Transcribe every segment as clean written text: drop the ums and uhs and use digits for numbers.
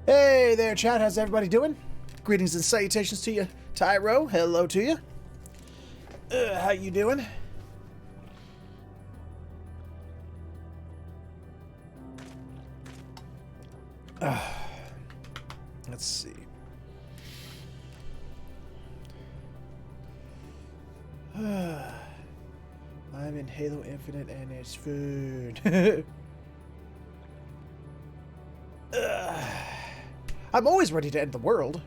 Hey there, chat. How's everybody doing? Greetings and salutations to you, Tyro. Hello to you. How you doing? Let's see. I'm in Halo Infinite and it's food. I'm always ready to end the world.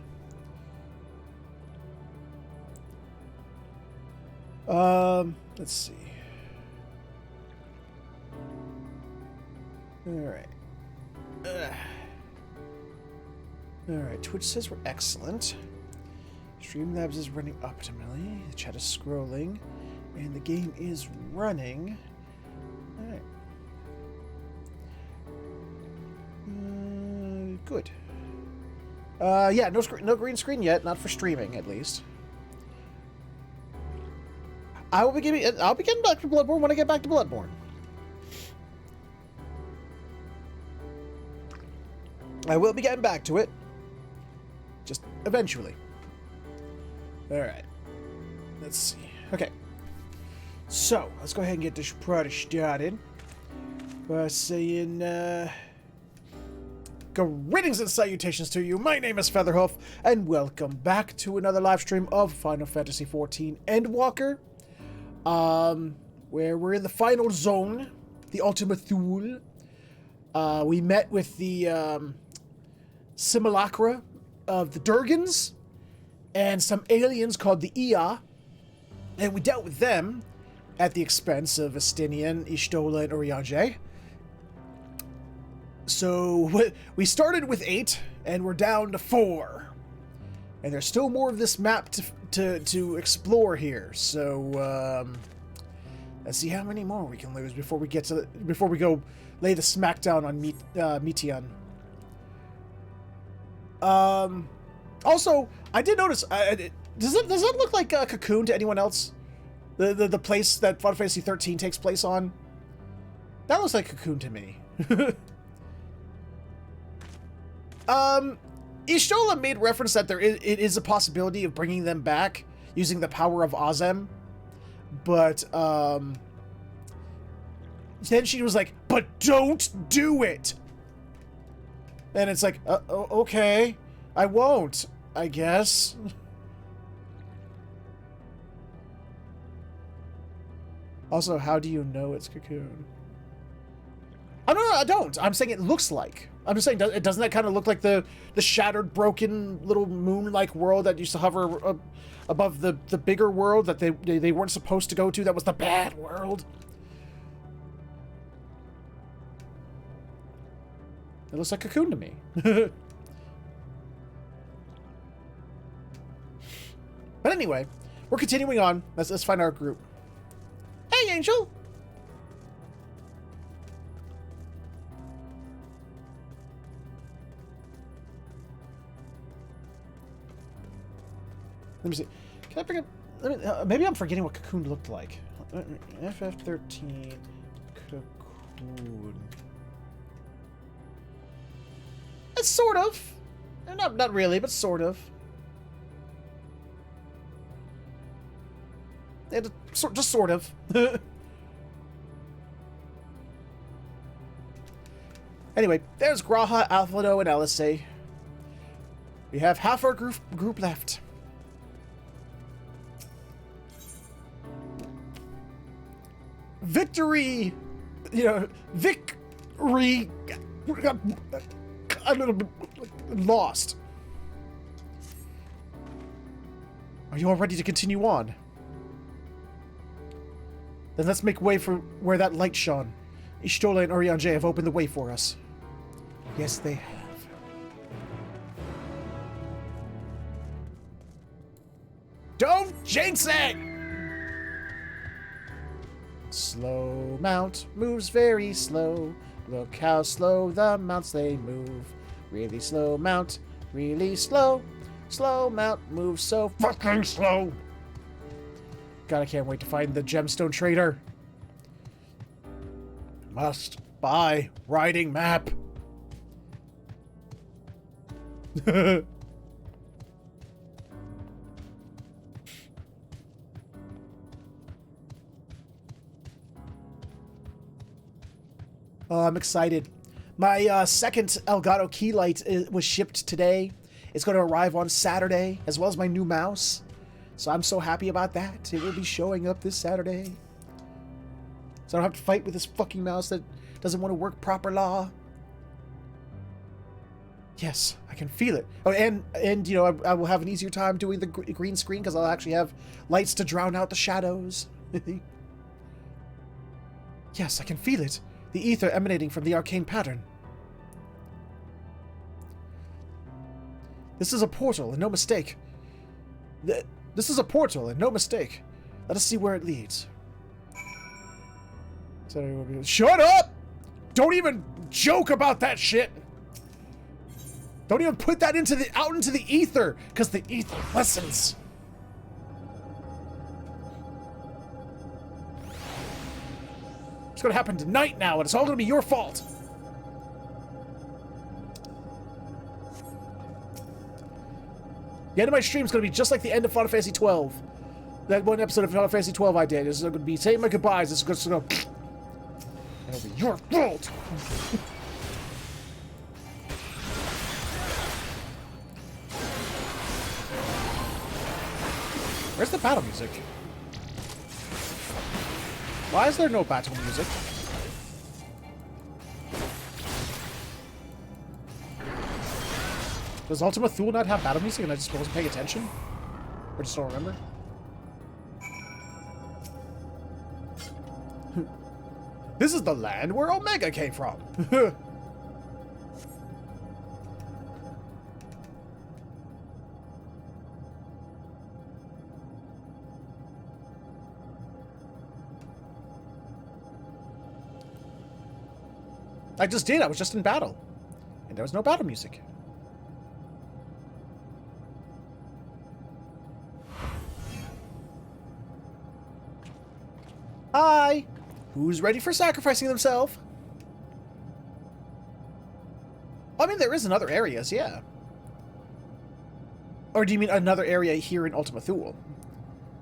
Let's see. Alright. Alright, Twitch says we're excellent. Streamlabs is running optimally. The chat is scrolling. And the game is running. Alright. Good. Yeah, no green screen yet. Not for streaming, at least. I'll be getting back to Bloodborne when I get back to Bloodborne. I will be getting back to it. Just eventually. Alright. Let's see. Okay. So, let's go ahead and get this party started. By saying, greetings and salutations to you. My name is Featherhoof, and welcome back to another live stream of Final Fantasy XIV Endwalker. Where we're in the final zone, the Ultima Thule. We met with the simulacra of the Durgans and some aliens called the Ia, and we dealt with them at the expense of Estinian, Ishtola, and Urianger. So we started with 8, and we're down to 4. And there's still more of this map to explore here. So let's see how many more we can lose before we go lay the smackdown on Meteion. Also, I did notice. Does it look like a Cocoon to anyone else? The place that Final Fantasy XIII takes place on? That looks like Cocoon to me. Ishtola made reference that it is a possibility of bringing them back using the power of Azem, but then she was like, "But don't do it." And it's like, okay, I won't, I guess. Also, how do you know it's Cocoon? Oh, no, I don't. I'm saying it looks like. I'm just saying, doesn't that kind of look like the shattered, broken little moon-like world that used to hover above the bigger world that they weren't supposed to go to? That was the bad world. It looks like Cocoon to me. But anyway, we're continuing on. Let's find our group. Hey, Angel! Let me see. Can I bring up... maybe I'm forgetting what Cocoon looked like. FF13 Cocoon. It's sort of. Not really, but sort of. Just sort of. Anyway, there's Graha, Alphado, and LSA. We have half our group left. Victory! You know, victory! A little bit lost. Are you all ready to continue on? Then let's make way for where that light shone. Ishtola and Urianger have opened the way for us. Yes, they have. Don't jinx it! Slow mount moves very slow. Look how slow the mounts they move. Really slow mount, really slow. Slow mount moves so fucking slow. God, I can't wait to find the gemstone trader. Must buy riding map. Oh, I'm excited. My second Elgato key light was shipped today. It's going to arrive on Saturday, as well as my new mouse. So I'm so happy about that. It will be showing up this Saturday. So I don't have to fight with this fucking mouse that doesn't want to work proper law. Yes, I can feel it. Oh, and you know, I will have an easier time doing the green screen because I'll actually have lights to drown out the shadows. Yes, I can feel it. The ether emanating from the arcane pattern. This is a portal and no mistake. This is a portal and no mistake. Let us see where it leads. Shut up! Don't even joke about that shit. Don't even put that out into the ether, because the ether listens. It's gonna happen tonight now, and it's all gonna be your fault. The end of my stream is gonna be just like the end of Final Fantasy XII. That one episode of Final Fantasy XII I did. It's gonna be saying my goodbyes. It's gonna go. It'll be your fault. Where's the battle music? Why is there no battle music? Does Ultima Thule not have battle music and I just wasn't paying attention? Or just don't remember? This is the land where Omega came from. I just did. I was just in battle. And there was no battle music. Hi! Who's ready for sacrificing themselves? I mean, there is in other areas, yeah. Or do you mean another area here in Ultima Thule?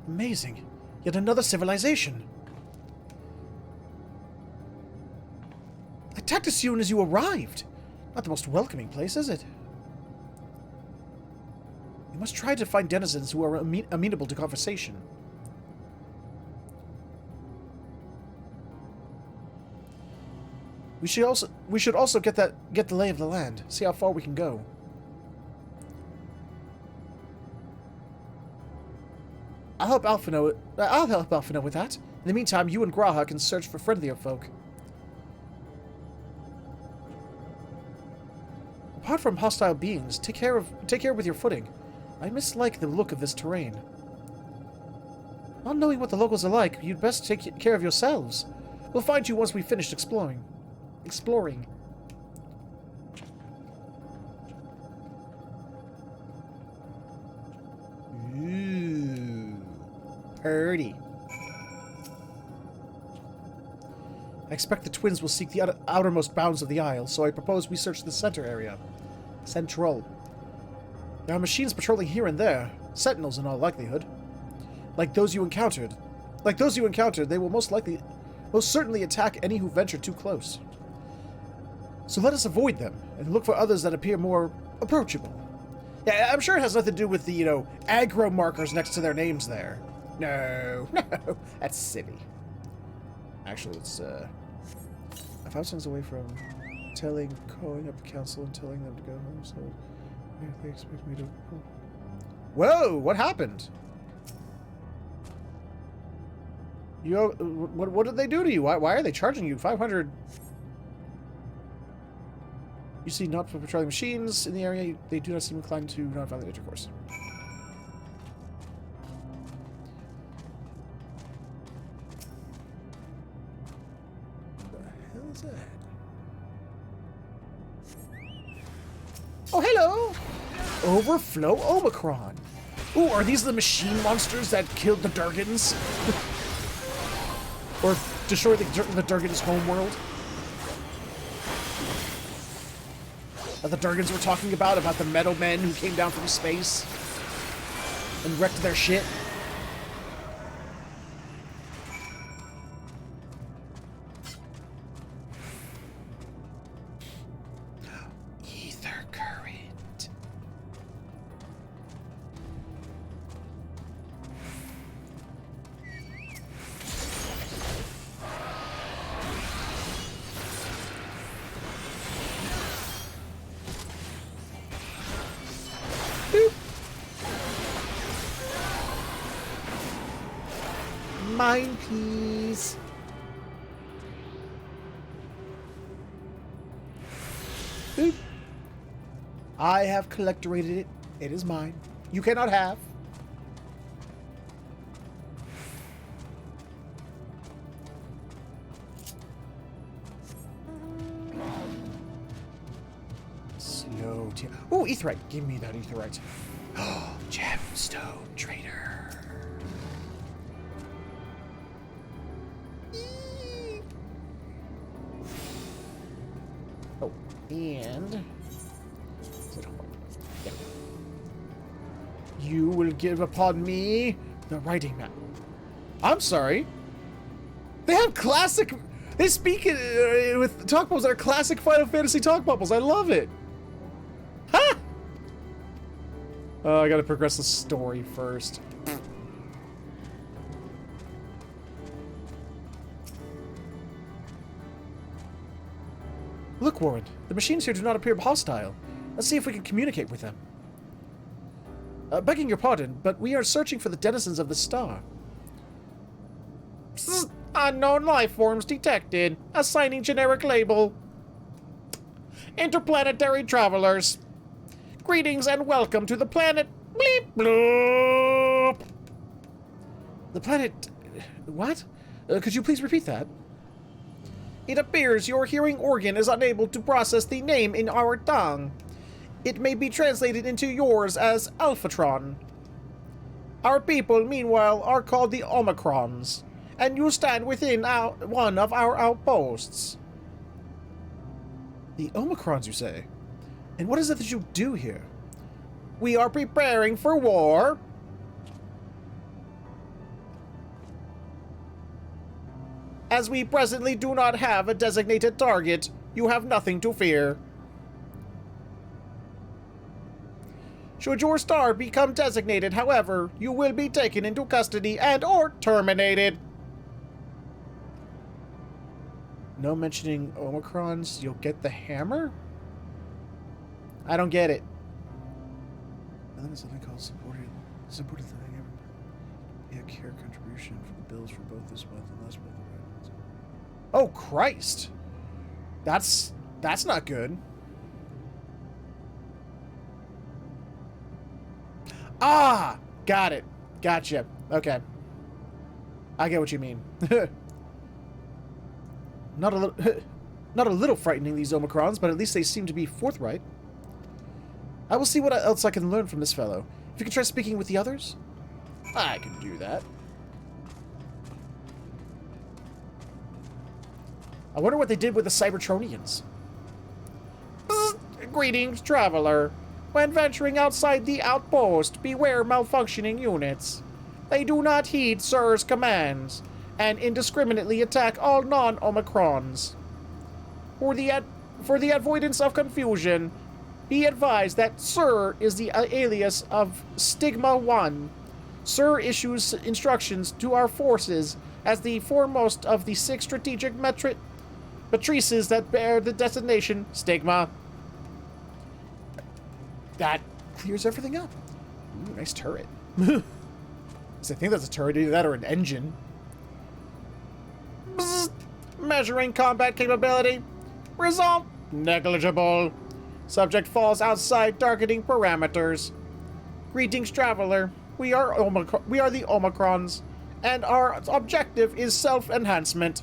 Amazing. Yet another civilization. I attacked as soon as you arrived. Not the most welcoming place, is it? You must try to find denizens who are amenable to conversation. We should also get the lay of the land. See how far we can go. I'll help Alpha know with that. In the meantime, you and Graha can search for friendlier folk. Apart from hostile beings, take care with your footing. I mislike the look of this terrain. Not knowing what the locals are like, you'd best take care of yourselves. We'll find you once we've finished exploring. Ooh. Purdy. I expect the twins will seek the outermost bounds of the Isle, so I propose we search the center area. Central. There are machines patrolling here and there. Sentinels in all likelihood. Like those you encountered, they will most certainly attack any who venture too close. So let us avoid them, and look for others that appear more approachable. Yeah, I'm sure it has nothing to do with the, you know, aggro markers next to their names there. No, that's silly. Actually, it's, 5 seconds away from calling up the council and telling them to go home, so they expect me to... Whoa, what happened? What did they do to you? Why are they charging you 500? You see not for patrolling machines in the area. They do not seem inclined to non-violent intercourse. What the hell is that? Oh, hello! Overflow Omicron. Ooh, are these the machine monsters that killed the Durgans? Or destroyed the Durgan's homeworld? that the Durgans were talking about the metal men who came down from space and wrecked their shit. Ether current. Boop. Mine, please. Boop. I have collectorated it. It is mine. You cannot have. Slow tear. Ooh, Aetheryte. Give me that Aetheryte. Oh, gemstone trader. Oh, and yeah. You will give upon me the writing map. I'm sorry. They have classic. They speak with talk bubbles that are classic Final Fantasy talk bubbles. I love it. Huh? Oh, I gotta progress the story first. Look, Warren. The machines here do not appear hostile. Let's see if we can communicate with them. Begging your pardon, but we are searching for the denizens of the star. Psst, unknown life forms detected. Assigning generic label. Interplanetary travelers. Greetings and welcome to the planet. Bleep bloop. The planet. What? Could you please repeat that? It appears your hearing organ is unable to process the name in our tongue. It may be translated into yours as Alphatron. Our people, meanwhile, are called the Omicrons, and you stand within one of our outposts. The Omicrons, you say? And what is it that you do here? We are preparing for war. As we presently do not have a designated target, you have nothing to fear. Should your star become designated, however, you will be taken into custody and or terminated. No mentioning Omicrons, you'll get the hammer? I don't get it. I think it's something called supported thing. Yeah, care contribution for the bills for both this month and last month. Oh, Christ. That's not good. Ah! Got it. Gotcha. Okay. I get what you mean. Not a little frightening, these Omicrons, but at least they seem to be forthright. I will see what else I can learn from this fellow. If you can try speaking with the others, I can do that. I wonder what they did with the Cybertronians. Greetings, traveler. When venturing outside the outpost, beware malfunctioning units. They do not heed Sir's commands, and indiscriminately attack all non-Omicrons. For the avoidance of confusion, be advised that Sir is the alias of Stigma 1. Sir issues instructions to our forces as the foremost of the 6 strategic matrices that bear the designation Stigma. That clears everything up. Ooh, nice turret. I think that's a turret, either that or an engine. Bzz. Measuring combat capability. Result negligible. Subject falls outside targeting parameters. Greetings, traveler. We are the Omicrons, and our objective is self-enhancement.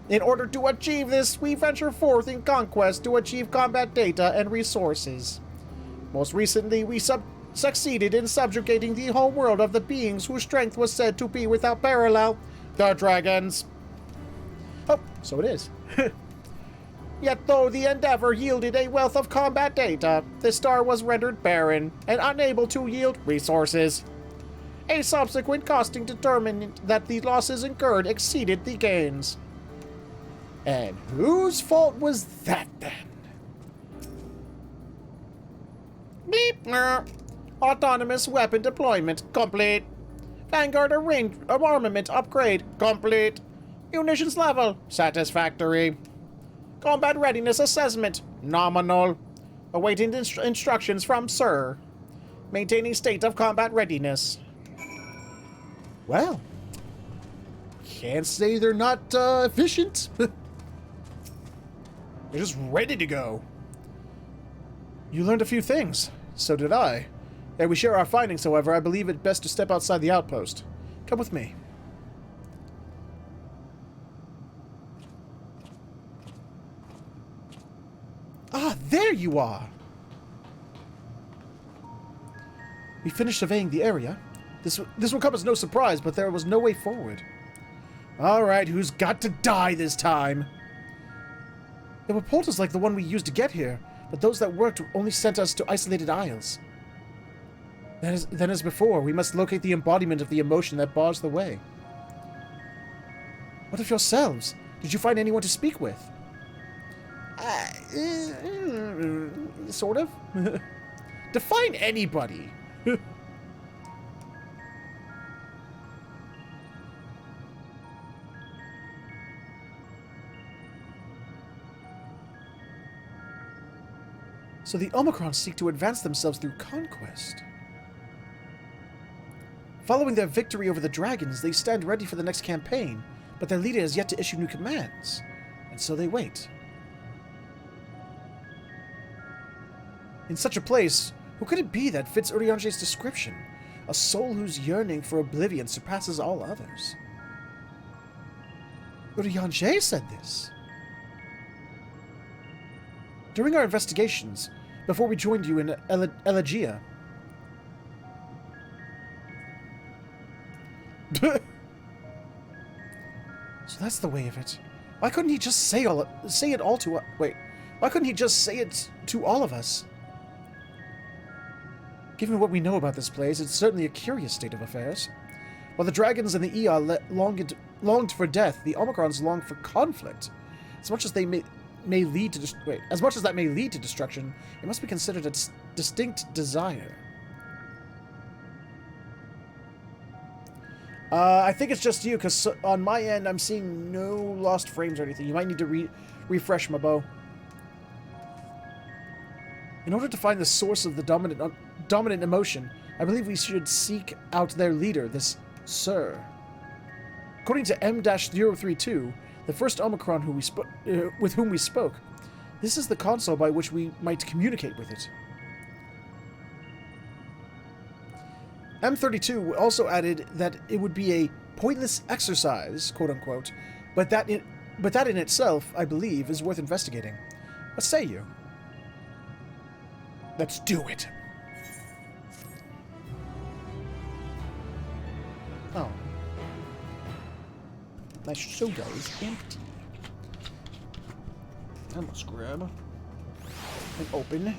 In order to achieve this, we venture forth in conquest to achieve combat data and resources. Most recently, we succeeded in subjugating the home world of the beings whose strength was said to be without parallel, the dragons. Oh, so it is. Yet though the endeavor yielded a wealth of combat data, the star was rendered barren and unable to yield resources. A subsequent costing determined that the losses incurred exceeded the gains. And whose fault was that then? Bleep. Autonomous weapon deployment complete. Vanguard armament upgrade complete. Munitions level satisfactory. Combat readiness assessment nominal. Awaiting instructions from Sir. Maintaining state of combat readiness. Well, can't say they're not efficient. They're just ready to go. You learned a few things. So did I. Ere we share our findings, however, I believe it best to step outside the outpost. Come with me. Ah, there you are! We finished surveying the area. This will come as no surprise, but there was no way forward. Alright, who's got to die this time? There were portals like the one we used to get here, but those that worked only sent us to isolated isles. Then as before, we must locate the embodiment of the emotion that bars the way. What of yourselves? Did you find anyone to speak with? Sort of. Define anybody. So the Omicron seek to advance themselves through conquest. Following their victory over the dragons, they stand ready for the next campaign, but their leader has yet to issue new commands, and so they wait. In such a place, who could it be that fits Urianger's description? A soul whose yearning for oblivion surpasses all others. Urianger said this. During our investigations, before we joined you in Elegia. So that's the way of it. Why couldn't he just say it all to us? Wait, why couldn't he just say it to all of us? Given what we know about this place, it's certainly a curious state of affairs. While the dragons and the Ea longed for death, the Omicrons longed for conflict. As much as they may lead to as much as that may lead to destruction, it must be considered a distinct desire. I think it's just you, because on my end, I'm seeing no lost frames or anything. You might need to refresh my bow. In order to find the source of the dominant emotion, I believe we should seek out their leader, this Sir. According to M-032, the first Omicron with whom we spoke, this is the console by which we might communicate with it. M32 also added that it would be a pointless exercise, quote-unquote, but that in itself, I believe, is worth investigating. What say you? Let's do it. Oh. My soda is empty. I must grab and open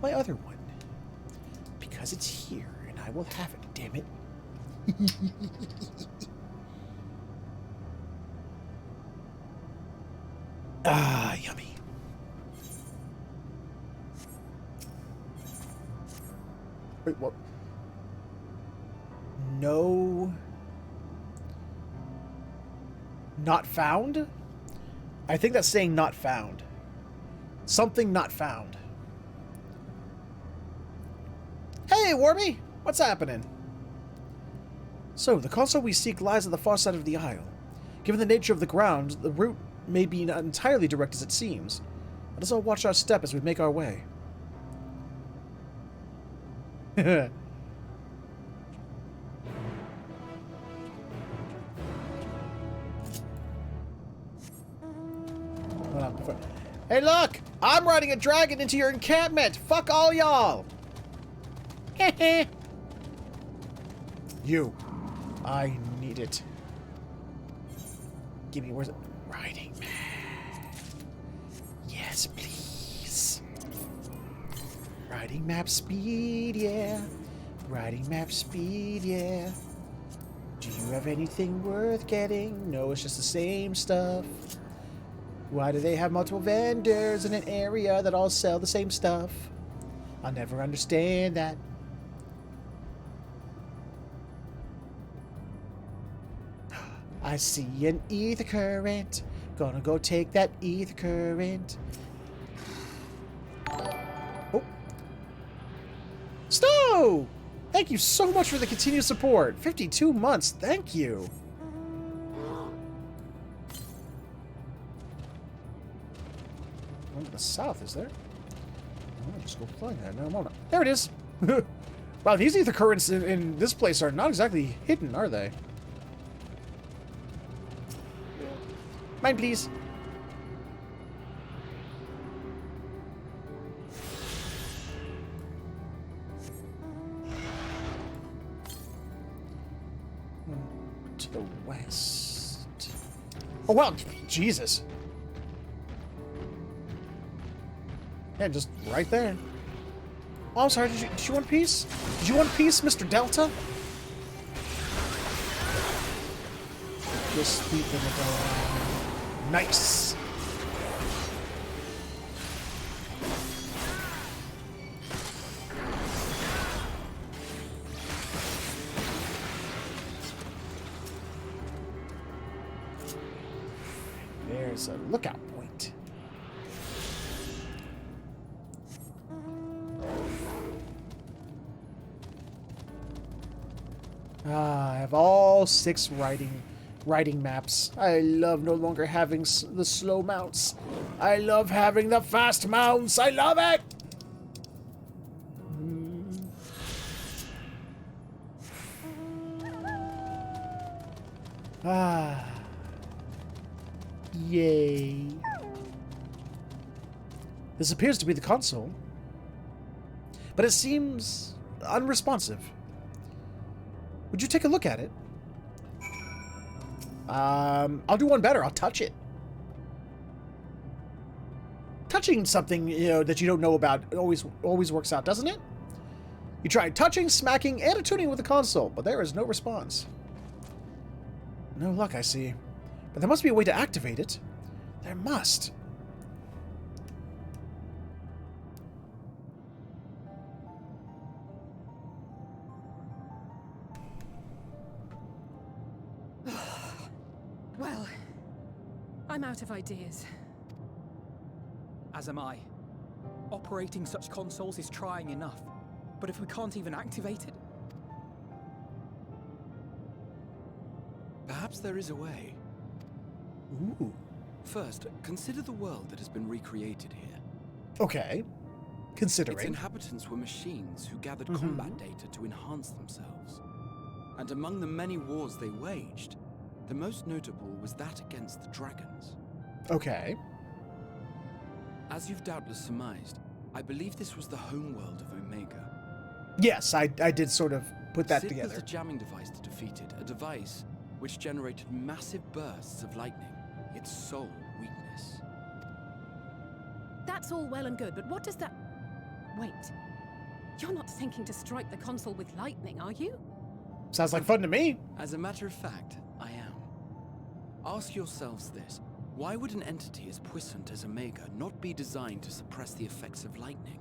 my other one. Because it's here, and I will have it, damn it. Ah, yummy. Wait, what? No. Not found? I think that's saying not found. Something not found. Hey, Warby! What's happening? So, the console we seek lies at the far side of the isle. Given the nature of the ground, the route may be not entirely direct as it seems. Let us all watch our step as we make our way. Hey, look! I'm riding a dragon into your encampment! Fuck all y'all! You. I need it. Give me, where's it? Riding man. Yeah. Yes, please. Riding map speed, yeah. Riding map speed, yeah. Do you have anything worth getting? No, it's just the same stuff. Why do they have multiple vendors in an area that all sell the same stuff? I'll never understand that. I see an ether current. Gonna go take that ether current. Oh. Stowe! Thank you so much for the continued support. 52 months. Thank you. One to the south, is there? I'll just go find that in a moment. There it is. Wow, these ether currents in this place are not exactly hidden, are they? Mine, please. To the west. Oh, wow. Jesus. Yeah, just right there. Oh, I'm sorry. Did you want peace? Did you want peace, Mr. Delta? Just beat them down. Nice. There's a lookout point. Ah, I have all 6 riding maps. I love no longer having the slow mounts. I love having the fast mounts. I love it! Ah. Yay. This appears to be the console, but it seems unresponsive. Would you take a look at it? I'll do one better. I'll touch it. Touching something, that you don't know about always works out, doesn't it? You tried touching, smacking, and attuning with the console, but there is no response. No luck, I see. But there must be a way to activate it. There must. Well, I'm out of ideas. As am I. Operating such consoles is trying enough. But if we can't even activate it... Perhaps there is a way. Ooh. First, consider the world that has been recreated here. Okay. Considering. Its inhabitants were machines who gathered combat data to enhance themselves. And among the many wars they waged, the most notable was that against the dragons. Okay. As you've doubtless surmised, I believe this was the homeworld of Omega. Yes, I did sort of put that Sid together. was the jamming device that defeated, a device which generated massive bursts of lightning, its sole weakness. That's all well and good, but what does that... Wait. You're not thinking to strike the console with lightning, are you? Sounds like fun to me. As a matter of fact, I am. Ask yourselves this. Why would an entity as puissant as Omega not be designed to suppress the effects of lightning?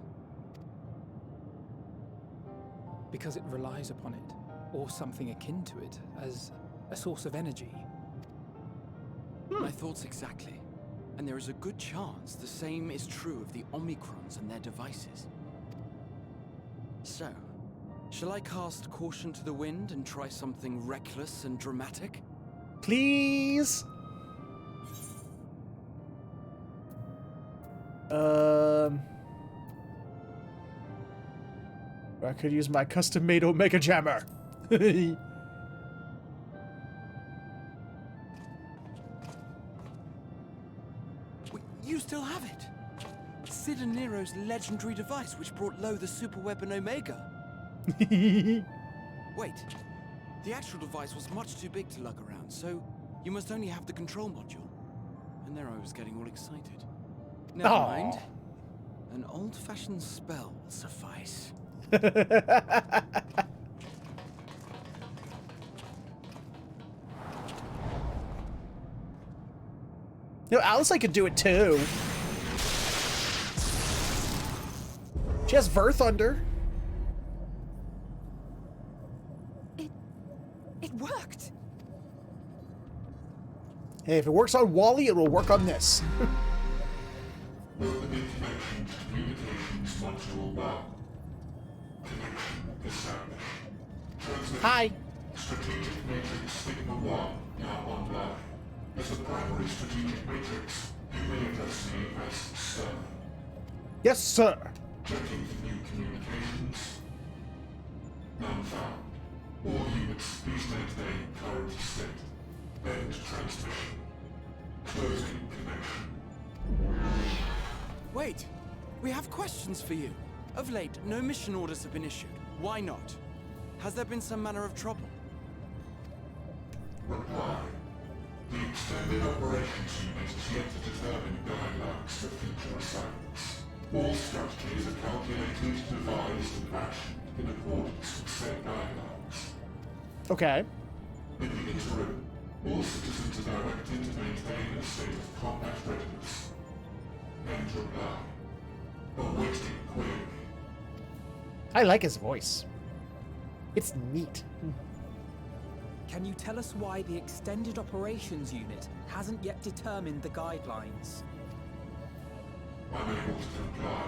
Because it relies upon it, or something akin to it, as a source of energy. My thoughts exactly. And there is a good chance the same is true of the Omicrons and their devices. So, shall I cast caution to the wind and try something reckless and dramatic? Please. I could use my custom-made Omega Jammer. You still have it! Sid and Nero's legendary device which brought low the superweapon Omega. Wait, the actual device was much too big to lug around, so you must only have the control module. And there I was getting all excited. Never Aw. mind. An old-fashioned spell will suffice. You know, Alice, I could do it too. She has Ver Thunder. It worked. Hey, if it works on Wally, it will work on this. Hi. Strategic Matrix Sigma 1 now online. As a primary strategic matrix, you may address me as Sir. Yes, sir. Checking for new communications. None found. All units, please maintain current state. End transmission. Closing connection. Wait! We have questions for you. Of late, no mission orders have been issued. Why not? Has there been some manner of trouble? Reply. The Extended Operations Unit is yet to determine guidelines for future assignments. All strategies are calculated, devised, and actioned in accordance with said guidelines. Okay. In the interim, all citizens are directed to maintain a state of combat readiness. End reply. Awaiting query. I like his voice. It's neat. Can you tell us why the Extended Operations Unit hasn't yet determined the guidelines? Unable to comply.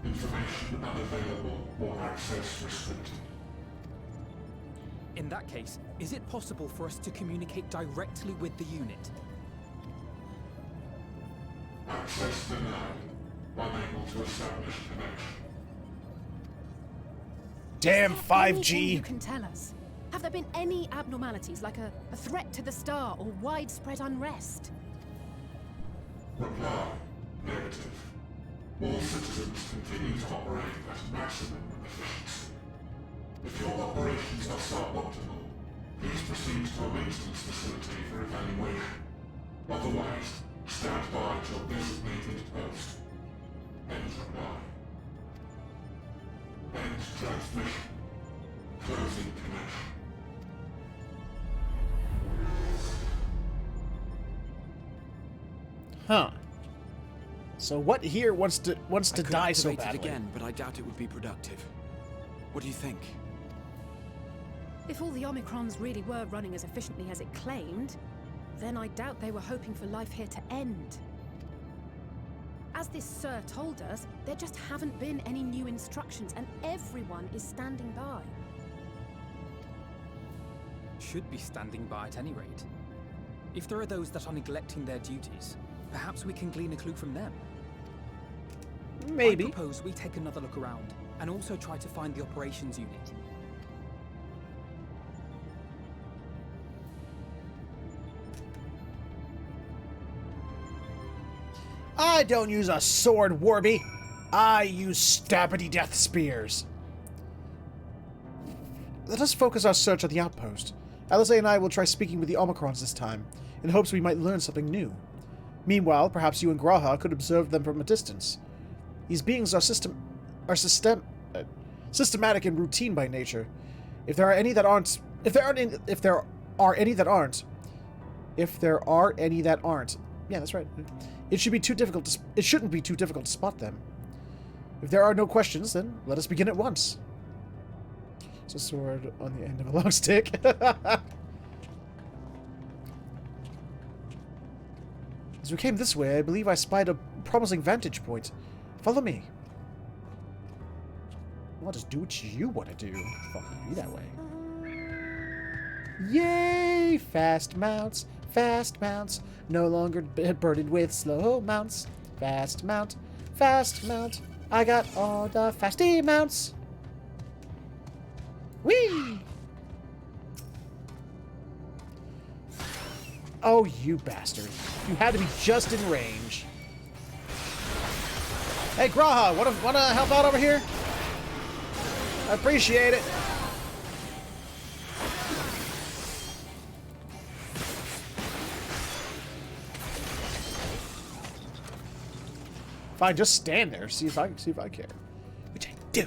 Information unavailable or access restricted. In that case, is it possible for us to communicate directly with the unit? Access denied. Unable to establish connection. Damn Is there anything 5G. you can tell us? Have there been any abnormalities, like a threat to the star or widespread unrest? Reply. Negative. All citizens continue to operate at maximum efficiency. If your operations are suboptimal, please proceed to a maintenance facility for evaluation. Otherwise, stand by at your designated post. End reply. End transmission. Closing connection. Huh. So what here wants to I could die so activate badly? it again, but I doubt it would be productive. What do you think? If all the Omicrons really were running as efficiently as it claimed, then I doubt they were hoping for life here to end. As this Sir told us, there just haven't been any new instructions, and everyone is standing by. Should be standing by at any rate. If there are those that are neglecting their duties, perhaps we can glean a clue from them. Maybe. I propose we take another look around, and also try to find the operations unit. I don't use a sword, Warby. I use stabbity death spears. Let us focus our search on the outpost. Alisaie and I will try speaking with the Omicrons this time, in hopes we might learn something new. Meanwhile, perhaps you and Graha could observe them from a distance. These beings are systematic and routine by nature. If there are any that aren't, yeah, that's right. It shouldn't be too difficult to spot them. If there are no questions, then let us begin at once. It's a sword on the end of a long stick. As we came this way, I believe I spied a promising vantage point. Follow me. I'll just do what you want to do. Fuck you that way. Yay! Fast mounts, no longer burdened with slow mounts. Fast mount, I got all the fasty mounts. Whee! Oh, you bastard. You had to be just in range. Hey, Graha, wanna help out over here? I appreciate it. Fine, just stand there. See if I care. Which I do.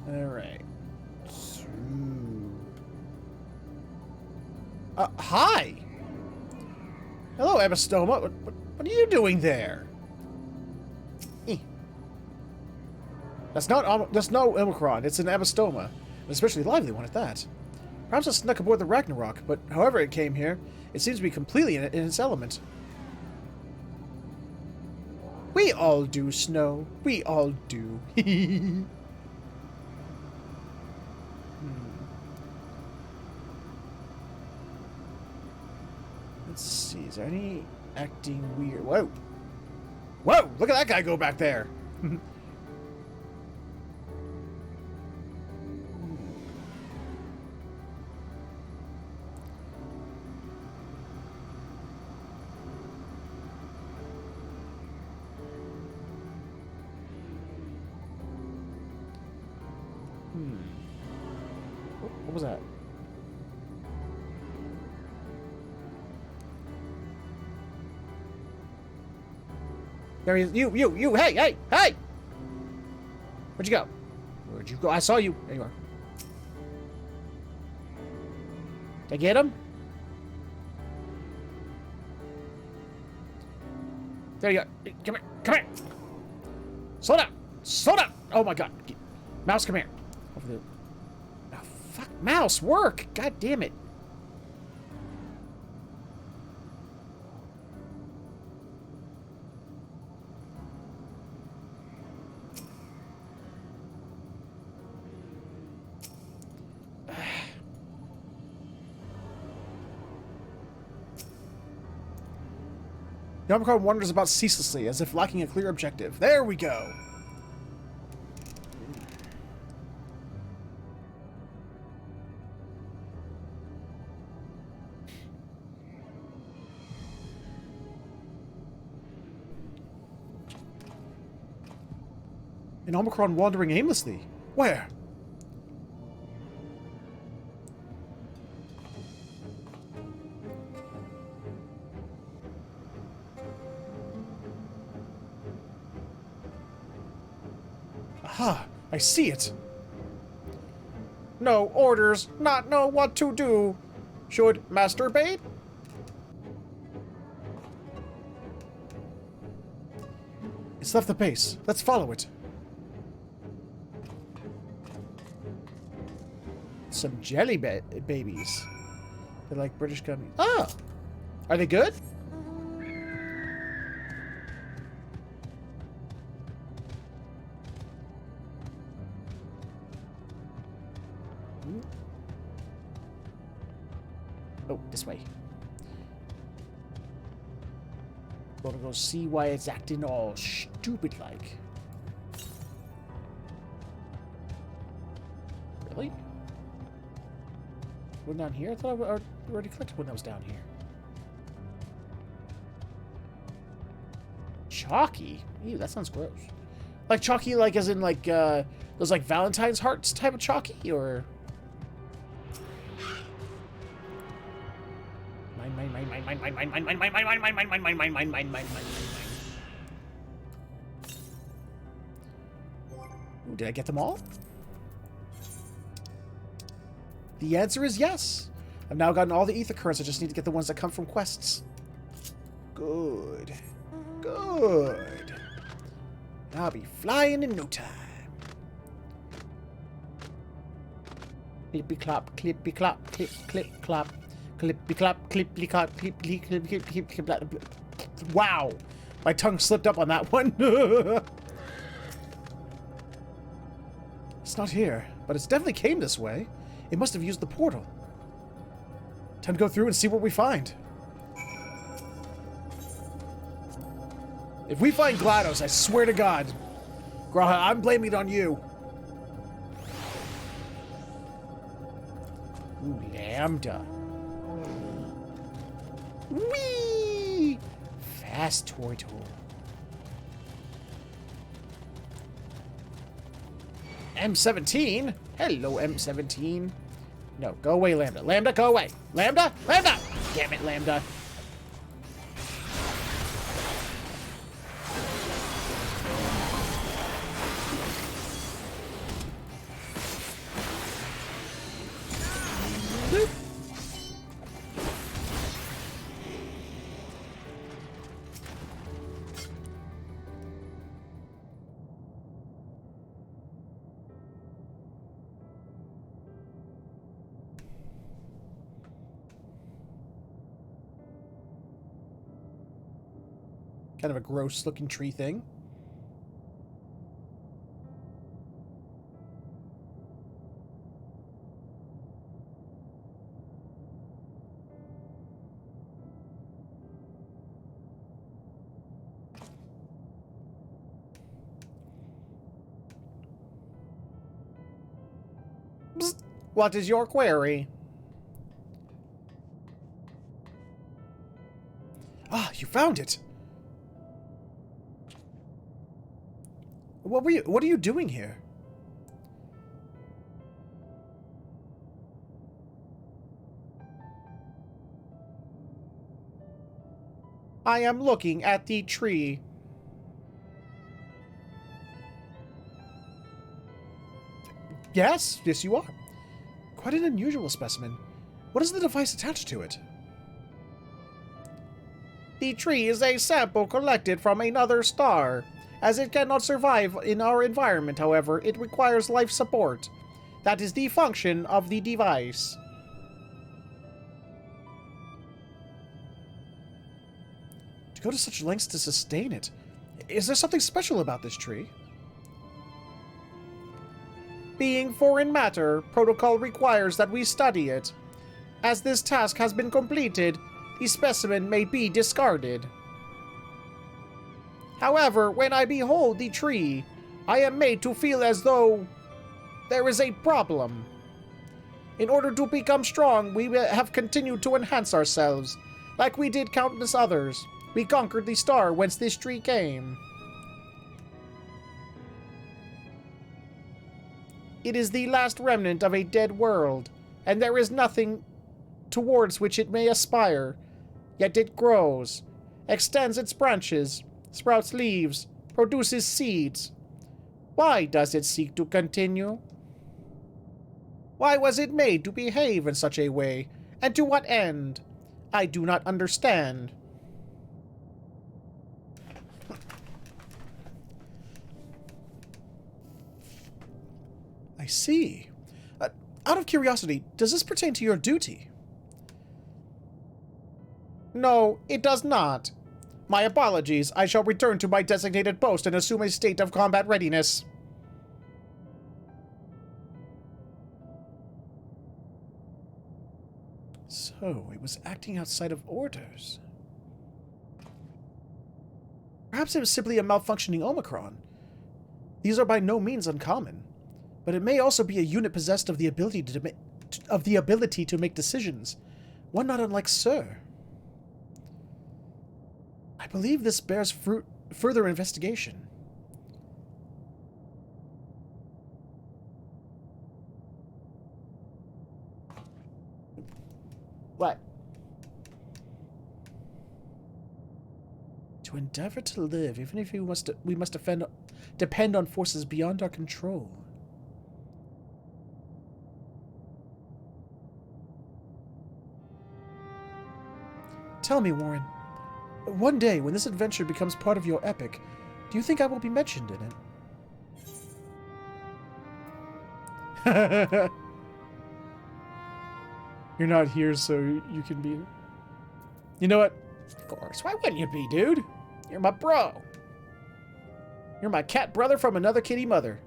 Alright. Hi! Hello, Emistoma. What are you doing there? That's no Omicron. It's an Emistoma. An especially lively one at that. Perhaps it snuck aboard the Ragnarok, but however it came here, it seems to be completely in its element. We all do, Snow. We all do. Let's see. Is there any acting weird? Whoa. Whoa! Look at that guy go back there. What was that? There he is. You, hey! Where'd you go? Where'd you go? I saw you. There you are. Did I get him? There you go. Come here. Slow down. Oh my god. Mouse, come here. Over there. Oh, fuck. Mouse, work. God damn it. The Omicron wanders about ceaselessly, as if lacking a clear objective. There we go! An Omicron wandering aimlessly? Where? Aha! I see it! No orders, not know what to do. Should masturbate? It's left the base. Let's follow it. Some jelly babies. They're like British gummies. Ah! Are they good? Oh, this way. Gotta go see why it's acting all stupid-like. Really? One down here? I thought I already collected one that was down here. Chalky? Ew, that sounds gross. Like chalky, like as in like those like Valentine's hearts type of chalky, or Ooh, did I get them all? The answer is yes. I've now gotten all the ether currents. I just need to get the ones that come from quests. Good. Good. I'll be flying in no time. Clippy clop, clippy clop, clip, clip, clop. Clippy clop, clippy clop, clippy, clip, clip, clip, clip, clip. Wow. My tongue slipped up on that one. It's not here, but it's definitely came this way. It must have used the portal. Time to go through and see what we find. If we find GLaDOS, I swear to God, Graha, I'm blaming it on you. Ooh, Lambda. Whee! Fast toy tool. M17? Hello, M17. No, go away, Lambda. Lambda, go away. Lambda? Lambda! Damn it, Lambda. Kind of a gross-looking tree thing. Psst. What is your query? Ah, you found it! What are you doing here? I am looking at the tree. Yes, you are. Quite an unusual specimen. What is the device attached to it? The tree is a sample collected from another star. As it cannot survive in our environment, however, it requires life support. That is the function of the device. To go to such lengths to sustain it. Is there something special about this tree? Being foreign matter, protocol requires that we study it. As this task has been completed, the specimen may be discarded. However, when I behold the tree, I am made to feel as though there is a problem. In order to become strong, we have continued to enhance ourselves. Like we did countless others, we conquered the star whence this tree came. It is the last remnant of a dead world, and there is nothing towards which it may aspire. Yet it grows, extends its branches, sprouts leaves, produces seeds. Why does it seek to continue? Why was it made to behave in such a way, and to what end? I do not understand. I see. Out of curiosity, does this pertain to your duty? No, it does not. My apologies. I shall return to my designated post and assume a state of combat readiness. So, it was acting outside of orders. Perhaps it was simply a malfunctioning Omicron. These are by no means uncommon, but it may also be a unit possessed of the ability to make decisions, one not unlike Sir. I believe this bears further investigation. What? To endeavor to live, even if we must depend on forces beyond our control. Tell me, Warren, one day when this adventure becomes part of your epic, do you think I will be mentioned in it? You're not here, so you can be... You know what? Of course. Why wouldn't you be, dude? You're my bro. You're my cat brother from another kitty mother.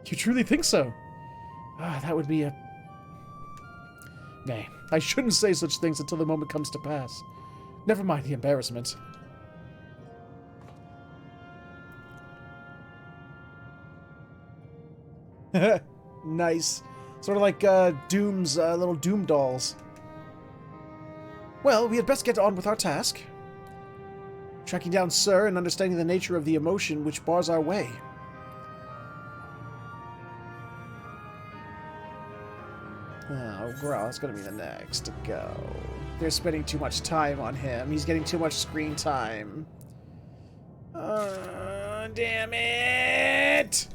You truly think so? Ah, that would be a... Nay, I shouldn't say such things until the moment comes to pass. Never mind the embarrassment. Nice. Sort of like Doom's little Doom dolls. Well, we had best get on with our task. Tracking down Sir and understanding the nature of the emotion which bars our way. Oh, Growl's gonna be the next to go. They're spending too much time on him. He's getting too much screen time. Damn it!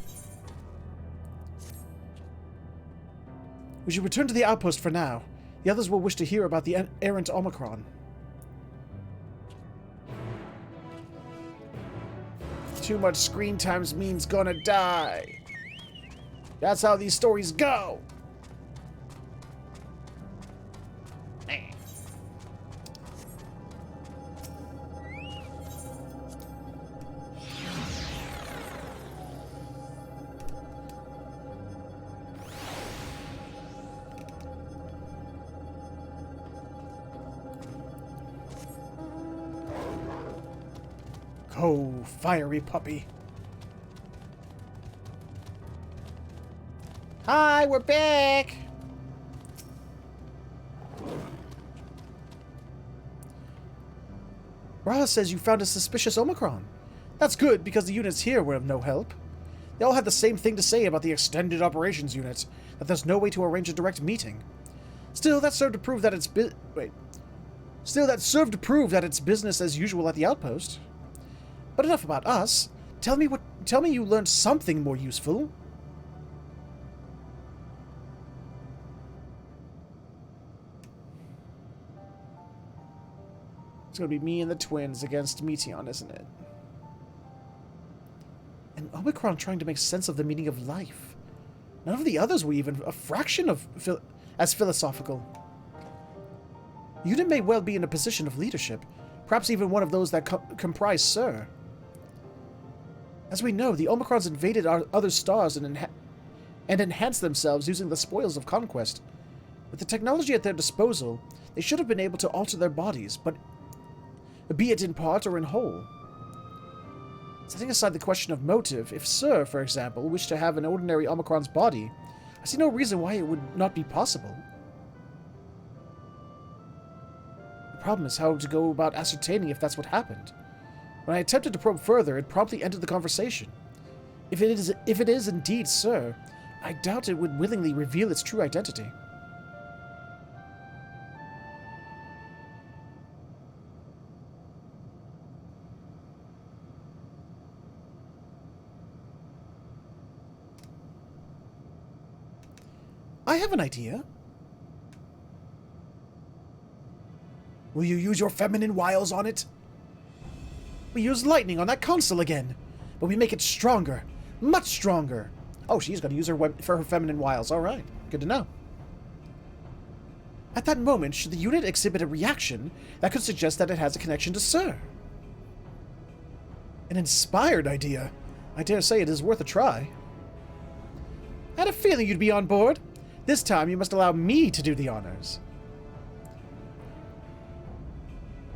We should return to the outpost for now. The others will wish to hear about the errant Omicron. Too much screen time means gonna die. That's how these stories go. Oh, fiery puppy. Hi, we're back! Raha says you found a suspicious Omicron. That's good, because the units here were of no help. They all had the same thing to say about the extended operations unit, that there's no way to arrange a direct meeting. Still, that served to prove that it's business as usual at the outpost. But enough about us. Tell me you learned something more useful. It's gonna be me and the twins against Meteion, isn't it? And Omicron trying to make sense of the meaning of life. None of the others were even a fraction of as philosophical. The unit may well be in a position of leadership, perhaps even one of those that comprise Sir. As we know, the Omicrons invaded our other stars and enhanced themselves using the spoils of conquest. With the technology at their disposal, they should have been able to alter their bodies, but be it in part or in whole. Setting aside the question of motive, if Sir, for example, wished to have an ordinary Omicron's body, I see no reason why it would not be possible. The problem is how to go about ascertaining if that's what happened. When I attempted to probe further, it promptly ended the conversation. If it is indeed Sir, I doubt it would willingly reveal its true identity. I have an idea. Will you use your feminine wiles on it? We use lightning on that console again, but we make it stronger. Much stronger. Oh, she's going to use her feminine wiles. All right. Good to know. At that moment, should the unit exhibit a reaction, that could suggest that it has a connection to Sir. An inspired idea. I dare say it is worth a try. I had a feeling you'd be on board. This time, you must allow me to do the honors.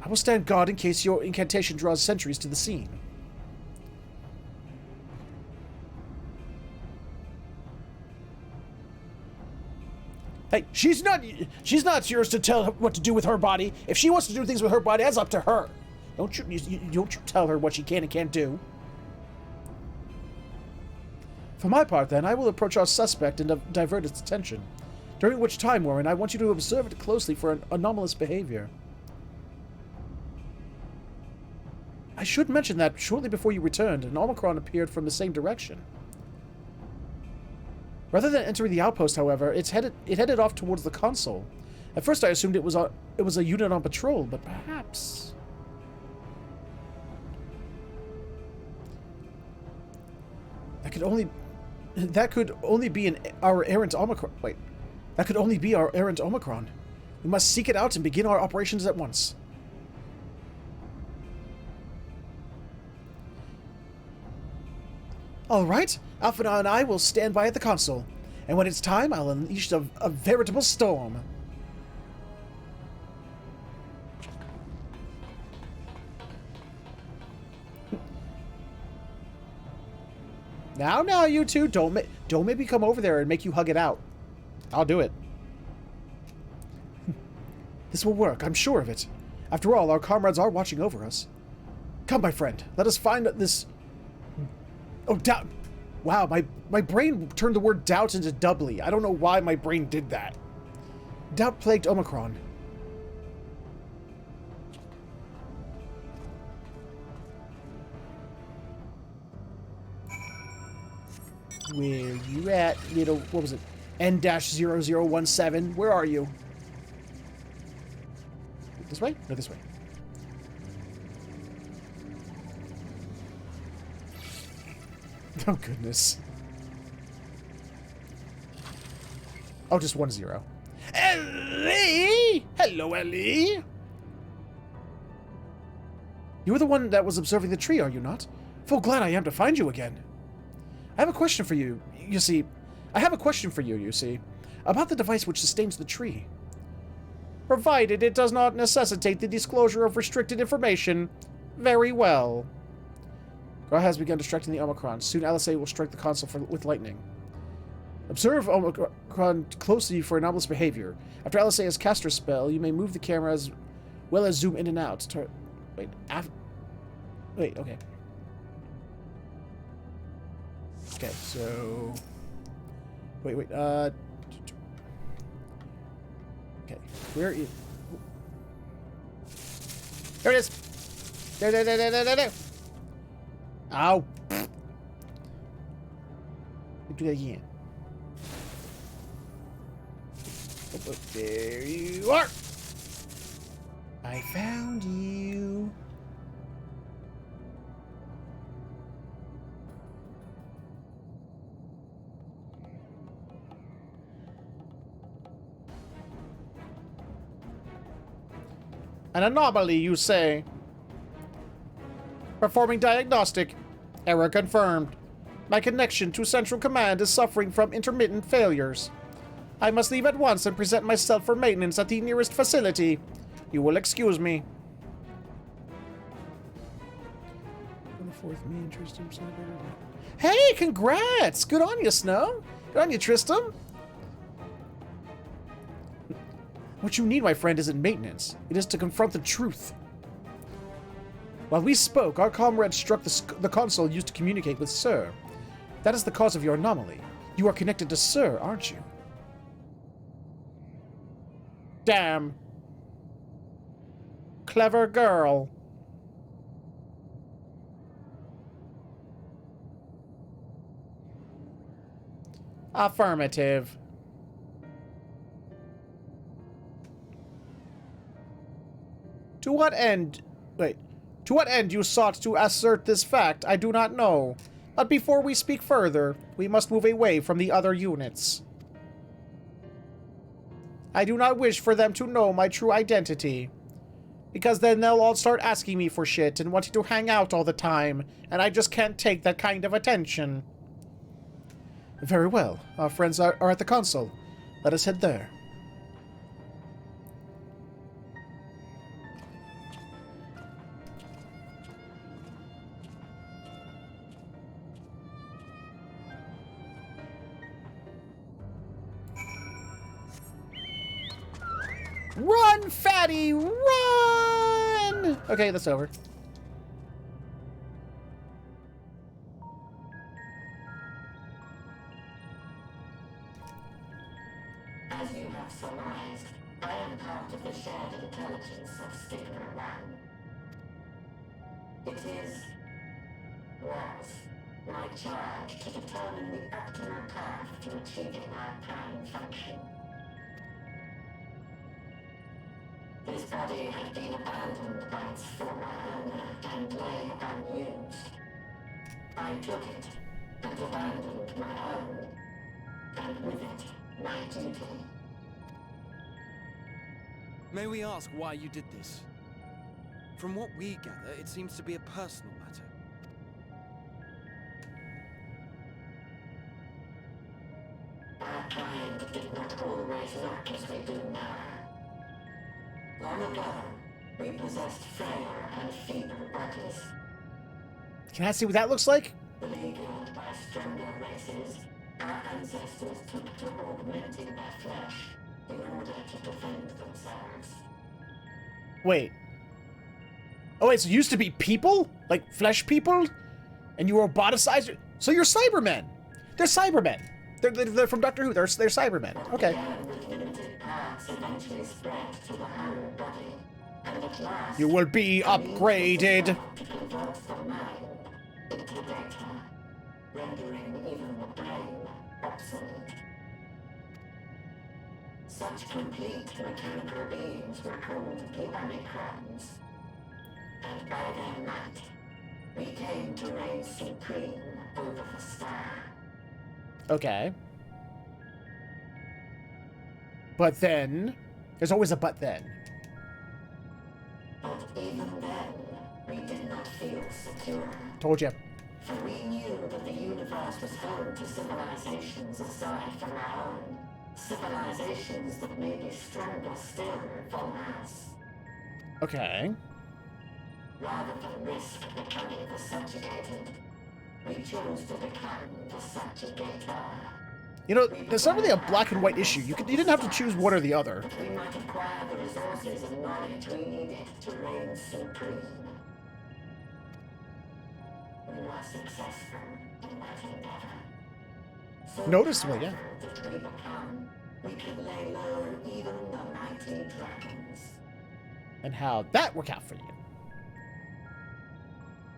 I will stand guard in case your incantation draws sentries to the scene. Hey, she's not yours to tell her what to do with her body. If she wants to do things with her body, that's up to her. Don't you tell her what she can and can't do. For my part, then, I will approach our suspect and divert its attention. During which time, Warren, I want you to observe it closely for an anomalous behavior. I should mention that shortly before you returned, an Omicron appeared from the same direction. Rather than entering the outpost, however, it headed off towards the console. At first, I assumed it was a unit on patrol, but perhaps that could only be our errant Omicron. Wait, that could only be our errant Omicron. We must seek it out and begin our operations at once. All right, Alpha and I will stand by at the console, and when it's time, I'll unleash a veritable storm. Now, you two, don't make me come over there and make you hug it out. I'll do it. This will work, I'm sure of it. After all, our comrades are watching over us. Come, my friend, let us find this... Oh, doubt. Wow, my brain turned the word doubt into doubly. I don't know why my brain did that. Doubt-plagued Omicron. Where you at, little... What was it? N-0017. Where are you? This way? No, this way. Oh, goodness. Oh, just 1-0. Ellie! Hello, Ellie! You were the one that was observing the tree, are you not? Full glad I am to find you again. I have a question for you, you see. About the device which sustains the tree. Provided it does not necessitate the disclosure of restricted information. Very well. Gra has begun distracting the Omicron. Soon LSA will strike the console with lightning. Observe Omicron closely for anomalous behavior. After LSA has cast her spell, you may move the camera as well as zoom in and out. Wait, okay. Okay, so... Wait, okay, where is... There it is! There. Ow! Do that again. Oh, there you are! I found you. An anomaly, you say? Performing diagnostic. Error confirmed. My connection to Central Command is suffering from intermittent failures. I must leave at once and present myself for maintenance at the nearest facility. You will excuse me. Hey, congrats! Good on you, Snow. Good on you, Tristram. What you need, my friend, isn't maintenance. It is to confront the truth. While we spoke, our comrade struck the console used to communicate with Sir. That is the cause of your anomaly. You are connected to Sir, aren't you? Damn. Clever girl. Affirmative. To what end... Wait. To what end you sought to assert this fact, I do not know. But before we speak further, we must move away from the other units. I do not wish for them to know my true identity. Because then they'll all start asking me for shit and wanting to hang out all the time, and I just can't take that kind of attention. Very well. Our friends are at the console. Let us head there. Run, fatty, run! Okay, that's over. As you have surmised, I am part of the shared intelligence of Stigma 1. It was my charge to determine the optimal path to achieving our prime function. His body had been abandoned by its former owner and lay unused. I took it and abandoned my own, and with it, my duty. May we ask why you did this? From what we gather, it seems to be a personal matter. Our kind did not always look as we do now. Long ago, we possessed frail and feeble bodies. Can I see what that looks like? Beleaguered by stronger races, our ancestors took to augmenting their flesh in order to defend themselves. Wait. Oh, wait, so it used to be people? Like, flesh people? And you roboticized? So you're Cybermen! They're Cybermen! They're from Doctor Who, they're Cybermen. Okay. You will be upgraded! Rendering even the brain obsolete. Such complete mechanical beings were called the Omicrons. And by their might, we came to reign supreme over the star. Okay. But then... There's always a but then. But even then, we did not feel secure. Told you. For we knew that the universe was home to civilizations aside from our own. Civilizations that may be stronger still than us. Okay. Rather than risk becoming the subjugated, we chose to become the subjugator. You know, it's not really a black and white issue. You didn't have to choose one or the other. We might acquire the resources and knowledge we needed to reign supreme. We were successful in that endeavor. So Noticeable, yeah. powerful did we become, we could lay low even the mighty dragons. And how'd that work out for you?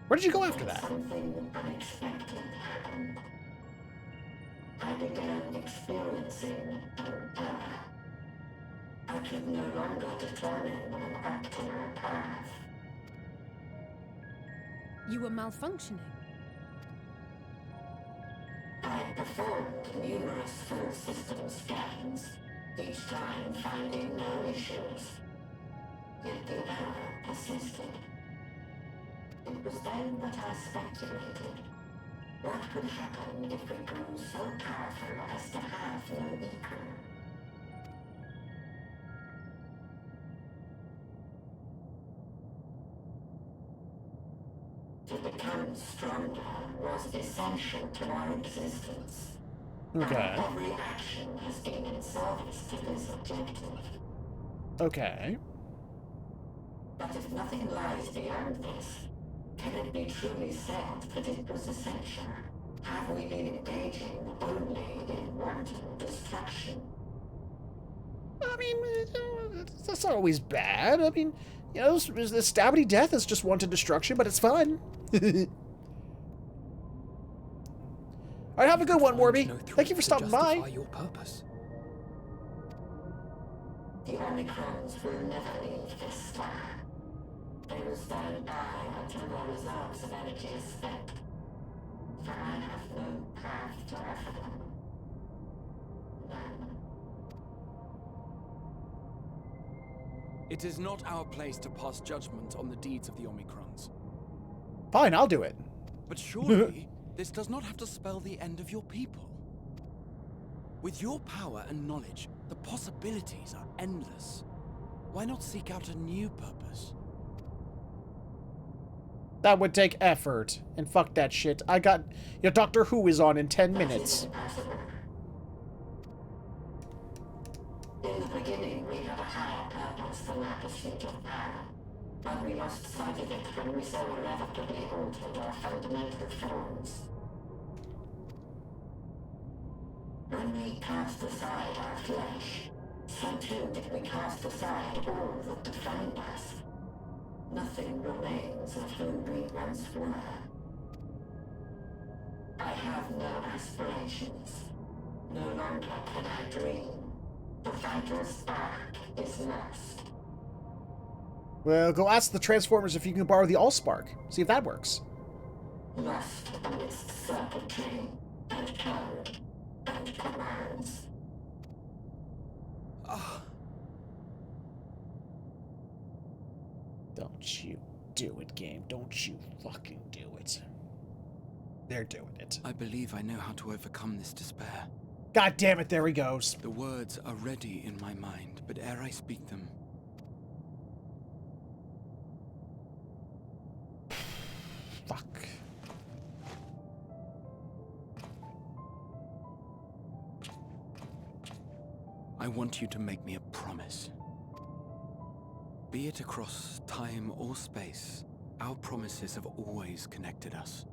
Where did you go after that? Something unexpected happened. I began experiencing an error. I could no longer determine an optimal path. You were malfunctioning. I performed numerous full system scans, each time finding no issues. Yet the error persisted. It was then that I speculated. What could happen if we grew so powerful as to have no equal? To become stronger was essential to our existence. Okay. Every action has been in service to this objective. Okay. But if nothing lies beyond this, can it be truly said that it was essential? Have we been engaging only in wanton destruction? I mean, that's not always bad. I mean, you know, the stabby death is just wanton destruction, but it's fun. Alright, have a good one, Warby. Thank you for stopping by. Your purpose. The Omicrons will never leave this star. They will stand by until their reserves of energy is spent. For I have no path to offer them. None. It is not our place to pass judgment on the deeds of the Omicrons. Fine, I'll do it. But surely, this does not have to spell the end of your people. With your power and knowledge, the possibilities are endless. Why not seek out a new purpose? That would take effort. And fuck that shit. I got... Your Doctor Who is on in 10 minutes. Impossible. In the beginning, we had a higher purpose than our pursuit of power. But we lost sight of it when we so irrevocably altered our fundamental forms. When we cast aside our flesh, so too did we cast aside all that defined us. Nothing remains of who we once were. I have no aspirations. No longer can I dream. The vital spark is lost. Well, go ask the Transformers if you can borrow the Allspark. See if that works. Lost amidst circuitry and code and commands. Don't you do it, game. Don't you fucking do it. They're doing it. I believe I know how to overcome this despair. God damn it, there he goes. The words are ready in my mind, but ere I speak them, Fuck. I want you to make me a promise. Be it across time or space, our promises have always connected us.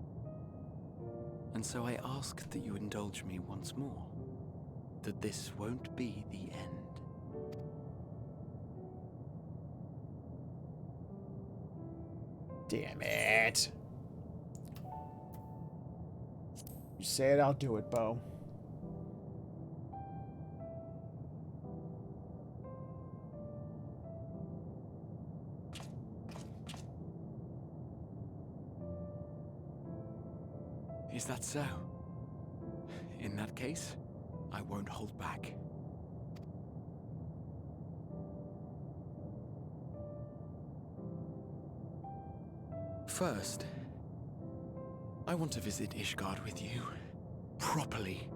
And so I ask that you indulge me once more, that this won't be the end. Damn it. You say it, I'll do it, Bo. Is that so? In that case, I won't hold back. First, I want to visit Ishgard with you. Properly.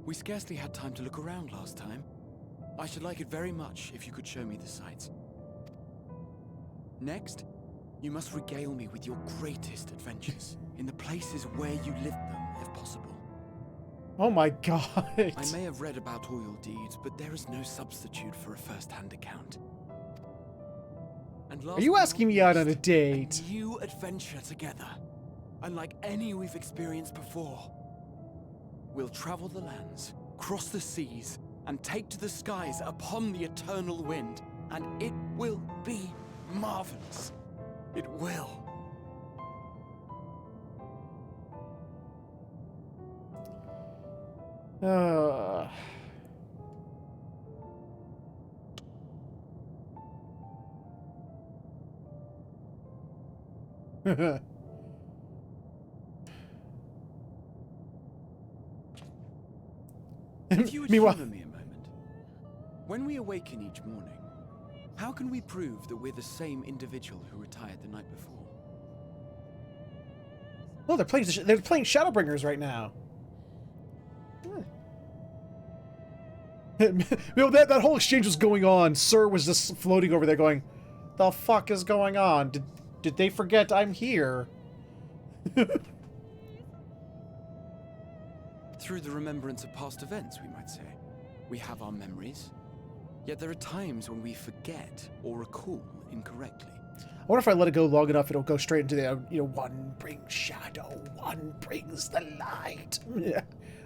We scarcely had time to look around last time. I should like it very much if you could show me the sights. Next, you must regale me with your greatest adventures, in the places where you lived them, if possible. Oh my god. I may have read about all your deeds, but there is no substitute for a first-hand account. And Are you asking me out on a date? A new adventure together, unlike any we've experienced before. We'll travel the lands, cross the seas, and take to the skies upon the eternal wind, and it will be marvelous. It will. If you would Meanwhile, humor me a moment. When we awaken each morning, how can we prove that we're the same individual who retired the night before? oh, they're playing Shadowbringers right now. You know, that whole exchange was going on. Sir was just floating over there going, "The fuck is going on? Did they forget I'm here?" Through the remembrance of past events, we might say. We have our memories, yet there are times when we forget or recall incorrectly. I wonder if I let it go long enough, it'll go straight into the, you know, one brings shadow, one brings the light. Yeah,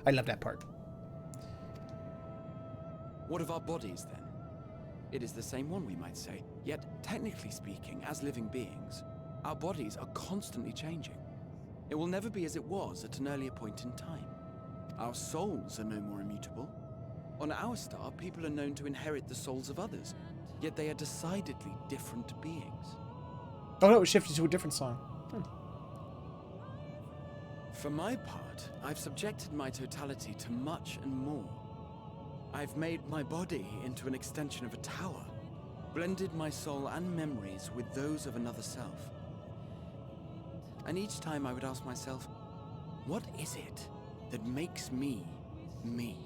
I love that part. What of our bodies, then? It is the same one, we might say, yet technically speaking, as living beings, our bodies are constantly changing. It will never be as it was at an earlier point in time. Our souls are no more immutable. On our star, people are known to inherit the souls of others, yet they are decidedly different beings. Oh no, it shifted to a different song. For my part, I've subjected my totality to much and more. I've made my body into an extension of a tower, blended my soul and memories with those of another self. And each time I would ask myself, what is it that makes me, me?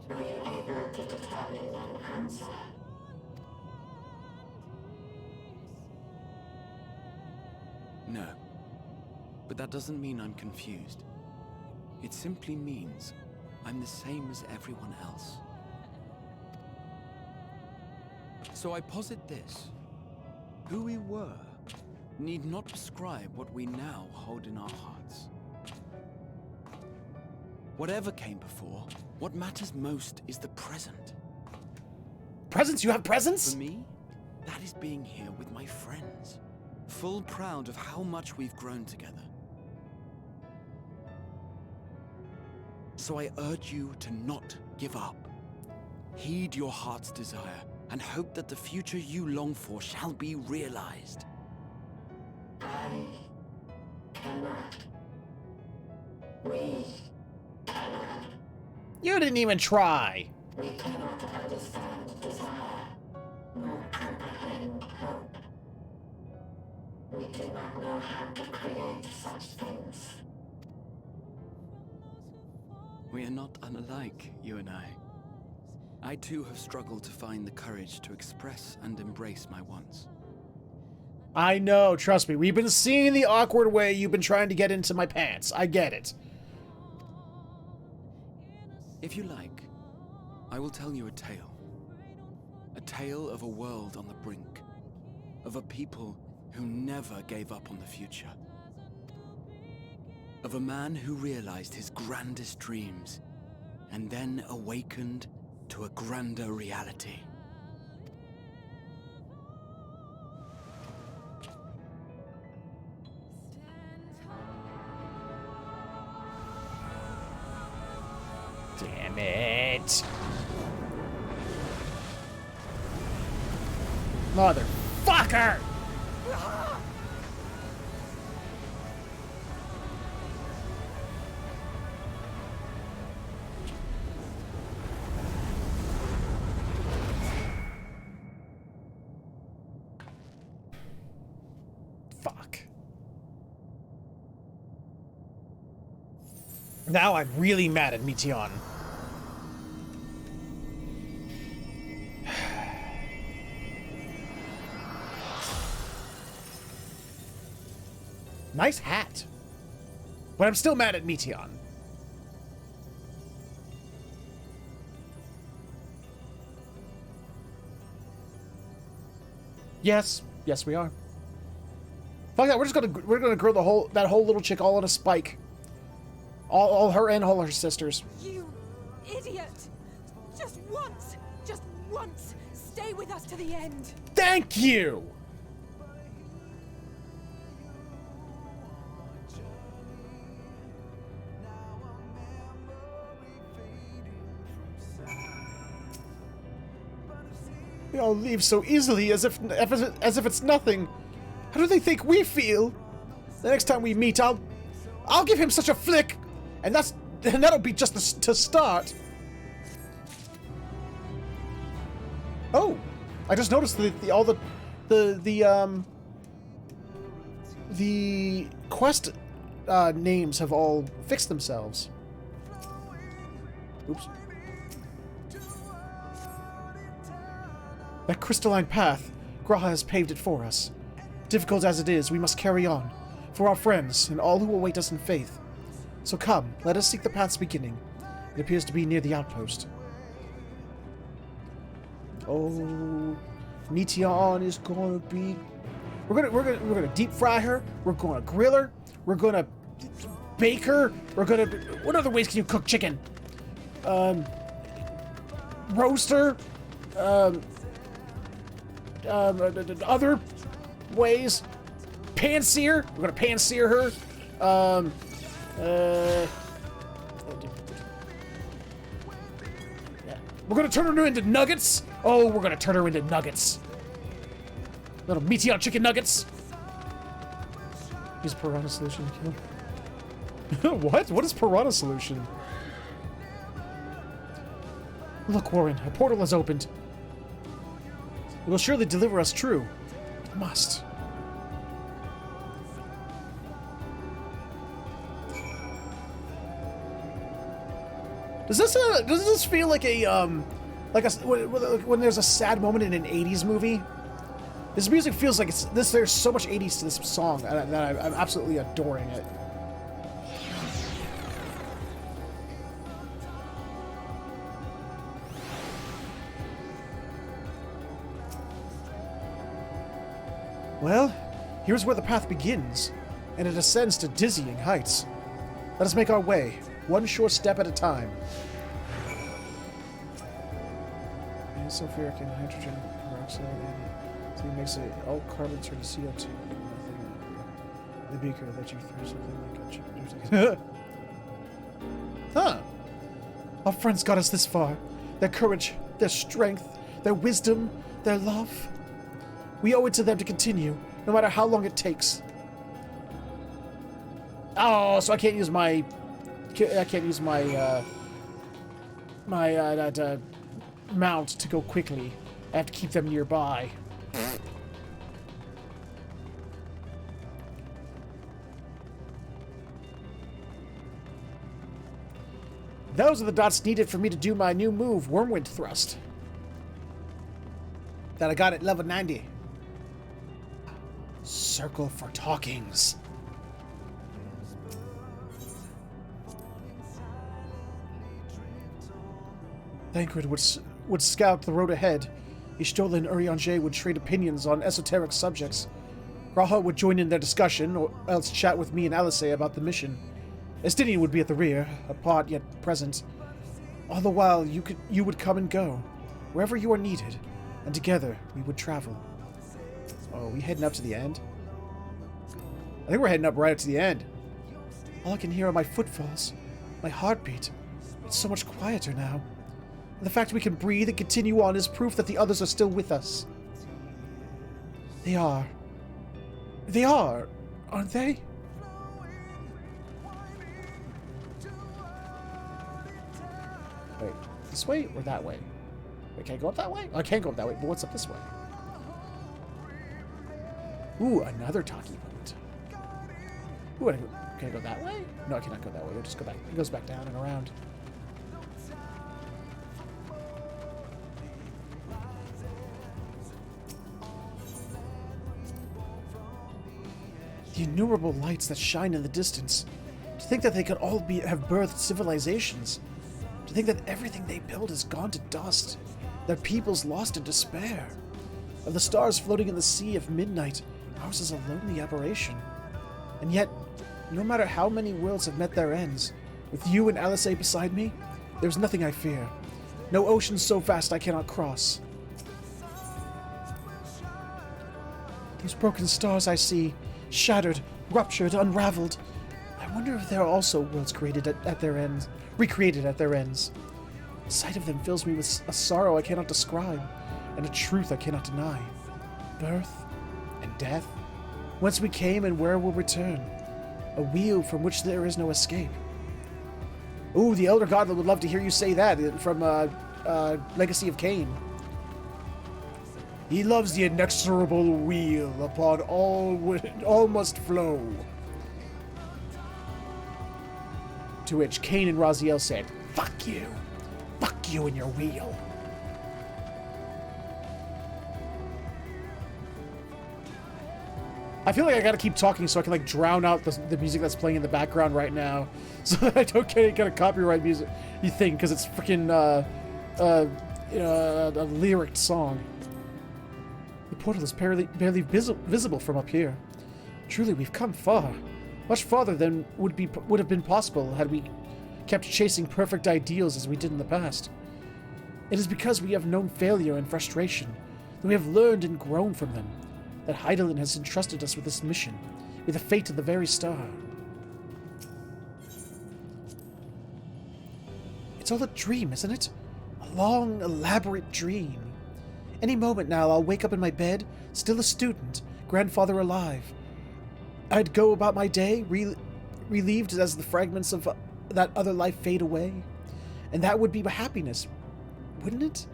Were you able to determine an answer? No. But that doesn't mean I'm confused. It simply means I'm the same as everyone else. So I posit this. Who we were need not describe what we now hold in our hearts. Whatever came before, what matters most is the present. Presents? You have presents? For me, that is being here with my friends, full proud of how much we've grown together. So I urge you to not give up. Heed your heart's desire and hope that the future you long for shall be realized. I cannot. We cannot. You didn't even try. We cannot understand desire, nor comprehend hope. We do not know how to create such things. We are not unlike, you and I. I too have struggled to find the courage to express and embrace my wants. I know, trust me. We've been seeing the awkward way you've been trying to get into my pants. I get it. If you like, I will tell you a tale. A tale of a world on the brink. Of a people who never gave up on the future. Of a man who realized his grandest dreams and then awakened to a grander reality. Damn it. Motherfucker! Fuck. Now I'm really mad at Meteion. Nice hat. But I'm still mad at Meteion. Yes. Yes, we are. Fuck that. We're gonna grill that whole little chick all on a spike. All her and all her sisters. You idiot! Just once, stay with us to the end. Thank you! They all leave so easily, as if it's nothing. How do they think we feel? The next time we meet, I'll give him such a flick, and that'll be just to start. Oh, I just noticed the quest names have all fixed themselves. Oops. That crystalline path, Graha has paved it for us. Difficult as it is, we must carry on, for our friends and all who await us in faith. So come, let us seek the path's beginning. It appears to be near the outpost. Oh, Meteion is gonna be. We're gonna deep fry her. We're gonna grill her. We're gonna bake her. We're gonna. What other ways can you cook chicken? Roast her. Other ways. Pan-sear. We're gonna pan-sear her. Yeah. We're gonna turn her into nuggets. Oh, we're gonna turn her into nuggets. Little Meteion chicken nuggets. Use piranha solution to kill. What? What is piranha solution? Look, Warren, a portal has opened. It will surely deliver us true. It must. Does this feel like when there's a sad moment in an 80s movie? This music feels like there's so much 80s to this song that I'm absolutely adoring it. Well, here's where the path begins, and it ascends to dizzying heights. Let us make our way, one sure step at a time. And sulfuric and hydrogen peroxide, so it makes it all carbon turn to CO2. The beaker that you threw something like a chicken. Huh. Our friends got us this far. Their courage, their strength, their wisdom, their love. We owe it to them to continue, no matter how long it takes. Oh, so I can't use my mount to go quickly. I have to keep them nearby. Those are the dots needed for me to do my new move, Wormwind Thrust. That I got at level 90. Circle for talkings. Thancred would scout the road ahead. Ishtola and Urianger would trade opinions on esoteric subjects. Graha would join in their discussion, or else chat with me and Alice about the mission. Estinian would be at the rear, apart yet present. All the while, you would come and go, wherever you are needed, and together we would travel. Oh, are we heading up to the end? I think we're heading up right up to the end. All I can hear are my footfalls, my heartbeat. It's so much quieter now. And the fact we can breathe and continue on is proof that the others are still with us. They are. They are, aren't they? Wait, this way or that way? Wait, can I go up that way? Oh, I can't go up that way, but what's up this way? Ooh, another talkie point. Ooh, can I go that way? No, I cannot go that way. We'll just go back. It goes back down and around. The innumerable lights that shine in the distance. To think that they could all have birthed civilizations. To think that everything they built has gone to dust. Their peoples lost in despair. Of the stars floating in the sea of midnight, ours is a lonely aberration. And yet, no matter how many worlds have met their ends, with you and Alice beside me, there's nothing I fear. No ocean so vast I cannot cross. Those broken stars I see, shattered, ruptured, unraveled. I wonder if there are also worlds created at their ends, recreated at their ends. The sight of them fills me with a sorrow I cannot describe, and a truth I cannot deny. Birth and death, whence we came and where we'll return. A wheel from which there is no escape. Ooh, the Elder Godlet would love to hear you say that from Legacy of Kain. He loves the inexorable wheel upon all must flow. To which Kain and Raziel said, "Fuck you. Fuck you and your wheel." I feel like I gotta keep talking so I can like drown out the music that's playing in the background right now, so that I don't get any kind of copyright music thing, because it's freaking a lyric song. The portal is barely visible from up here. Truly, we've come far, much farther than would have been possible had we kept chasing perfect ideals as we did in the past. It is because we have known failure and frustration that we have learned and grown from them, that Hydaelyn has entrusted us with this mission, with the fate of the very star. It's all a dream, isn't it? A long, elaborate dream. Any moment now, I'll wake up in my bed, still a student, grandfather alive. I'd go about my day, relieved as the fragments of that other life fade away. And that would be my happiness, wouldn't it?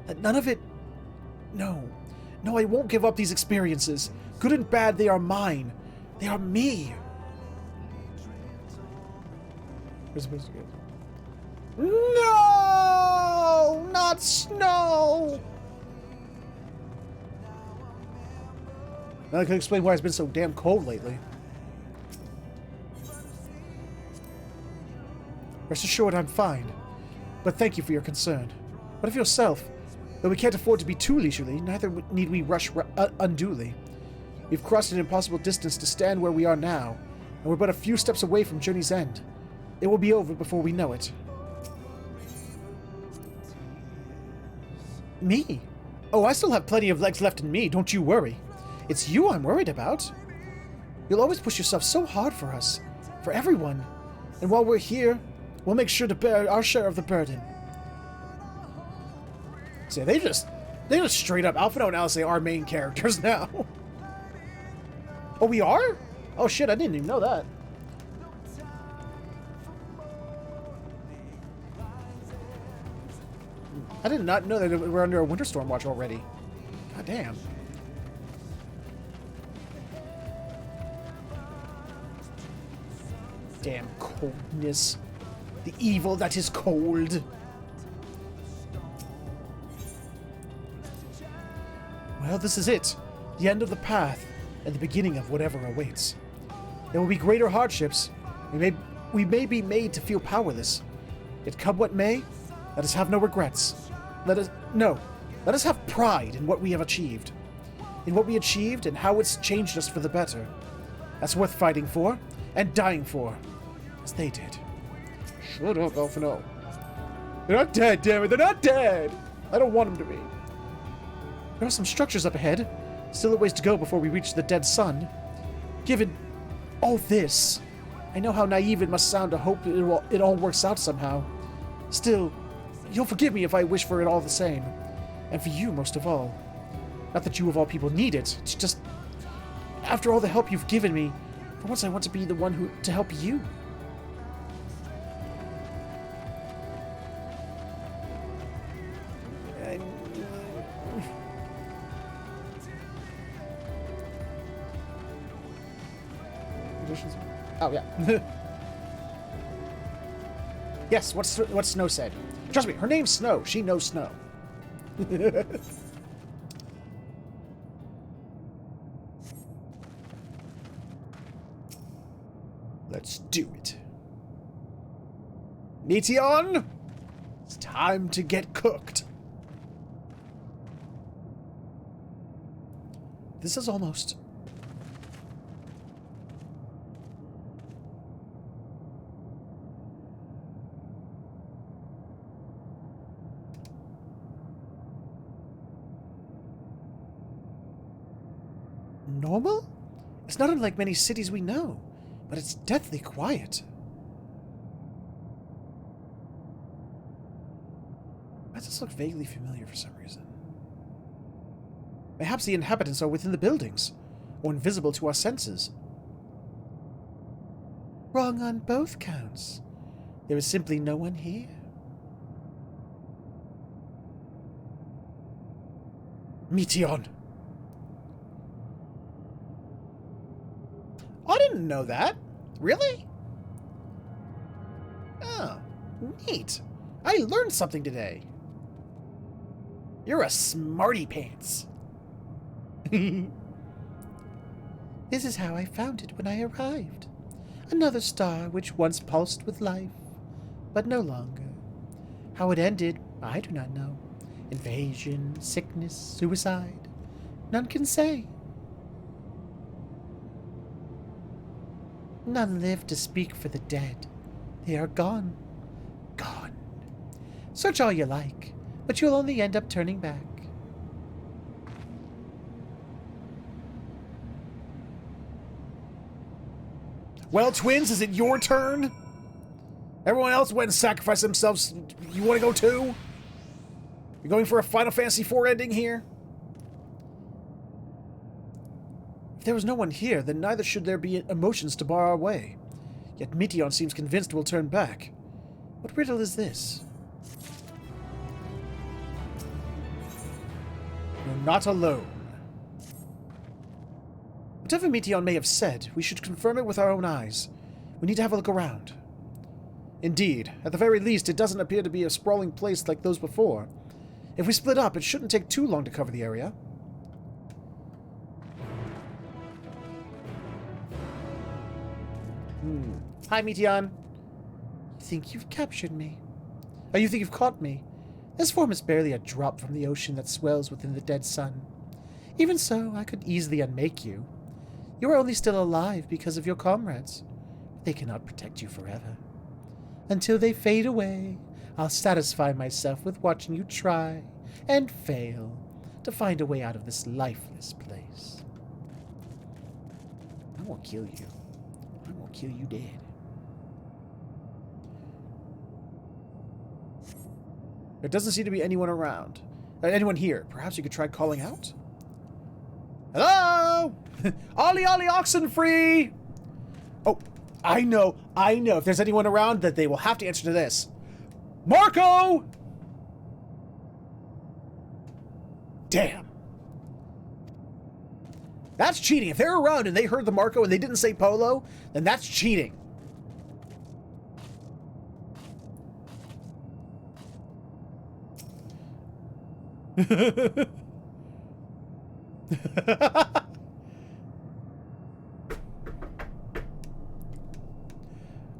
That none of it... No, I won't give up these experiences. Good and bad, they are mine. They are me. We're supposed to go. No! Not snow! Now I can explain why it's been so damn cold lately. Rest assured I'm fine. But thank you for your concern. What of yourself? Though we can't afford to be too leisurely, neither need we rush unduly. We've crossed an impossible distance to stand where we are now, and we're but a few steps away from journey's end. It will be over before we know it. Me? Oh, I still have plenty of legs left in me, don't you worry. It's you I'm worried about. You'll always push yourself so hard for us, for everyone. And while we're here, we'll make sure to bear our share of the burden. See, they just straight up, Alphino and Alice are main characters now. Oh, we are? Oh shit, I didn't even know that. I did not know that we're under a winter storm watch already. God damn. Damn coldness. The evil that is cold. Well, this is it. The end of the path, and the beginning of whatever awaits. There will be greater hardships. We may be made to feel powerless. Yet come what may, let us have no regrets. Let us have pride in what we have achieved. In what we achieved and how it's changed us for the better. That's worth fighting for, and dying for. As they did. Shut up, Alphino. They're not dead, damn it, they're not dead! I don't want them to be. There are some structures up ahead. Still a ways to go before we reach the dead sun. Given all this, I know how naive it must sound to hope it all works out somehow. Still, you'll forgive me if I wish for it all the same. And for you most of all. Not that you of all people need it. It's just, after all the help you've given me, for once I want to be the one to help you. Oh, yeah. Yes, what Snow said. Trust me, her name's Snow. She knows Snow. Let's do it. Meteion, it's time to get cooked. This is almost... normal? It's not unlike many cities we know, but it's deathly quiet. Why does this look vaguely familiar for some reason? Perhaps the inhabitants are within the buildings, or invisible to our senses. Wrong on both counts. There is simply no one here. Meteion! I didn't know that. Really? Oh, neat. I learned something today. You're a smarty pants. This is how I found it when I arrived. Another star which once pulsed with life, but no longer. How it ended, I do not know. Invasion, sickness, suicide. None can say. None live to speak for the dead. They are gone. Gone. Search all you like, but you'll only end up turning back. Well, twins, is it your turn? Everyone else went and sacrificed themselves. You want to go too? You're going for a Final Fantasy IV ending here? If there was no one here, then neither should there be emotions to bar our way. Yet Meteion seems convinced we'll turn back. What riddle is this? You're not alone. Whatever Meteion may have said, we should confirm it with our own eyes. We need to have a look around. Indeed, at the very least, it doesn't appear to be a sprawling place like those before. If we split up, it shouldn't take too long to cover the area. Hi, Meteion. You think you've captured me? Or you think you've caught me? This form is barely a drop from the ocean that swells within the dead sun. Even so, I could easily unmake you. You are only still alive because of your comrades. They cannot protect you forever. Until they fade away, I'll satisfy myself with watching you try and fail to find a way out of this lifeless place. I won't kill you. I won't kill you dead. There doesn't seem to be anyone around. Anyone here. Perhaps you could try calling out? Hello? Ollie, Ollie, oxen free! Oh, I know. If there's anyone around, that they will have to answer to this. Marco! Damn. That's cheating. If they're around and they heard the Marco and they didn't say Polo, then that's cheating.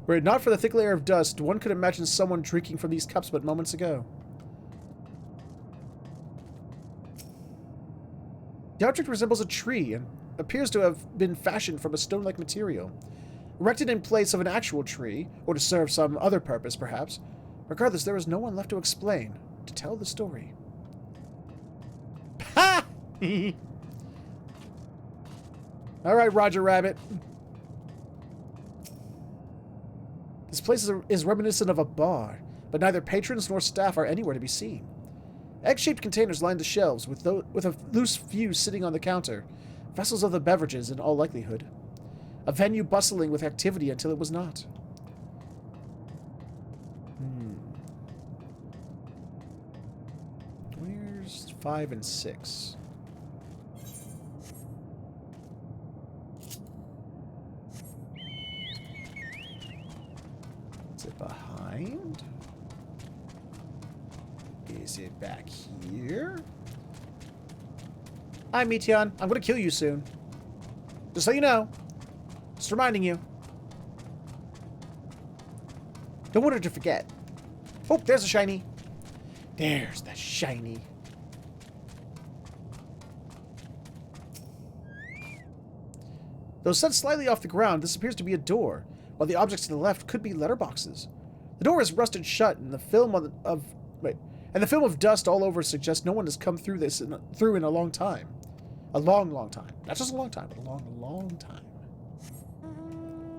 Were it not for the thick layer of dust, one could imagine someone drinking from these cups but moments ago. The object resembles a tree and appears to have been fashioned from a stone-like material. Erected in place of an actual tree, or to serve some other purpose, perhaps. Regardless, there is no one left to explain, to tell the story. Ha! Alright, Roger Rabbit. This place is reminiscent of a bar, but neither patrons nor staff are anywhere to be seen. Egg-shaped containers line the shelves, with a loose few sitting on the counter. Vessels of the beverages, in all likelihood. A venue bustling with activity until it was not. Where's 5 and 6? Is it behind? Is it back here? Hi, Meteion. I'm gonna kill you soon. Just so you know. Just reminding you. Don't want her to forget. Oh, there's a shiny. There's the shiny. Though set slightly off the ground, this appears to be a door, while the objects to the left could be letterboxes. The door is rusted shut, and the film of dust all over suggests no one has come through this in a long time. A long, long time. Not just a long time, but a long, long time.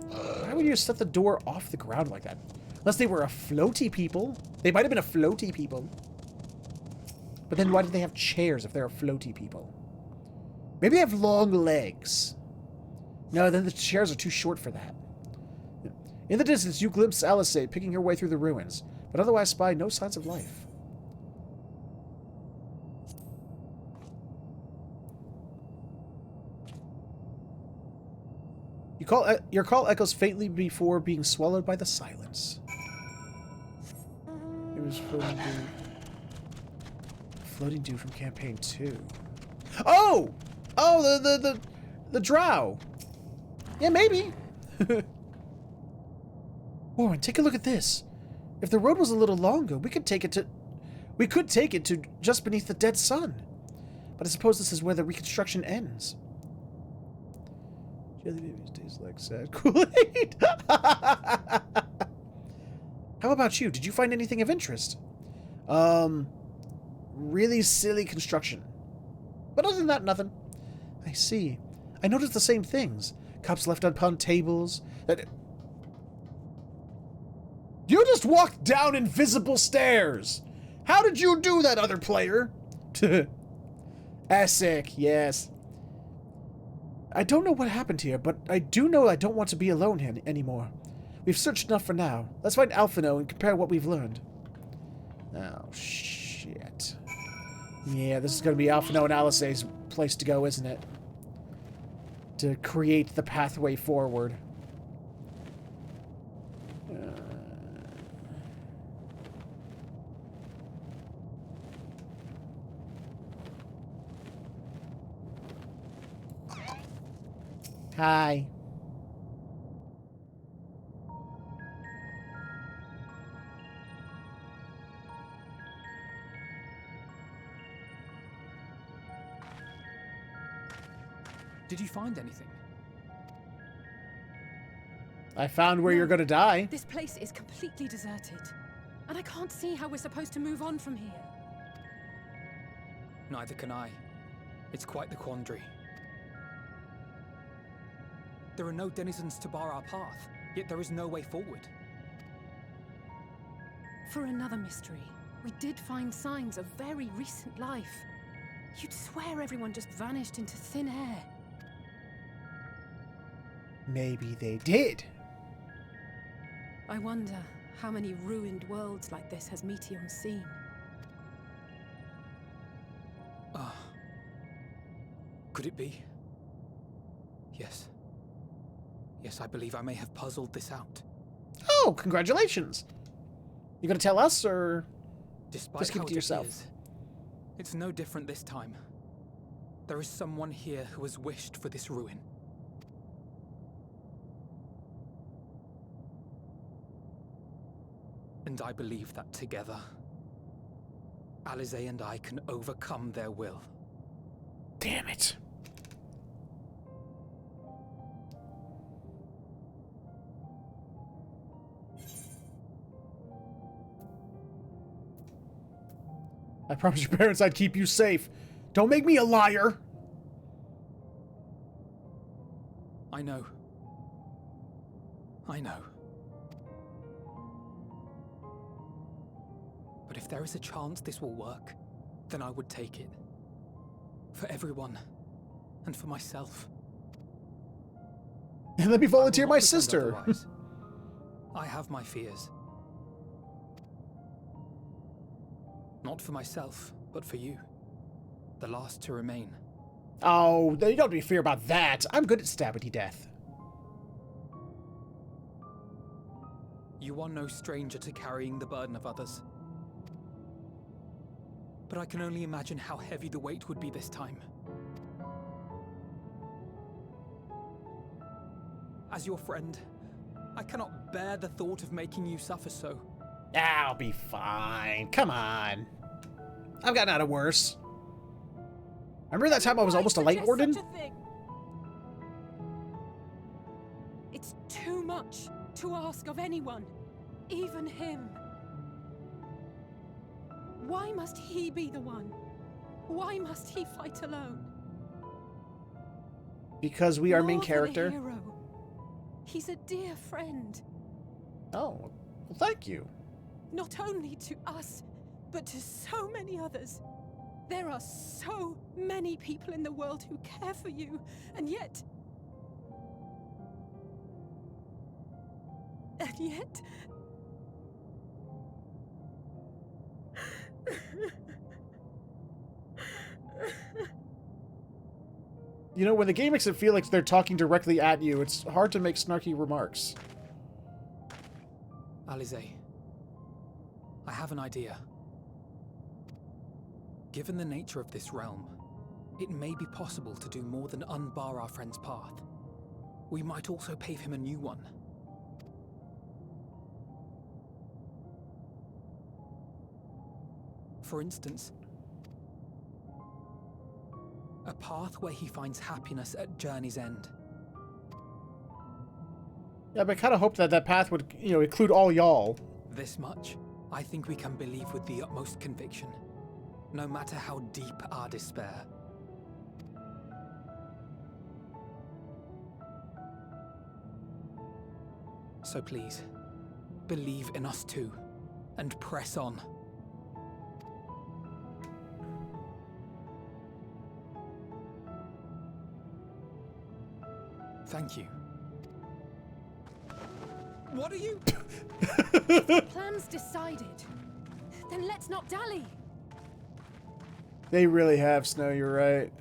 Why would you set the door off the ground like that? Unless they were a floaty people. They might have been a floaty people. But then why did they have chairs if they're a floaty people? Maybe they have long legs. No, then the chairs are too short for that. In the distance, you glimpse Alice picking her way through the ruins, but otherwise spy no signs of life. Your call echoes faintly before being swallowed by the silence. It was floating dew from campaign 2. Oh! Oh, the drow. Yeah, maybe. Oh, and take a look at this. If the road was a little longer, we could take it to just beneath the dead sun. But I suppose this is where the reconstruction ends. Jelly babies taste like sad Kool-Aid. How about you? Did you find anything of interest? Really silly construction. But other than that, nothing. I see. I noticed the same things. Cups left upon tables. You just walked down invisible stairs. How did you do that, other player? Essek, yes. I don't know what happened here, but I do know I don't want to be alone here anymore. We've searched enough for now. Let's find Alphino and compare what we've learned. Oh, shit. Yeah, this is going to be Alphino and Alice's place to go, isn't it? To create the pathway forward. Hi. Did you find anything? I found where you're gonna die. This place is completely deserted. And I can't see how we're supposed to move on from here. Neither can I. It's quite the quandary. There are no denizens to bar our path, yet there is no way forward. For another mystery, we did find signs of very recent life. You'd swear everyone just vanished into thin air. Maybe they did. I wonder how many ruined worlds like this has Meteion seen. Could it be? Yes. Yes, I believe I may have puzzled this out. Oh, congratulations. You gonna tell us, or Despite just keep how it to yourself? appears, it's no different this time. There is someone here who has wished for this ruin. And I believe that together, Alize and I can overcome their will. Damn it. I promised your parents I'd keep you safe. Don't make me a liar. I know. I know. But if there is a chance this will work, then I would take it. For everyone. And for myself. And let me volunteer my sister. I have my fears. Not for myself, but for you. The last to remain. Oh, you don't be fear about that. I'm good at stabbity death. You are no stranger to carrying the burden of others. But I can only imagine how heavy the weight would be this time. As your friend, I cannot bear the thought of making you suffer so. I'll be fine. Come on. I've gotten out of worse. Remember that time I was almost a light warden? It's too much to ask of anyone, even him. Why must he be the one? Why must he fight alone? Because we are main More than a character. hero. He's a dear friend, Oh, well, thank you. not only to us, but to so many others. There are so many people in the world who care for you, and yet... You know, when the game makes it feel like they're talking directly at you, it's hard to make snarky remarks. Alize, I have an idea. Given the nature of this realm, it may be possible to do more than unbar our friend's path. We might also pave him a new one. For instance, a path where he finds happiness at journey's end. Yeah, but I kind of hoped that that path would, you know, include all y'all. This much, I think we can believe with the utmost conviction, no matter how deep our despair. So please, believe in us too, and press on. Thank you. What are you? Plans decided. Then let's not dally. They really have, Snow, you're right.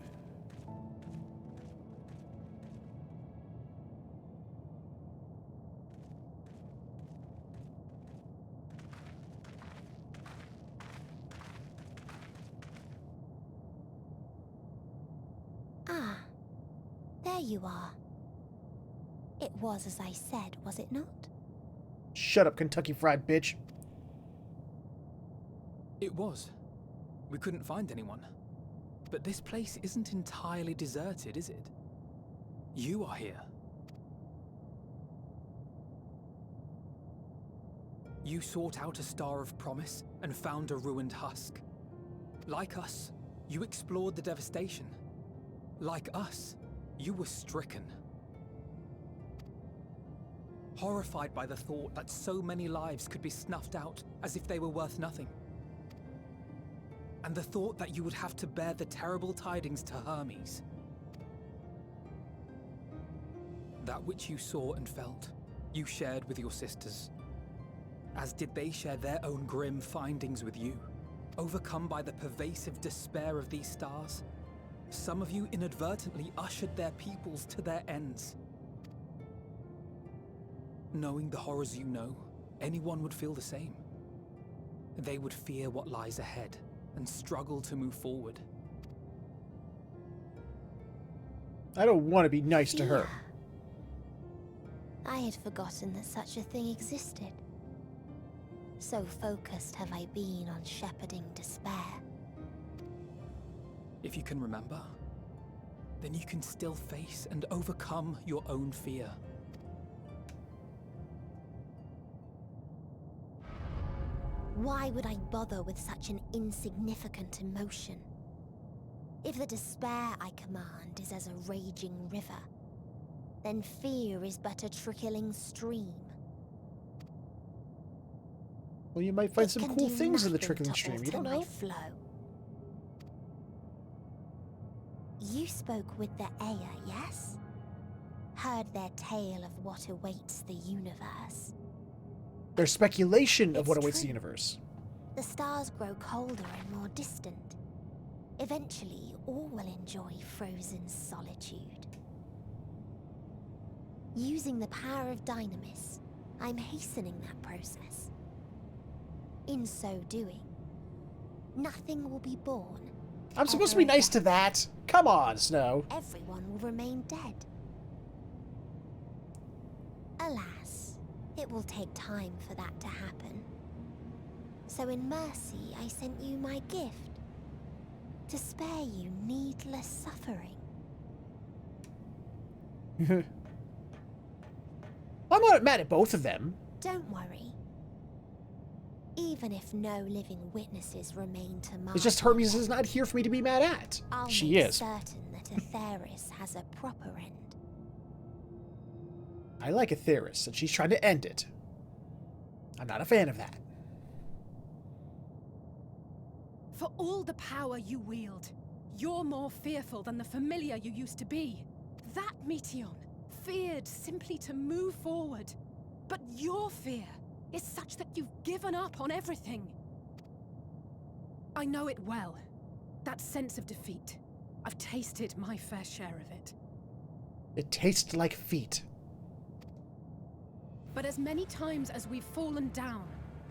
Ah, there you are. It was as I said, was it not? Shut up, Kentucky Fried Bitch. It was. We couldn't find anyone. But this place isn't entirely deserted, is it? You are here. You sought out a star of promise and found a ruined husk. Like us, you explored the devastation. Like us, you were stricken. Horrified by the thought that so many lives could be snuffed out as if they were worth nothing. And the thought that you would have to bear the terrible tidings to Hermes. That which you saw and felt, you shared with your sisters. As did they share their own grim findings with you. Overcome by the pervasive despair of these stars, some of you inadvertently ushered their peoples to their ends. Knowing the horrors you know, anyone would feel the same. They would fear what lies ahead and struggle to move forward. I don't want to be nice to her. I had forgotten that such a thing existed. So focused have I been on shepherding despair. If you can remember, then you can still face and overcome your own fear. Why would I bother with such an insignificant emotion? If the despair I command is as a raging river, then fear is but a trickling stream. Well, you might find It some can cool do things in the nothing trickling to stream. You alter don't my know? flow. You spoke with the Aya, yes? Heard their tale of what awaits the universe. There's speculation of It's what awaits the true. universe. The stars grow colder and more distant. Eventually, all will enjoy frozen solitude. Using the power of Dynamis, I'm hastening that process. In so doing, nothing will be born. I'm supposed to be nice to that. Come on, Snow. Everyone will remain dead. Alas, It will take time for that to happen. So in mercy, I sent you my gift. To spare you needless suffering. I'm not mad at both of them. Don't worry. Even if no living witnesses remain to mark... It's just Hermes is not here for me to be mad at. I'll She make is. certain that Aetheris has a proper end. I like Aetheris, and she's trying to end it. I'm not a fan of that. For all the power you wield, you're more fearful than the familiar you used to be. That Meteion feared simply to move forward. But your fear is such that you've given up on everything. I know it well. That sense of defeat. I've tasted my fair share of it. It tastes like feet. But as many times as we've fallen down,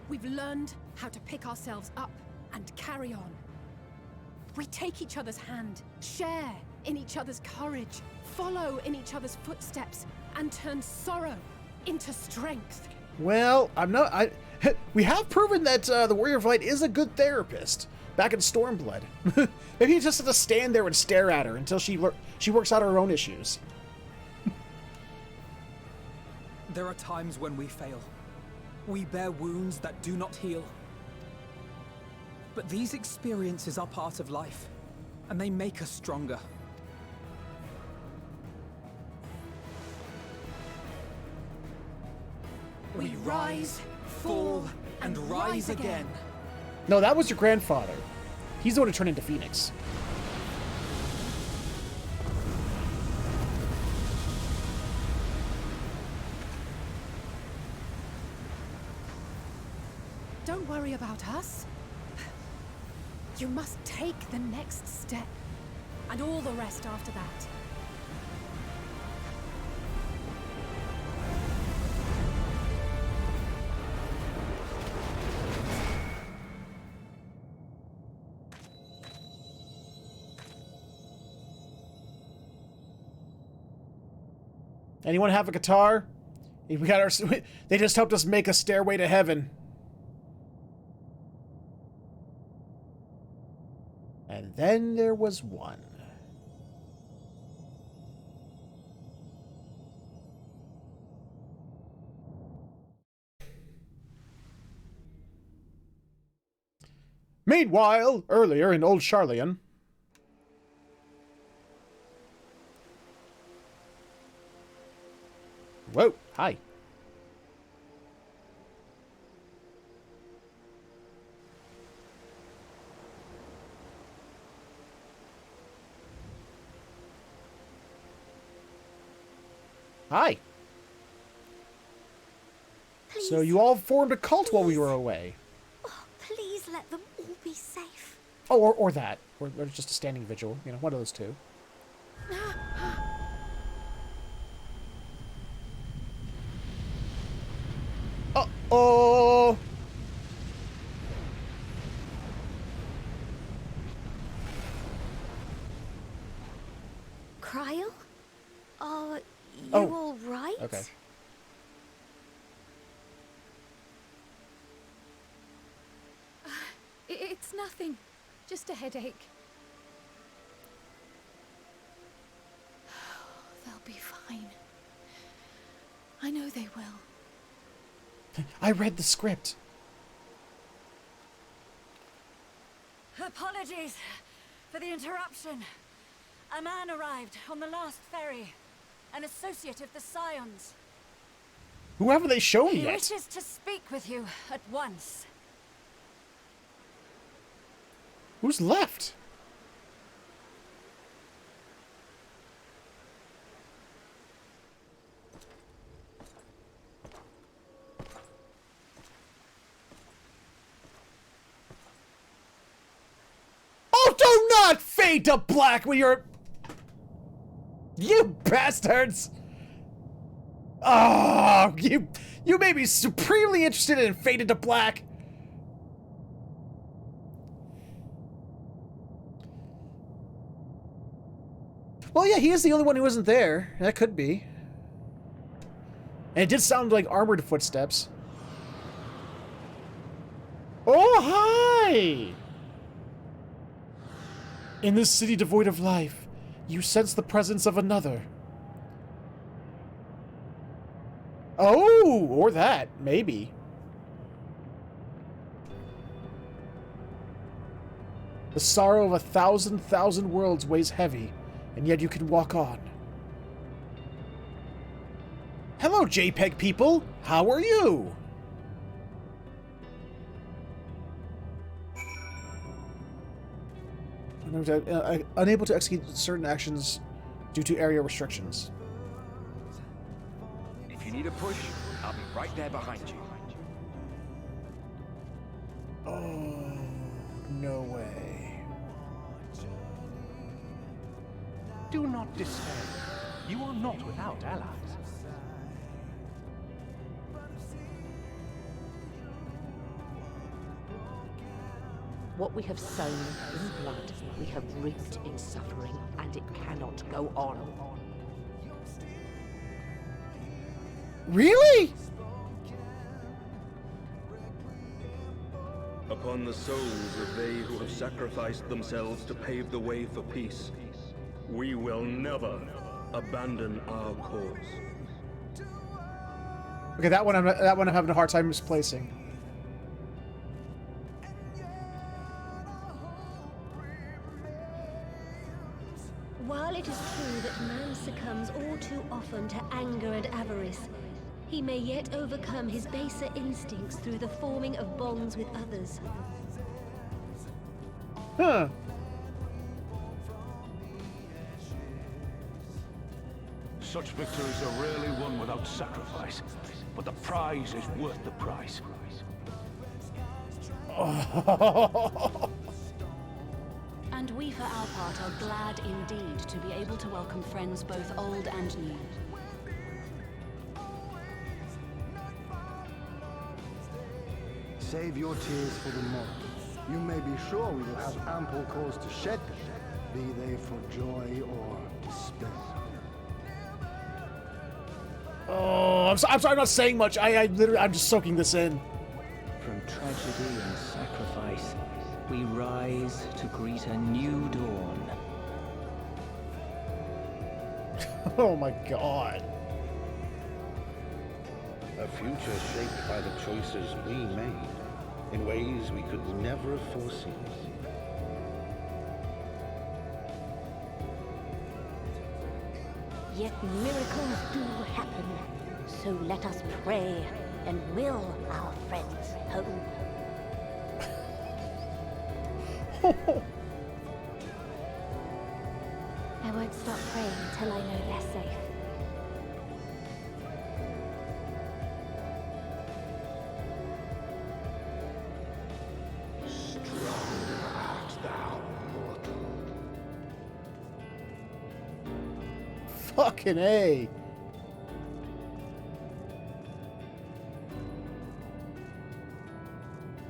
we've learned how to pick ourselves up and carry on. We take each other's hand, share in each other's courage, follow in each other's footsteps, and turn sorrow into strength. Well, we have proven that the Warrior of Light is a good therapist. Back in Stormblood. Maybe he just has to stand there and stare at her until she works out her own issues. There are times when we fail. We bear wounds that do not heal. But these experiences are part of life, and they make us stronger. We rise, fall, and rise again. No, that was your grandfather. He's the one who turned into Phoenix. Don't worry about us. You must take the next step, and all the rest after that. Anyone have a guitar? We got our. They just helped us make a stairway to heaven. And then there was one. Meanwhile, earlier in Old Charlian. Whoa, hi. Hi. Please. So you all formed a cult while we were away. Oh, please let them all be safe. Oh, or that. Or just a standing vigil. You know, one of those two. Uh-oh! Cryle? Are you Oh, all right? okay. It's nothing. Just a headache. They'll be fine. I know they will. I read the script. Apologies for the interruption. A man arrived on the last ferry. An associate of the Scions. Who haven't they shown He yet? wishes to speak with you at once. Who's left? Oh, do not fade to black when you're... You bastards! Oh, you made me supremely interested in Faded to Black. Well, yeah, he is the only one who isn't there. That could be. And it did sound like armored footsteps. Oh, hi! In this city devoid of life, you sense the presence of another. Oh, or that, maybe. The sorrow of 1,000 worlds weighs heavy, and yet you can walk on. Hello, JPEG people! How are you? Unable to execute certain actions due to area restrictions. If you need a push, I'll be right there behind you. Oh, no way. Do not despair. You are not without allies. What we have sown in blood, we have reaped in suffering, and it cannot go on. Really? Upon the souls of they who have sacrificed themselves to pave the way for peace, we will never abandon our cause. Okay, that one I'm having a hard time misplacing. While it is true that man succumbs all too often to anger and avarice, he may yet overcome his baser instincts through the forming of bonds with others. Huh. Such victories are rarely won without sacrifice, but the prize is worth the price. And we, for our part, are glad indeed to be able to welcome friends both old and new. Save your tears for the morrow. You may be sure we will have ample cause to shed them, be they for joy or despair. Oh, I'm sorry, I'm not saying much. I'm just soaking this in. From tragedy and sacrifice, we rise to greet a new dawn. Oh my god. A future shaped by the choices we made, in ways we could never have foreseen. Yet miracles do happen, so let us pray and will our friends home. I won't stop praying until I know they're safe. Strong art thou, mortal. Fucking A.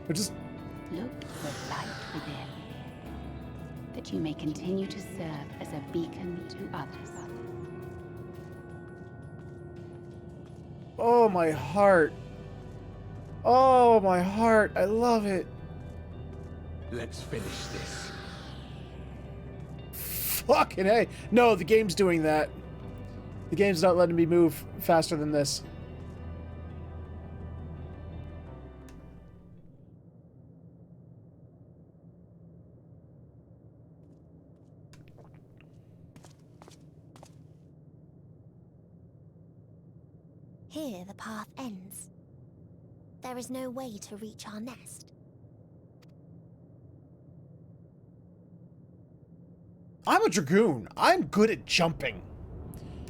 We're just... Look for light within, that you may continue to serve as a beacon to others. Oh, my heart. Oh, my heart. I love it. Let's finish this. Fucking A. No, the game's doing that. The game's not letting me move faster than this. Here the path ends. There is no way to reach our nest. I'm a dragoon. I'm good at jumping.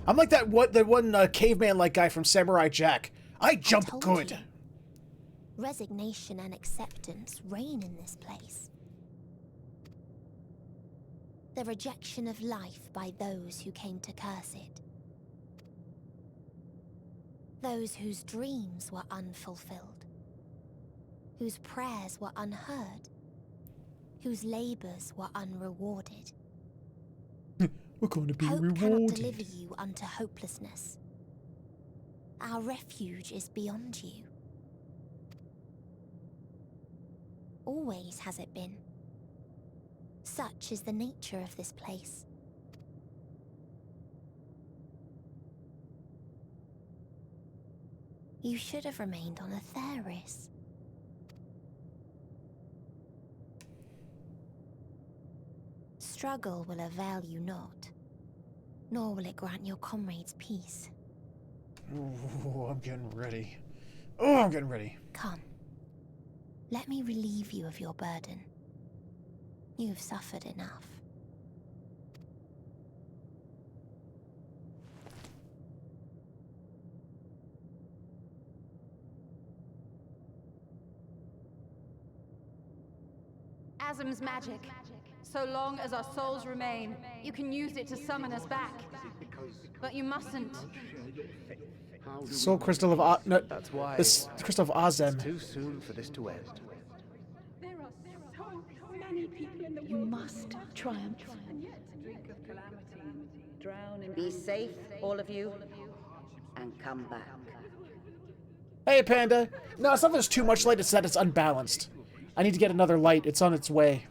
I'm like that one caveman-like guy from Samurai Jack. I jump good. You. Resignation and acceptance reign in this place. The rejection of life by those who came to curse it. Those whose dreams were unfulfilled. Whose prayers were unheard. Whose labors were unrewarded. We're going to be Hope rewarded. cannot deliver you unto hopelessness. our refuge is beyond you. Always has it been. Such is the nature of this place. You should have remained on Atheris. Struggle will avail you not, nor will it grant your comrades peace. Oh, I'm getting ready. Oh, I'm getting ready. Come. Let me relieve you of your burden. You've suffered enough. Asm's magic. So long as our souls remain, you can use it to summon us back. But you mustn't. Soul Crystal of no, That's why. This Crystal of Azem. It's too soon for this to end. There are so many people in the world. You must triumph. Be safe, all of you, and come back. Hey, Panda. No, it's not that there's too much light, it's that it's unbalanced. I need to get another light. It's on its way.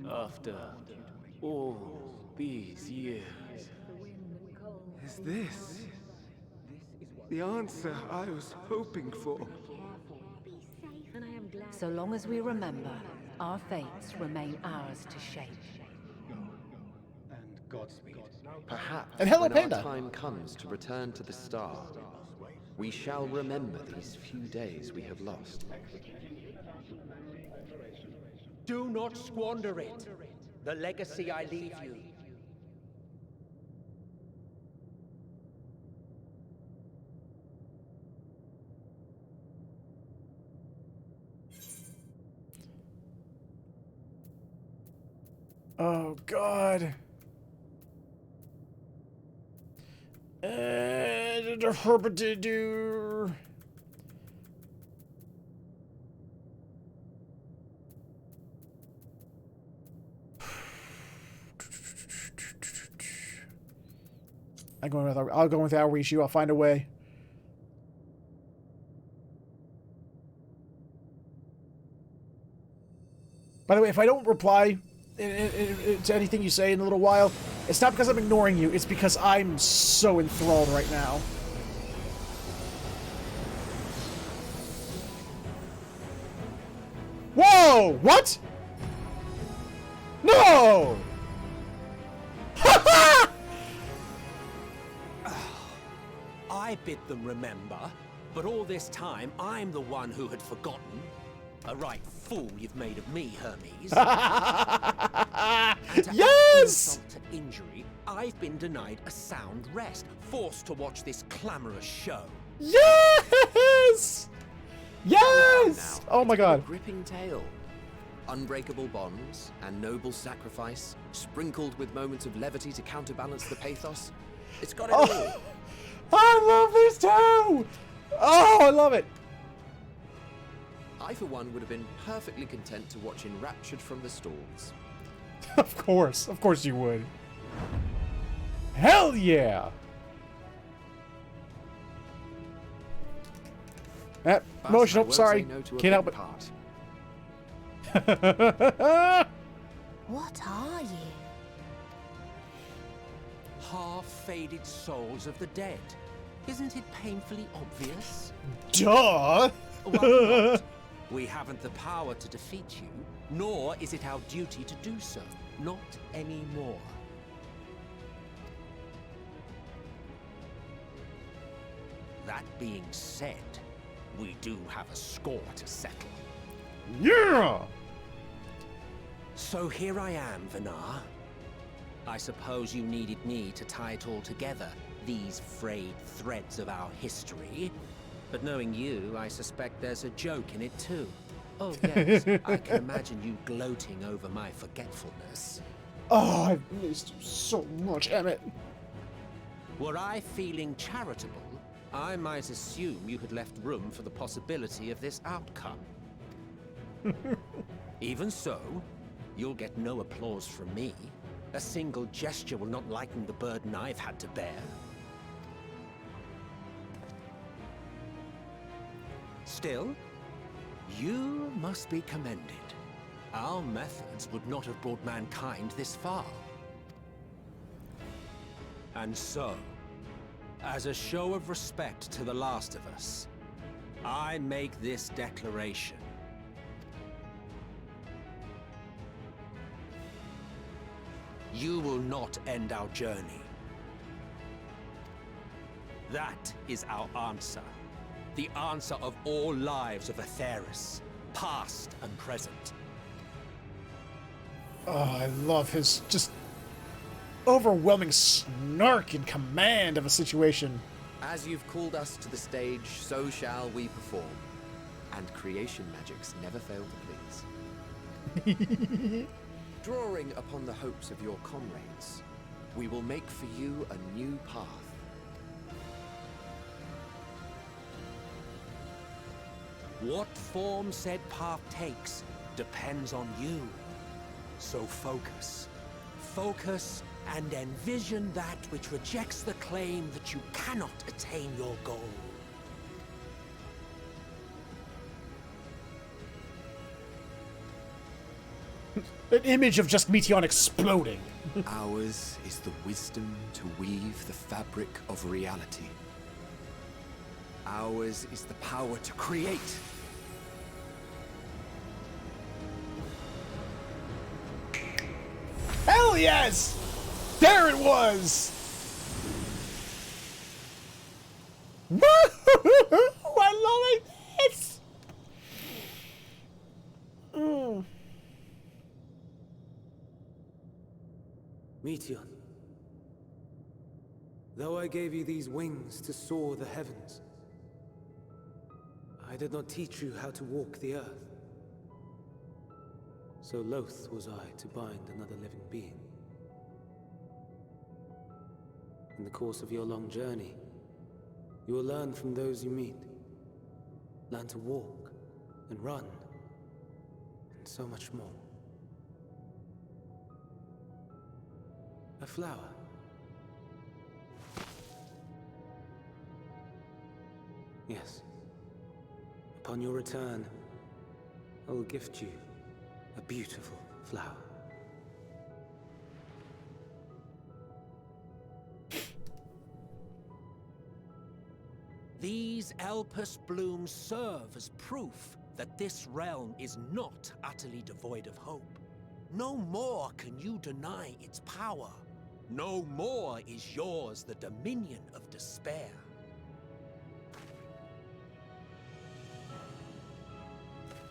After all these years, is this the answer I was hoping for? So long as we remember, our fates remain ours to shape. And Godspeed. Perhaps And hello, when Panda. our time comes to return to the star, we shall remember these few days we have lost. Do not squander it. The legacy I leave you. Oh, God. The herbididur. I'll go with outreach you. I'll find a way. By the way, if I don't reply to anything you say in a little while, it's not because I'm ignoring you. It's because I'm so enthralled right now. Whoa! What? No! I bid them remember, but all this time I'm the one who had forgotten. A right fool you've made of me, Hermes. And to add insult to injury, I've been denied a sound rest, forced to watch this clamorous show. Yes! Yes! Oh my God. A gripping tale. Unbreakable bonds and noble sacrifice, sprinkled with moments of levity to counterbalance the pathos. It's got it all. I love these two! Oh, I love it. I, for one, would have been perfectly content to watch enraptured from the stalls. Of course you would. Hell yeah! Emotional, sorry. Can't help it. What are you? Half-faded souls of the dead. Isn't it painfully obvious? Duh! Why not? We haven't the power to defeat you, nor is it our duty to do so. Not anymore. That being said, we do have a score to settle. Yeah! So here I am, Vinar. I suppose you needed me to tie it all together, these frayed threads of our history. But knowing you, I suspect there's a joke in it too. Oh yes, I can imagine you gloating over my forgetfulness. Oh, I've missed you so much, Emmett. Were I feeling charitable, I might assume you had left room for the possibility of this outcome. Even so, you'll get no applause from me. A single gesture will not lighten the burden I've had to bear. Still, you must be commended. Our methods would not have brought mankind this far. And so, as a show of respect to the last of us, I make this declaration. You will not end our journey. That is our answer. The answer of all lives of Aetheris, past and present. Oh, I love his just overwhelming snark and command of a situation. As you've called us to the stage, so shall we perform. And creation magics never fail to please. Drawing upon the hopes of your comrades, we will make for you a new path. What form said path takes depends on you. So focus. Focus and envision that which rejects the claim that you cannot attain your goal. An image of just Meteion exploding. Ours is the wisdom to weave the fabric of reality. Ours is the power to create. Hell yes! There it was! Woo! I love this! Meteion, though I gave you these wings to soar the heavens, I did not teach you how to walk the earth. So loath was I to bind another living being. In the course of your long journey, you will learn from those you meet. Learn to walk and run, and so much more. A flower. Yes. Upon your return, I will gift you a beautiful flower. These Elpis blooms serve as proof that this realm is not utterly devoid of hope. No more can you deny its power. No more is yours the dominion of despair.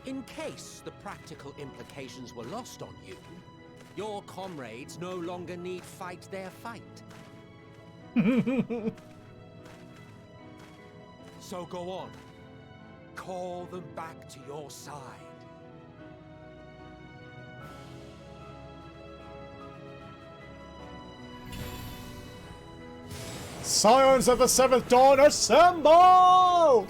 In case the practical implications were lost on you, your comrades no longer need fight their fight. So go on. Call them back to your side. Scions of the Seventh Dawn, assemble!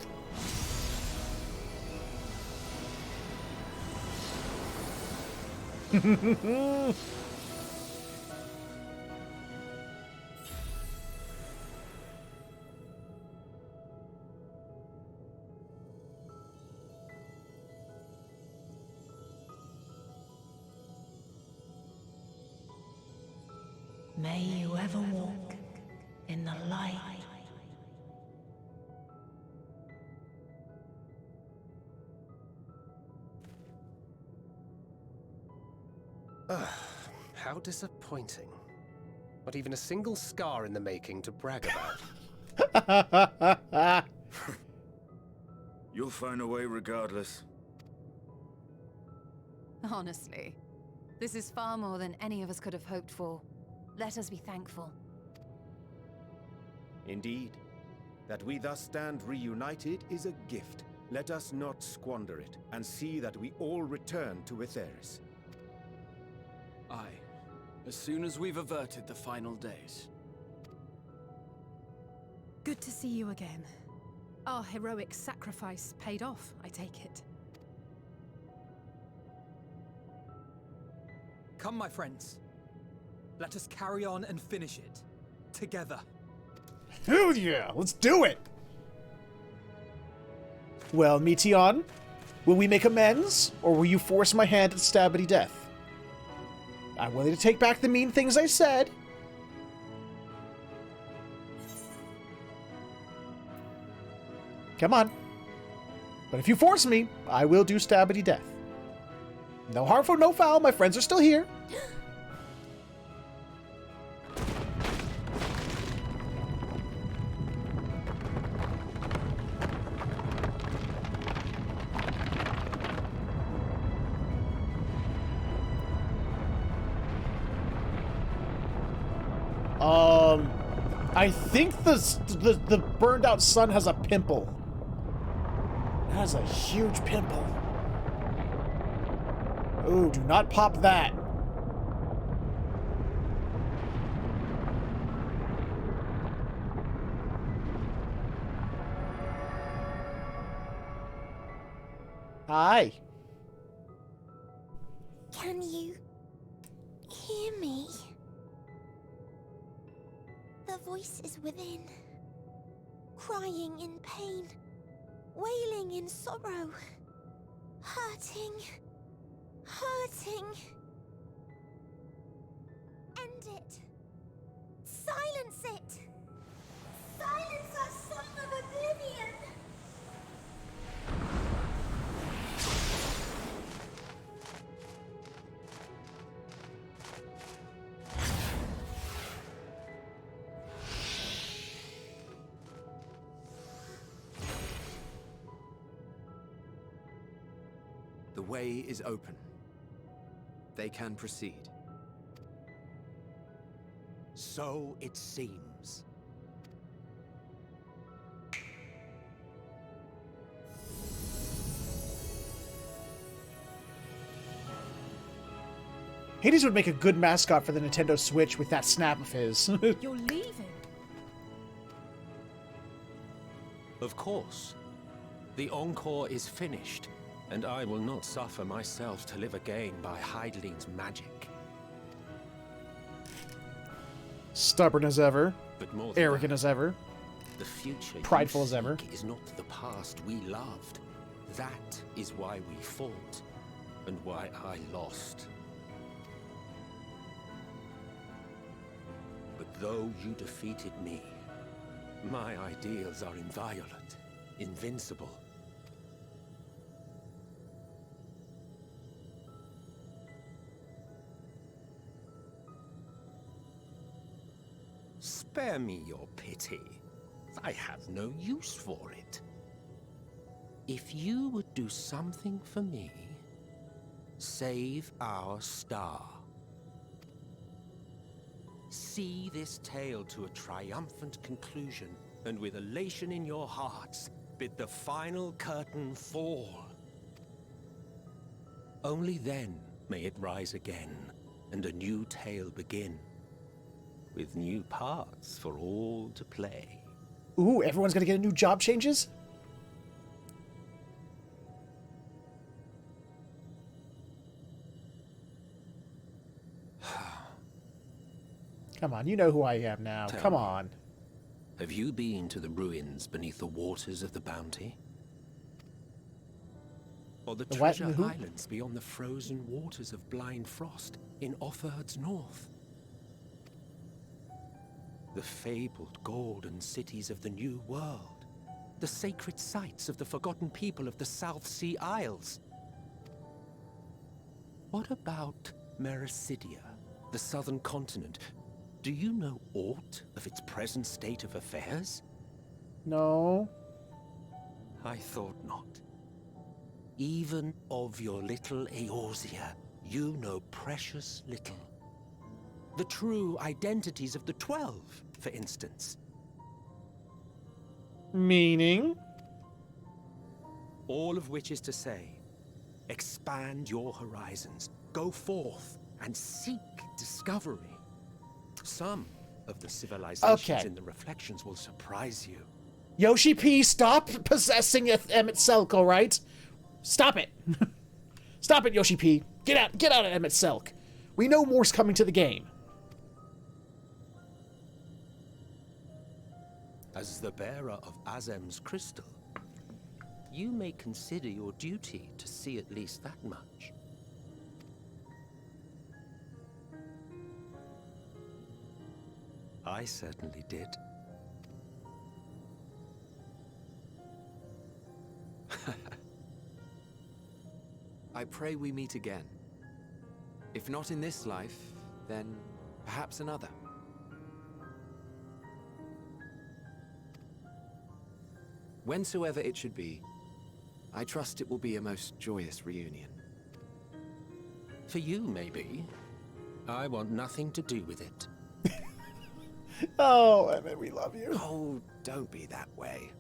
May you ever walk in the light. How disappointing. Not even a single scar in the making to brag about. You'll find a way regardless. Honestly, this is far more than any of us could have hoped for. Let us be thankful. Indeed. That we thus stand reunited is a gift. Let us not squander it, and see that we all return to Aetheris. Aye. As soon as we've averted the final days. Good to see you again. Our heroic sacrifice paid off, I take it. Come, my friends. Let us carry on and finish it. Together. Hell yeah! Let's do it! Well, Meteion, will we make amends, or will you force my hand at stabbity death? I'm willing to take back the mean things I said. Come on. But if you force me, I will do stabbity death. No harmful, no foul. My friends are still here. I think the burned out sun has a pimple. It has a huge pimple. Ooh, do not pop that. Hi. Can you hear me? The voice is within, crying in pain, wailing in sorrow, hurting, hurting. End it. Silence it. Silence our song of oblivion. The way is open. They can proceed. So it seems. Hades would make a good mascot for the Nintendo Switch with that snap of his. You're leaving? Of course. The encore is finished, and I will not suffer myself to live again by Heideling's magic. Stubborn as ever. But more than Arrogant as ever. The future Prideful as ever. is not the past we loved. That is why we fought, and why I lost. But though you defeated me, my ideals are inviolate, invincible. Spare me your pity. I have no use for it. If you would do something for me, save our star. See this tale to a triumphant conclusion, and with elation in your hearts, bid the final curtain fall. Only then may it rise again, and a new tale begin, with new parts for all to play. Ooh, everyone's gonna get a new job changes? Come on, you know who I am now. Come on. Have you been to the ruins beneath the waters of the Bounty? Or the treasure islands beyond the frozen waters of Blind Frost in Offerd's north? The fabled golden cities of the New World, the sacred sites of the forgotten people of the South Sea Isles. What about Mericidia, the southern continent? Do you know aught of its present state of affairs? No. I thought not. Even of your little Eorzea, you know precious little. The true identities of the 12, for instance. Meaning? All of which is to say, expand your horizons, go forth, and seek discovery. Some of the civilizations in the reflections will surprise you. Yoshi P, stop possessing Emmett Selk, alright? Stop it. Stop it, Yoshi P. Get out of Emmett Selk. We know more's coming to the game. As the bearer of Azem's crystal, you may consider your duty to see at least that much. I certainly did. I pray we meet again. If not in this life, then perhaps another. Whensoever it should be, I trust it will be a most joyous reunion. For you, maybe. I want nothing to do with it. Oh, Emmett, we love you. Oh, don't be that way.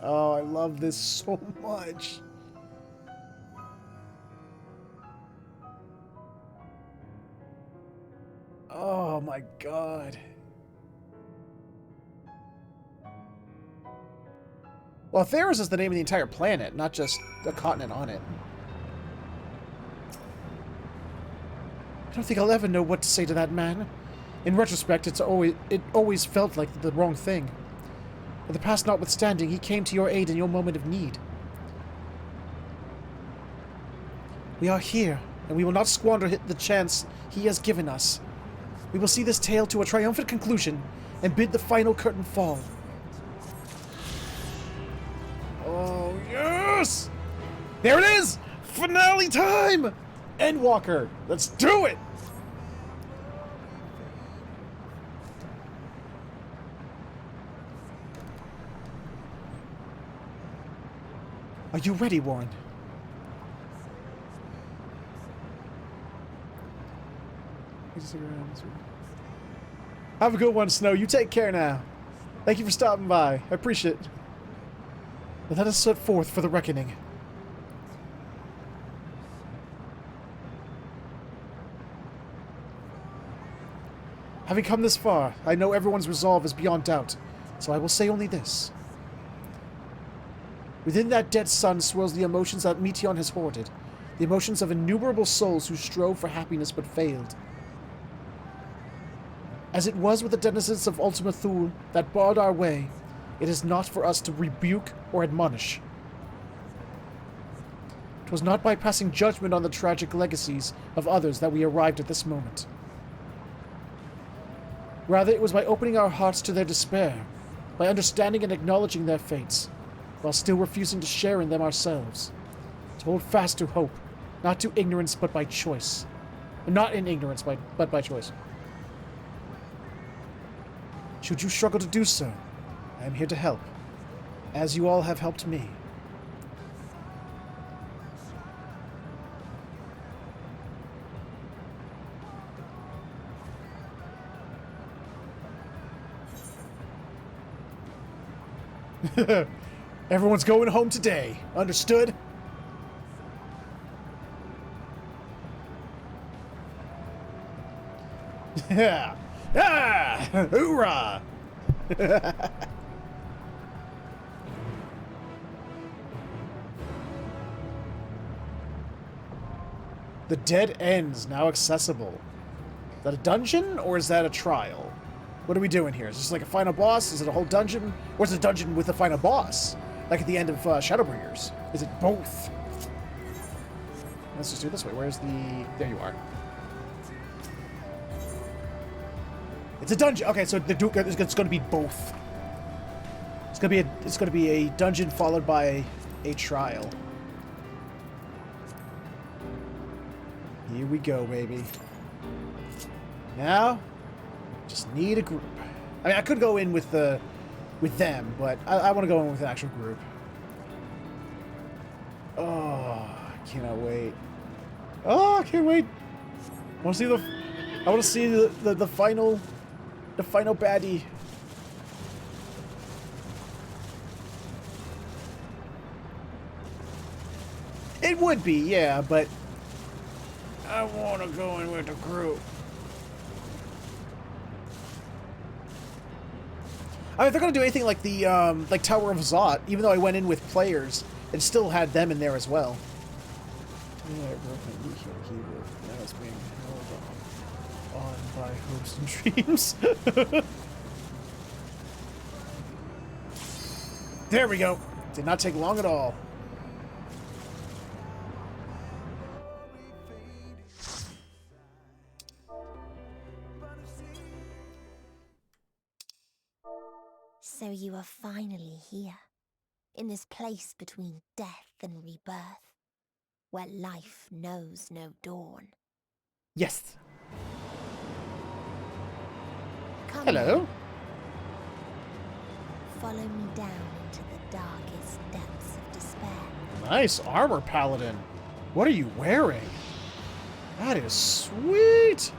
Oh, I love this so much. Oh my god. Well, Theros is the name of the entire planet, not just the continent on it. I don't think I'll ever know what to say to that man. In retrospect, it always felt like the wrong thing. But the past notwithstanding, he came to your aid in your moment of need. We are here, and we will not squander the chance he has given us. We will see this tale to a triumphant conclusion and bid the final curtain fall. Oh, yes! There it is! Finale time! Endwalker, let's do it! Are you ready, Warren? Have a good one, Snow. You take care now. Thank you for stopping by. I appreciate it. But let us set forth for the reckoning. Having come this far, I know everyone's resolve is beyond doubt, so I will say only this. Within that dead sun swirls the emotions that Meteion has hoarded, the emotions of innumerable souls who strove for happiness but failed. As it was with the denizens of Ultima Thule that barred our way, it is not for us to rebuke or admonish. 'Twas not by passing judgment on the tragic legacies of others that we arrived at this moment. Rather, it was by opening our hearts to their despair, by understanding and acknowledging their fates, while still refusing to share in them ourselves. To hold fast to hope, not to ignorance but by choice. Not in ignorance, but by choice. Should you struggle to do so, I am here to help, as you all have helped me. Everyone's going home today. Understood? Yeah. Ah! Hoorah! The dead ends now accessible. Is that a dungeon or is that a trial? What are we doing here? Is this like a final boss? Is it a whole dungeon? Or is it a dungeon with a final boss? Like at the end of Shadowbringers? Is it both? Let's just do it this way. Where's the... There you are. It's a dungeon. Okay, so it's going to be both. It's going to be a dungeon followed by a trial. Here we go, baby. Now, just need a group. I mean, I could go in with them, but I want to go in with an actual group. Oh, I cannot wait. Oh, I can't wait. I want to see the final baddie. It would be, yeah, but I want to go in with a group. I mean, if they're gonna do anything like the like Tower of Zot, even though I went in with players, it still had them in there as well. Yeah, now it's being held on by hopes and dreams. There we go. Did not take long at all. So you are finally here, in this place between death and rebirth, where life knows no dawn. Yes. Come Hello. then. Follow me down into the darkest depths of despair. Nice armor, Paladin. What are you wearing? That is sweet.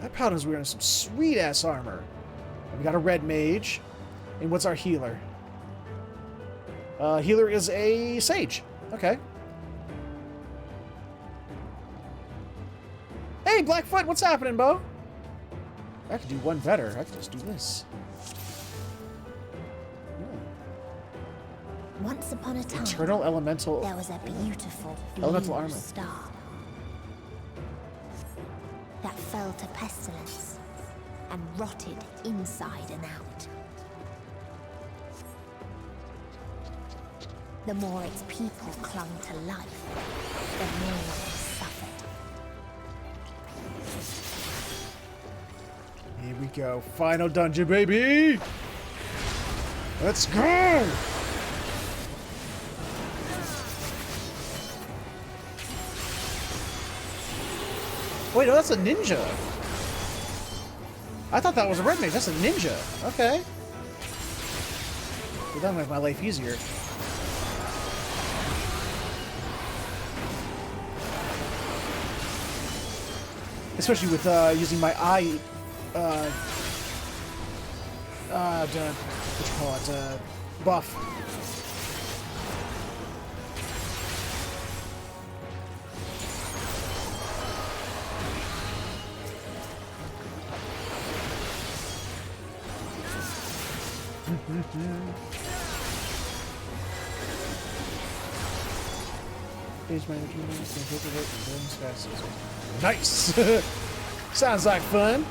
That Paladin's wearing some sweet-ass armor. We got a red mage. And what's our healer? Healer is a sage. Okay. Hey, Blackfoot, what's happening, Bo? I could do one better. I could just do this. Once upon a time, Eternal Elemental. there was a beautiful Elemental blue armor. star that fell to pestilence and rotted inside and out. The more its people clung to life, the more they suffered. Here we go. Final dungeon, baby! Let's go! Wait, no, that's a ninja. I thought that was a red mage. That's a ninja. Okay. Well, that'll make my life easier. Especially with using my eye, what you call it, buff. Nice! Sounds like fun.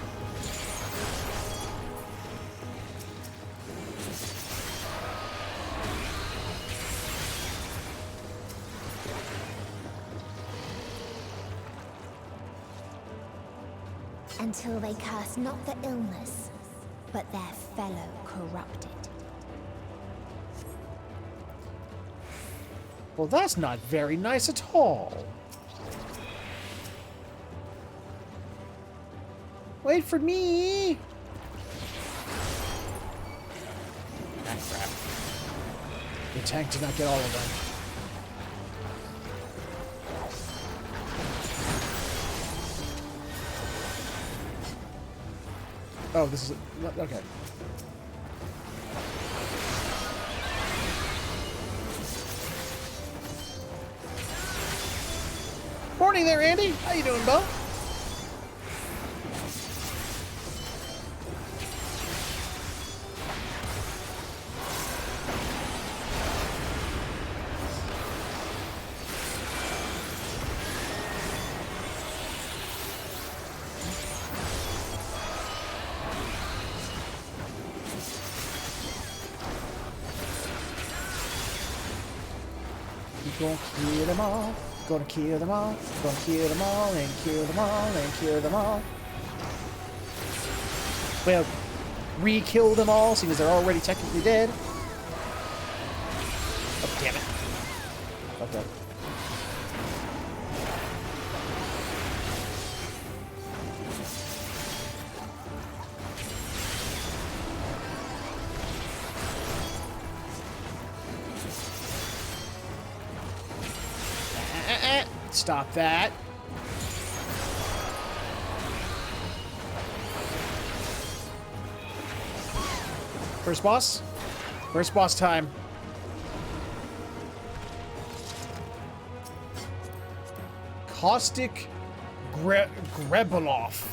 Until they curse not the illness, but their fellow corrupted. Well, that's not very nice at all. Wait for me! Ah, crap. The tank did not get all of them. Oh, this is... okay. Morning there, Andy. How you doing, Bo? We're gonna kill them all. Gonna kill them all. Gonna kill them all and kill them all and kill them all. Well, re-kill them all, seeing as they're already technically dead. Oh, damn it. Okay. Stop that. First boss? First boss time. Caustic Grebeloff.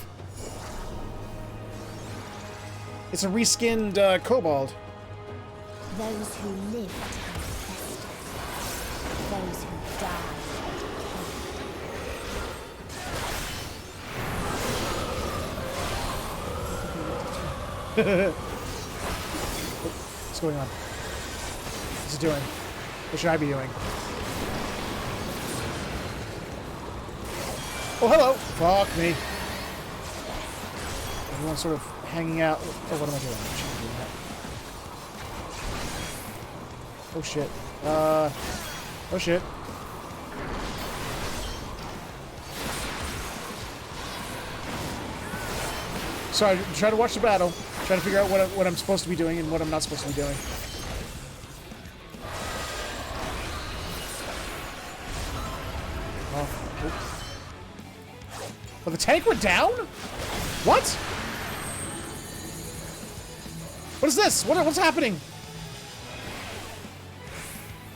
It's a reskinned kobold. Those who lived and festered. Those who died and decayed. What's going on? What's it doing? What should I be doing? Oh, hello! Fuck me. Everyone's sort of hanging out. Oh, what am I doing? I shouldn't be doing that. Oh, shit. Oh, shit. Sorry, I'm trying to watch the battle. Trying to figure out what I'm supposed to be doing and what I'm not supposed to be doing. Oh, the tank went down? What? What is this? What's happening?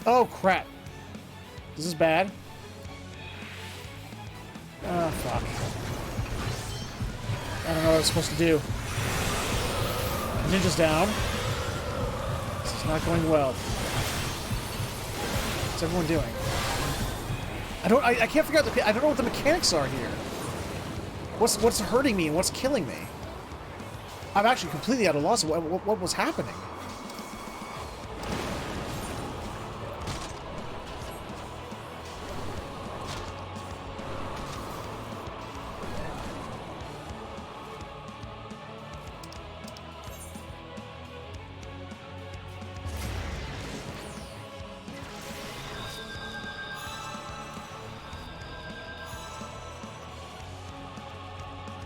Oh, crap. This is bad. Oh, fuck. I don't know what I was supposed to do. Ninja's down. This is not going well. What's everyone doing? I can't figure out I don't know what the mechanics are here. What's hurting me and what's killing me? I'm actually completely at a loss of what was happening.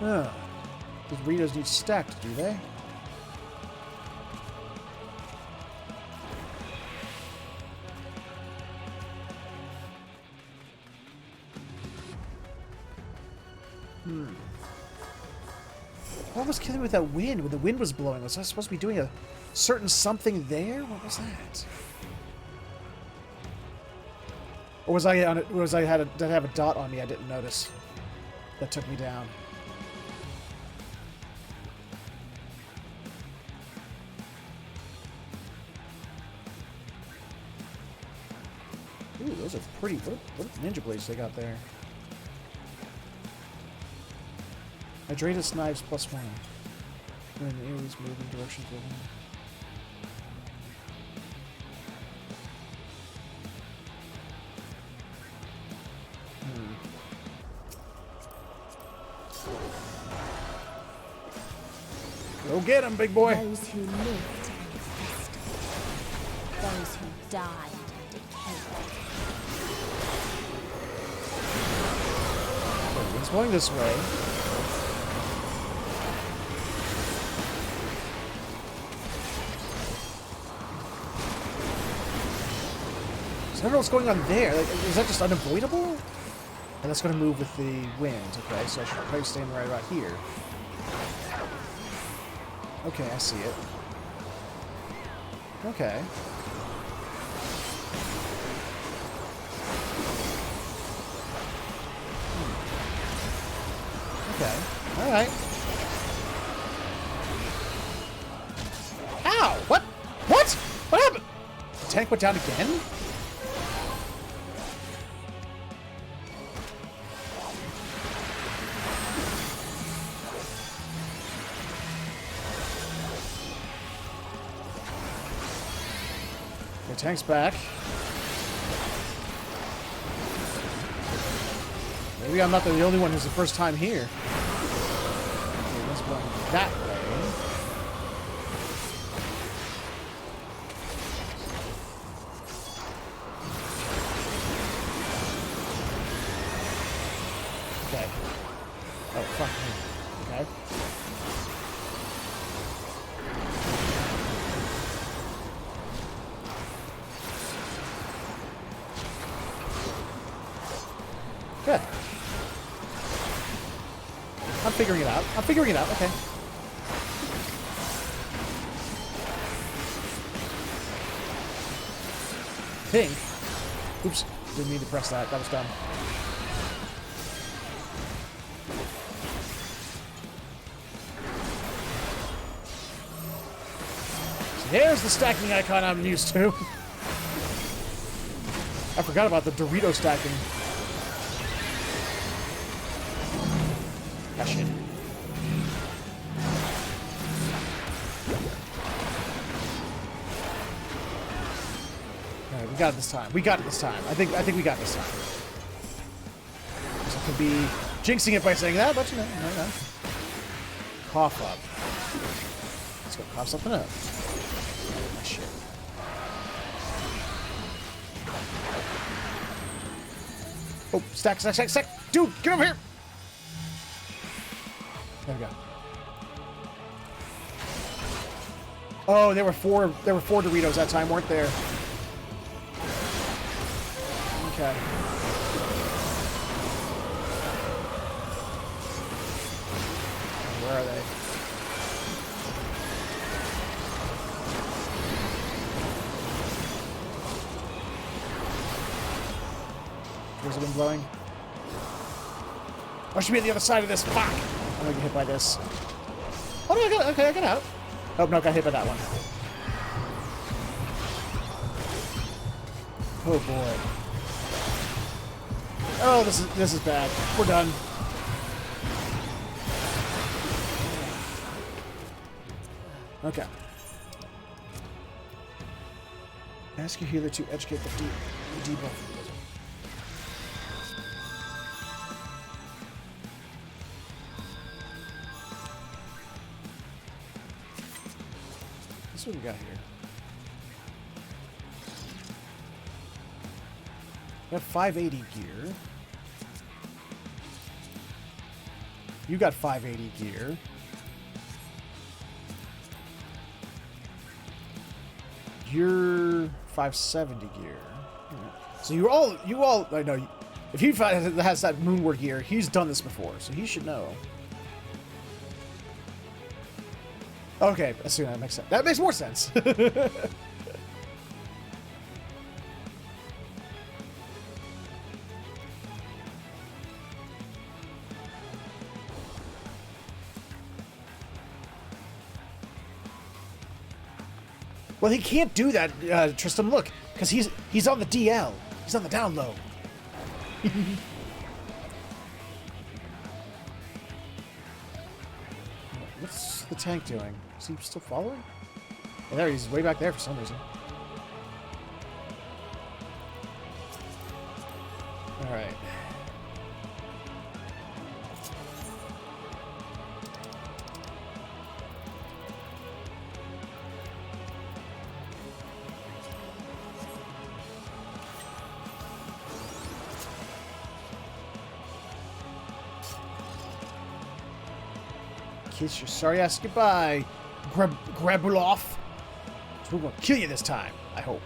Huh. These burritos need stacked, do they? What was killing me with that wind? When the wind was blowing, was I supposed to be doing a certain something there? What was that? Or was I on it? Did I have a dot on me I didn't notice? That took me down. Ooh, those are pretty. What ninja blades they got there? Hydratus knives +1. When the aliens move in directions of them. Go get him, big boy. Those who lived and festered. Those who died and decayed. It's going this way. I don't know what's going on there. Like, is that just unavoidable? And that's going to move with the wind. Okay, so I should probably stand right about here. Okay, I see it. Okay. Okay. Alright. Ow! What? What? What happened? The tank went down again? The tank's back. Maybe I'm not the only one who's the first time here. Okay, let's go that way. Okay. Oh, fuck me. Okay. Good. I'm figuring it out. I'm figuring it out. Okay. Think. Oops. Didn't mean to press that. That was dumb. There's the stacking icon I'm used to. I forgot about the Dorito stacking. Ah, shit. Alright, we got it this time. We got it this time. I think we got it this time. So I could be jinxing it by saying that, but you know, no. Cough up. Let's go cough something up. Ah, shit. Oh, stack. Dude, get over here! There we go. Oh, there were four Doritos that time, weren't there? Okay. Where are they? Where's the wind blowing? Oh, I should be on the other side of this. Fuck! I'm gonna get hit by this. Oh no, I got out. Oh no, got hit by that one. Oh boy. Oh, this is bad. We're done. Okay. Ask your healer to educate the debuff. That's what we got here. We have 580 gear. You got 580 gear. You're 570 gear. So you all. I know. If he has that Moonward gear, he's done this before, so he should know. Okay, I see, that makes sense. That makes more sense. Well, he can't do that, Tristan. Look, because he's on the DL. He's on the down low. What's the tank doing? Is he still following? Oh, there he's way back there for some reason. All right. Kiss your sorry ass goodbye, Grabulov. So we're gonna kill you this time, I hope.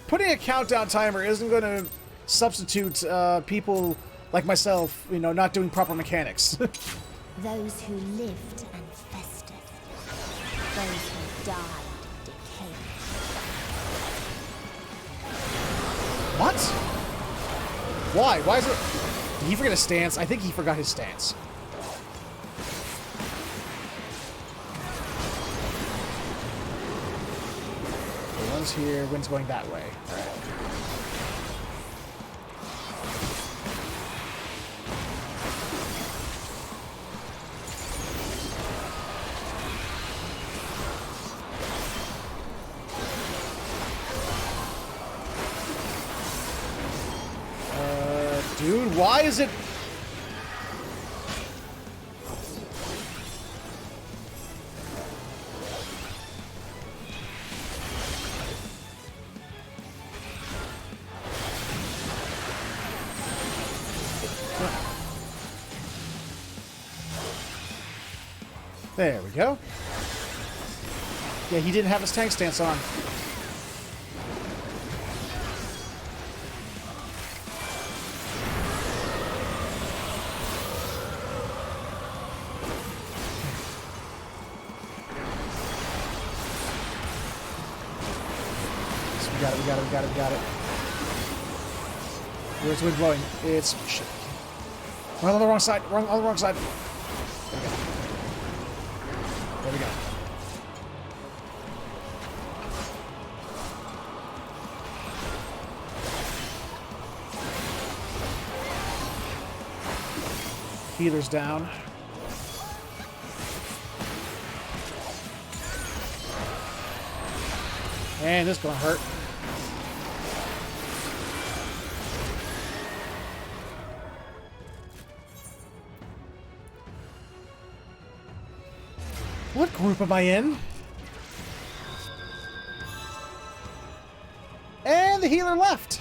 Putting a countdown timer isn't going to substitute people like myself, you know, not doing proper mechanics. Those who lived and festered. Those who died decayed. What? Why? Why is it... Did he forget his stance? I think he forgot his stance. Okay, one's here, wind's going that way. Alright. Dude, why is it... There we go. Yeah, he didn't have his tank stance on. We got it. Where's the wind blowing? It's... Shit. We're on the wrong side. On the wrong side. There we go. Healer's down. And this is gonna hurt. What group am I in? And the healer left.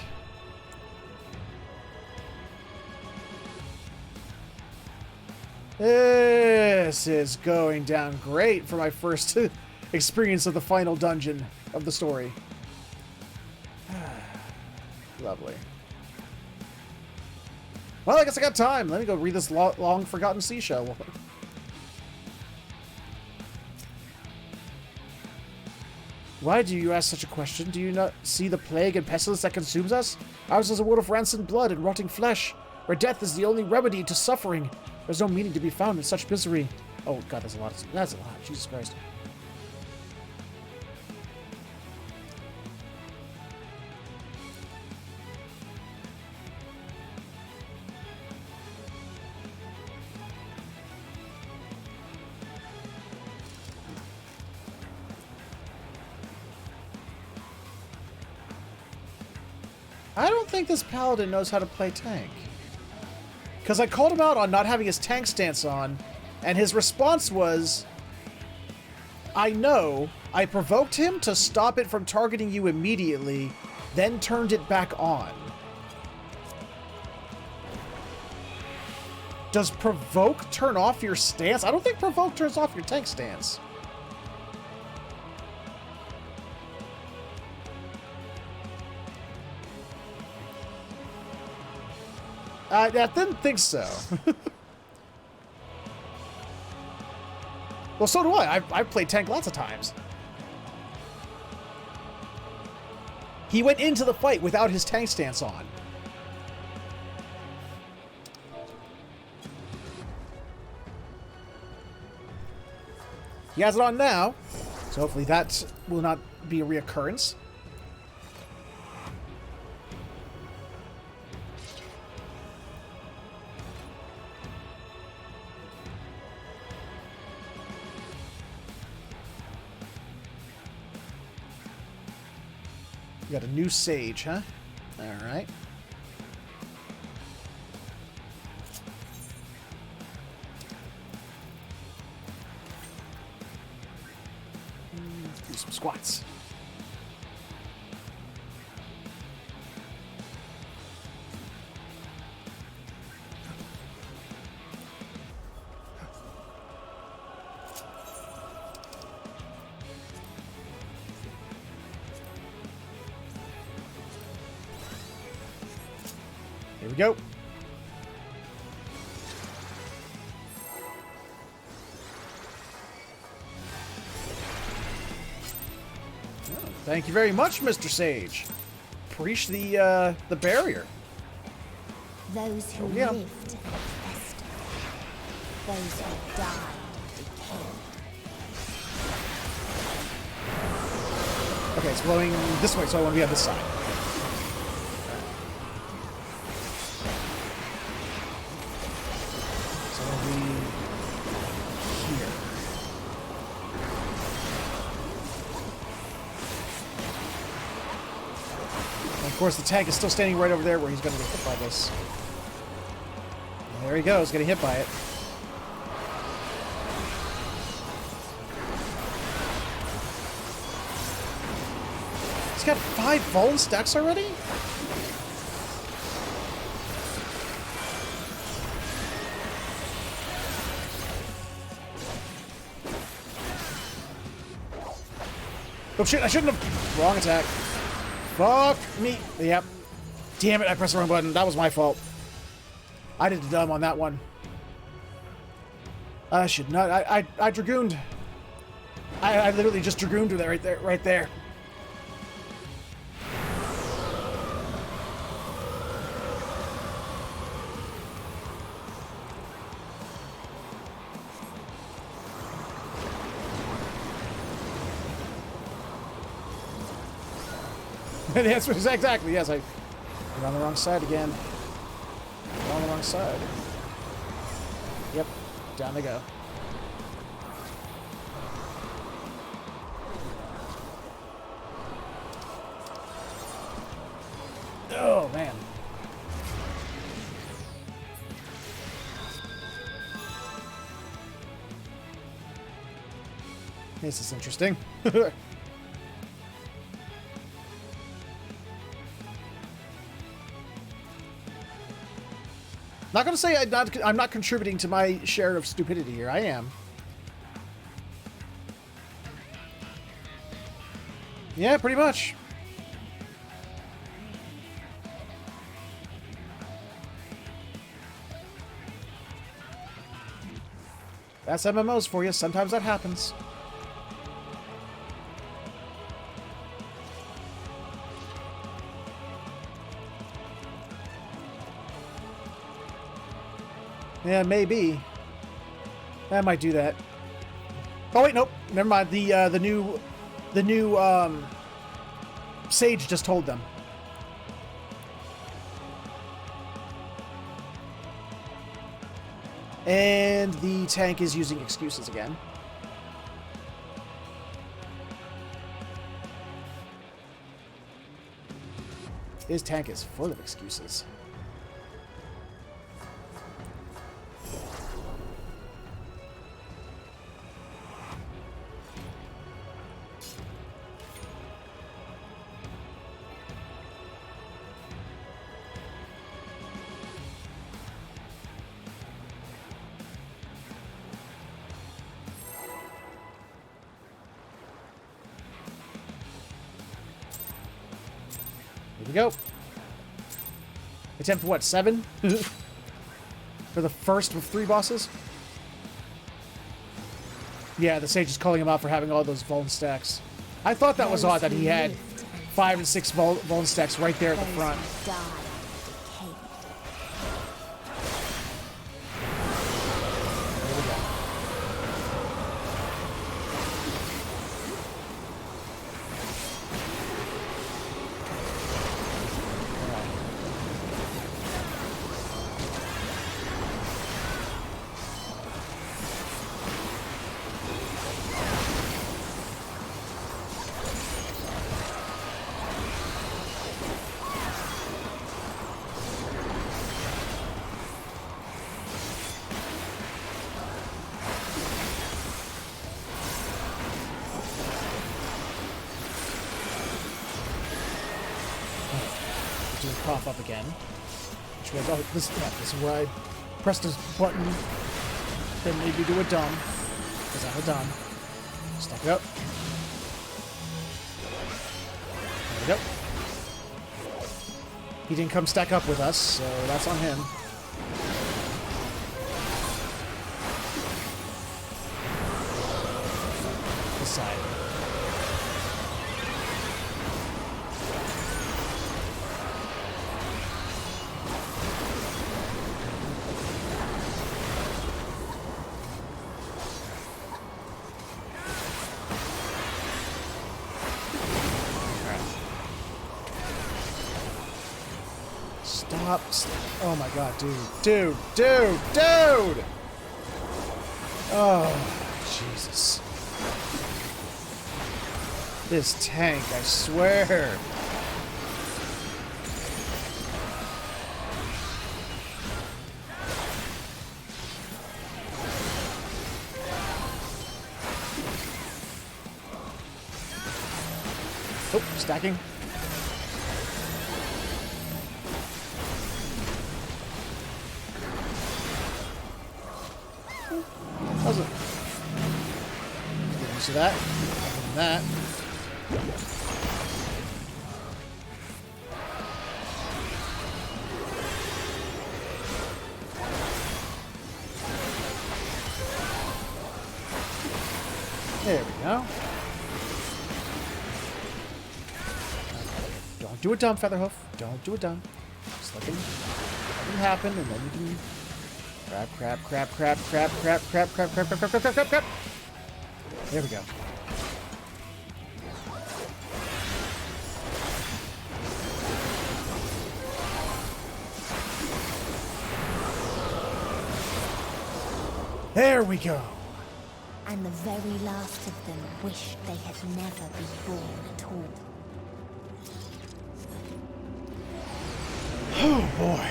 This is going down great for my first experience of the final dungeon of the story. Lovely. Well, I guess I got time. Let me go read this long forgotten seashell. Why do you ask such a question? Do you not see the plague and pestilence that consumes us? Ours is a world of rancid blood and rotting flesh, where death is the only remedy to suffering. There's no meaning to be found in such misery. Oh god, that's a lot. That's a lot. Jesus Christ. I don't think this paladin knows how to play tank. Because I called him out on not having his tank stance on, and his response was, I know, I provoked him to stop it from targeting you immediately, then turned it back on. Does provoke turn off your stance? I don't think provoke turns off your tank stance. I didn't think so. Well, so do I. I've played tank lots of times. He went into the fight without his tank stance on. He has it on now, so hopefully that will not be a reoccurrence. You got a new sage, huh? Alright. Do some squats. Here we go. Oh, thank you very much, Mr. Sage. Preach the barrier. Those who lived and festered. Those who died and decayed. Okay, it's blowing this way, so I want to be on this side. Of course, the tank is still standing right over there where he's going to get hit by this. And there he goes, getting hit by it. He's got 5 Vuln stacks already? Oh shit, I shouldn't have... Wrong attack. Fuck me. Yep. Damn it, I pressed the wrong button. That was my fault. I did the dumb on that one. I should not. I dragooned. I literally just dragooned with it right there. The answer is exactly, yes. I'm on the wrong side again. I'm on the wrong side. Yep, down they go. Oh, man. This is interesting. Not gonna say I'm not contributing to my share of stupidity here. I am. Yeah, pretty much. That's MMOs for you. Sometimes that happens. Yeah, maybe. I might do that. Oh wait, nope. Never mind. The new Sage just told them. And the tank is using excuses again. His tank is full of excuses. Here we go. Attempt what, 7? For the first of 3 bosses? Yeah, the Sage is calling him out for having all those Vuln stacks. I thought that was odd that he had 5 and 6 Vuln stacks right there at the front. Pop up again. Which was, oh, this is where I pressed this button. Then maybe do a dumb. Because I'm a dumb. Stack it up. There we go. He didn't come stack up with us, so that's on him. This side. Oh my god, dude. Dude! Oh, Jesus. This tank, I swear. Oh, stacking. How's it? Get used to that. Other than that. There we go. Don't do a dumb, Featherhoof. Don't do a dumb. Just let them happen, and then you can crap. There we go. There we go. And the very last of them wished they had never been born at all. Oh boy.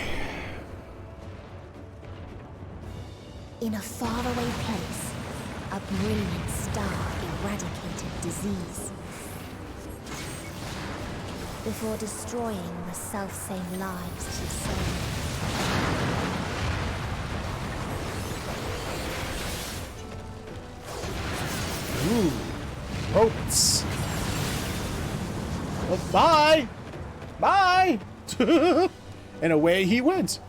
In a faraway place, a brilliant star eradicated disease. Before destroying the selfsame lives she saved. Ooh, ropes. Well, bye! Bye! And away he went.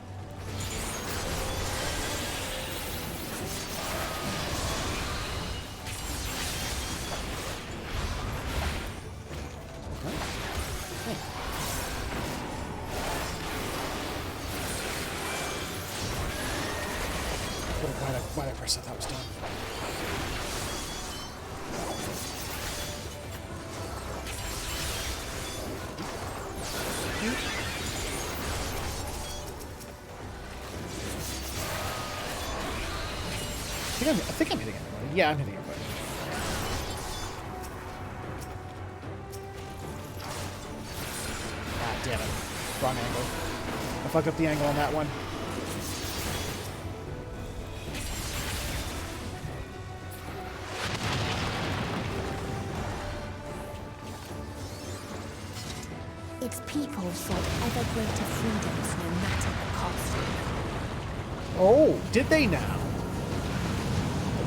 Why did I press that? That was done. I think I'm hitting everybody. Yeah, I'm hitting everybody. Ah, damn it. Wrong angle. I fucked up the angle on that one. Its people sought ever greater freedoms no matter the cost. Oh, did they now?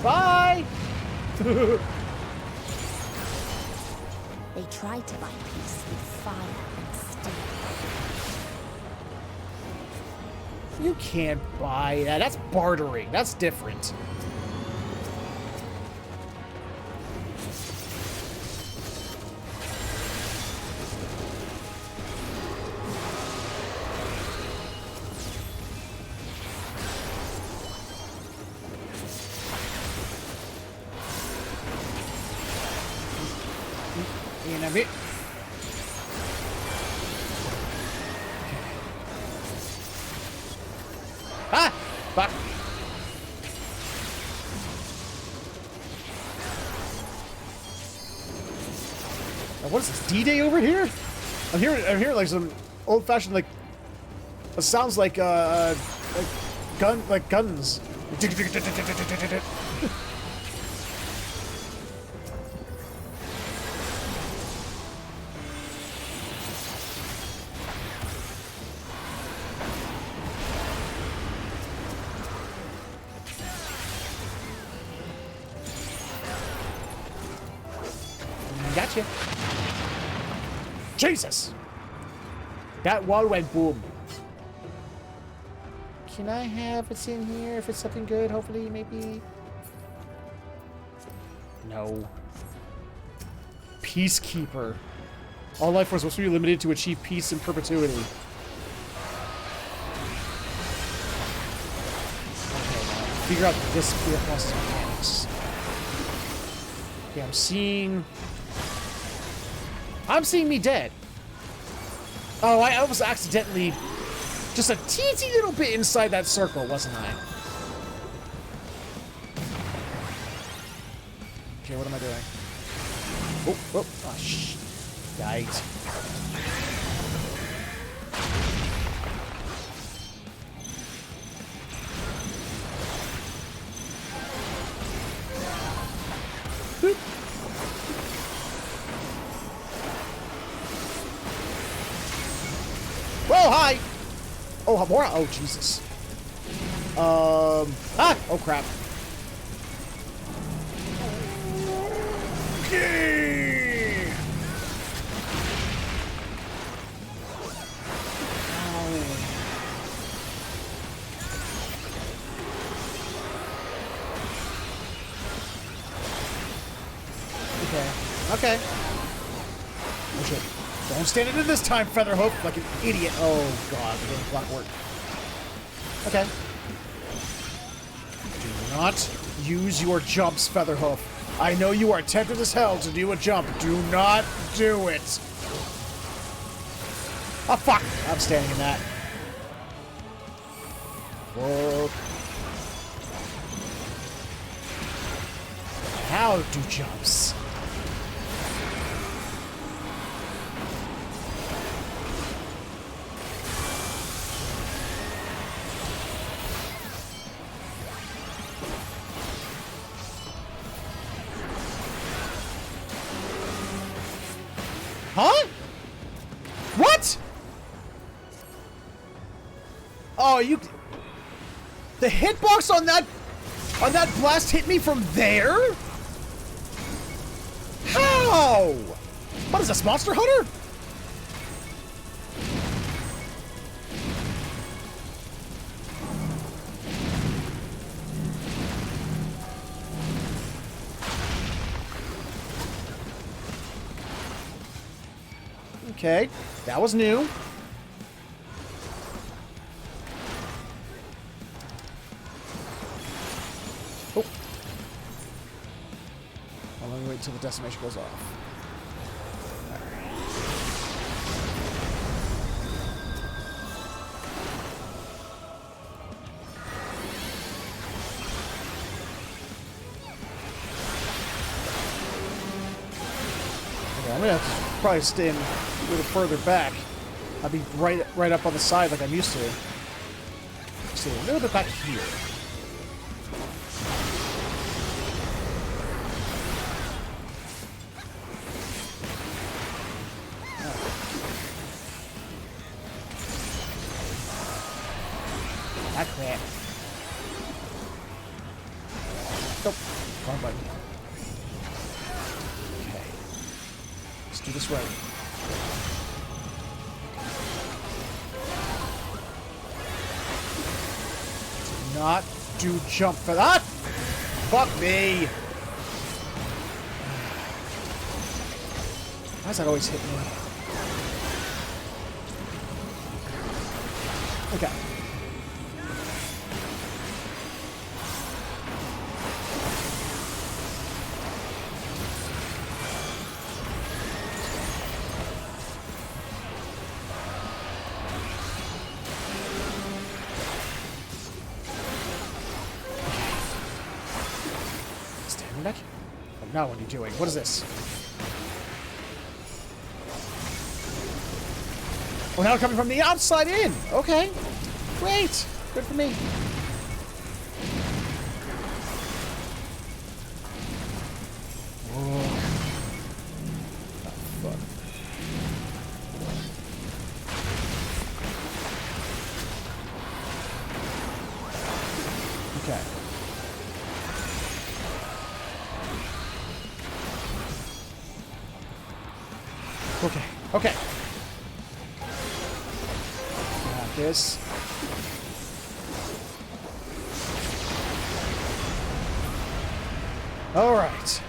Bye! They tried to buy peace with fire and steel. You can't buy that. That's bartering. That's different. In a bit. Ah! Fuck. Now, what is this? D-Day over here? I'm hearing like some old-fashioned like. It sounds like guns. Gotcha. Jesus! That wall went boom. Can I have what's in here if it's something good? Hopefully, maybe. No. Peacekeeper. All life forms must be limited to achieve peace in perpetuity. Okay, now figure out this process mechanics. Okay, I'm seeing me dead. Oh, I was accidentally just a teensy little bit inside that circle, wasn't I? Okay, what am I doing? Oh, shh. Yikes. Boop. Whoa, hi! Oh, more? Oh, Jesus. Oh, crap. Okay. Okay. Oh, shit. Don't stand it in this time, Featherhoof, like an idiot. Oh, God. The game clock worked. Okay. Do not use your jumps, Featherhoof. I know you are tempted as hell to do a jump. Do not do it. Oh, fuck. I'm standing in that. Whoa. How do jumps? Huh? What? Oh, you... The hitbox on that blast hit me from there? How? What is this, Monster Hunter? Okay, that was new. Oh. Well, let me wait until the decimation goes off. Okay, I'm gonna have to probably stay in a little further back. I'll be right up on the side like I'm used to. Let's see, a little bit back here. Ah, crap. Nope. Wrong button. Okay. Let's do this right. Do not do jump for that. Fuck me. Why does that always hit me? Okay. Back? Oh, now what are you doing? What is this? Oh, now coming from the outside in! Okay. Great! Good for me. Oh, fuck. Okay. Okay, okay. Got this. All right.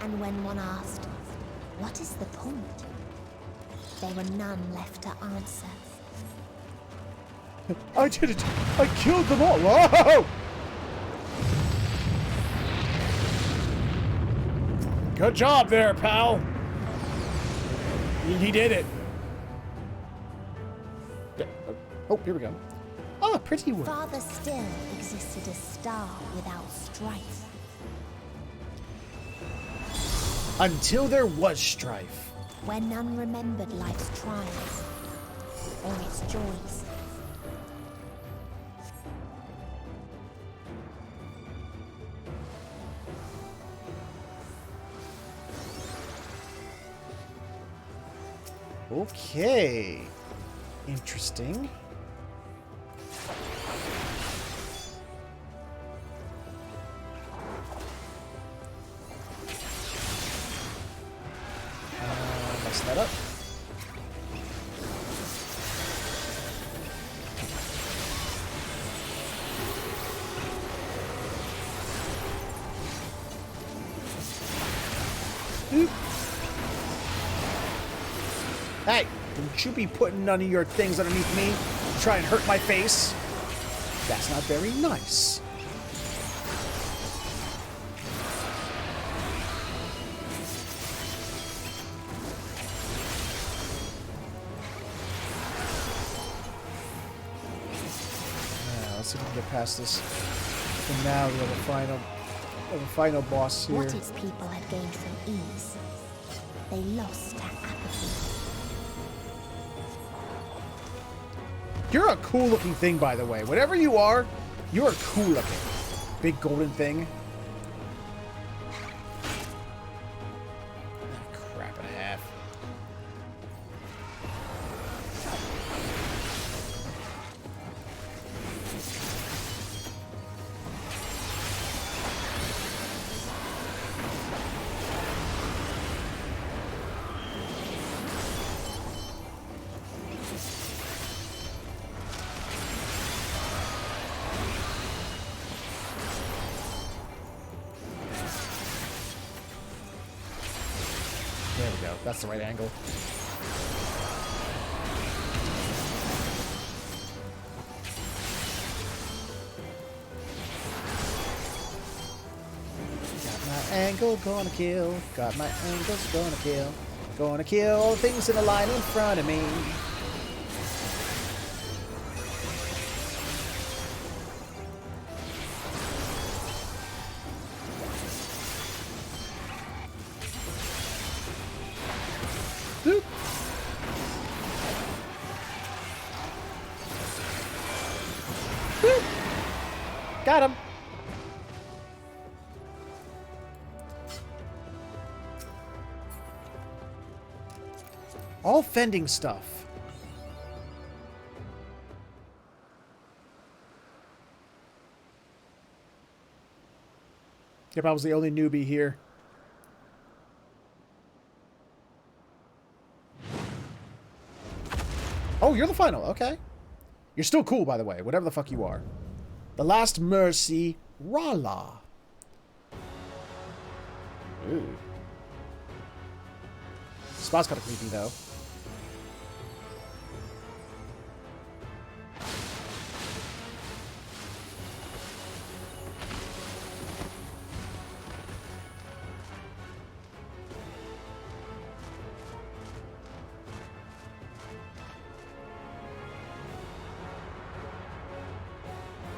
And when one asked, what is the point? There were none left to answer. I did it! I killed them all! Whoa! Good job there, pal. He did it. Yeah. Oh, here we go. Oh, pretty one. Farther still existed a star without strife. Until there was strife. Where none remembered life's trials or its joys. Okay. Interesting. Mess that up. Oop. Hey, don't you be putting none of your things underneath me to try and hurt my face. That's not very nice. Let's see if we can get past this. And now we have a final boss here. What its people had gained from ease, they lost to apathy. You're a cool looking thing, by the way. Whatever you are, you're cool looking. Big golden thing. Crap and a half. There we go. That's the right angle. Got my angle, gonna kill. Got my angles, gonna kill. Gonna kill all the things in a line in front of me. Boop. Boop. Got him. All fending stuff. Yep, I was the only newbie here. Oh, you're the final. Okay. You're still cool, by the way. Whatever the fuck you are. The Last Mercy, Rala. Ooh. Spot's kind of creepy, though.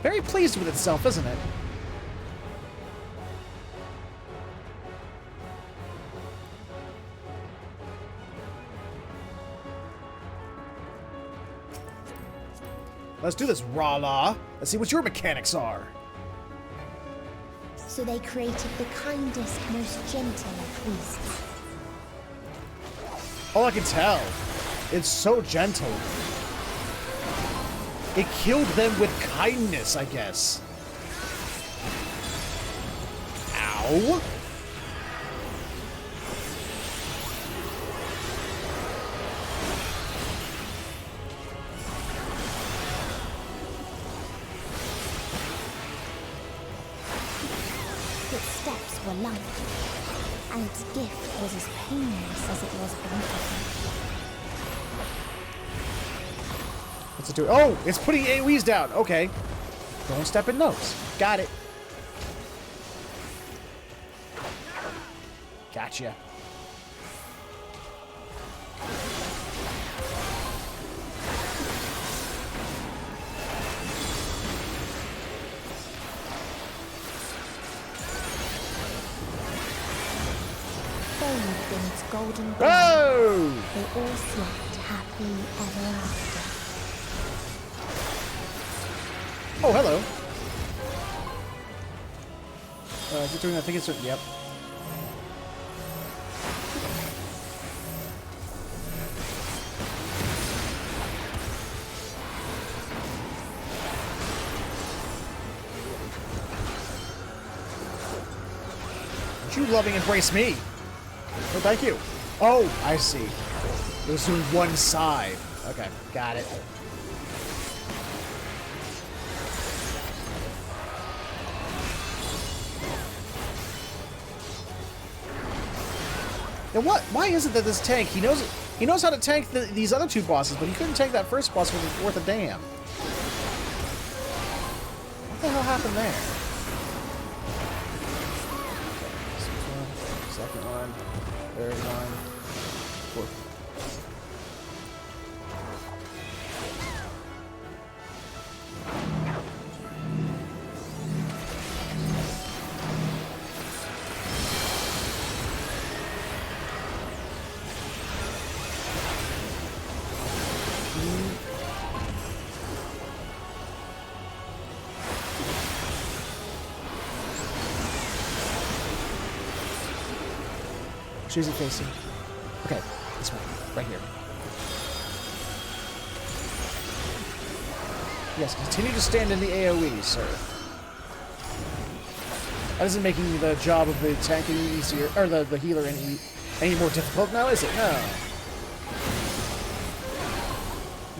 Very pleased with itself, isn't it? Let's do this, Rala. Let's see what your mechanics are. So they created the kindest, most gentle of beasts. Oh, I can tell. It's so gentle. It killed them with kindness, I guess. Ow. Its steps were light, and its gift was as painless as it was bountiful. What's it doing? Oh, it's putting AoEs down. Okay. Don't step in those. Got it. Gotcha. Bathed in its golden glow, Oh! they all slept happy ever after. Oh, hello. Is it doing? I think it's. Yep. Don't you loving embrace me? Oh, thank you. Oh, I see. It was doing one side. Okay, got it. Now what? Why is it that this tank, he knows how to tank these other two bosses, but he couldn't tank that first boss worth a damn. What the hell happened there? Second one, third one, fourth. Which is he facing? Okay, this one. Right here. Yes, continue to stand in the AoE, sir. That isn't making the job of the tank any easier, or the healer any more difficult now, is it? No.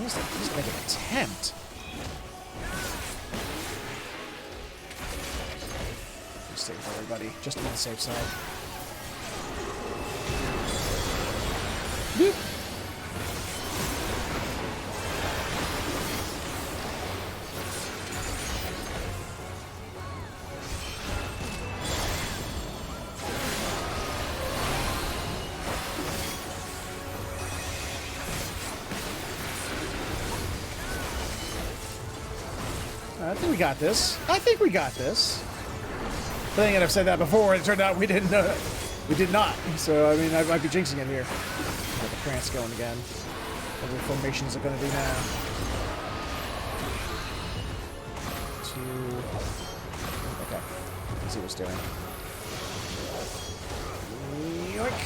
He's making an attempt. Save everybody, just on the safe side. Boop. I think we got this. I think we got this. But then again, I've said that before, and it turned out we did not. So, I mean, I might be jinxing it here. Got the trance going again. What the formations are going to do now? 2. Okay. Let's see what it's doing. Yoink.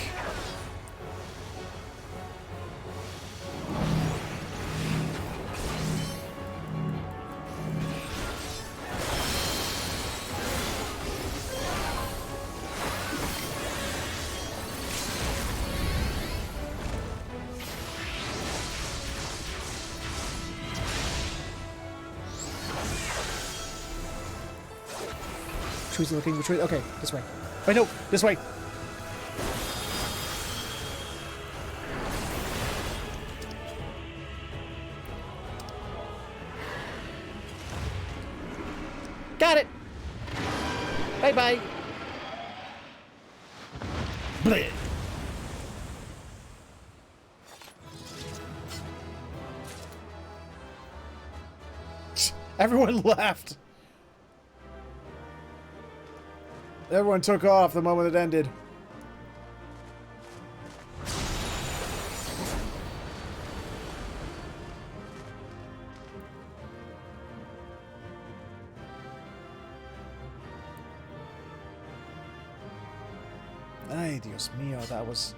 Which way is he looking? Which way? Okay, this way. Wait, no, this way. Got it. Bye-bye. Bleh. Everyone left. Everyone took off the moment it ended. Ay, Dios mío, that was...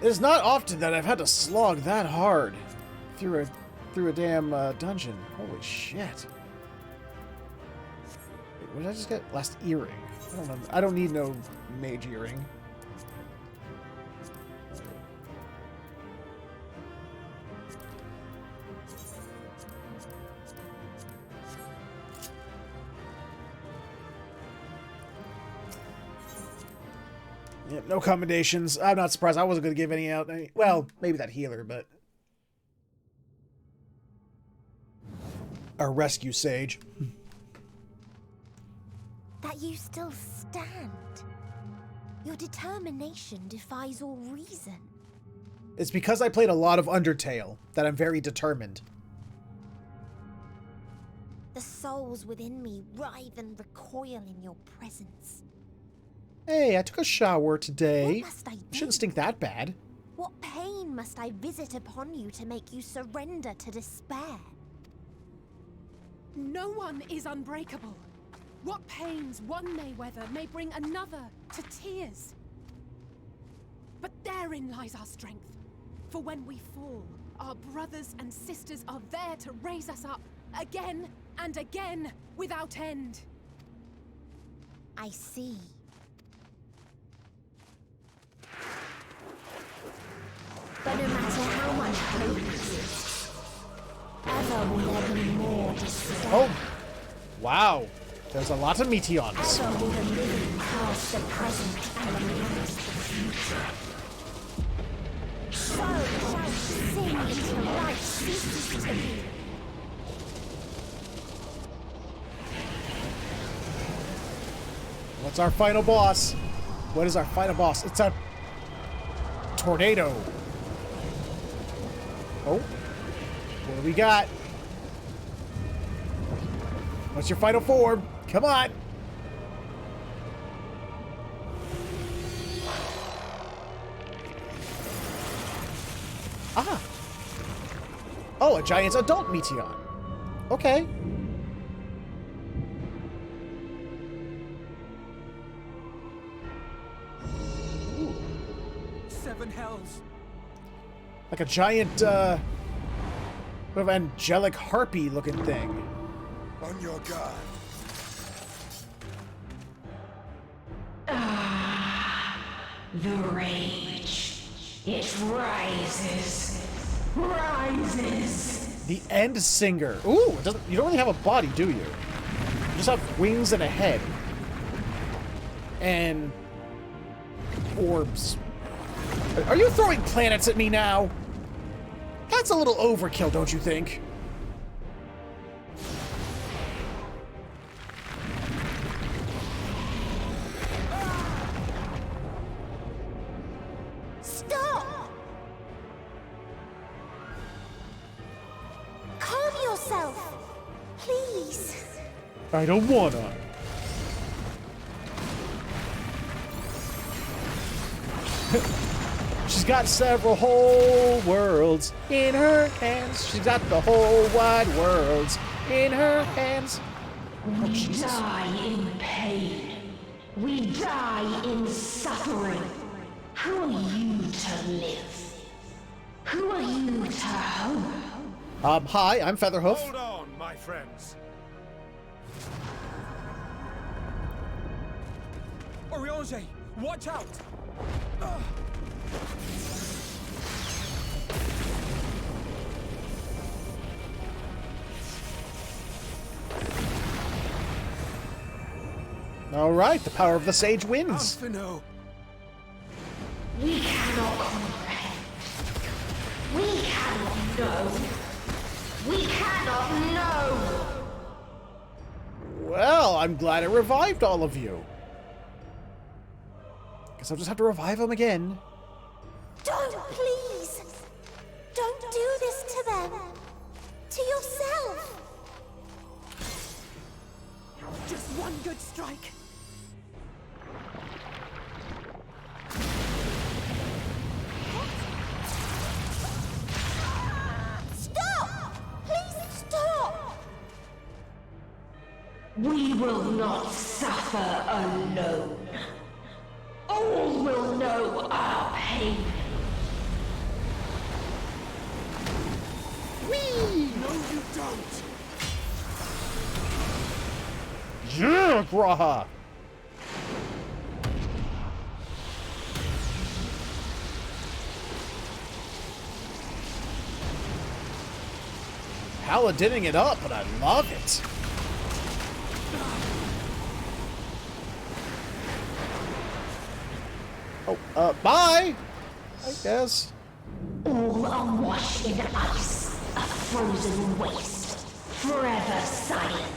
It's not often that I've had to slog that hard through a damn dungeon. Holy shit. What did I just get? Last earring. I don't know. I don't need no mage earring. Yep, no commendations. I'm not surprised. I wasn't going to give any out. Well, maybe that healer, but... Our rescue sage. That you still stand. Your determination defies all reason. It's because I played a lot of Undertale that I'm very determined. The souls within me writhe and recoil in your presence. Hey, I took a shower today. What must I do? Shouldn't stink that bad. What pain must I visit upon you to make you surrender to despair? No one is unbreakable. What pains one may weather may bring another to tears. But therein lies our strength. For when we fall, our brothers and sisters are there to raise us up again and again without end. I see. But no matter how much hope exists, ever will there be more despair. Oh, wow. There's a lot of Meteions. Ever will the living cast the present and announce the future. So shall sin until life ceases to be. What's our final boss? What is our final boss? It's a tornado. Oh, what do we got? What's your final form? Come on. Ah. Oh, a giant adult Meteion. Okay. seven hells. Like a giant, sort of angelic harpy looking thing. On your guard. The rage. It rises. Rises. The End Singer. Ooh, it doesn't, you don't really have a body, do you? You just have wings and a head. And orbs. Are you throwing planets at me now? That's a little overkill, don't you think? Stop! Calm yourself, please. I don't wanna. She's got several whole worlds in her hands. She's got the whole wide worlds in her hands. We die in pain. We die in suffering. Who are you to live? Who are you to hope? Hi, I'm Featherhoof. Hold on, my friends. Oriange, watch out! All right, the power of the sage wins. Alphino. We cannot comprehend. We cannot know. We cannot know. Well, I'm glad it revived all of you. Guess I'll just have to revive them again. Don't, please. Don't do this to them. To yourself. Just one good strike. Stop! Please stop! We will not suffer alone. All will know our pain. Whee! No, you don't. Yeah, Graha! Paladining it up, but I love it. Oh, bye! I guess. All are washed in ice, a frozen waste, forever silent.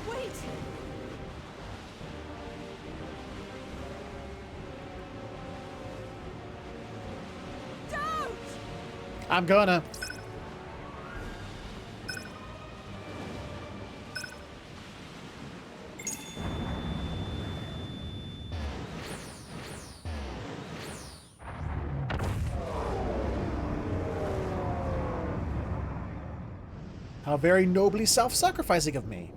Wait! Don't! I'm gonna. How very nobly self-sacrificing of me.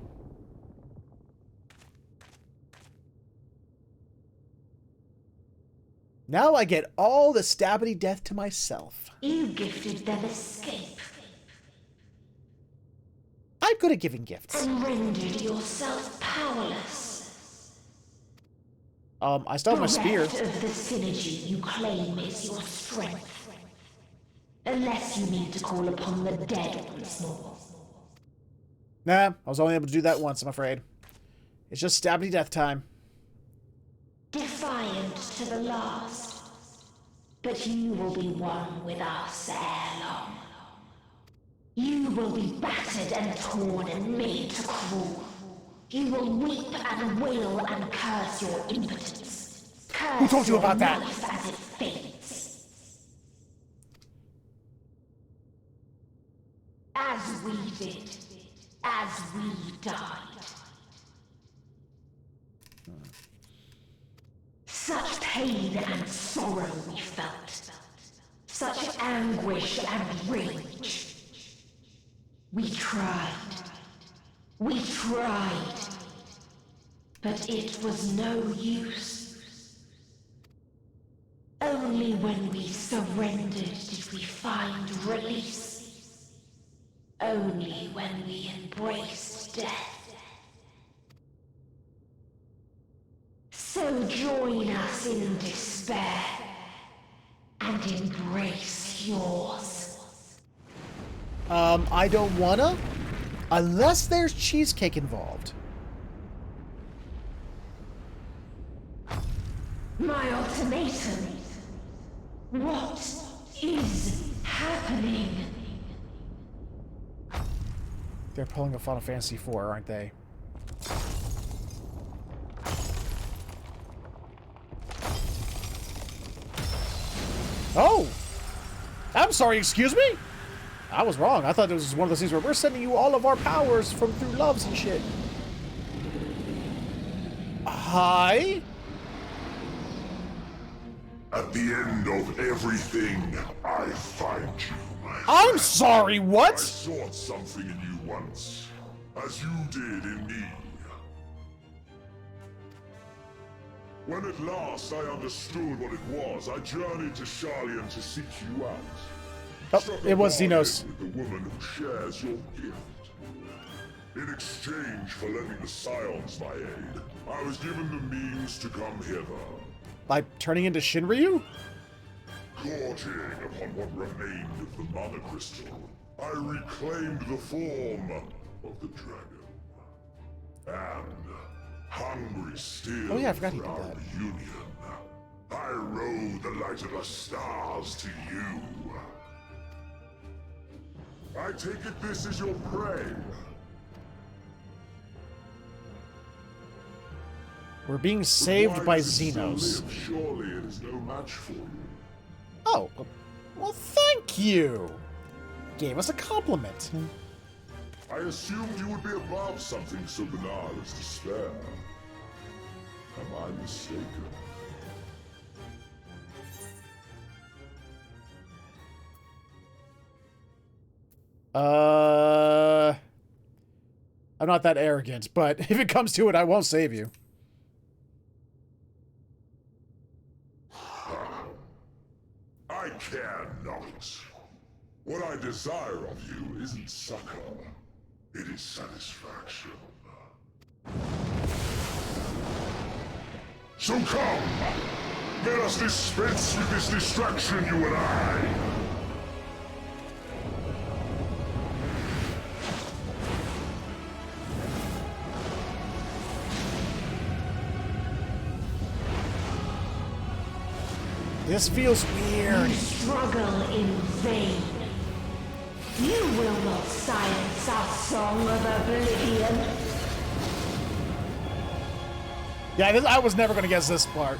Now I get all the stabbity death to myself. You gifted them escape. I'm good at giving gifts. And rendered yourself powerless. I still have my spear. Bereft of the synergy you claim is your strength. Unless you need to call upon the dead once more. Nah, I was only able to do that once, I'm afraid. It's just stabbity death time. Defiant to the last. But you will be one with us ere long. You will be battered and torn and made to crawl. You will weep and wail and curse your impotence. Curse Who told you about your that? life as it fades. As we did. As we died. Such pain and sorrow we felt, such anguish and rage. We tried, but it was no use. Only when we surrendered did we find release. Only when we embraced death. So join us in despair and embrace yours. I don't wanna, unless there's cheesecake involved. My ultimatum. What is happening? They're pulling a Final Fantasy IV, aren't they? Oh! I'm sorry, excuse me? I was wrong. I thought this was one of those things where we're sending you all of our powers from through loves and shit. Hi? At the end of everything, I find you, my friend. I'm sorry, what? I sought something in you once, as you did in me. When at last I understood what it was, I journeyed to Sharlayan to seek you out. Oh, it was Xenos. With the woman who shares your gift. In exchange for lending the Scions my aid, I was given the means to come hither. By turning into Shinryu? Gorging upon what remained of the Mana Crystal, I reclaimed the form of the dragon. And, hungry still I forgot he for did our that. reunion, I rode the light of the stars to you. I take it this is your prey. We're being saved by Xenos. Surely it is no match for you. Oh, well, thank you. Gave us a compliment. I assumed you would be above something so banal as despair. Am I mistaken? I'm not that arrogant, but if it comes to it, I won't save you. I care not. What I desire of you isn't succor. It is satisfaction. So come! Let us dispense with this distraction, you and I! This feels weird. You struggle in vain. You will not silence our song of oblivion. Yeah, I was never going to guess this part.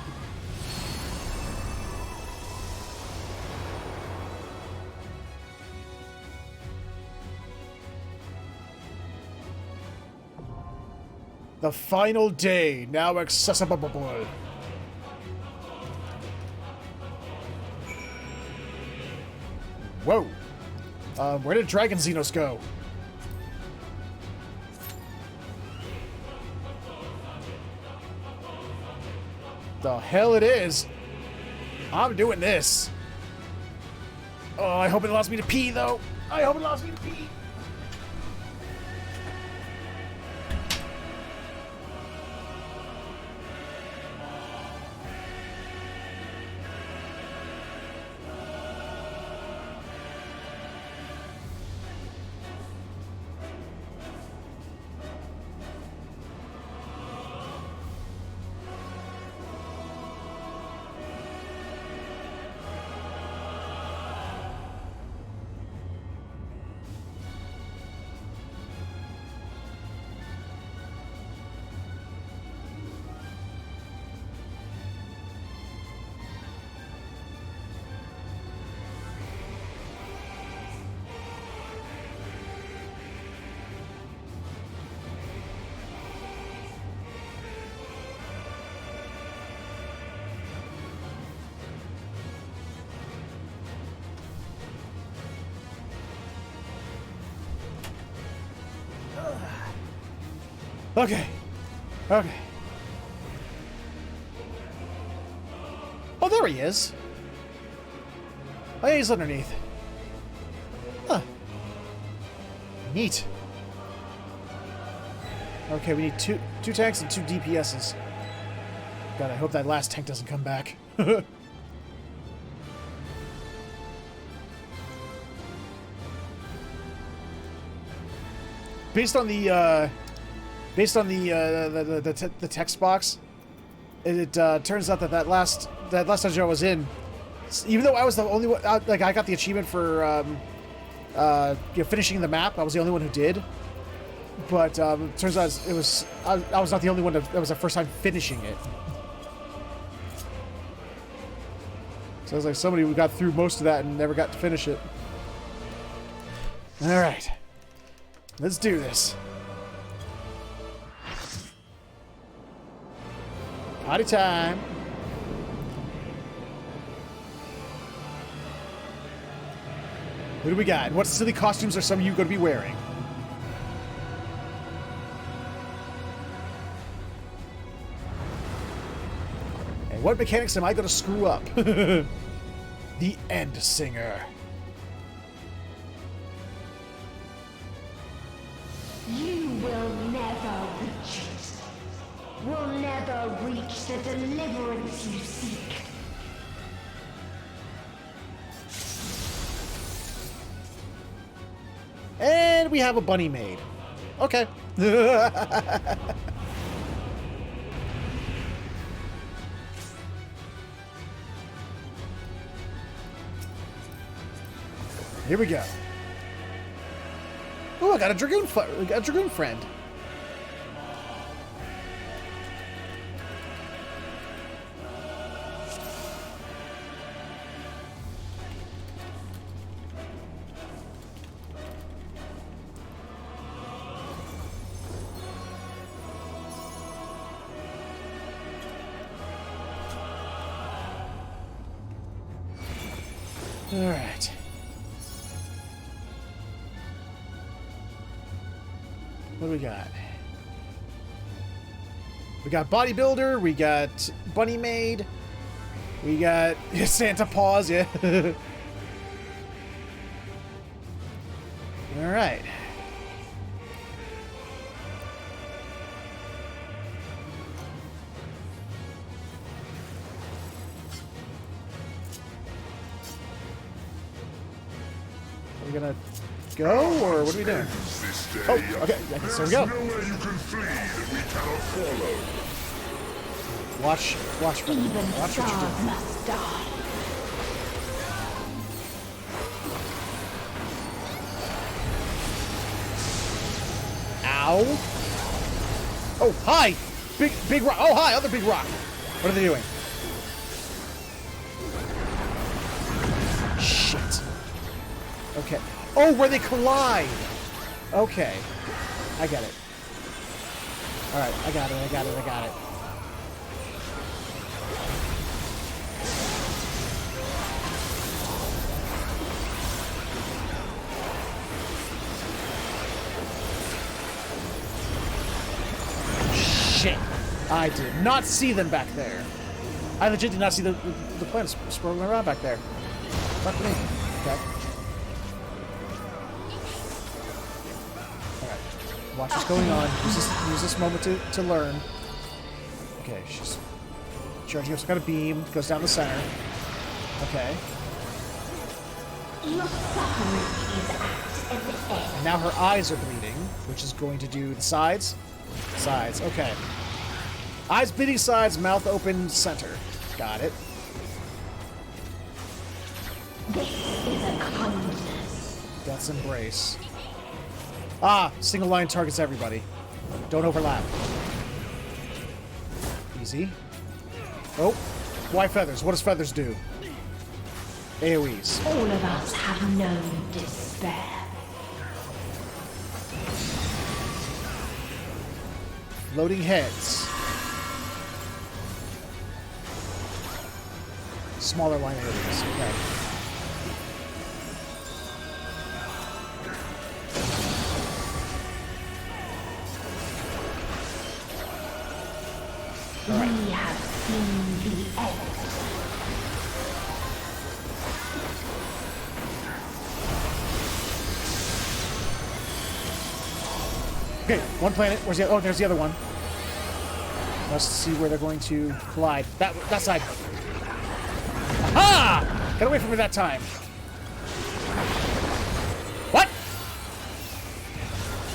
The final day, now accessible. Whoa. Where did Dragon Xenos go? The hell it is. I'm doing this. Oh, I hope it allows me to pee, though. I hope it allows me to pee. Okay. Okay. Oh, there he is. Oh, yeah, he's underneath. Huh. Neat. Okay, we need two tanks and 2 DPSs. God, I hope that last tank doesn't come back. Based on the text box, it turns out that last dungeon I was in, even though I was the only one, like I got the achievement for finishing the map. I was the only one who did. But it turns out I was not the only one that was the first time finishing it. So it was like somebody who got through most of that and never got to finish it. All right, let's do this. Party time. Who do we got? What silly costumes are some of you going to be wearing? And what mechanics am I going to screw up? The End Singer. You will never reach it. Will never reach the deliverance you seek. And we have a bunny maid. Okay. Here we go. Oh, I got a dragoon friend. All right. What do we got? We got bodybuilder, we got bunny maid, we got Santa Paws, yeah. All right. Are we gonna go, or what are we doing? Oh, okay. Yeah, so we go. Watch what you're doing. Ow. Oh, hi. Big rock. Oh, hi, other big rock. What are they doing? Shit. Okay. Oh, where they collide. Okay. I get it. Alright, I got it. Shit. I did not see them back there. I legit did not see the planets swirling around back there. Fuck me. Okay. Watch what's going on. Use this moment to learn. Okay, she's charging up some kind of beam. Goes down the center. Okay. Your suffering is at the end. And now her eyes are bleeding, which is going to do the sides. Sides. Okay. Eyes bleeding, sides, mouth open, center. Got it. This is a kindness. Death's embrace. Ah, single line targets everybody. Don't overlap. Easy. Oh, why feathers? What does feathers do? AoEs. All of us have known despair. Loading heads. Smaller line AoEs. Okay. Okay, one planet. Where's the other? Oh, there's the other one. Let's see where they're going to collide. That side. Aha! Got away from me that time. What?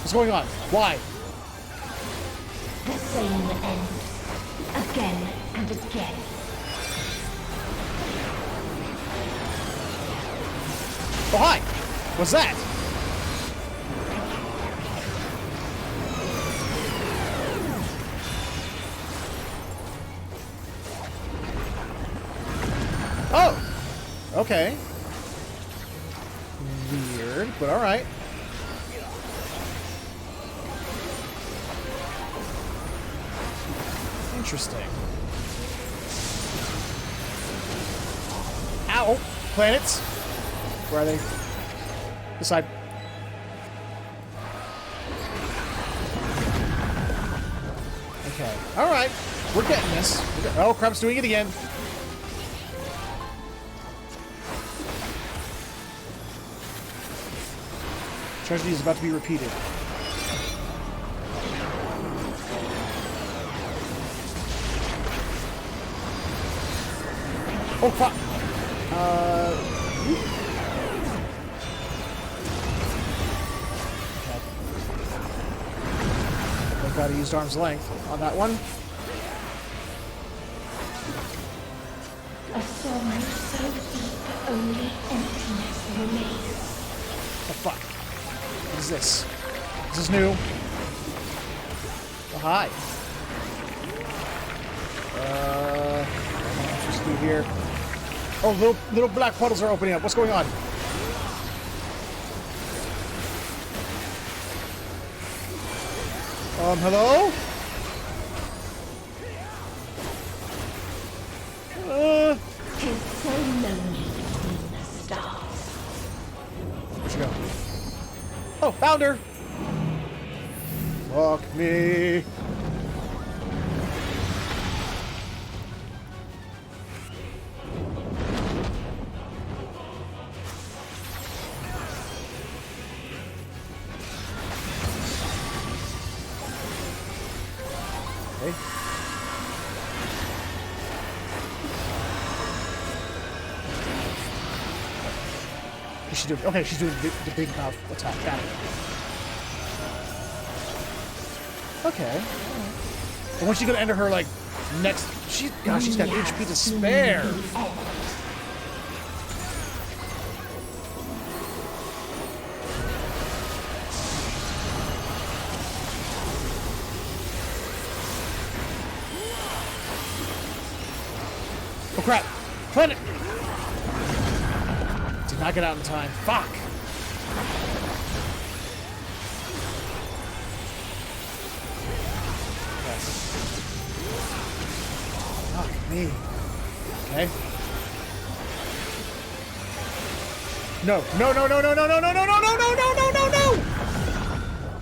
What's going on? Why? The same end. Again and again. Oh, hi! What's that? Oh! Okay. Weird, but alright. Interesting. Ow! Planets! Where are they? This side. Okay. Alright. We're getting this. Oh, Crump's doing it again. Tragedy is about to be repeated. Oh, fuck! Thank God I used arm's length on that one. A song so deep only emptiness remains. The fuck? What is this? This is new. Oh, hi. What's through here? Oh, little black puddles are opening up. What's going on? Hello? Tis so lonely between the stars. Where'd she go? Oh, found her! Fuck me. What's she doing? Okay, she's doing the big mouth attack. Got it. Okay. But when's she gonna enter her like next? She's got HP to spare. Oh crap! Planet! Did not get out in time. Fuck! Yes. Fuck me. Okay. No. No, no, no, no, no, no, no, no, no, no, no, no, no, no, no!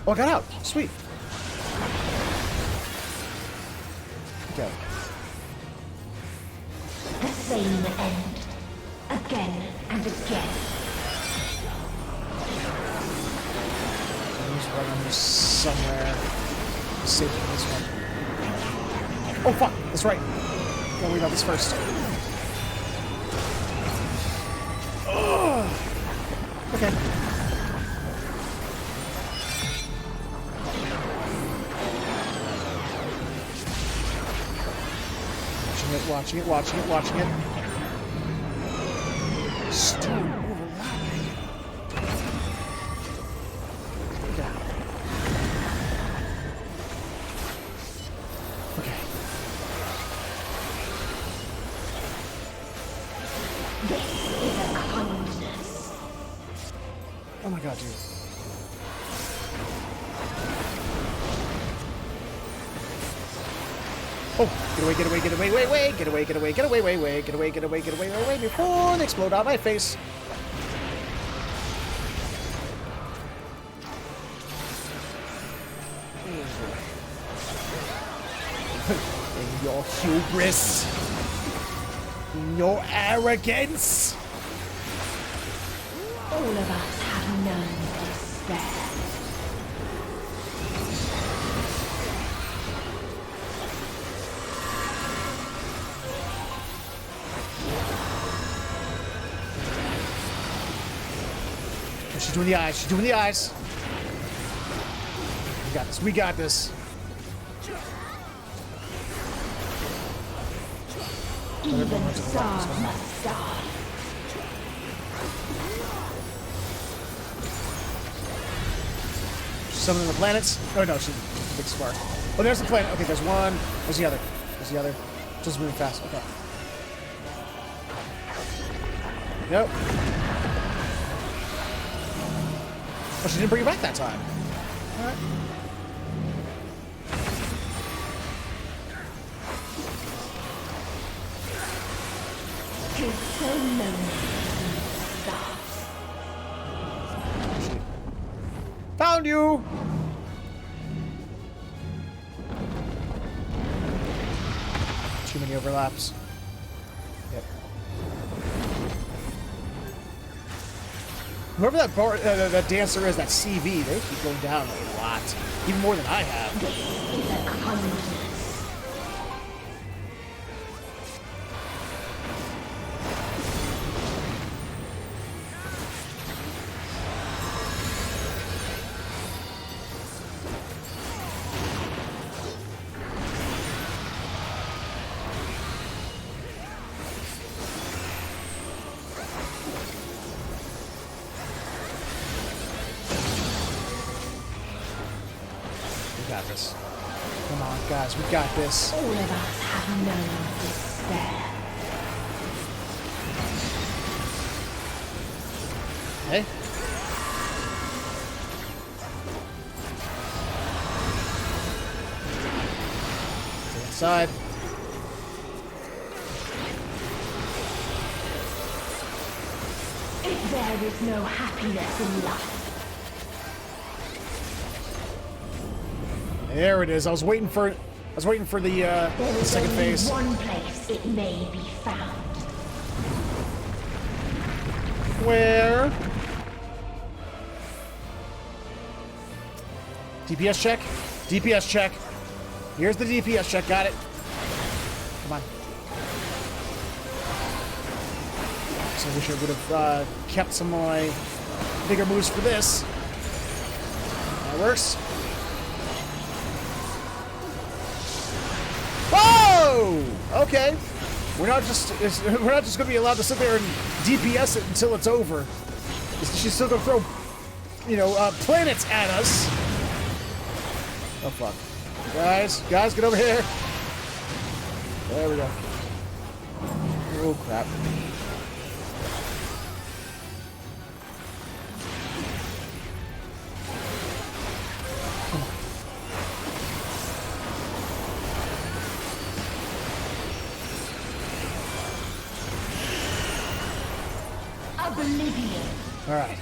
Oh, I got out. Sweet. Okay. The same end. Again and again. There's one on here somewhere. Let's see this one. Oh fuck! That's right. Gotta worry about this first. Ugh. Okay. Watching it, watching it, watching it. Still overlapping. Okay. Okay. This is a kindness. Oh my god, dude. Oh, get away, get away, get away, wait, wait, get away, get away, get away, wait, wait, get away, get away, get away, wait, wait, before they explode out my face. In your hubris, in your arrogance. All of us have known despair. Oh, she's doing the eyes. She's doing the eyes. We got this. We got this. Even stars must die. Summoning the planets. Oh no, she's a big spark. Oh, there's the planet. Okay, there's one. There's the other. There's the other. Just moving fast. Okay. Yep. Oh, she didn't bring it back that time. All right. Tis so lonely. Found you! Too many overlaps. Yep. Whoever that dancer is, that CV, they keep going down a lot. Even more than I have. This is a kindness. We got this. Come on, guys, we got this. All of us have known despair. Hey. Stay inside. If there is no happiness in life, there it is. I was waiting for the second phase. one place it may be found. Where? DPS check. DPS check. Here's the DPS check. Got it. Come on. So I wish I would have kept some of my bigger moves for this. That works. Whoa! Okay. We're not just going to be allowed to sit there and DPS it until it's over. She's still going to throw, you know, planets at us. Oh fuck. Guys, get over here. There we go. Oh crap. Oblivion. All right.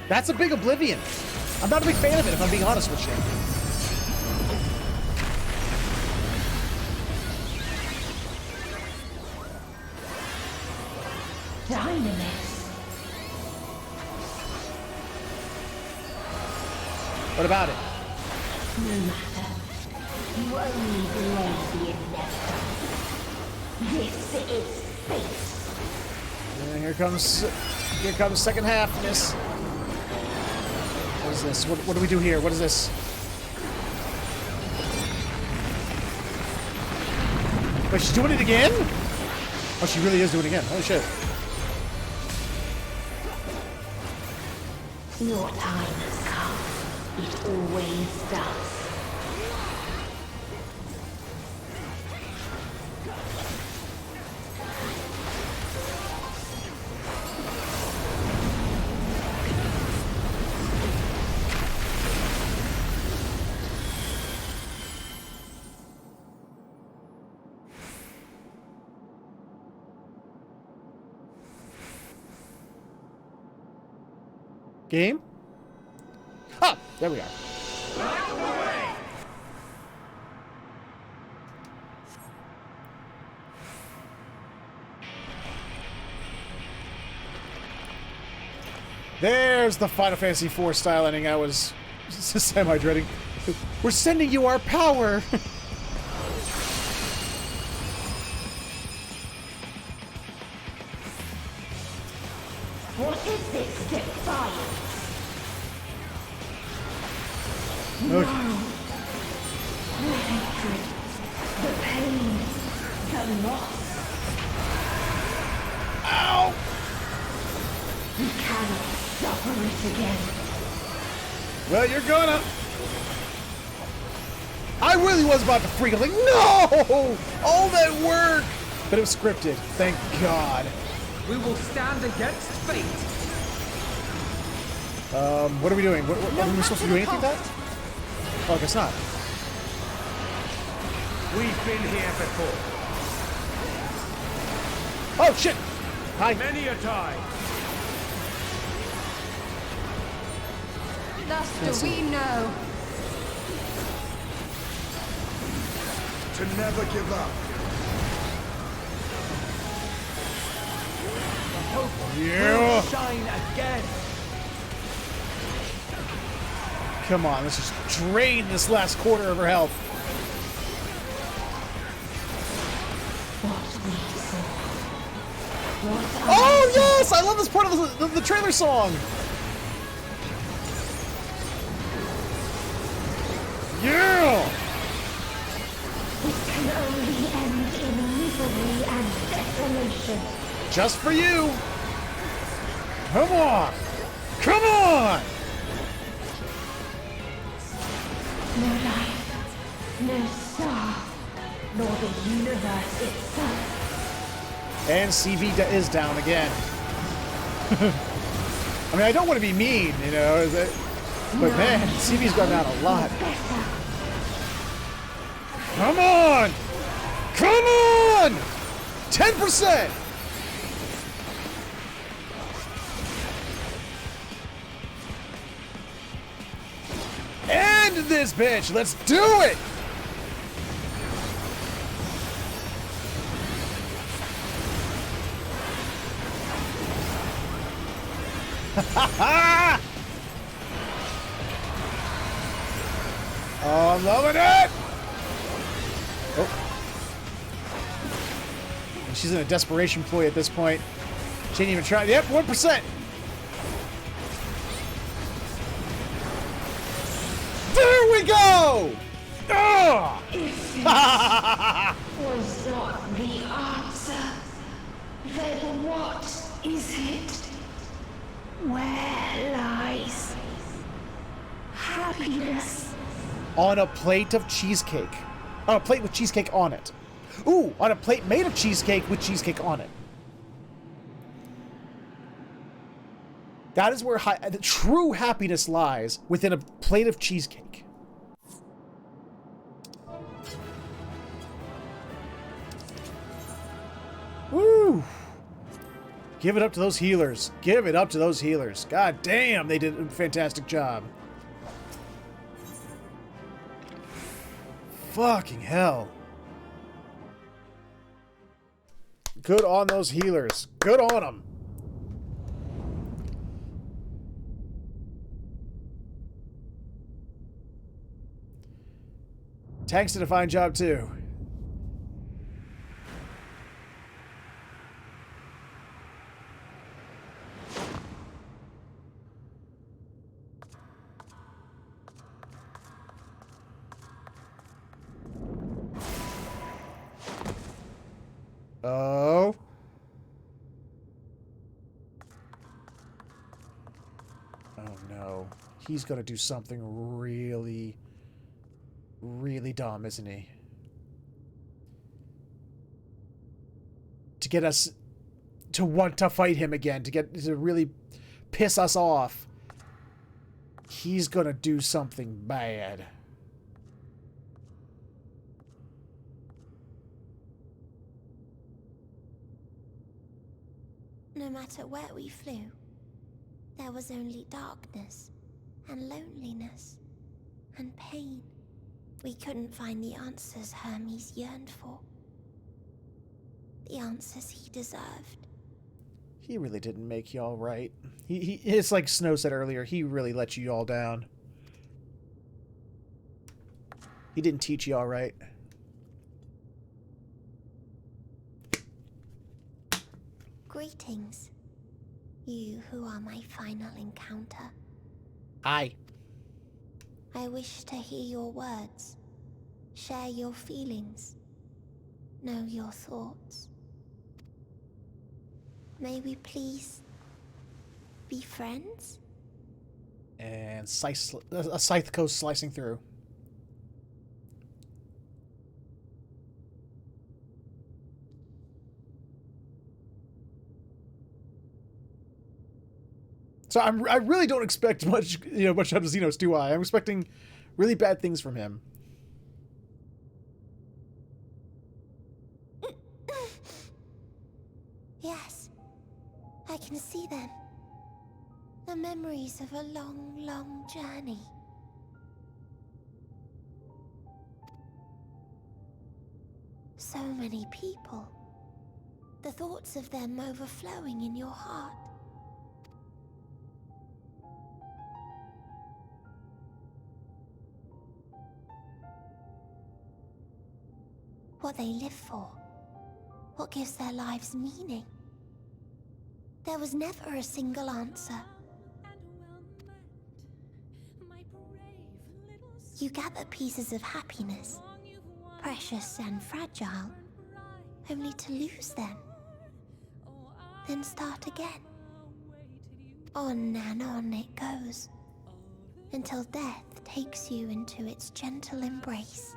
That's a big oblivion. I'm not a big fan of it, if I'm being honest with you. Dynamis. What about it? No matter. You only delay the inevitable. This is fate. And here comes second half, miss. What is this? What do we do here? What is this? Wait, she's doing it again? Oh, she really is doing it again. Holy shit. Your time has come. It always does. Game? Ah, there we are. There's the Final Fantasy IV style ending I was semi-dreading. We're sending you our power! its defiance. Okay. No. The hatred, the pain, the loss. Ow! You cannot suffer it again. Well, you're gonna. I really was about to freak. I was like, no! All that work! But it was scripted. Thank God. We will stand against fate. What are we doing? Are we supposed to do anything with that? Oh, I guess not. We've been here before. Oh, shit! Hi. Many a time. Thus do we know. To never give up. Hope Yeah. will shine again. Come on, let's just drain this last quarter of her health. Oh, yes! I love this part of the trailer song! Yeah! It can only end in misery and desolation. Just for you! Come on! Come on! No life, no star, nor the universe itself. And CV is down again. I mean, I don't want to be mean, you know, but man, CV's gone down a lot. Come on! Come on! 10%! End this bitch! Let's do it! Oh, I'm loving it! Oh. And she's in a desperation ploy at this point. She ain't even tried. Yep, 1%! There we go! Oh! Was not the answer. Then what is it? Where lies happiness? On a plate of cheesecake. On a plate with cheesecake on it. Ooh, on a plate made of cheesecake with cheesecake on it. That is where the true happiness lies, within a plate of cheesecake. Woo! Give it up to those healers. Give it up to those healers. God damn, they did a fantastic job. Fucking hell. Good on those healers. Good on them. Tanks did a fine job too. Oh. Oh no. He's gonna do something really, really dumb, isn't he? To get us to want to fight him again, to really piss us off. He's gonna do something bad. No matter where we flew, there was only darkness and loneliness and pain. We couldn't find the answers Hermes yearned for. The answers he deserved. He really didn't make y'all right. It's like Snow said earlier, he really let you all down. He didn't teach y'all right. Greetings. You who are my final encounter. Hi. I wish to hear your words, share your feelings, know your thoughts. May we please be friends? And a scythe goes slicing through. So I really don't expect much out of Xenos, do I? I'm expecting really bad things from him. Yes, I can see them. The memories of a long, long journey. So many people. The thoughts of them overflowing in your heart. What they live for. What gives their lives meaning. There was never a single answer. You gather pieces of happiness, precious and fragile, only to lose them. Then start again. On and on it goes, until death takes you into its gentle embrace.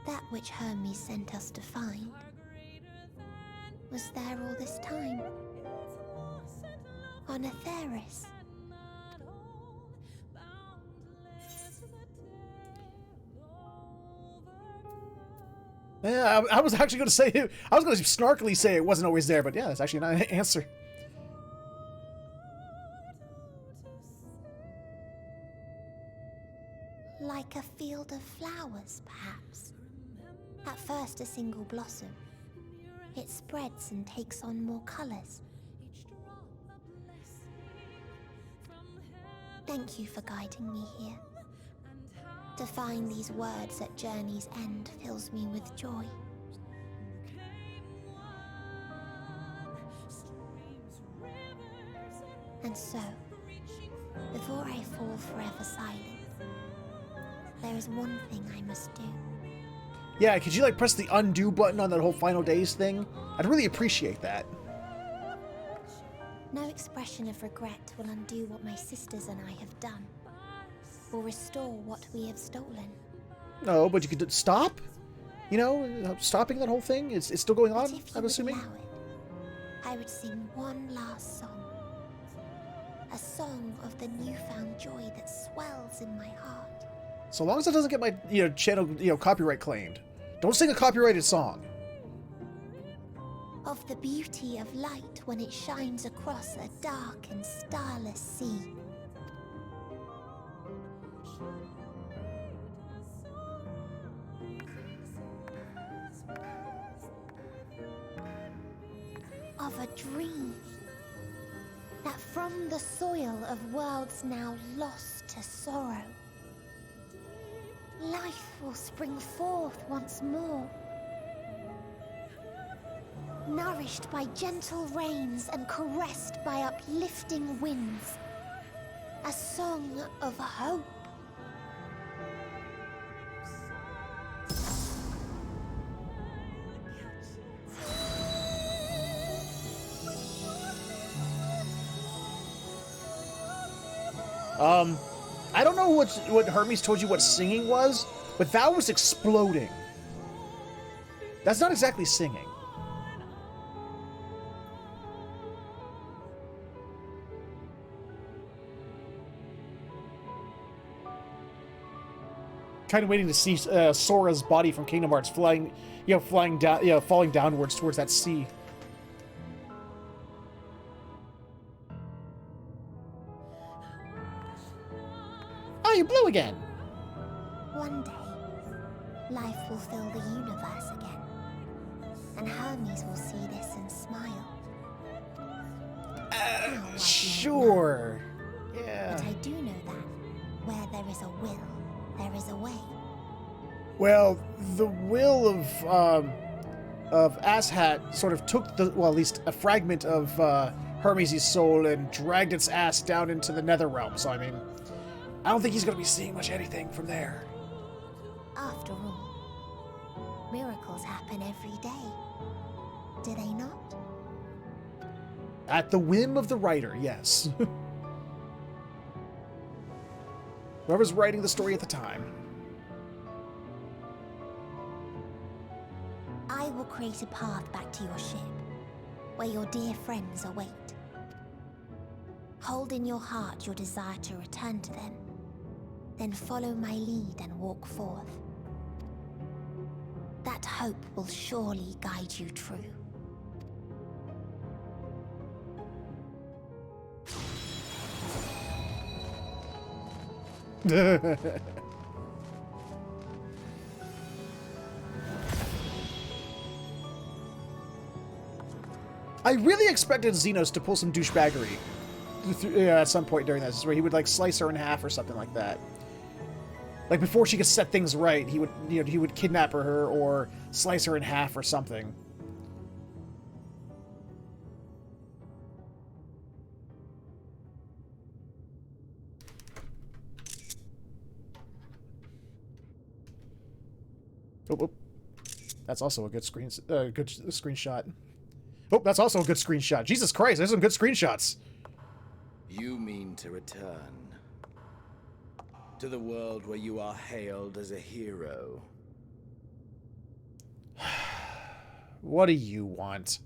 That which Hermes sent us to find was there all this time, on Aetheris. Yeah, I was actually going to say it. I was going to snarkily say it wasn't always there, but yeah, that's actually not an answer. Like a field of flowers, perhaps. At first a single blossom. It spreads and takes on more colors. Thank you for guiding me here. To find these words at journey's end fills me with joy. And so, before I fall forever silent, there is one thing I must do. Yeah, could you like press the undo button on that whole final days thing? I'd really appreciate that. No expression of regret will undo what my sisters and I have done, or restore what we have stolen. No, but you could stop? You know, stopping that whole thing? It's still going on, I'm assuming? Allow it, I would sing one last song. A song of the newfound joy that swells in my heart. So long as it doesn't get my, channel, copyright claimed. Don't sing a copyrighted song. Of the beauty of light when it shines across a dark and starless sea. Of a dream that from the soil of worlds now lost to sorrow, life will spring forth once more, nourished by gentle rains and caressed by uplifting winds. A song of hope. I don't know what Hermes told you what singing was, but that was exploding. That's not exactly singing. Kind of waiting to see Sora's body from Kingdom Hearts falling downwards towards that sea. Oh, you're blue again. One day, life will fill the universe again, and Hermes will see this and smile. Sure. Yeah. But I do know that where there is a will, there is a way. Well, the will of Asshat sort of took the, well, at least a fragment of Hermes' soul and dragged its ass down into the nether realm. So, I mean, I don't think he's going to be seeing much anything from there. After all, miracles happen every day. Do they not? At the whim of the writer, yes. Whoever's writing the story at the time. I will create a path back to your ship, where your dear friends await. Hold in your heart your desire to return to them, then follow my lead and walk forth. That hope will surely guide you true. I really expected Xenos to pull some douchebaggery at some point during this, where he would like slice her in half or something like that. Like before she could set things right, he would, you know, he would kidnap her or slice her in half or something. Oh, that's also a good screenshot. Oh, that's also a good screenshot. Jesus Christ, there's some good screenshots. You mean to return to the world where you are hailed as a hero? What do you want?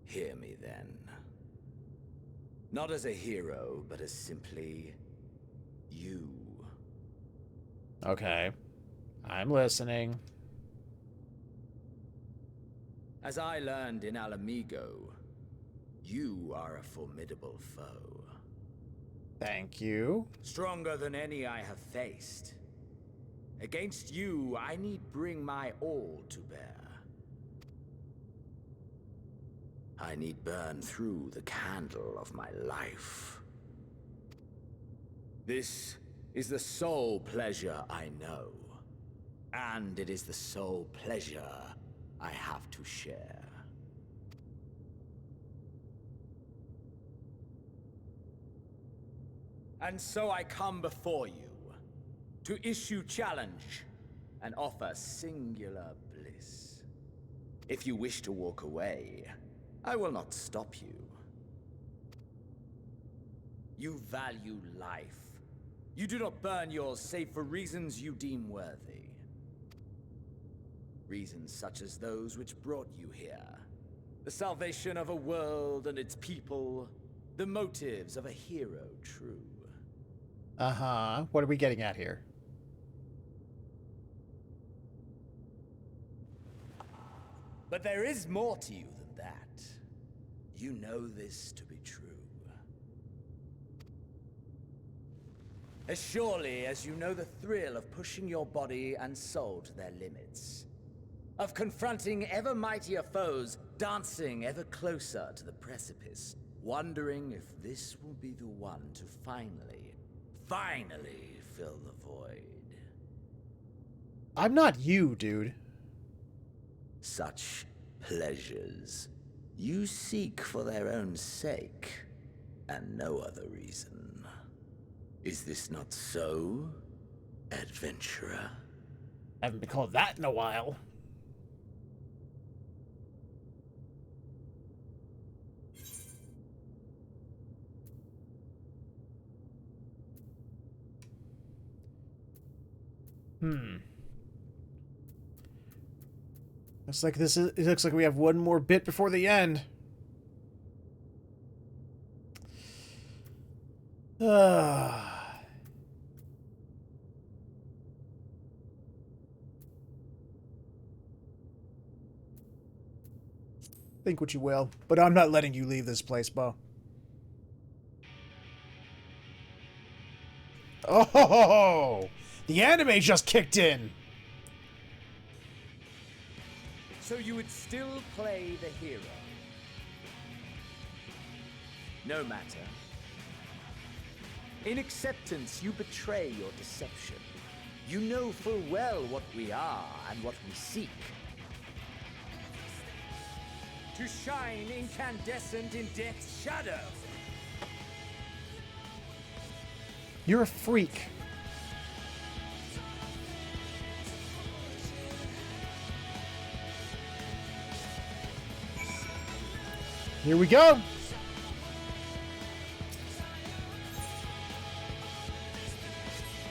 Hear me then. Not as a hero, but as simply you. Okay. I'm listening. As I learned in Alamigo, you are a formidable foe. Thank you. Stronger than any I have faced. Against you, I need bring my all to bear. I need burn through the candle of my life. This is the sole pleasure I know. And it is the sole pleasure I have to share. And so I come before you to issue challenge and offer singular bliss. If you wish to walk away, I will not stop you. You value life. You do not burn yours save for reasons you deem worthy. Reasons such as those which brought you here. The salvation of a world and its people. The motives of a hero true. Uh-huh. What are we getting at here? But there is more to you than that. You know this to be true. As surely as you know the thrill of pushing your body and soul to their limits. Of confronting ever mightier foes, dancing ever closer to the precipice, wondering if this will be the one to finally fill the void. I'm not you, dude. Such pleasures you seek for their own sake, and no other reason. Is this not so, adventurer? I haven't been called that in a while. It looks like we have one more bit before the end. Think what you will, but I'm not letting you leave this place, Bo. Oh, the anime just kicked in. So you would still play the hero? No matter. In acceptance, you betray your deception. You know full well what we are and what we seek. To shine incandescent in death's shadow. You're a freak. Here we go.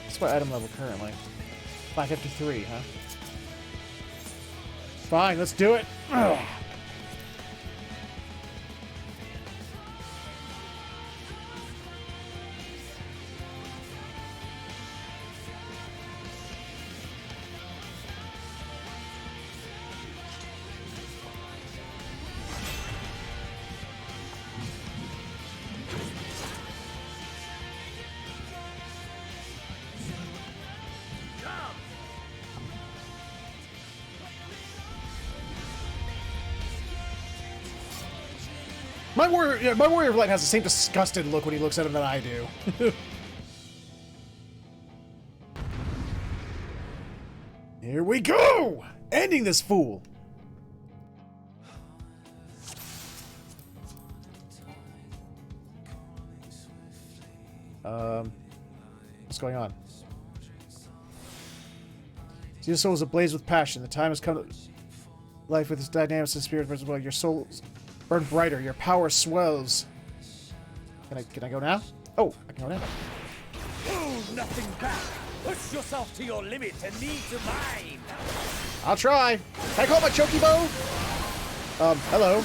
What's my item level currently? 553, huh? Fine, let's do it. Ugh. My warrior of light has the same disgusted look when he looks at him that I do. Here we go! Ending this fool! What's going on? See, your soul is ablaze with passion. The time has come to life with its dynamics and spirit visible. Your soul burn brighter. Your power swells. Can I go now? Oh, I can go now. Hold nothing back. Push yourself to your limit and me to mine. I'll try. Can I call my chocobo? Hello.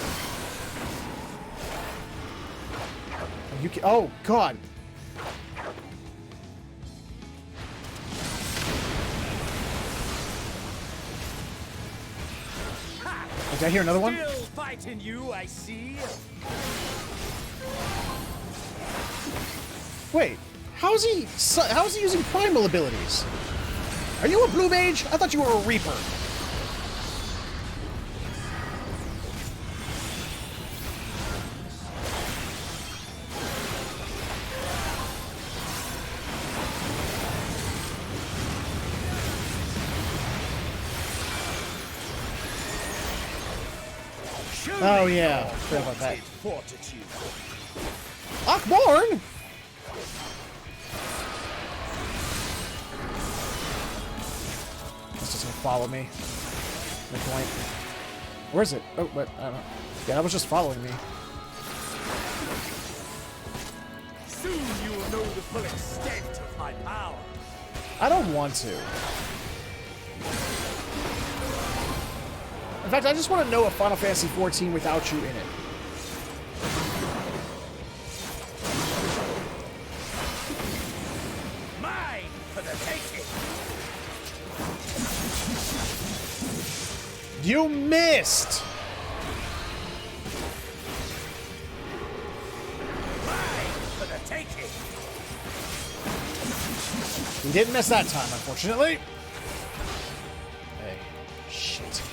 You can, oh God. Did I hear another one? Still fighting you, I see. Wait, how's he using primal abilities? Are you a blue mage? I thought you were a reaper. Oh yeah, forgot about that. Akborn! This doesn't follow me. No point. Where is it? Oh, but I don't know. Yeah, that was just following me. Soon you will know the full extent of my power. I don't want to. In fact, I just want to know a Final Fantasy XIV without you in it. Mine for the taking. You missed! Mine for the taking. He didn't miss that time, unfortunately. Hey, shit.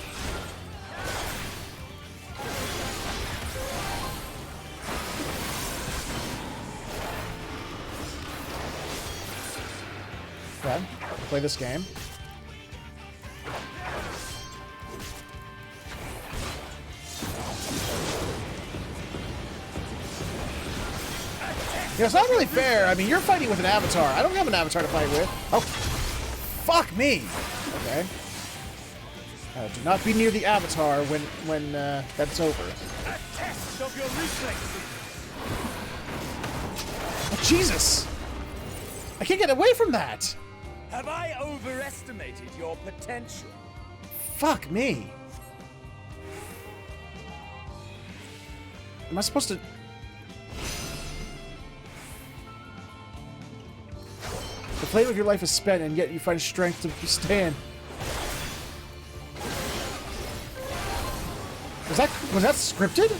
Okay, play this game. You know, it's not really fair. I mean, you're fighting with an avatar. I don't have an avatar to fight with. Oh, fuck me. Okay. Do not be near the avatar when that's over. A test of your reflexes. Oh, Jesus! I can't get away from that. Have I overestimated your potential? Fuck me. Am I supposed to... The flame of your life is spent, and yet you find strength to stand. Was that scripted?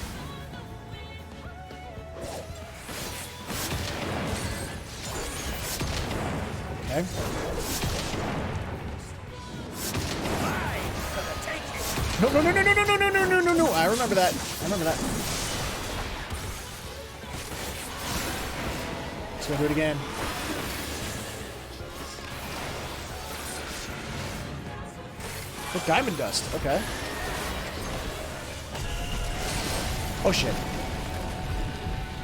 Okay. No. I remember that. Let's go do it again. Oh, diamond dust. Okay. Oh, shit.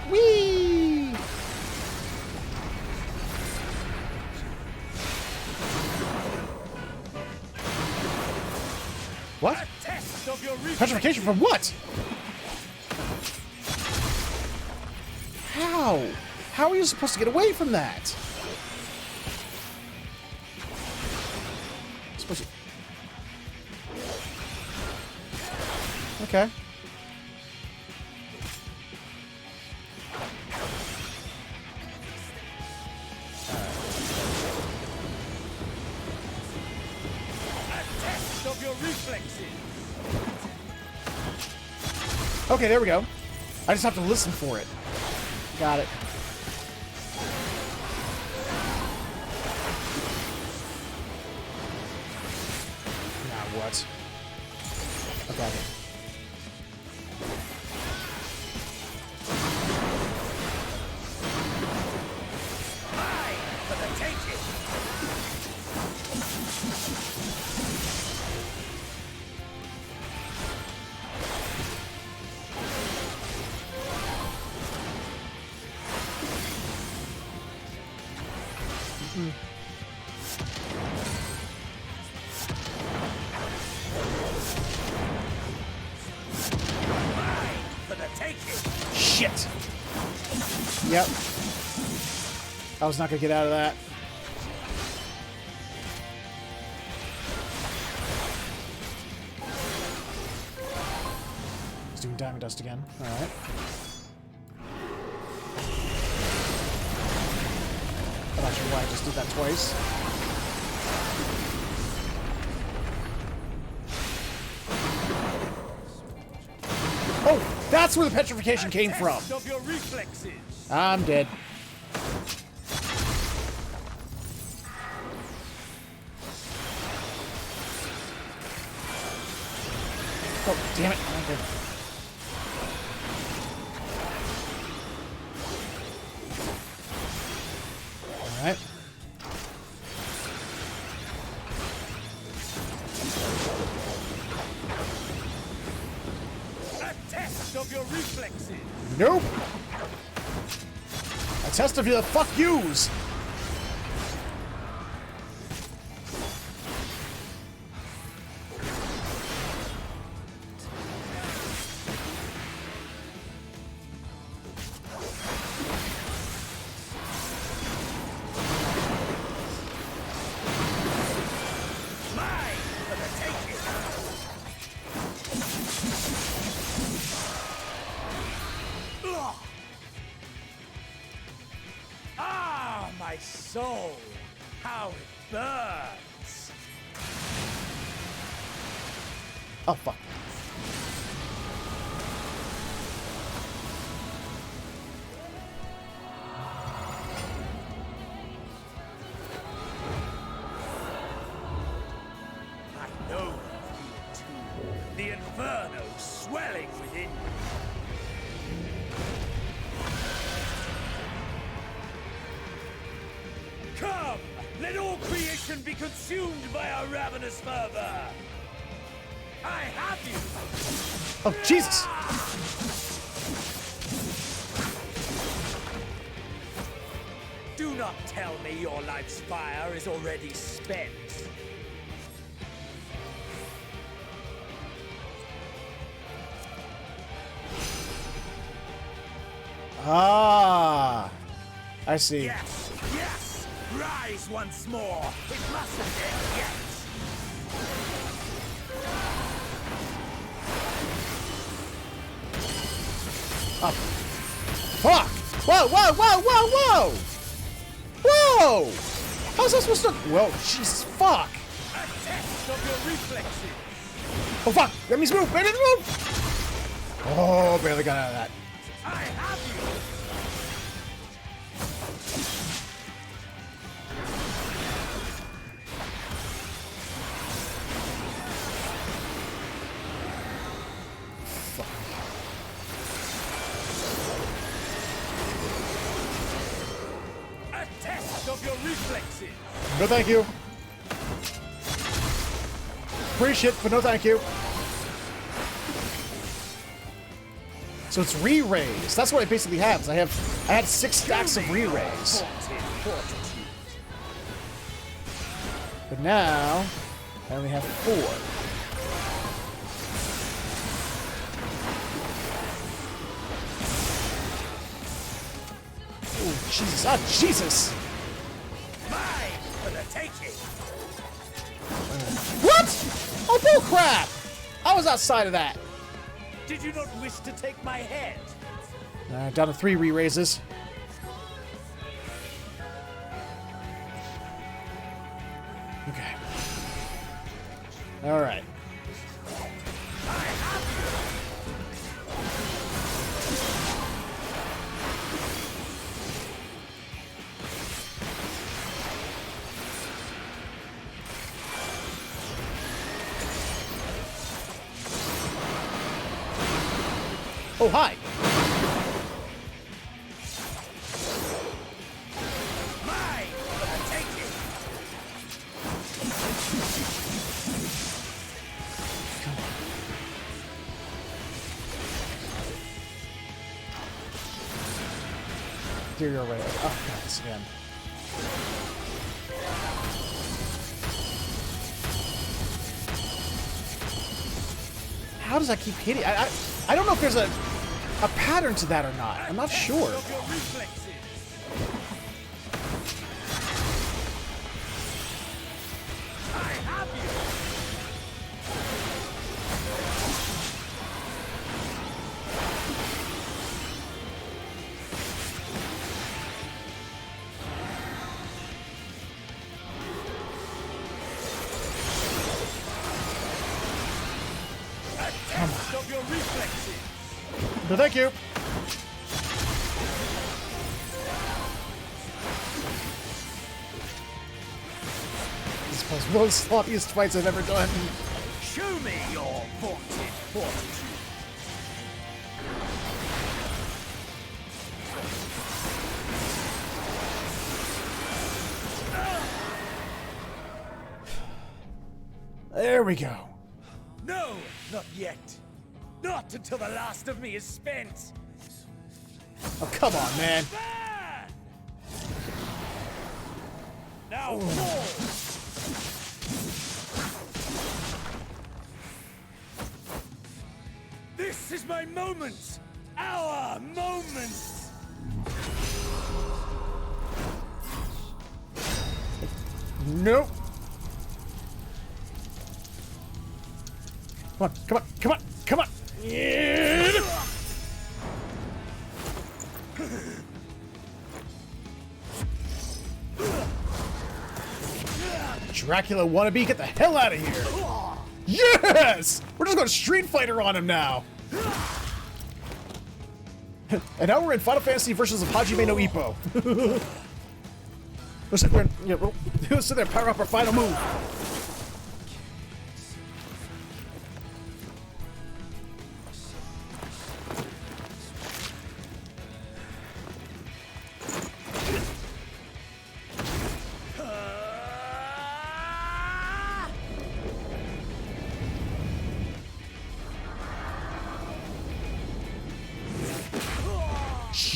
Whee! What? Petrification from what? How? How are you supposed to get away from that? Supposed to... Okay. Of your reflexes. Okay, there we go. I just have to listen for it. Got it. Now what? Okay. For the taking. For the taking. Shit! Yep. I was not gonna get out of that. He's doing diamond dust again. Alright. I'm not sure why I just did that twice. Oh! That's where the petrification came from! Of your reflexes. I'm dead. Oh, damn it. Okay. Alright. A test of your reflexes. Nope. A test of your fuck yous. Ah, my soul! How it burns! Oh, fuck. I know you feel it too. The inferno swelling within you. Come! Let all creation be consumed by our ravenous fervor! I have you! Oh, Jesus! Do not tell me your life's fire is already spent. Ah! I see. Yes! Yes! Rise once more! It mustn't end yet! Oh. Fuck! Whoa, whoa, whoa, whoa, whoa! Whoa! How's that supposed to... Whoa, Jesus, fuck! A test of your reflexes! Oh, fuck! Let me move! Let me move! Oh, barely got out of that. I have you! reflexes. No thank you. Appreciate it, but no thank you. So it's re-raise. That's what I basically have. Is I had 6 stacks of re-raise. But now I only have 4. Oh Jesus! Ah Jesus! Mine for the taking. What? Oh bullcrap! I was outside of that. Did you not wish to take my head? Down to 3 re-raises. Okay. All right. Oh, hi. Mine for the taking. Here you're right. Oh, God, this again. How does that keep hitting? I don't know if there's a pattern to that or not. I'm not sure. No, thank you. This was one of the sloppiest fights I've ever done. Show me your vaunted fortitude. There we go. No, not yet. Not until the last of me is spent. Oh, come on, man. Now fall. This is my moment. Our moment. Nope. Come on, come on, come on, come on. Yeah. Dracula wannabe, get the hell out of here. Yes! We're just going Street Fighter on him now. And now we're in Final Fantasy versions of Hajime no Ippo. Looks like we're in, yeah, we'll sit there, power up our final move.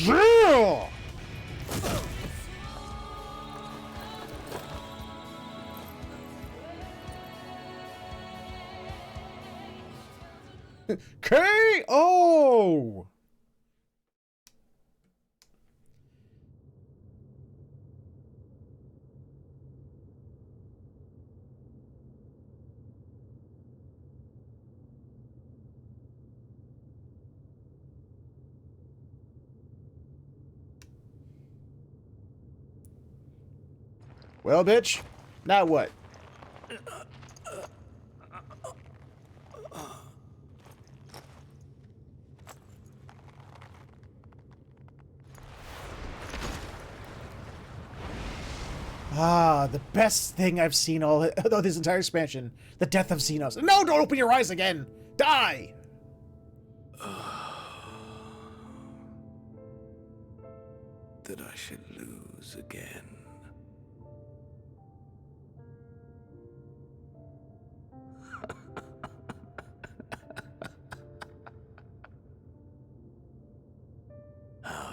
Yeah! K.O. Well, bitch, now what? Ah, the best thing I've seen all this entire expansion. The death of Xenos. No, don't open your eyes again! Die! That I should lose again.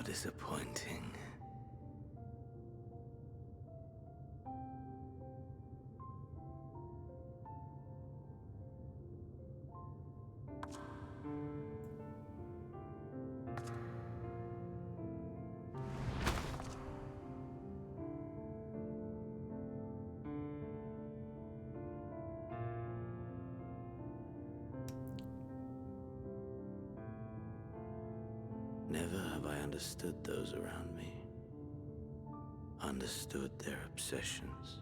How disappointing. Never have I understood those around me. Understood their obsessions.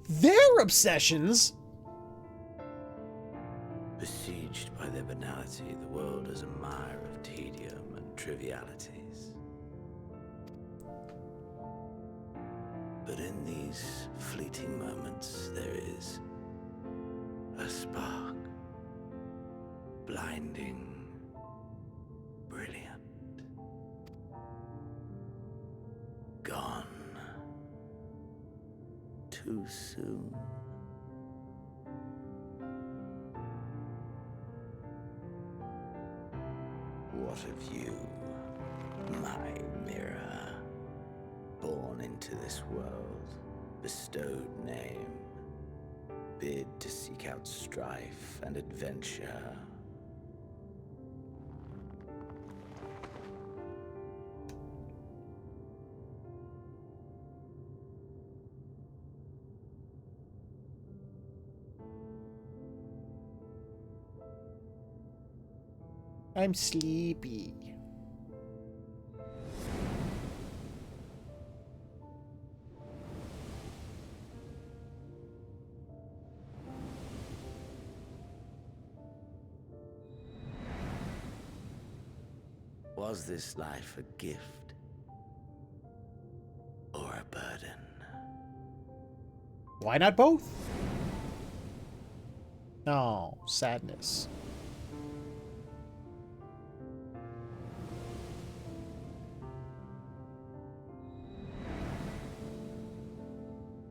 Their obsessions? Besieged by their banality, the world is a mire of tedium and trivialities. But in these fleeting moments, there is a spark. Blinding. Brilliant. Gone. Too soon. What of you, my mirror? Born into this world, bestowed name, bid to seek out strife and adventure. I'm sleepy. Was this life a gift or a burden? Why not both? Oh, sadness.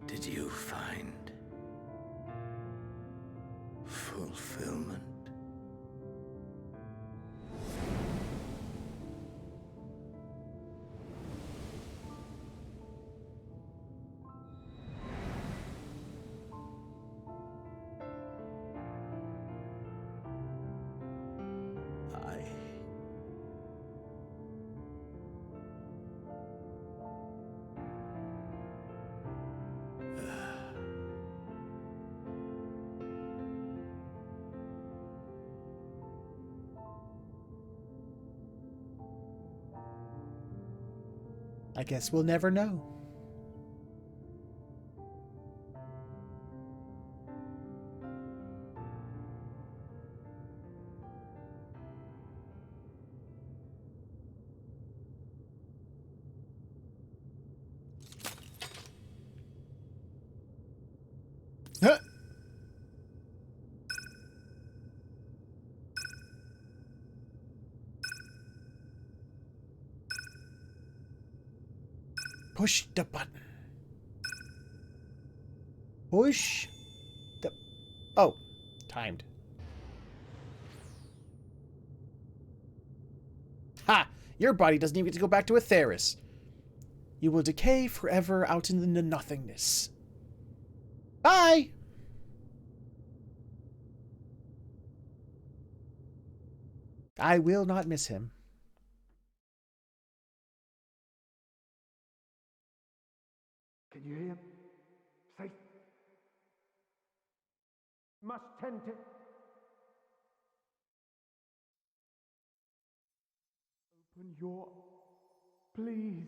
Did you find fulfillment? I guess we'll never know. Huh. Push the button. Push the... Oh, timed. Ha! Your body doesn't even get to go back to Atheris. You will decay forever out in the nothingness. Bye! I will not miss him. Can you hear him? Safe. Must tend to... Open your... Please.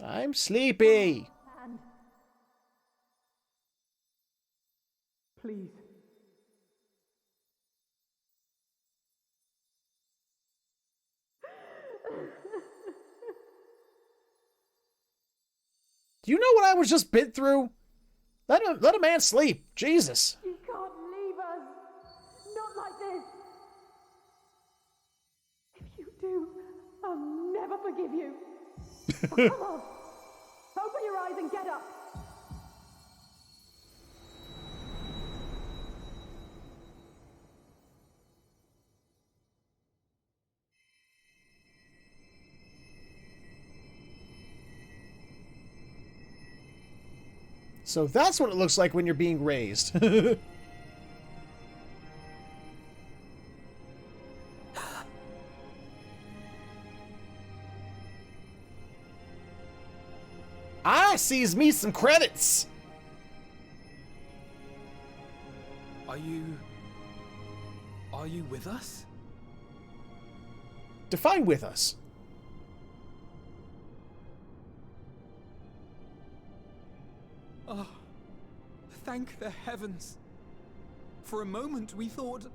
I'm sleepy. And... Please. Do you know what I was just bit through? Let a man sleep. Jesus. You can't leave us. Not like this. If you do, I'll never forgive you. Oh, come on. Open your eyes and get up. So that's what it looks like when you're being raised. I sees me some credits. Are you with us? Define with us. Oh, thank the heavens. For a moment we thought...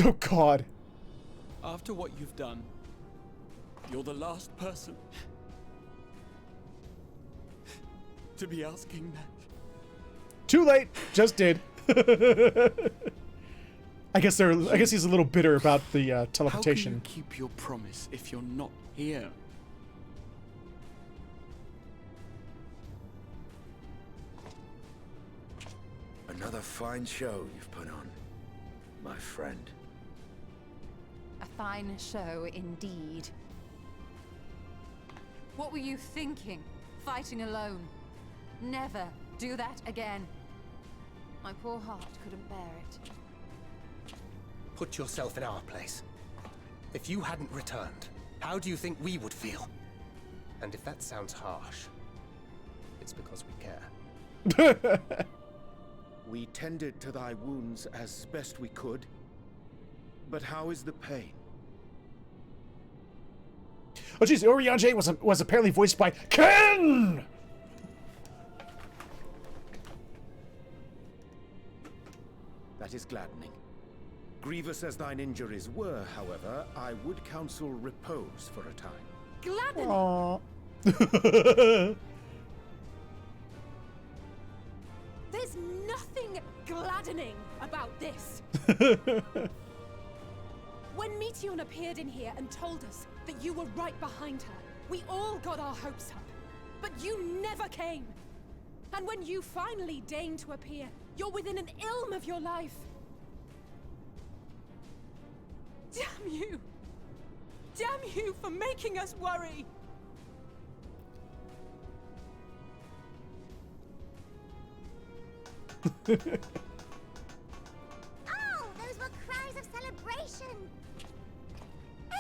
Oh God. After what you've done, you're the last person to be asking that. Too late. Just did. I guess he's a little bitter about the teleportation. How can you keep your promise if you're not here? Another fine show you've put on, my friend. A fine show indeed. What were you thinking? Fighting alone? Never do that again. My poor heart couldn't bear it. Put yourself in our place. If you hadn't returned, how do you think we would feel? And if that sounds harsh, it's because we care. We tended to thy wounds as best we could. But how is the pain? Oh jeez, Oriange was apparently voiced by Ken! That is gladdening. Grievous as thine injuries were, however, I would counsel repose for a time. Gladdening? There's nothing gladdening about this. When Meteion appeared in here and told us that you were right behind her, we all got our hopes up. But you never came. And when you finally deign to appear, you're within an ilm of your life. Damn you! Damn you for making us worry! Oh, those were cries of celebration!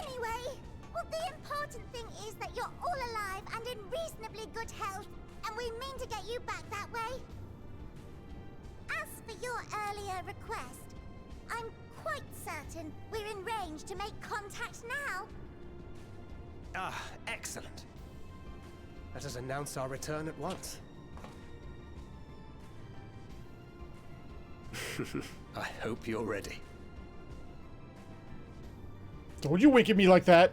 Anyway, well, the important thing is that you're all alive and in reasonably good health, and we mean to get you back that way. As for your earlier request, I'm quite certain we're in range to make contact now. Ah, excellent. Let us announce our return at once. I hope you're ready. Don't you wink at me like that.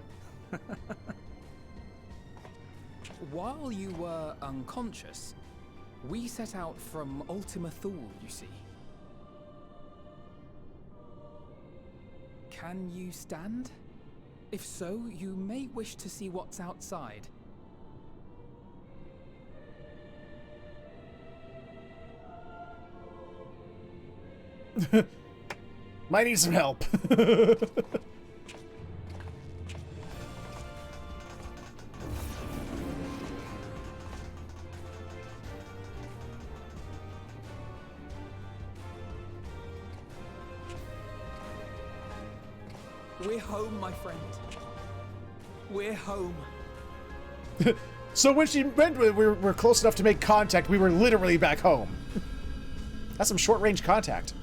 While you were unconscious, we set out from Ultima Thule, you see. Can you stand? If so, you may wish to see what's outside. Might need some help. We're home, my friend. We're home. So when she went, we're close enough to make contact, we were literally back home. That's some short-range contact.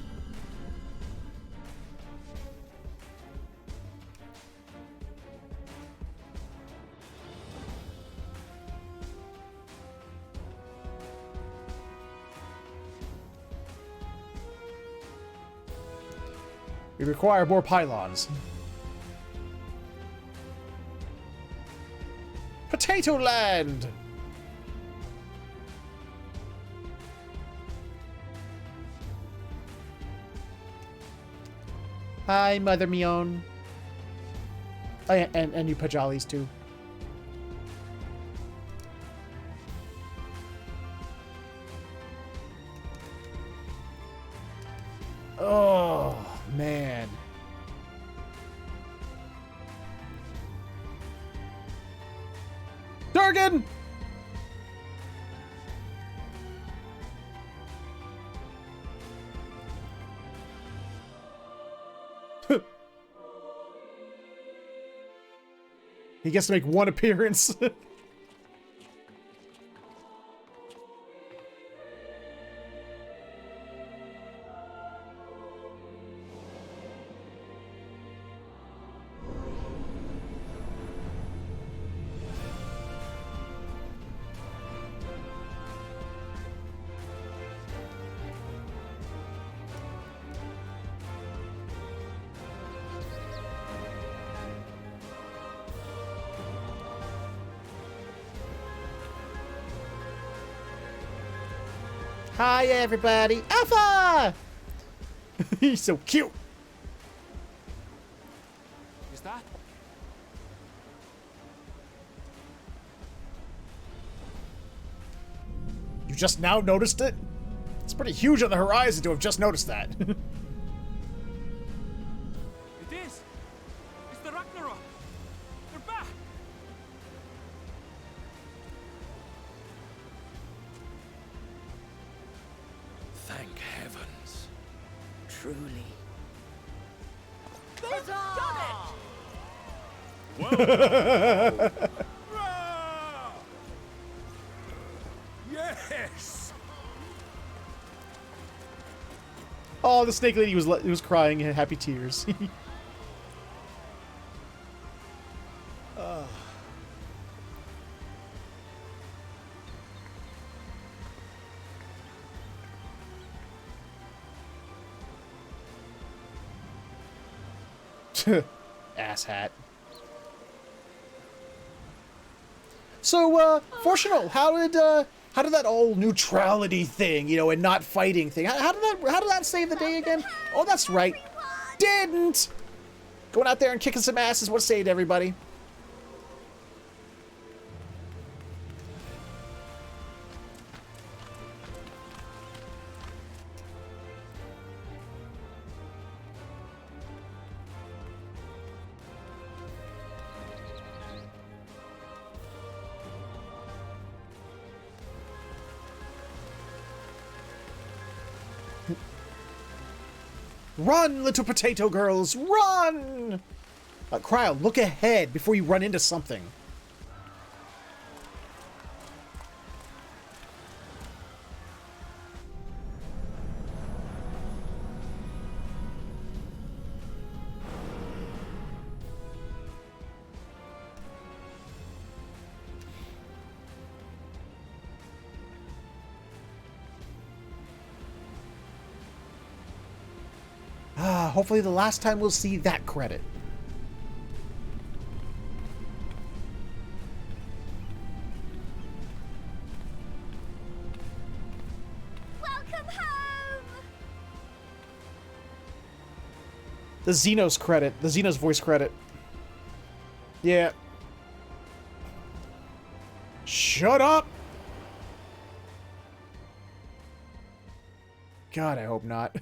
We require more pylons. Potato Land! Hi, Mother Mion. Oh, yeah, and you Pajalis too. Oh, man. Durgan! He gets to make one appearance. Hi, everybody. Alpha! He's so cute. Is that? You just now noticed it? It's pretty huge on the horizon to have just noticed that. It is! It's the Ragnarok! They're back! Thank heavens. Truly. They've done Well, yes! Oh, the snake lady was crying happy tears. Ass hat. So, Fortunal, how did that whole neutrality thing, you know, and not fighting thing, how did that save the day again? Oh, that's right. Didn't! Going out there and kicking some ass is what saved everybody. Run, little potato girls, run! Cryo, look ahead before you run into something. Hopefully the last time we'll see that credit. Welcome home! The Xenos credit. The Xenos voice credit. Yeah. Shut up! God, I hope not.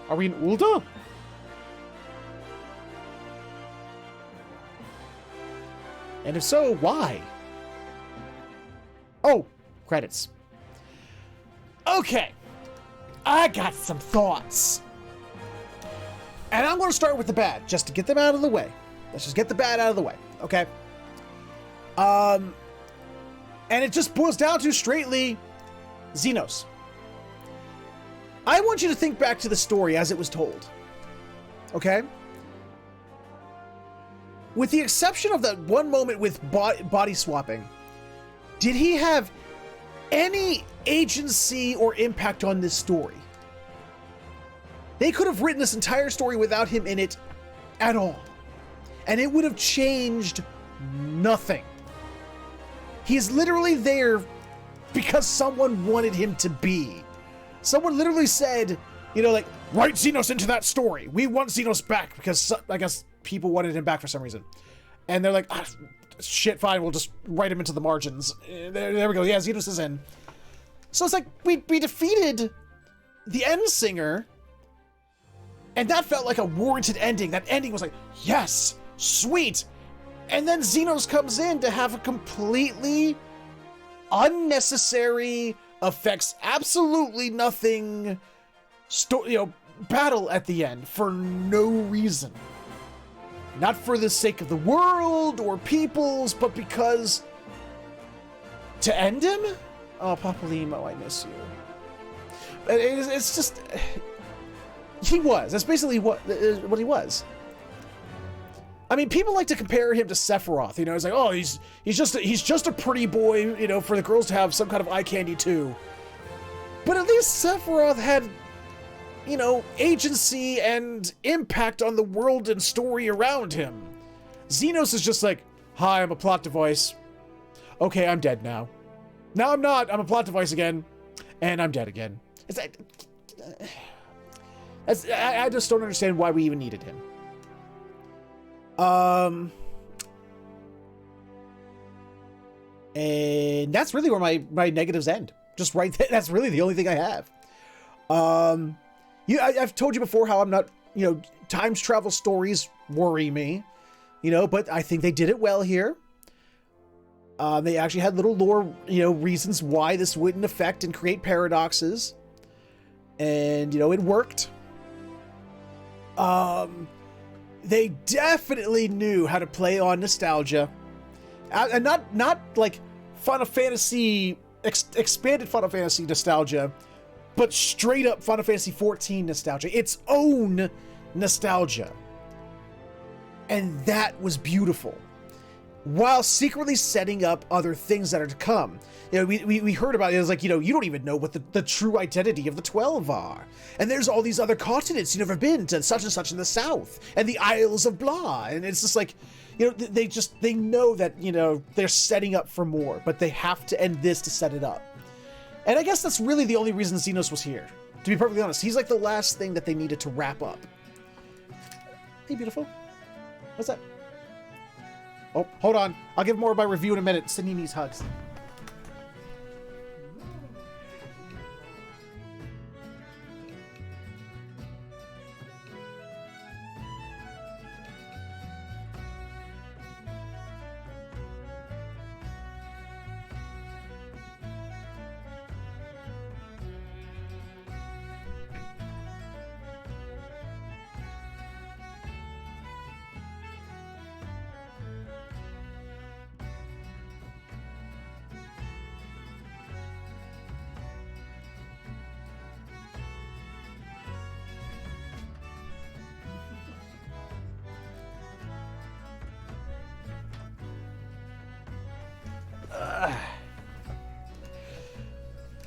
Are we in Ulda? And if so, why? Oh, credits. Okay. I got some thoughts. And I'm going to start with the bad, just to get them out of the way. Let's just get the bad out of the way, okay? And it just boils down to straightly Xenos. I want you to think back to the story as it was told. Okay? With the exception of that one moment with body swapping, did he have any agency or impact on this story? They could have written this entire story without him in it at all. And it would have changed nothing. He's literally there because someone wanted him to be. Someone literally said, you know, like, write Xenos into that story. We want Xenos back because I guess people wanted him back for some reason. And they're like, shit, fine, we'll just write him into the margins. There we go. Yeah, Xenos is in. So it's like, we defeated the Endsinger, and that felt like a warranted ending. That ending was like, yes, sweet. And then Xenos comes in to have a completely unnecessary, affects absolutely nothing, battle at the end for no reason. Not for the sake of the world or peoples, but because to end him? Oh, Papalymo, I miss you. It's just, he was. That's basically what he was. I mean, people like to compare him to Sephiroth. You know, it's like, oh, he's just a pretty boy. You know, for the girls to have some kind of eye candy too. But at least Sephiroth had, you know, agency and impact on the world and story around him. Xenos is just like, hi, I'm a plot device. Okay, I'm dead now. Now I'm not. I'm a plot device again, and I'm dead again. It's like, I just don't understand why we even needed him. And that's really where my negatives end. Just right there. That's really the only thing I have. I've told you before how I'm not, you know, time travel stories worry me, you know, but I think they did it well here. They actually had little lore, you know, reasons why this wouldn't affect and create paradoxes. And, you know, it worked. They definitely knew how to play on nostalgia. And not like Final Fantasy, expanded Final Fantasy nostalgia, but straight up Final Fantasy XIV nostalgia. Its own nostalgia. And that was beautiful. While secretly setting up other things that are to come. You know, we heard about it. It was like, you know, you don't even know what the true identity of the 12 are. And there's all these other continents you've never been to, such and such in the south. And the Isles of blah. And it's just like, you know, they know that, you know, they're setting up for more. But they have to end this to set it up. And I guess that's really the only reason Xenos was here. To be perfectly honest, he's like the last thing that they needed to wrap up. Hey, beautiful. What's that? Oh, hold on. I'll give more of my review in a minute. Sydney needs hugs.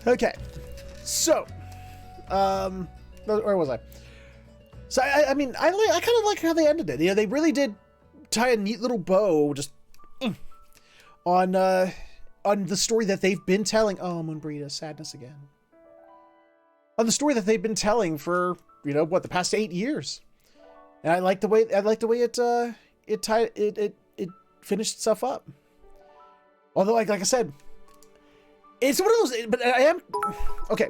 Okay, so, where was I? So, I mean, I kind of like how they ended it. You know, they really did tie a neat little bow just on the story that they've been telling. Oh, Moonbreeda, sadness again. On the story that they've been telling for, you know, what, the past 8 years. And I like the way it finished itself up. Although, like I said, it's one of those, but I am, okay.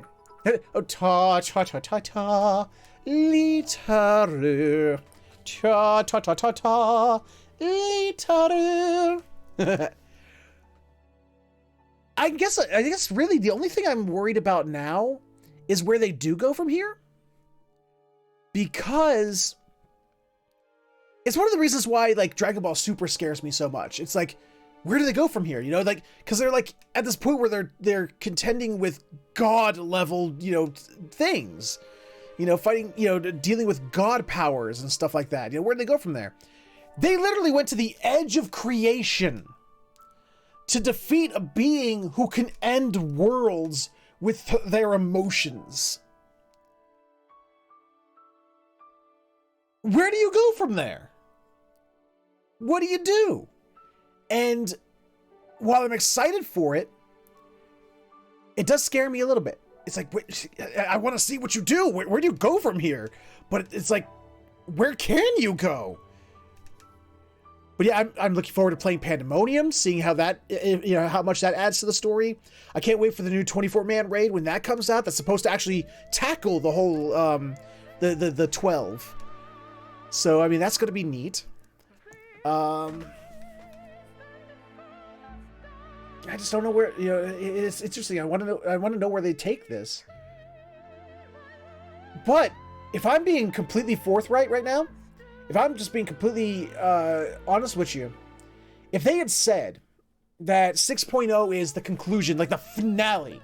Oh, ta-ta-ta-ta-ta, litaru, ta-ta-ta-ta-ta, litaru. I guess really the only thing I'm worried about now is where they do go from here. Because it's one of the reasons why, like, Dragon Ball Super scares me so much. It's like, where do they go from here? You know, like, because they're like at this point where they're contending with god level, you know, things, you know, fighting, you know, dealing with god powers and stuff like that. You know, where do they go from there? They literally went to the edge of creation to defeat a being who can end worlds with their emotions. Where do you go from there? What do you do? And while I'm excited for it, it does scare me a little bit. It's like, I want to see what you do. Where do you go from here? But it's like, where can you go? But yeah, I'm looking forward to playing Pandemonium, seeing how that, you know, how much that adds to the story. I can't wait for the new 24-man raid when that comes out. That's supposed to actually tackle the whole, the 12. So, I mean, that's going to be neat. I just don't know where, you know, it's interesting. I want to know where they take this. But if I'm being completely forthright right now, if I'm just being completely honest with you, if they had said that 6.0 is the conclusion, like the finale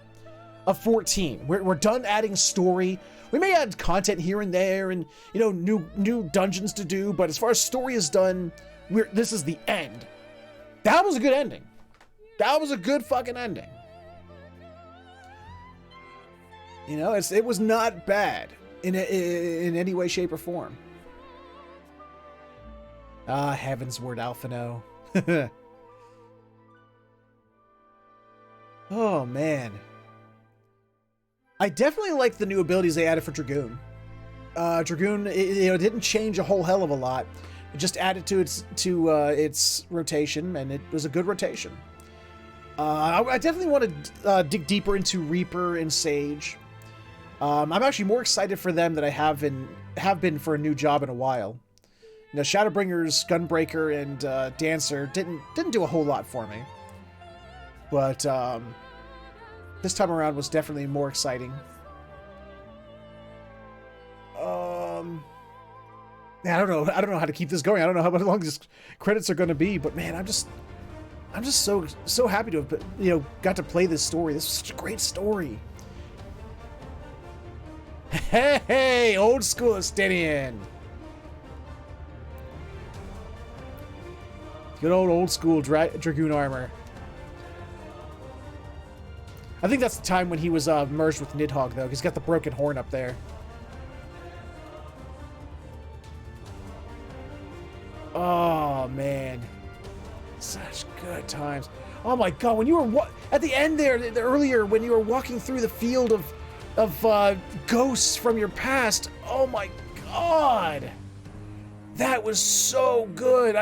of 14, we're done adding story. We may add content here and there, and you know, new dungeons to do. But as far as story is done, this is the end. That was a good ending. That was a good fucking ending. You know, it was not bad in any way, shape, or form. Ah, Heaven's Word Alphino. Oh, man. I definitely like the new abilities they added for Dragoon. Dragoon, it didn't change a whole hell of a lot. It just added to its rotation, and it was a good rotation. I definitely want to dig deeper into Reaper and Sage. I'm actually more excited for them than I have been for a new job in a while. You know, Shadowbringers, Gunbreaker, and Dancer didn't do a whole lot for me. But this time around was definitely more exciting. I don't know how to keep this going. I don't know how long these credits are going to be, but man, I'm just so happy to have, you know, got to play this story. This was such a great story. Hey, old school Estinian. Good old school Dragoon armor. I think that's the time when he was merged with Nidhogg, though. He's got the broken horn up there. Oh, man. Such good times. Oh, my God. When you were... At the end there, earlier, when you were walking through the field of ghosts from your past. Oh, my God. That was so good.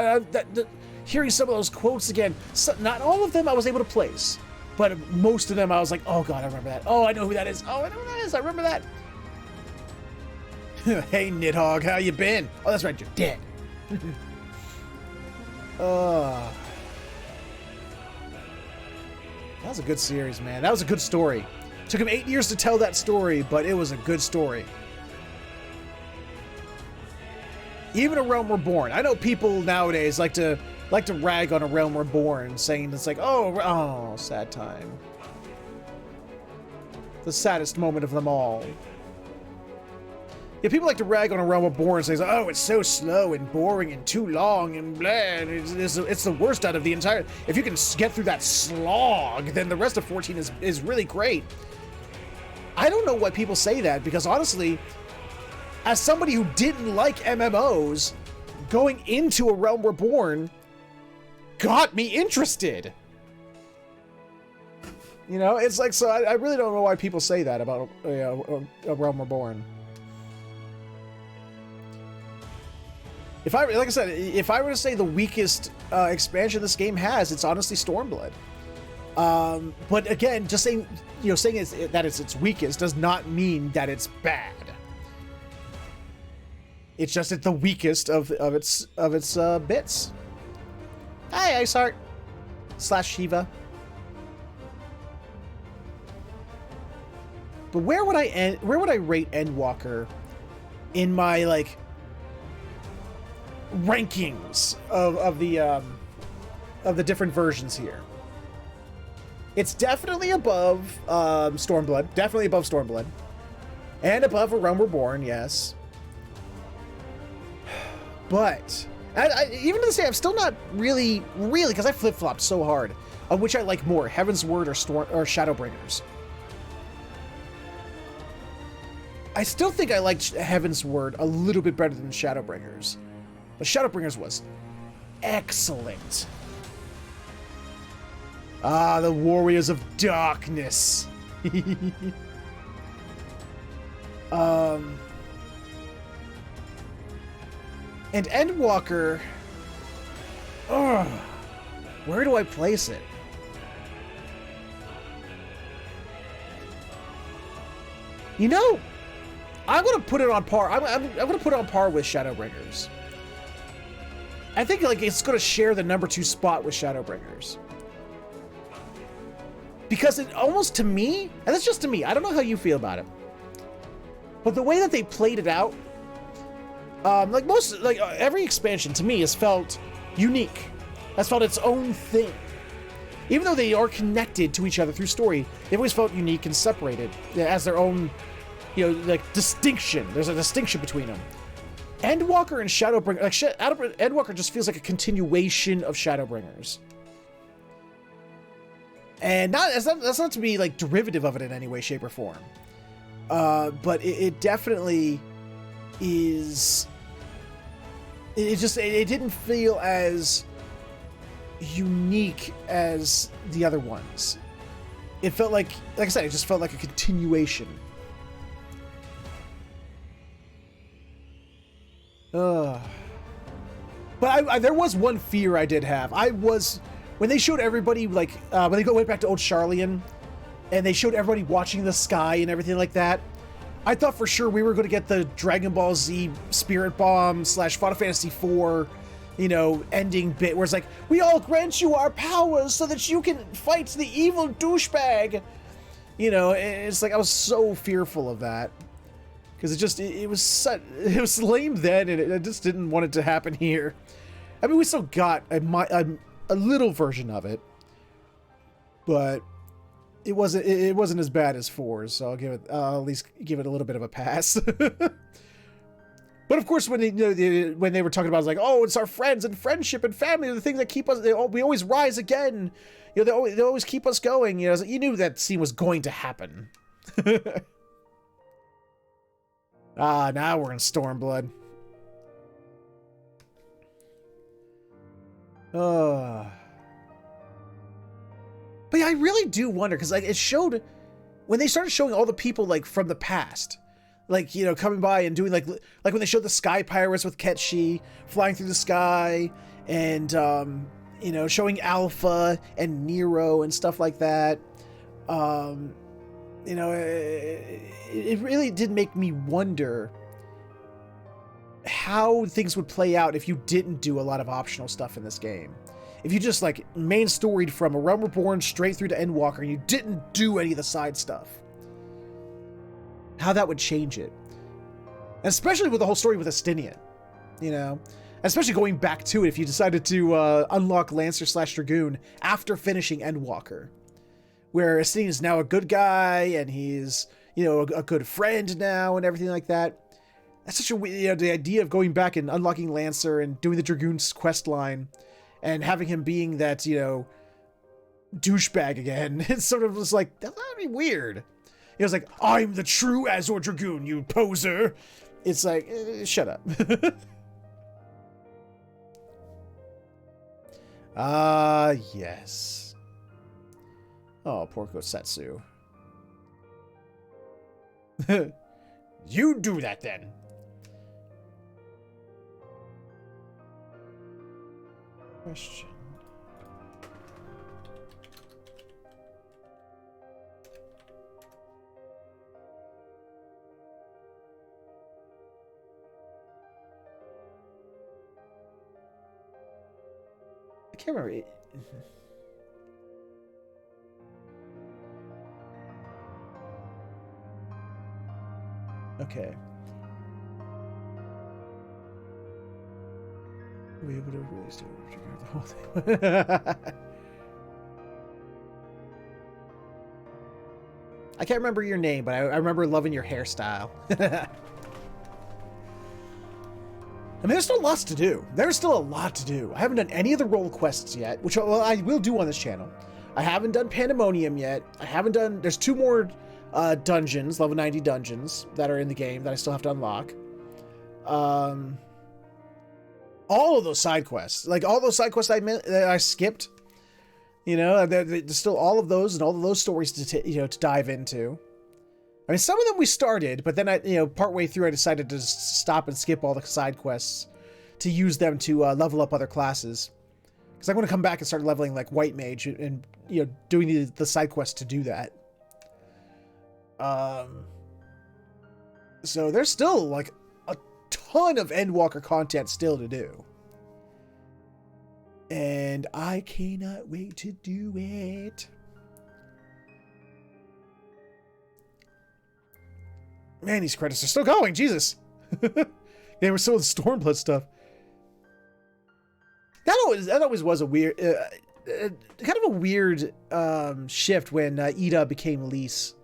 Hearing some of those quotes again. Not all of them I was able to place. But most of them, I was like, oh, God, I remember that. Oh, I know who that is. Oh, I know who that is. I remember that. Hey, Nidhogg, how you been? Oh, that's right. You're dead. That was a good series, man. That was a good story. Took him 8 years to tell that story, but it was a good story. Even A Realm Reborn. I know people nowadays like to rag on A Realm Reborn, saying it's like, oh, sad time. The saddest moment of them all. Yeah, people like to rag on A Realm Reborn, saying, oh, it's so slow and boring and too long and blah. It's the worst out of the entire... If you can get through that slog, then the rest of 14 is really great. I don't know why people say that, because honestly, as somebody who didn't like MMOs, going into A Realm Reborn got me interested. You know, it's like, so I really don't know why people say that about A Realm Reborn. Like I said, if I were to say the weakest expansion this game has, it's honestly Stormblood. But again, just saying that it's its weakest does not mean that it's bad. It's just the weakest of its bits. Hey, Iceheart / Shiva. But where would I rate Endwalker in my like rankings of the different versions here? It's definitely above Stormblood, definitely above Stormblood, and above A Realm Reborn, yes. But even to this day, I'm still not really, because I flip-flopped so hard on which I like more, Heaven's Word or Shadowbringers. I still think I liked Heaven's Word a little bit better than Shadowbringers. But Shadowbringers was excellent. Ah, the Warriors of Darkness. And Endwalker, Ugh. Where do I place it? You know, I'm gonna put it on par. I'm gonna put it on par with Shadowbringers. I think like it's gonna share the #2 spot with Shadowbringers. Because it almost, to me, and that's just to me, I don't know how you feel about it, but the way that they played it out, every expansion to me has felt unique, has felt its own thing. Even though they are connected to each other through story, they've always felt unique and separated as their own, distinction. There's a distinction between them. Endwalker and Shadowbringer, Endwalker just feels like a continuation of Shadowbringers. And that's not to be like derivative of it in any way, shape, or form. But it definitely is. It didn't feel as unique as the other ones. It felt like I said, it just felt like a continuation. But there was one fear I did have. When they showed everybody, when they went back to Old Charlian, and they showed everybody watching the sky and everything like that, I thought for sure we were going to get the Dragon Ball Z Spirit Bomb / Final Fantasy IV, ending bit where it's like, we all grant you our powers so that you can fight the evil douchebag. It's like I was so fearful of that. Because it was lame then, and I just didn't want it to happen here. I mean, we still got a little version of it, but it wasn't as bad as 4's, so I'll at least give it a little bit of a pass. But of course, when they were talking about, it was like, oh, it's our friends and friendship and family, the things that keep us. We always rise again. They always keep us going. You knew that scene was going to happen. Now we're in Stormblood. But yeah, I really do wonder, because it showed when they started showing all the people from the past, coming by and doing like when they showed the Sky Pirates with Ketchi flying through the sky, and showing Alpha and Nero and stuff like that. It really did make me wonder how things would play out if you didn't do a lot of optional stuff in this game. If you just main storied from A Realm Reborn straight through to Endwalker and you didn't do any of the side stuff. How that would change it. And especially with the whole story with Estinian. Especially going back to it if you decided to unlock Lancer / Dragoon after finishing Endwalker. Where Estinian is now a good guy and he's, a good friend now and everything like that. That's such a weird, the idea of going back and unlocking Lancer and doing the Dragoon's quest line and having him being that, douchebag again. It's sort of just like, that would be weird. It was like, I'm the true Azure Dragoon, you poser. It's like, shut up. Yes. Oh, Porco Setsu. You do that then. Question. I can't remember. Okay. Were we able to really still figure out the whole thing? I can't remember your name, but I remember loving your hairstyle. I mean, there's still lots to do. There's still a lot to do. I haven't done any of the role quests yet, which I will do on this channel. I haven't done Pandemonium yet. There's 2 more dungeons, level 90 dungeons, that are in the game that I still have to unlock. All of those side quests, all those side quests I skipped, there's still all of those and all of those stories to dive into. I mean, some of them we started, but then partway through I decided to stop and skip all the side quests to use them to level up other classes. Because I'm going to come back and start leveling like White Mage and, you know, doing the side quest to do that. So there's still like a ton of Endwalker content still to do. And I cannot wait to do it. Man, these credits are still going. Jesus. Yeah, we're still in Stormblood stuff. That always was a weird, kind of a weird shift when Ida became Lise.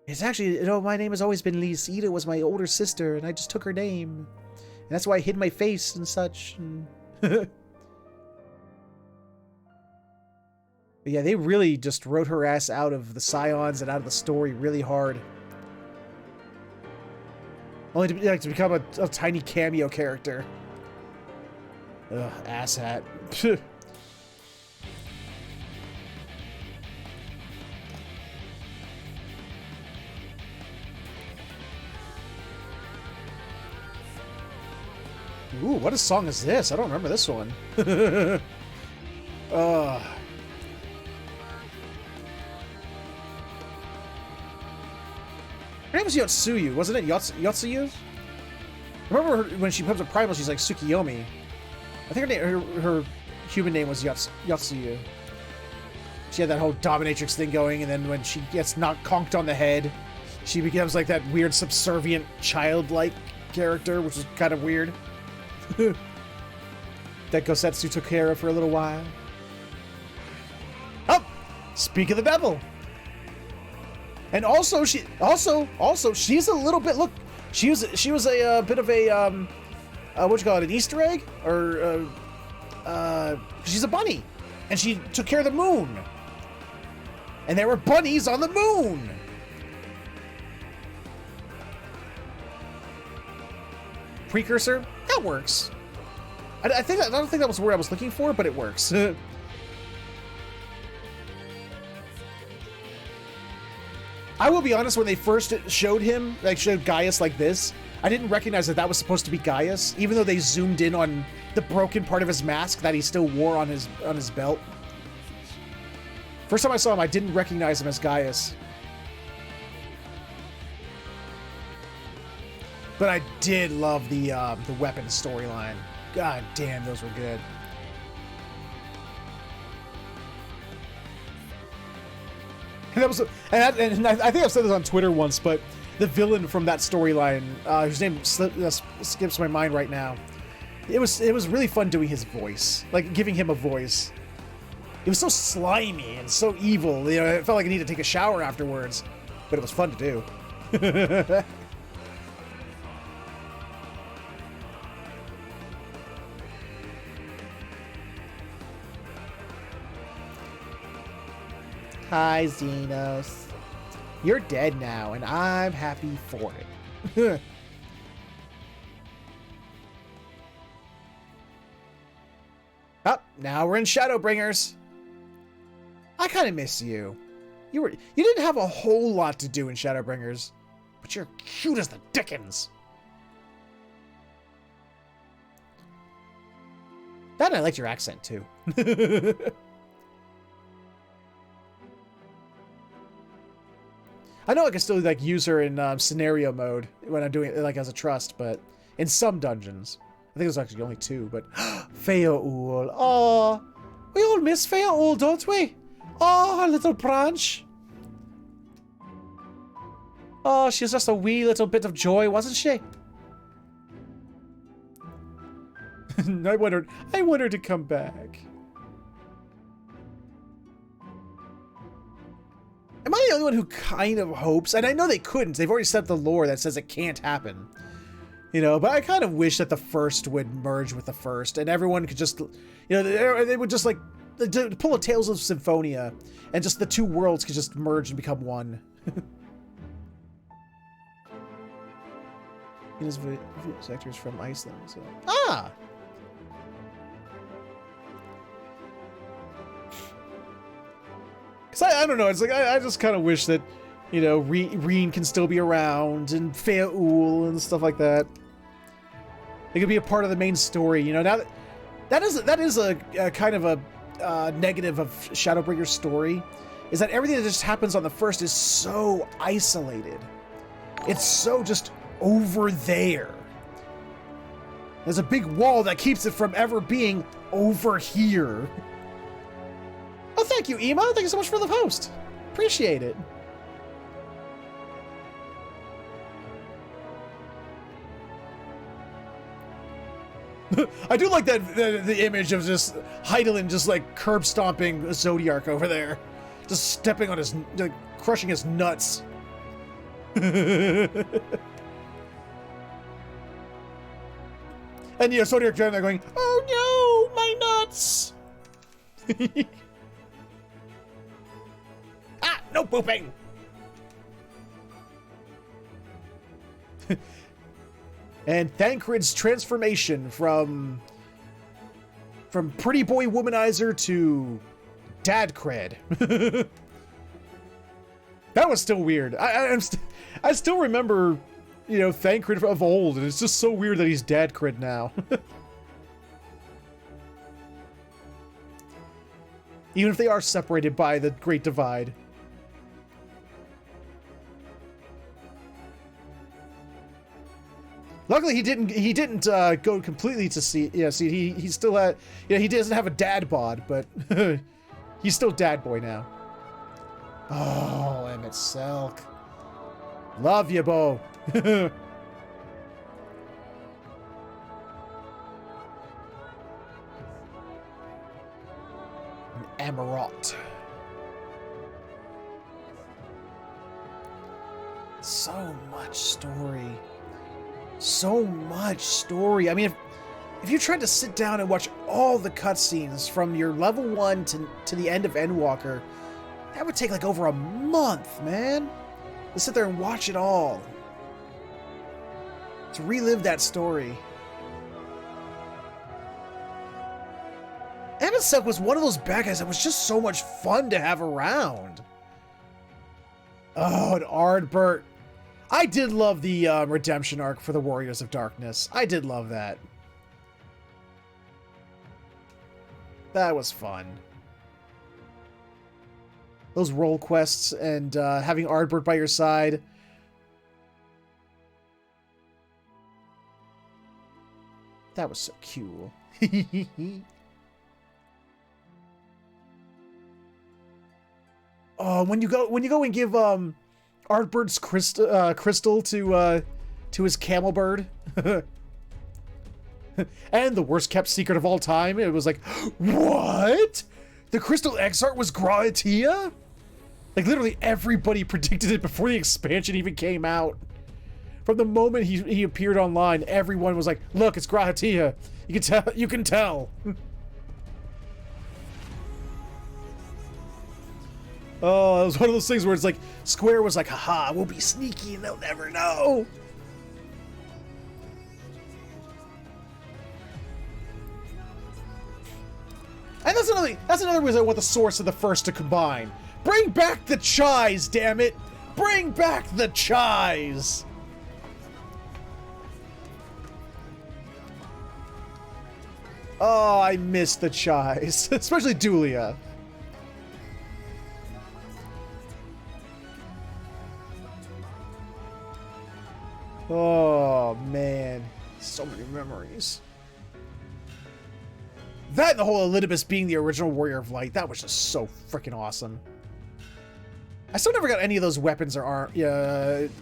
It's actually, you know, my name has always been Lise. Ida was my older sister, and I just took her name. And that's why I hid my face and such. And but yeah, they really just wrote her ass out of the Scions and out of the story really hard. Only to become a tiny cameo character. Ugh, asshat. Ooh, what a song is this? I don't remember this one. Her name was Yotsuyu, wasn't it? Yotsuyu? I remember when she becomes a primal, she's like Tsukiyomi. I think her human name was Yotsuyu. She had that whole dominatrix thing going, and then when she gets conked on the head, she becomes like that weird subservient childlike character, which is kind of weird. That Gosetsu took care of for a little while. Oh! Speak of the devil! And also, she's a little bit, look, she was a bit of a, what you call it, an Easter egg? Or, she's a bunny. And she took care of the moon. And there were bunnies on the moon! Precursor? That works. I don't think that was the word I was looking for, but it works. I will be honest, when they first showed him, like showed Gaius like this, I didn't recognize that was supposed to be Gaius, even though they zoomed in on the broken part of his mask that he still wore on his belt. First time I saw him, I didn't recognize him as Gaius. But I did love the weapon storyline. God damn, those were good. And I think I've said this on Twitter once, but the villain from that storyline, whose name skips my mind right now, it was really fun doing his voice, like giving him a voice. It was so slimy and so evil. You know, it felt like I needed to take a shower afterwards, but it was fun to do. Hi, Xenos. You're dead now, and I'm happy for it. Oh, now we're in Shadowbringers. I kind of miss you. You didn't have a whole lot to do in Shadowbringers, but you're cute as the dickens. That I liked your accent too. I know I can still like use her in scenario mode when I'm doing it like as a trust, but in some dungeons. I think there's actually only 2, but Feaul. Oh, we all miss Feaul, don't we? Oh, her little branch. Oh, she was just a wee little bit of joy, wasn't she? I want her to come back. Am I the only one who kind of hopes? And I know they couldn't. They've already set the lore that says it can't happen. You know, but I kind of wish that the first would merge with the first, and everyone could just, you know, they would just like pull a Tales of Symphonia, and just the 2 worlds could just merge and become one. His sectors from Iceland. So. Ah. Cause I don't know. It's like I just kind of wish that, you know, Reen can still be around and Feaul and stuff like that. They could be a part of the main story. You know, now that That is a kind of a negative of Shadowbringer's story, is that everything that just happens on the first is so isolated. It's so just over there. There's a big wall that keeps it from ever being over here. Oh, thank you, Ema. Thank you so much for the post. Appreciate it. I do like that the image of just Heidelin just like curb stomping Zodiark over there, just stepping on his, like, crushing his nuts. And Zodiark driving there going, "Oh no, my nuts!" Ah, no pooping. And Thancred's transformation from pretty boy womanizer to dad cred. That was still weird. I still remember, Thancred of old, and it's just so weird that he's dad cred now. Even if they are separated by the Great Divide. Luckily, he didn't go completely to see. Yeah, see, he still had. He doesn't have a dad bod, but he's still dad boy now. Oh, Emmett Selk, love you, Bo. Amarot. So much story. So much story. I mean, if you tried to sit down and watch all the cutscenes from your level 1 to the end of Endwalker, that would take like over a month, man. To sit there and watch it all. To relive that story. Emmett Selk was one of those bad guys that was just so much fun to have around. Oh, and Ardbert. I did love the redemption arc for the Warriors of Darkness. I did love that. That was fun. Those role quests and having Ardbert by your side. That was so cool. Oh, when you go and give Ardbert's crystal to his camel bird. And the worst kept secret of all time, it was like, what? The crystal Exart was Graatia? Like, literally everybody predicted it before the expansion even came out. From the moment he appeared online, everyone was like, look, it's Graatia. You can tell. Oh, it was one of those things where it's like, Square was like, haha, we'll be sneaky and they'll never know. And that's another reason I want the source of the first to combine. Bring back the Chais, damn it! Bring back the Chais! Oh, I miss the Chais, especially Dulia. Oh, man. So many memories. That and the whole Elidibus being the original Warrior of Light, that was just so freaking awesome. I still never got any of those weapons or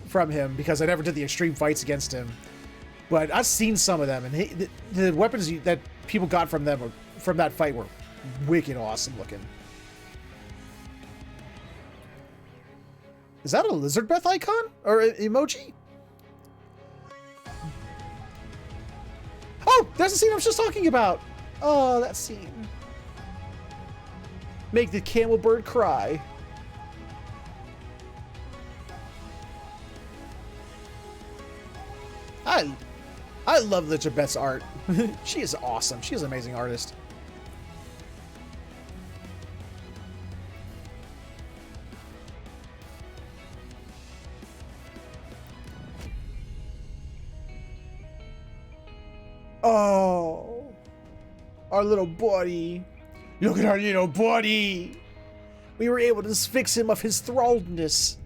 from him because I never did the extreme fights against him. But I've seen some of them, and the weapons that people got from them from that fight were wicked awesome looking. Is that a lizard breath icon? Or emoji? Oh, there's the scene I was just talking about. Oh, that scene. Make the camel bird cry. I love Lichabeth's art. She is awesome. She is an amazing artist. Oh. Our little buddy. Look at our little buddy. We were able to fix him of his thralledness.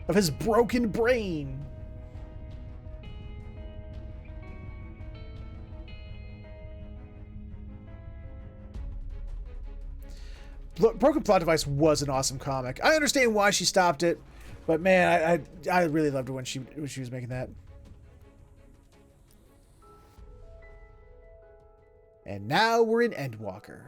Of his broken brain. Broken Plot Device was an awesome comic. I understand why she stopped it, but man, I really loved it when she was making that. And now we're in Endwalker.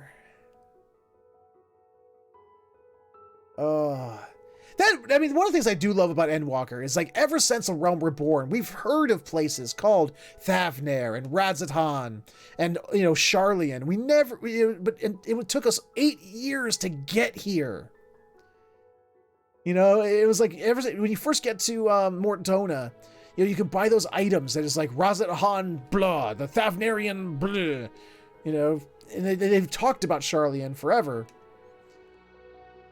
I mean, one of the things I do love about Endwalker is, like, ever since The Realm Reborn, we've heard of places called Thavnair and Radzatan and, you know, Sharlayan. We never, but it took us 8 years to get here. You know, it was like, when you first get to Mortona, you know, you can buy those items that is like Radzatan blah, the Thavnarian blah, you know, and they've talked about Sharlayan forever.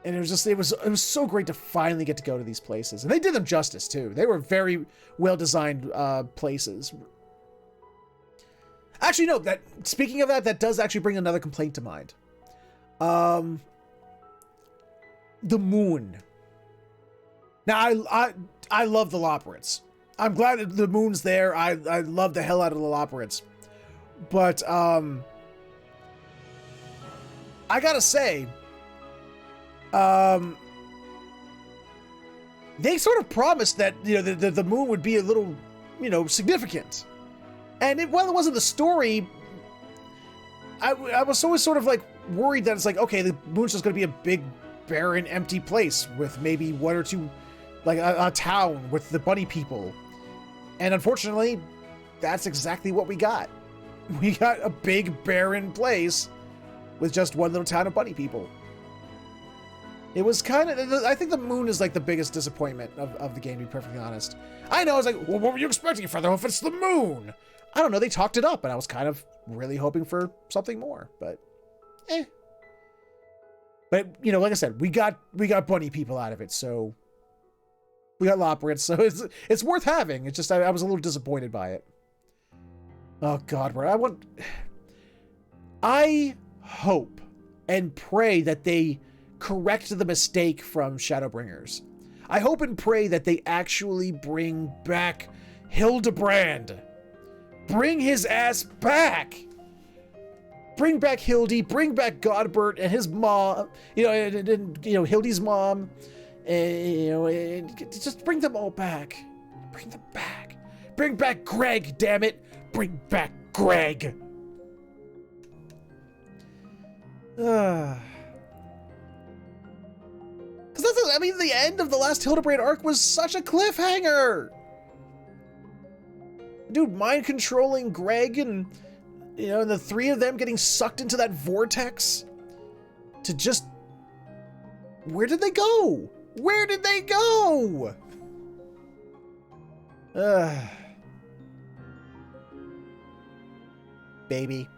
And it was so great to finally get to go to these places. And they did them justice, too. They were very well-designed places. Actually, no, speaking of that does actually bring another complaint to mind. The moon. Now, I love the Loporrits. I'm glad that the moon's there. I love the hell out of the Loporrits. But, I gotta say, they sort of promised that, you know, the moon would be a little, you know, significant. And while it wasn't the story, I was always sort of like worried that it's like, okay, the moon's just going to be a big, barren, empty place with maybe one or two, like a town with the bunny people. And unfortunately, that's exactly what we got. We got a big, barren place with just one little town of bunny people. It was kind of, I think the moon is like the biggest disappointment of the game, to be perfectly honest. I know, I was like, well, what were you expecting, Feather? If it's the moon? I don't know, they talked it up, and I was kind of really hoping for something more, but But, you know, like I said, we got bunny people out of it, so we got Loporrits, so it's worth having. It's just, I was a little disappointed by it. Oh, God, bro, I hope and pray that they correct the mistake from Shadowbringers. I hope and pray that they actually bring back Hildebrand. Bring his ass back. Bring back Hildy. Bring back Godbert and his mom. You know, and you know, Hildy's mom. You know, and just bring them all back. Bring them back. Bring back Greg. Damn it! Bring back Greg. Because I mean, the end of the last Hildebrand arc was such a cliffhanger. Dude, mind controlling Greg and, you know, the three of them getting sucked into that vortex to just, where did they go? Where did they go? Baby.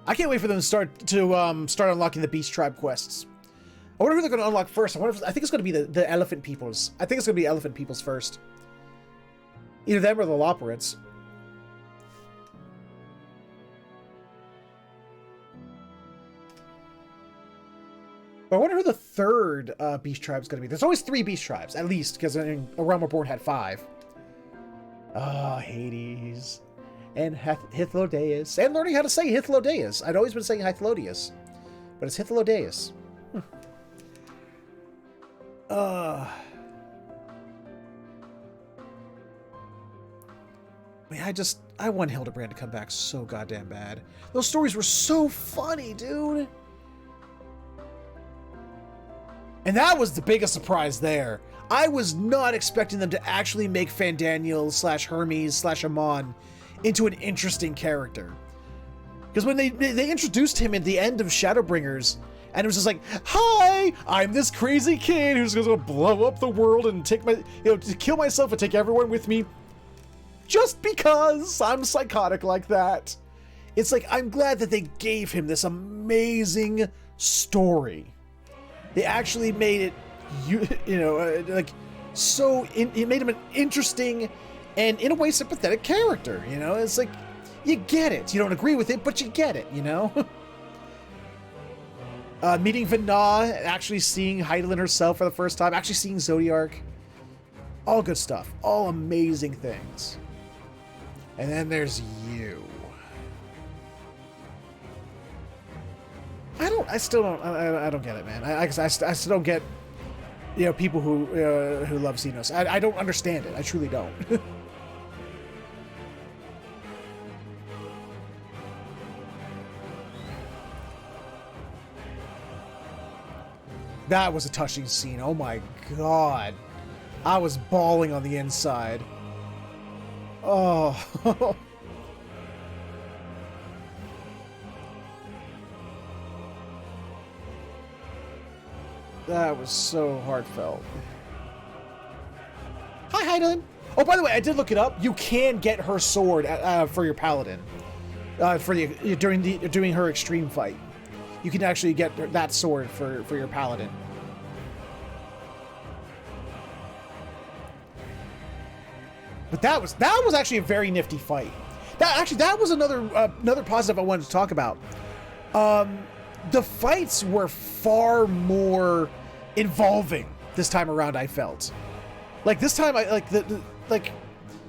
I can't wait for them to start unlocking the Beast Tribe quests. I wonder who they're going to unlock first. I think it's going to be the Elephant Peoples. I think it's going to be Elephant Peoples first. Either them or the Loporrits. But I wonder who the third Beast Tribe is going to be. There's always 3 Beast Tribes, at least, because A Realm Reborn had 5. Hades. And Hythlodeus. And learning how to say Hythlodeus. I'd always been saying Hythlodius. But it's Hythlodeus. Man, I want Hildebrand to come back so goddamn bad. Those stories were so funny, dude. And that was the biggest surprise there. I was not expecting them to actually make Fandaniel / Hermes / Amon into an interesting character. Because when they introduced him at the end of Shadowbringers, and it was just like, hi, I'm this crazy kid who's going to blow up the world and take to kill myself and take everyone with me. Just because I'm psychotic like that. It's like, I'm glad that they gave him this amazing story. They actually made it, it made him an interesting and in a way sympathetic character, you know? It's like, you get it. You don't agree with it, but you get it, you know? Meeting Vana, actually seeing Hydaelyn herself for the first time, actually seeing Zodiark. All good stuff. All amazing things. And then there's you. I still don't get it, man. I still don't get, you know, people who love Xenos. I don't understand it. I truly don't. That was a touching scene. Oh my god. I was bawling on the inside. Oh. That was so heartfelt. Hi, Hydaelyn. Oh, by the way, I did look it up. You can get her sword for your paladin during her extreme fight. You can actually get that sword for your paladin. But that was actually a very nifty fight. That was another positive I wanted to talk about. The fights were far more involving this time around. I felt like this time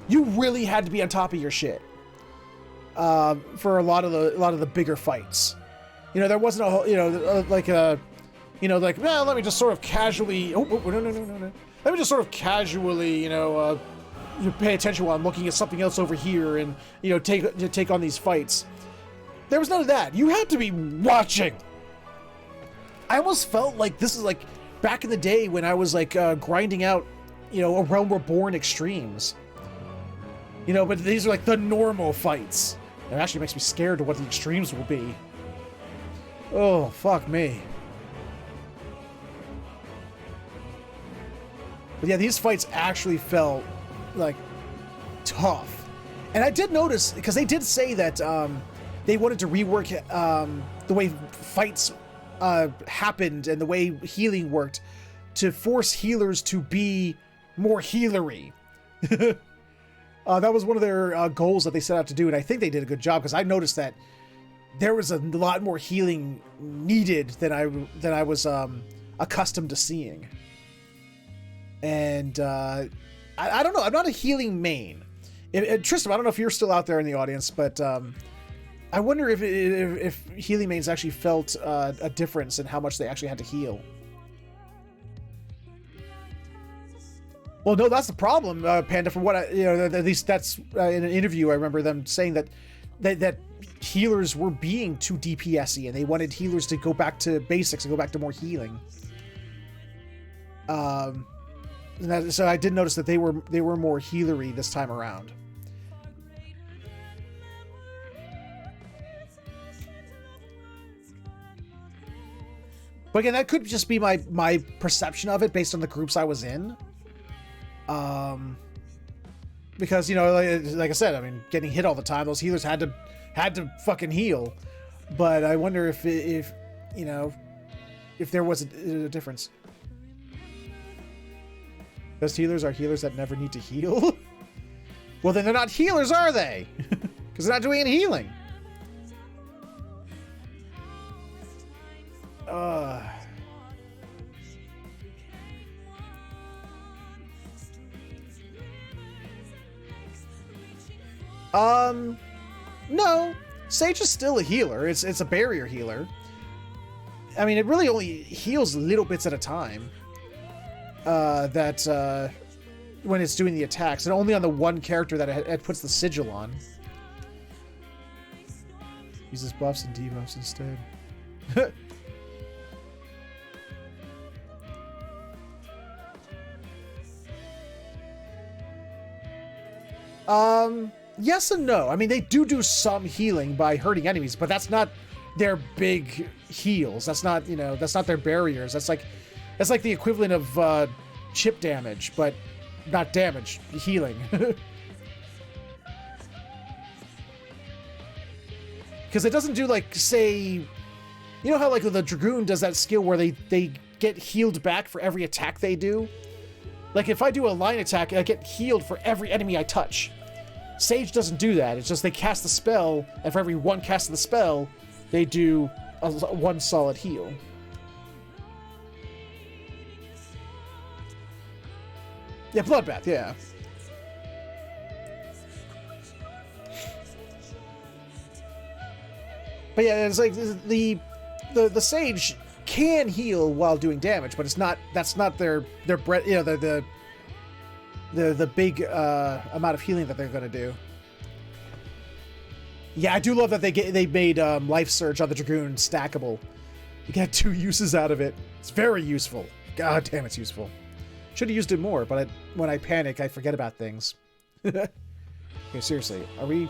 you really had to be on top of your shit for a lot of the bigger fights. You know, there wasn't a whole, well, let me just sort of casually. Oh, no. Let me just sort of casually, you pay attention while I'm looking at something else over here, and take on these fights. There was none of that. You had to be watching. I almost felt like this is like back in the day when I was like grinding out, A Realm Reborn extremes. But these are like the normal fights. It actually makes me scared of what the extremes will be. Oh, fuck me. But yeah, these fights actually felt like tough. And I did notice, because they did say that they wanted to rework the way fights happened and the way healing worked to force healers to be more healery. That was one of their goals that they set out to do, and I think they did a good job, because I noticed that there was a lot more healing needed than I was accustomed to seeing. And I don't know. I'm not a healing main. Tristan, I don't know if you're still out there in the audience, but I wonder if healing mains actually felt a difference in how much they actually had to heal. Well, no, that's the problem, Panda. From what at least that's in an interview, I remember them saying that healers were being too DPS-y, and they wanted healers to go back to basics and go back to more healing. So I did notice that they were more healery this time around. But again, that could just be my perception of it based on the groups I was in. Because like I said, I mean, getting hit all the time, those healers had to fucking heal. But I wonder if there was a difference. Those healers are healers that never need to heal? Well, then they're not healers, are they? Because they're not doing any healing. No. Sage is still a healer. It's a barrier healer. I mean, it really only heals little bits at a time. When it's doing the attacks, and only on the one character that it puts the sigil on. Uses buffs and debuffs instead. Yes and no. I mean, they do some healing by hurting enemies, but that's not their big heals. That's not, that's not their barriers. That's like the equivalent of chip damage, but not damage, healing. Because it doesn't do, like, say, how like the Dragoon does that skill where they get healed back for every attack they do? Like, if I do a line attack, I get healed for every enemy I touch. Sage doesn't do that. It's just they cast the spell, and for every one cast of the spell, they do one solid heal. Yeah, Bloodbath, yeah. But yeah, it's like the Sage can heal while doing damage, but it's not, that's not their bread, you know, the big amount of healing that they're gonna do. Yeah, I do love that they made Life Surge on the Dragoon stackable. You get 2 uses out of it. It's very useful. God damn, it's useful. Should have used it more, but when I panic, I forget about things. Okay, seriously, are we?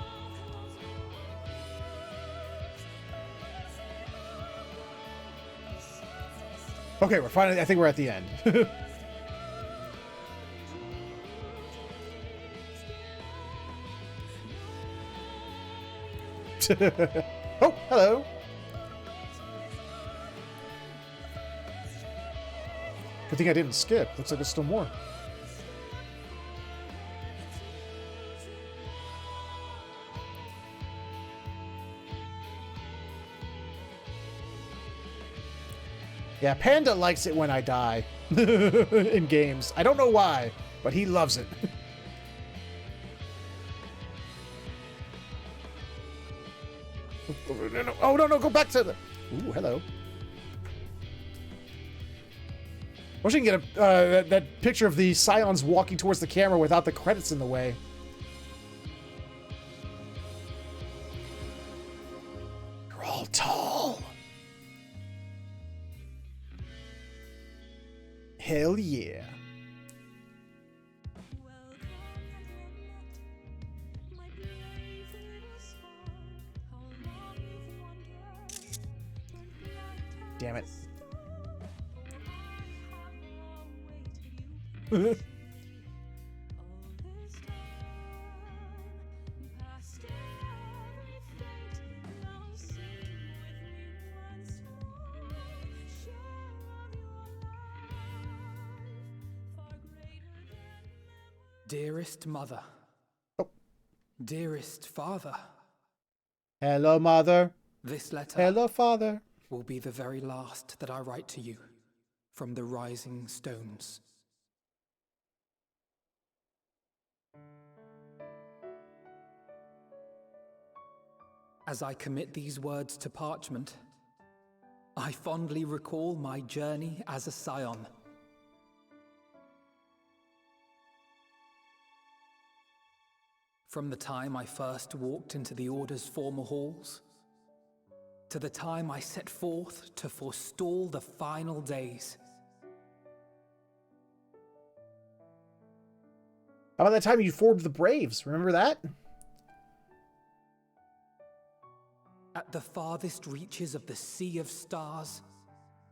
Okay, we're finally, I think we're at the end. Oh, hello. Good thing I didn't skip. Looks like there's still more. Yeah, Panda likes it when I die in games. I don't know why, but he loves it. Oh, no, go back to the... Ooh, hello. Wish I can get that picture of the Scions walking towards the camera without the credits in the way. You're all tall. Hell yeah. Damn it. Dearest mother. Oh. Dearest father. Hello, mother. This letter. Hello, father. Will be the very last that I write to you from the rising stones. As I commit these words to parchment, I fondly recall my journey as a scion. From the time I first walked into the Order's former halls, to the time I set forth to forestall the final days. How about that time you formed the Braves? Remember that? At the farthest reaches of the Sea of Stars,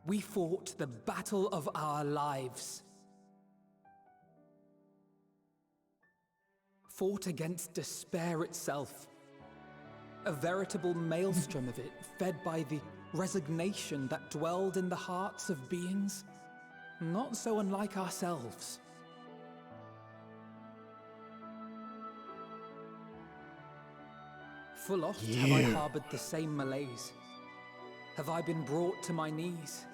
we fought the battle of our lives. Fought against despair itself. A veritable maelstrom of it, fed by the resignation that dwelled in the hearts of beings not so unlike ourselves. Full oft have I harbored the same malaise. Have I been brought to my knees,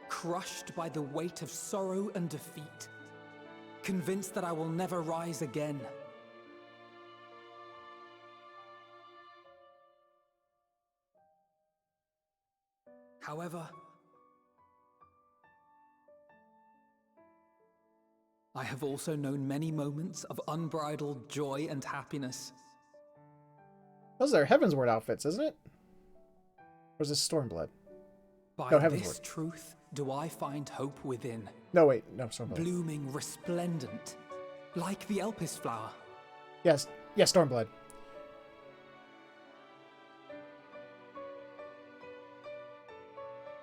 crushed by the weight of sorrow and defeat, convinced that I will never rise again. However, I have also known many moments of unbridled joy and happiness. Those are Heavensward outfits, isn't it? Or is this Stormblood? By No, this Heavensward. truth do I find hope within. No, wait. No, Stormblood. Blooming resplendent, like the Elpis flower. Yes. Yes, Stormblood.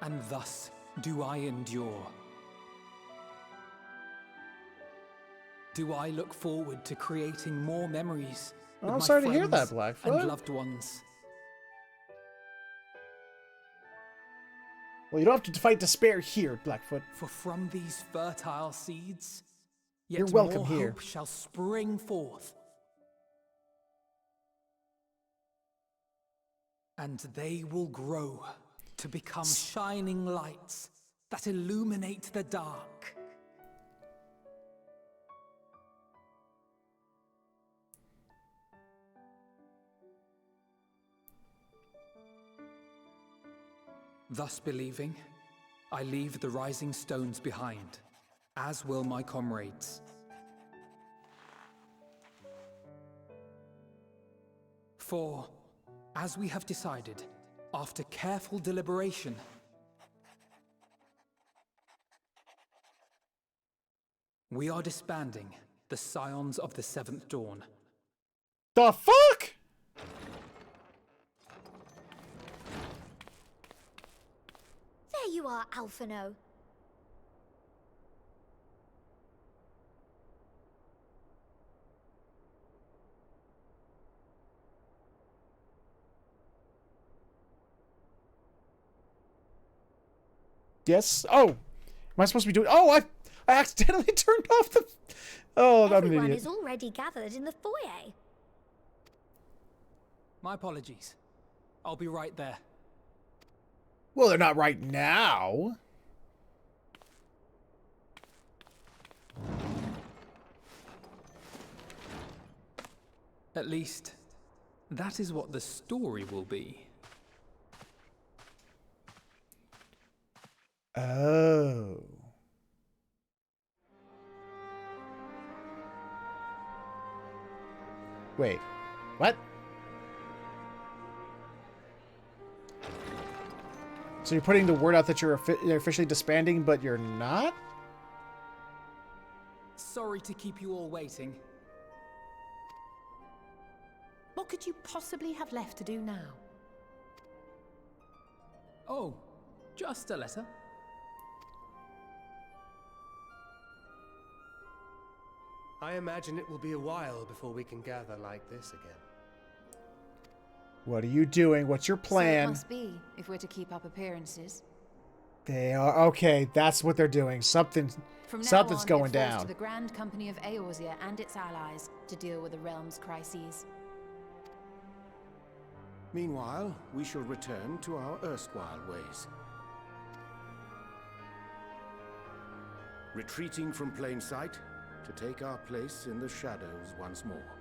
And thus do I endure. Do I look forward to creating more memories with I'm my sorry to hear friends that, Blackfoot. and loved ones. Well, you don't have to fight despair here, Blackfoot. For from these fertile seeds Yet You're welcome more here. hope shall spring forth. And they will grow to become shining lights that illuminate the dark. Thus believing, I leave the rising stones behind, as will my comrades. For, as we have decided, after careful deliberation, we are disbanding the Scions of the Seventh Dawn. The fuck? There you are, Alphino. Yes. Oh, am I supposed to be doing? Oh, I accidentally turned off the. Oh, I'm an Everyone idiot. is already gathered in the foyer. My apologies. I'll be right there. Well, they're not right now. At least, that is what the story will be. Oh. Wait. What? So you're putting the word out that you're officially disbanding, but you're not? Sorry to keep you all waiting. What could you possibly have left to do now? Oh, just a letter. I imagine it will be a while before we can gather like this again. What are you doing? What's your So it plan? must be, if we're to keep up appearances. They are okay. That's what they're doing. Something's From now something's on, going it falls down. to the Grand Company of Eorzea and its allies to deal with the realm's crises. Meanwhile, we shall return to our erstwhile ways. Retreating from plain sight to take our place in the shadows once more.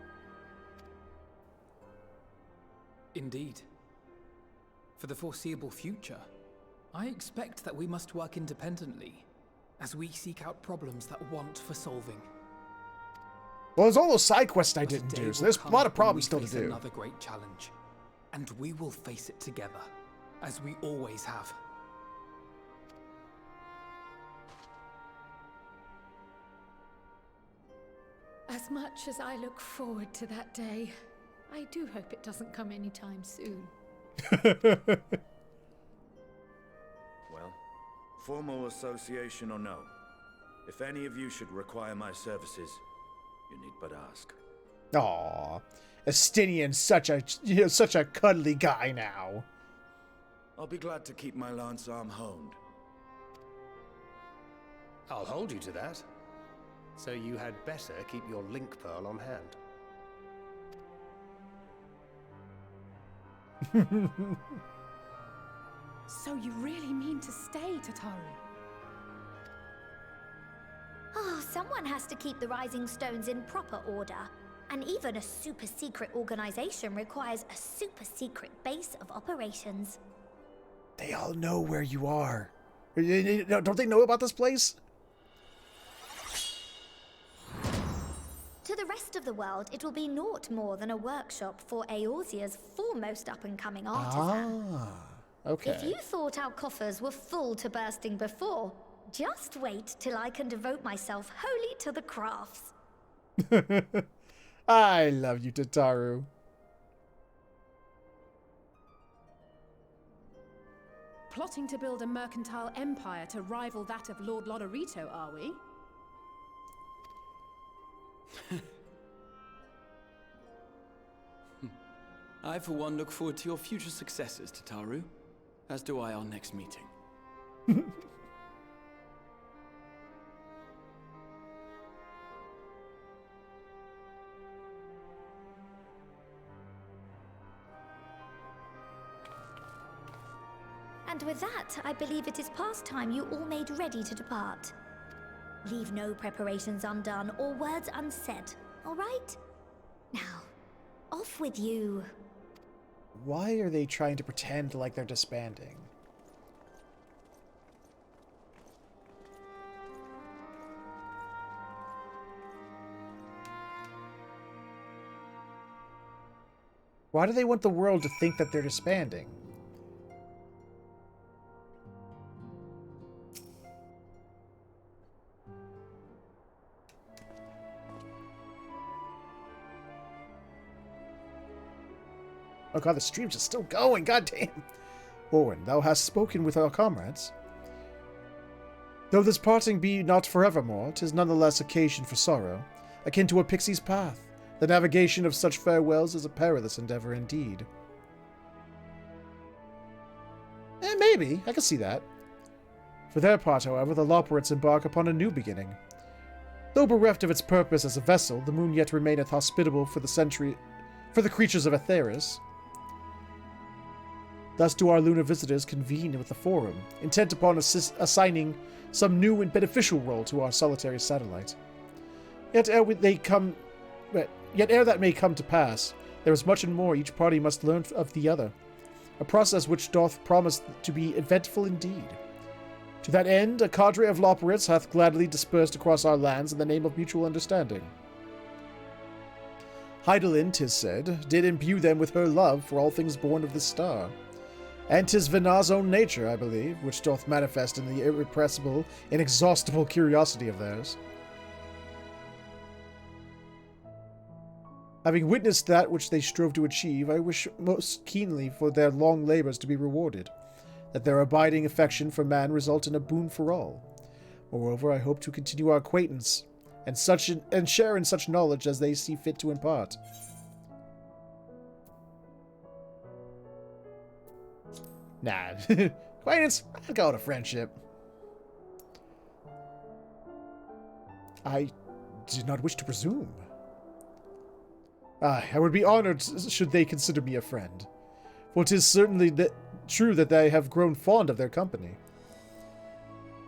Indeed. For the foreseeable future, I expect that we must work independently, as we seek out problems that want for solving. Well, there's all those side quests I But a didn't day do, so will there's a come lot of when problems we still to face do. Another great challenge, and we will face it together, as we always have. As much as I look forward to that day, I do hope it doesn't come anytime soon. Well, formal association or no, if any of you should require my services, you need but ask. Aw, Estinian's such a cuddly guy now. I'll be glad to keep my lance arm honed. I'll hold you to that. So you had better keep your link pearl on hand. So you really mean to stay, Tataru? Oh, someone has to keep the Rising Stones in proper order. And even a super-secret organization requires a super-secret base of operations. They all know where you are. Don't they know about this place? To the rest of the world, it will be naught more than a workshop for Eorzea's foremost up-and-coming artisan. Ah, okay. If you thought our coffers were full to bursting before, just wait till I can devote myself wholly to the crafts. I love you, Tataru. Plotting to build a mercantile empire to rival that of Lord Lodorito, are we? I, for one, look forward to your future successes, Tataru. As do I our next meeting. And with that, I believe it is past time you all made ready to depart. Leave no preparations undone or words unsaid, all right? Now, off with you. Why are they trying to pretend like they're disbanding? Why do they want the world to think that they're disbanding? Oh god, the stream's just still going, god damn. Owen, thou hast spoken with our comrades. Though this parting be not forevermore, 'tis nonetheless occasion for sorrow, akin to a pixie's path. The navigation of such farewells is a perilous endeavor indeed. Maybe. I can see that. For their part, however, the Loperates embark upon a new beginning. Though bereft of its purpose as a vessel, the moon yet remaineth hospitable for the creatures of Aetheris. Thus do our lunar visitors convene with the Forum, intent upon assigning some new and beneficial role to our solitary satellite. Yet ere that may come to pass, there is much and more each party must learn of the other, a process which doth promise to be eventful indeed. To that end, a cadre of Loperates hath gladly dispersed across our lands in the name of mutual understanding. Hydaelyn, 'tis said, did imbue them with her love for all things born of the star. And 'tis Venar's own nature, I believe, which doth manifest in the irrepressible, inexhaustible curiosity of theirs. Having witnessed that which they strove to achieve, I wish most keenly for their long labors to be rewarded, that their abiding affection for man result in a boon for all. Moreover, I hope to continue our acquaintance, and share in such knowledge as they see fit to impart. Nah, acquaintance, I'd call it a friendship. I did not wish to presume. I would be honored should they consider me a friend, for 'tis certainly true that they have grown fond of their company.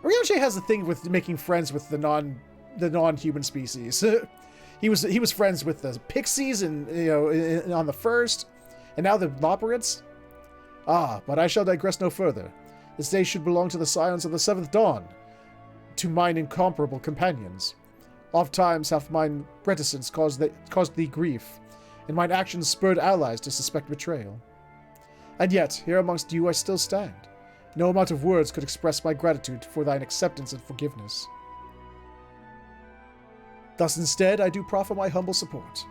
Ryoshe has a thing with making friends with the non-human species. he was friends with the pixies and on the first, and now the Loperates. But I shall digress no further. This day should belong to the scions of the seventh dawn, to mine incomparable companions. Oft times hath mine reticence caused thee grief, and mine actions spurred allies to suspect betrayal. And yet, here amongst you I still stand. No amount of words could express my gratitude for thine acceptance and forgiveness. Thus instead I do proffer my humble support.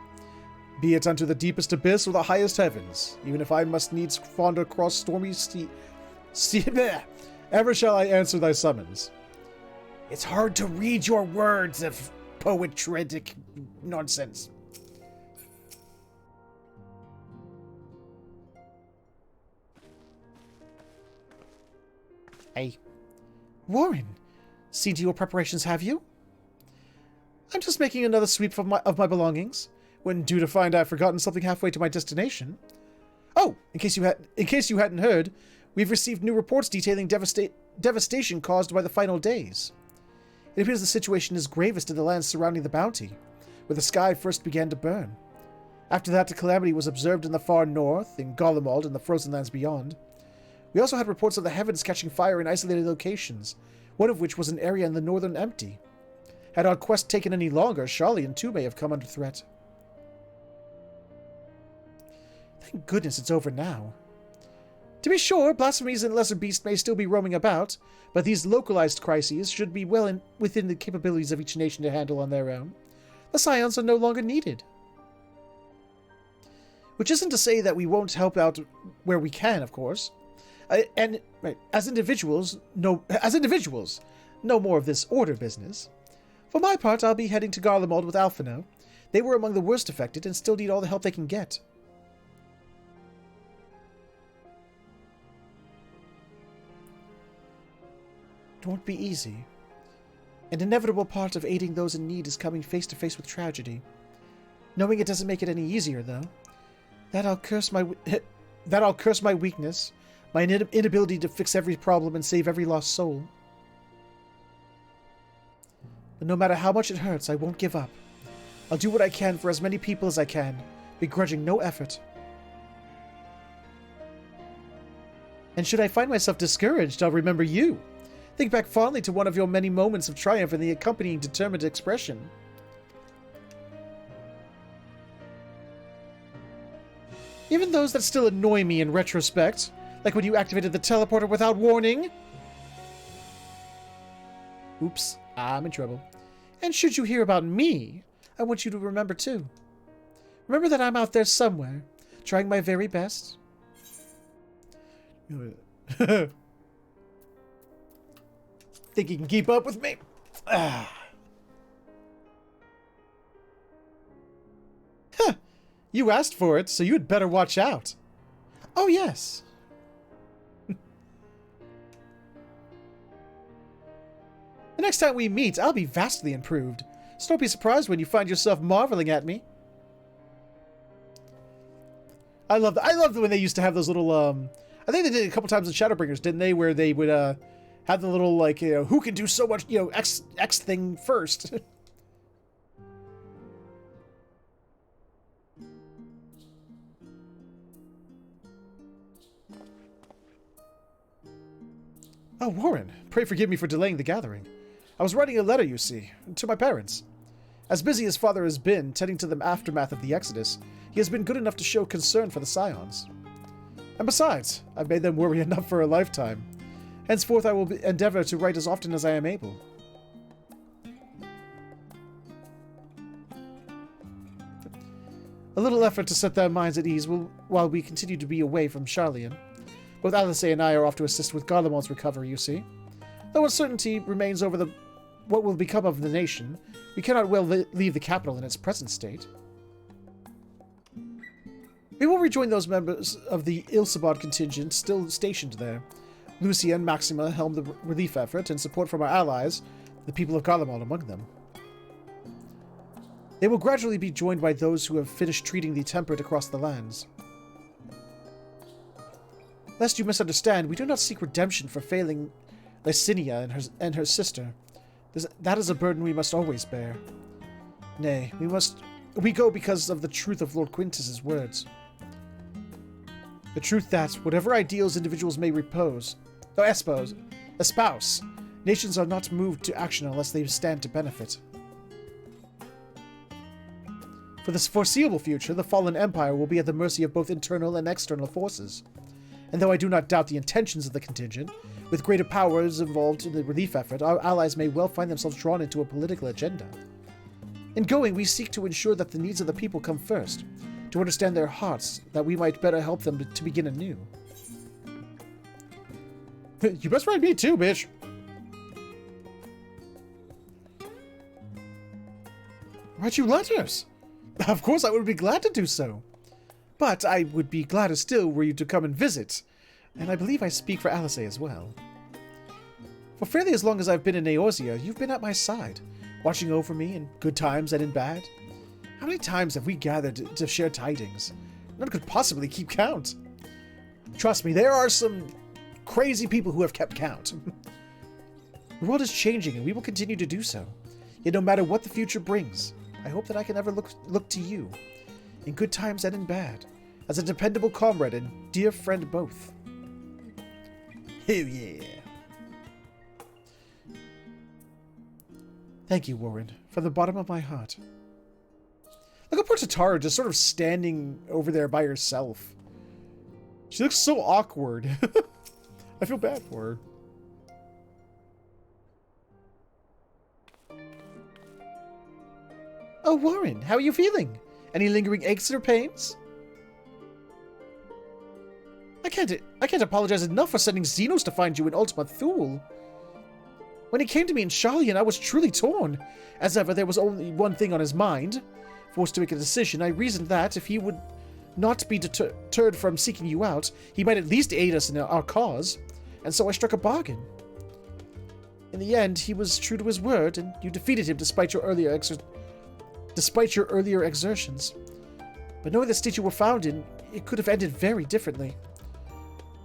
Be it unto the deepest abyss or the highest heavens, even if I must needs wander across stormy ever shall I answer thy summons. It's hard to read your words of poetic nonsense. Hey. Warren, seen to your preparations, have you? I'm just making another sweep of my belongings. When due to find I've forgotten something halfway to my destination. Oh, in case you hadn't heard, we've received new reports detailing devastation caused by the final days. It appears the situation is gravest in the lands surrounding the bounty, where the sky first began to burn. After that, the calamity was observed in the far north, in Golemald and the frozen lands beyond. We also had reports of the heavens catching fire in isolated locations, one of which was an area in the northern empty. Had our quest taken any longer, Sharlayan too may have come under threat. Thank goodness it's over now. To be sure, blasphemies and lesser beasts may still be roaming about, but these localized crises should be well within the capabilities of each nation to handle on their own. The scions are no longer needed. Which isn't to say that we won't help out where we can, of course. As individuals, no more of this order business. For my part, I'll be heading to Garlemald with Alphino. They were among the worst affected and still need all the help they can get. It won't be easy. An inevitable part of aiding those in need is coming face to face with tragedy. Knowing it doesn't make it any easier, though. That I'll curse my weakness, my inability to fix every problem and save every lost soul. But no matter how much it hurts, I won't give up. I'll do what I can for as many people as I can, begrudging no effort. And should I find myself discouraged, I'll remember you. Think back fondly to one of your many moments of triumph and the accompanying determined expression. Even those that still annoy me in retrospect, like when you activated the teleporter without warning. Oops, I'm in trouble. And should you hear about me, I want you to remember too. Remember that I'm out there somewhere, trying my very best. Think you can keep up with me? Huh. You asked for it, so you'd better watch out. Oh, yes. The next time we meet, I'll be vastly improved. So don't be surprised when you find yourself marveling at me. I love when they used to have those little, I think they did it a couple times in Shadowbringers, didn't they? Where they would, have the little, like, you know, who can do so much, you know, X thing first. Oh, Warren, pray forgive me for delaying the gathering. I was writing a letter, you see, to my parents. As busy as Father has been, tending to the aftermath of the Exodus, he has been good enough to show concern for the Scions. And besides, I've made them worry enough for a lifetime. Henceforth I will endeavor to write as often as I am able. A little effort to set their minds at ease while we continue to be away from Charlian. Both Alice and I are off to assist with Garlemald's recovery, you see. Though uncertainty remains over what will become of the nation, we cannot well leave the capital in its present state. We will rejoin those members of the Ilsabad contingent still stationed there. Lucia and Maxima helm the relief effort, and support from our allies, the people of Garlemald among them. They will gradually be joined by those who have finished treating the temperate across the lands. Lest you misunderstand, we do not seek redemption for failing Licinia and her sister. That is a burden we must always bear. Nay, we go because of the truth of Lord Quintus's words. The truth that, whatever ideals individuals may espouse, nations are not moved to action unless they stand to benefit. For the foreseeable future, the fallen empire will be at the mercy of both internal and external forces. And though I do not doubt the intentions of the contingent, with greater powers involved in the relief effort, our allies may well find themselves drawn into a political agenda. In going, we seek to ensure that the needs of the people come first, to understand their hearts, that we might better help them to begin anew. You best write me too, bitch! Write you letters! Of course I would be glad to do so. But I would be gladder still were you to come and visit, and I believe I speak for Alice as well. For fairly as long as I've been in Eorzea, you've been at my side, watching over me in good times and in bad. How many times have we gathered to share tidings? None could possibly keep count. Trust me, there are some crazy people who have kept count. The world is changing, and we will continue to do so. Yet no matter what the future brings, I hope that I can ever look to you, in good times and in bad, as a dependable comrade and dear friend both. Hell yeah. Thank you, Warren, from the bottom of my heart. Look at poor Tatara just sort of standing over there by herself. She looks so awkward. I feel bad for her. Oh, Warren, how are you feeling? Any lingering aches or pains? I can't apologize enough for sending Xenos to find you in Ultima Thule. When he came to me in Charlian, I was truly torn. As ever, there was only one thing on his mind. Forced to make a decision, I reasoned that if he would not be deterred from seeking you out, he might at least aid us in our cause, and so I struck a bargain. In the end, he was true to his word, and you defeated him despite your earlier exertions. But knowing the state you were found in, it could have ended very differently.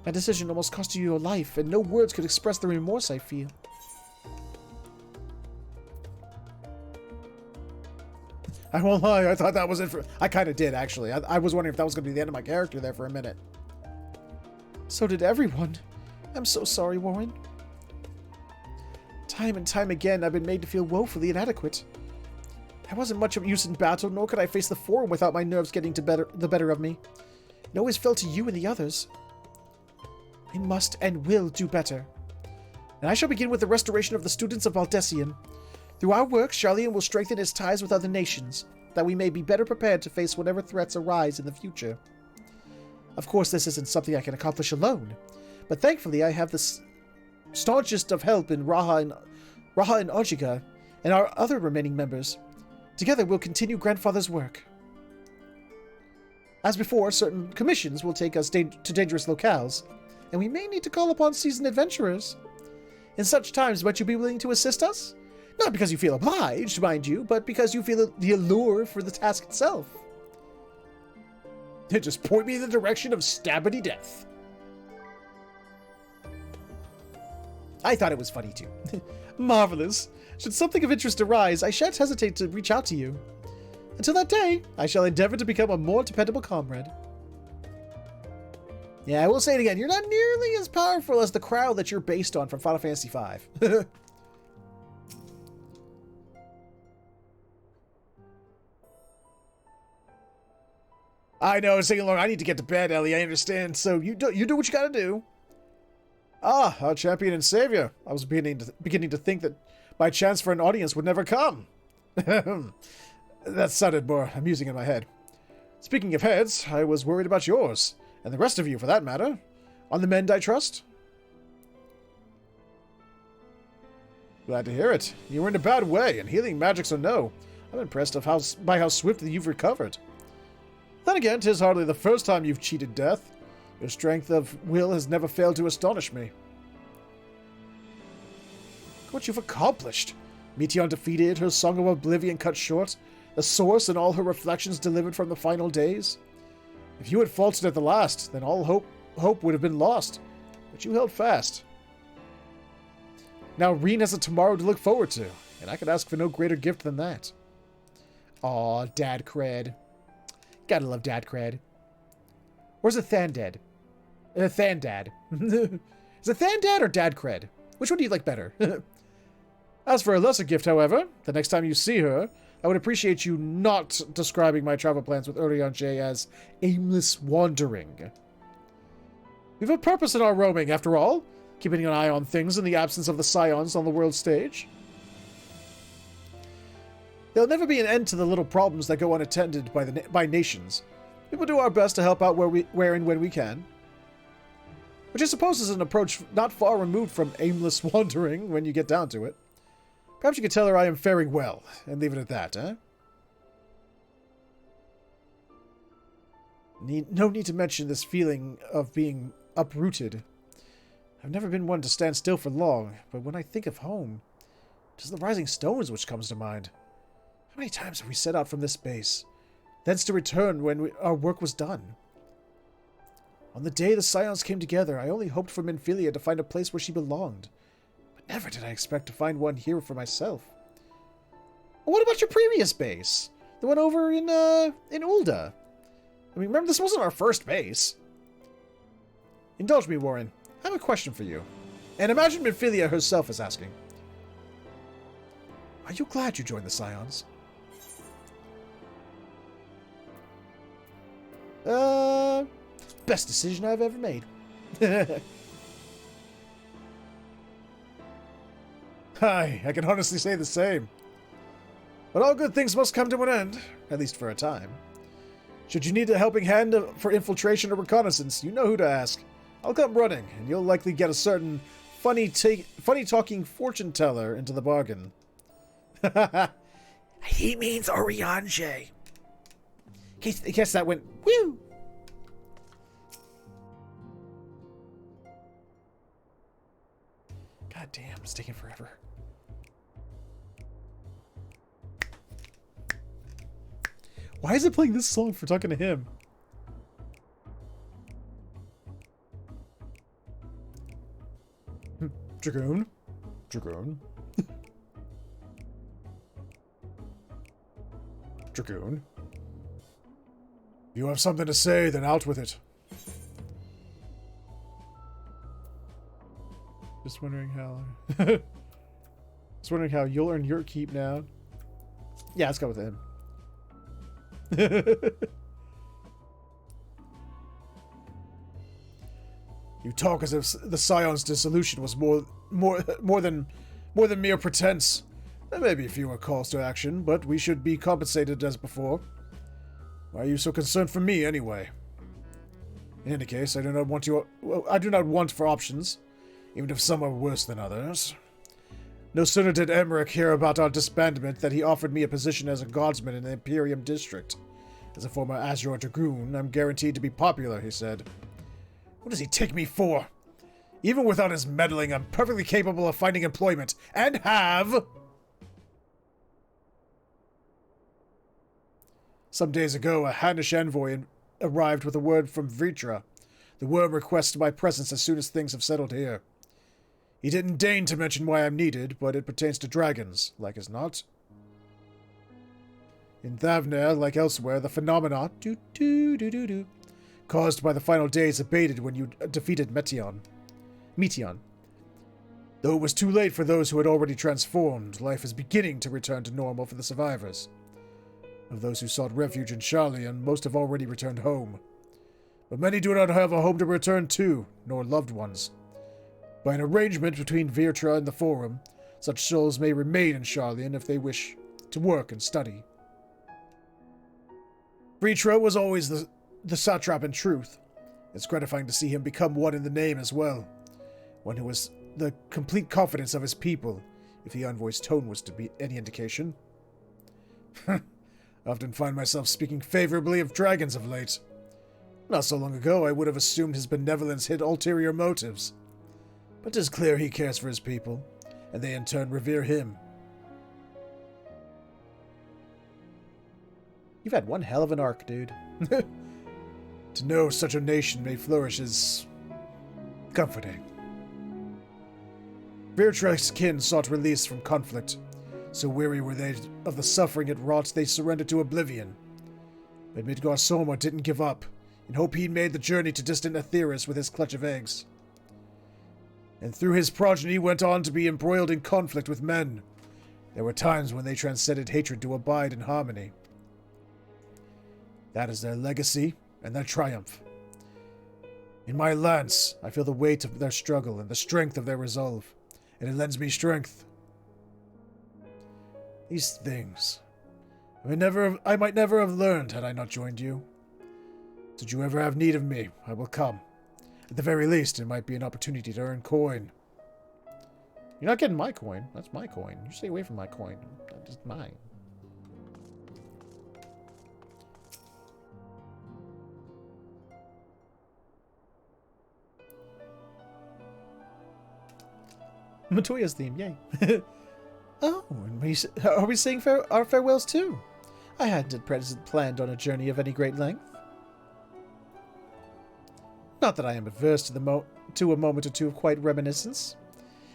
My decision almost cost you your life, and no words could express the remorse I feel. I won't lie, I thought that was it for... I kind of did, actually. I was wondering if that was going to be the end of my character there for a minute. So did everyone. I'm so sorry, Warren. Time and time again, I've been made to feel woefully inadequate. I wasn't much of use in battle, nor could I face the Forum without my nerves getting the better of me. It always fell to you and the others. I must and will do better. And I shall begin with the restoration of the students of Valdesian. Through our work, Charlian will strengthen its ties with other nations, that we may be better prepared to face whatever threats arise in the future. Of course, this isn't something I can accomplish alone, but thankfully I have the staunchest of help in Raha and Ojiga, and our other remaining members. Together we'll continue Grandfather's work. As before, certain commissions will take us to dangerous locales, and we may need to call upon seasoned adventurers. In such times, might you be willing to assist us? Not because you feel obliged, mind you, but because you feel the allure for the task itself. Just point me in the direction of stabbity death. I thought it was funny too. Marvelous. Should something of interest arise, I shan't hesitate to reach out to you. Until that day, I shall endeavor to become a more dependable comrade. Yeah, I will say it again. You're not nearly as powerful as the crowd that you're based on from Final Fantasy V. I know, it's taking long. I need to get to bed, Ellie. I understand. So you do what you gotta do. Ah, our champion and savior. I was beginning to think that my chance for an audience would never come. That sounded more amusing in my head. Speaking of heads, I was worried about yours, and the rest of you for that matter. On the mend, I trust? Glad to hear it. You were in a bad way, and healing magics or no, I'm impressed by how swiftly you've recovered. Then again, 'tis hardly the first time you've cheated death. Your strength of will has never failed to astonish me. Look what you've accomplished. Meteion defeated, her Song of Oblivion cut short, the source and all her reflections delivered from the final days. If you had faltered at the last, then all hope would have been lost. But you held fast. Now Reen has a tomorrow to look forward to, and I could ask for no greater gift than that. Aw, dad cred. Gotta love dad cred. Or is it Thandad? Thandad. Is it Thandad or dad cred? Which one do you like better? As for a lesser gift, however, the next time you see her, I would appreciate you not describing my travel plans with Urianger as aimless wandering. We've a purpose in our roaming, after all, keeping an eye on things in the absence of the Scions on the world stage. There'll never be an end to the little problems that go unattended by nations. We will do our best to help out where and when we can. Which I suppose is an approach not far removed from aimless wandering when you get down to it. Perhaps you could tell her I am faring well, and leave it at that, eh? No need to mention this feeling of being uprooted. I've never been one to stand still for long, but when I think of home, it is the rising stones which comes to mind. How many times have we set out from this base, thence to return when our work was done? On the day the Scions came together, I only hoped for Minfilia to find a place where she belonged. But never did I expect to find one here for myself. Well, what about your previous base? The one over in Ulda? I mean, remember, this wasn't our first base. Indulge me, Warren. I have a question for you. And imagine Minfilia herself is asking. Are you glad you joined the Scions? Best decision I've ever made. Hi, I can honestly say the same. But all good things must come to an end, at least for a time. Should you need a helping hand for infiltration or reconnaissance, you know who to ask. I'll come running, and you'll likely get a certain funny-talking fortune teller into the bargain. He means Urianger. In case that went, woo! God damn, it's taking forever. Why is it playing this song for talking to him? Dragoon. Dragoon. Dragoon. If you have something to say, then out with it. Just wondering how... Just wondering how you'll earn your keep now. Yeah, let's go with him. You talk as if the Scion's dissolution was more than mere pretense. There may be fewer calls to action, but we should be compensated as before. Why are you so concerned for me, anyway? In any case, I do not want for options, even if some are worse than others. No sooner did Emmerich hear about our disbandment than he offered me a position as a guardsman in the Imperium District. As a former Azure Dragoon, I'm guaranteed to be popular, he said. What does he take me for? Even without his meddling, I'm perfectly capable of finding employment, and have... Some days ago, a Hannish envoy arrived with a word from Vritra. The worm requests my presence as soon as things have settled here. He didn't deign to mention why I'm needed, but it pertains to dragons, like as not. In Thavner, like elsewhere, the phenomena caused by the final days abated when you defeated Meteion. Though it was too late for those who had already transformed, life is beginning to return to normal for the survivors. Of those who sought refuge in Charlian, most have already returned home. But many do not have a home to return to, nor loved ones. By an arrangement between Virtra and the Forum, such souls may remain in Charlian if they wish to work and study. Virtra was always the satrap in truth. It's gratifying to see him become one in the name as well. One who was the complete confidence of his people, if the envoy's tone was to be any indication. I often find myself speaking favorably of dragons of late. Not so long ago, I would have assumed his benevolence hid ulterior motives. But it is clear he cares for his people, and they in turn revere him. You've had one hell of an arc, dude. To know such a nation may flourish is comforting. Virtra's kin sought release from conflict. So weary were they of the suffering it wrought, they surrendered to oblivion. But Midgar Soma didn't give up, in hope he made the journey to distant Aetheris with his clutch of eggs. And through his progeny went on to be embroiled in conflict with men. There were times when they transcended hatred to abide in harmony. That is their legacy and their triumph. In my lance, I feel the weight of their struggle and the strength of their resolve, and it lends me strength. These things, I might never have learned had I not joined you. Should you ever have need of me, I will come. At the very least, it might be an opportunity to earn coin. You're not getting my coin. That's my coin. You stay away from my coin. That is mine. Matoya's theme, yay. Oh, and are we saying our farewells too? I hadn't at present planned on a journey of any great length. Not that I am averse to a moment or two of quiet reminiscence.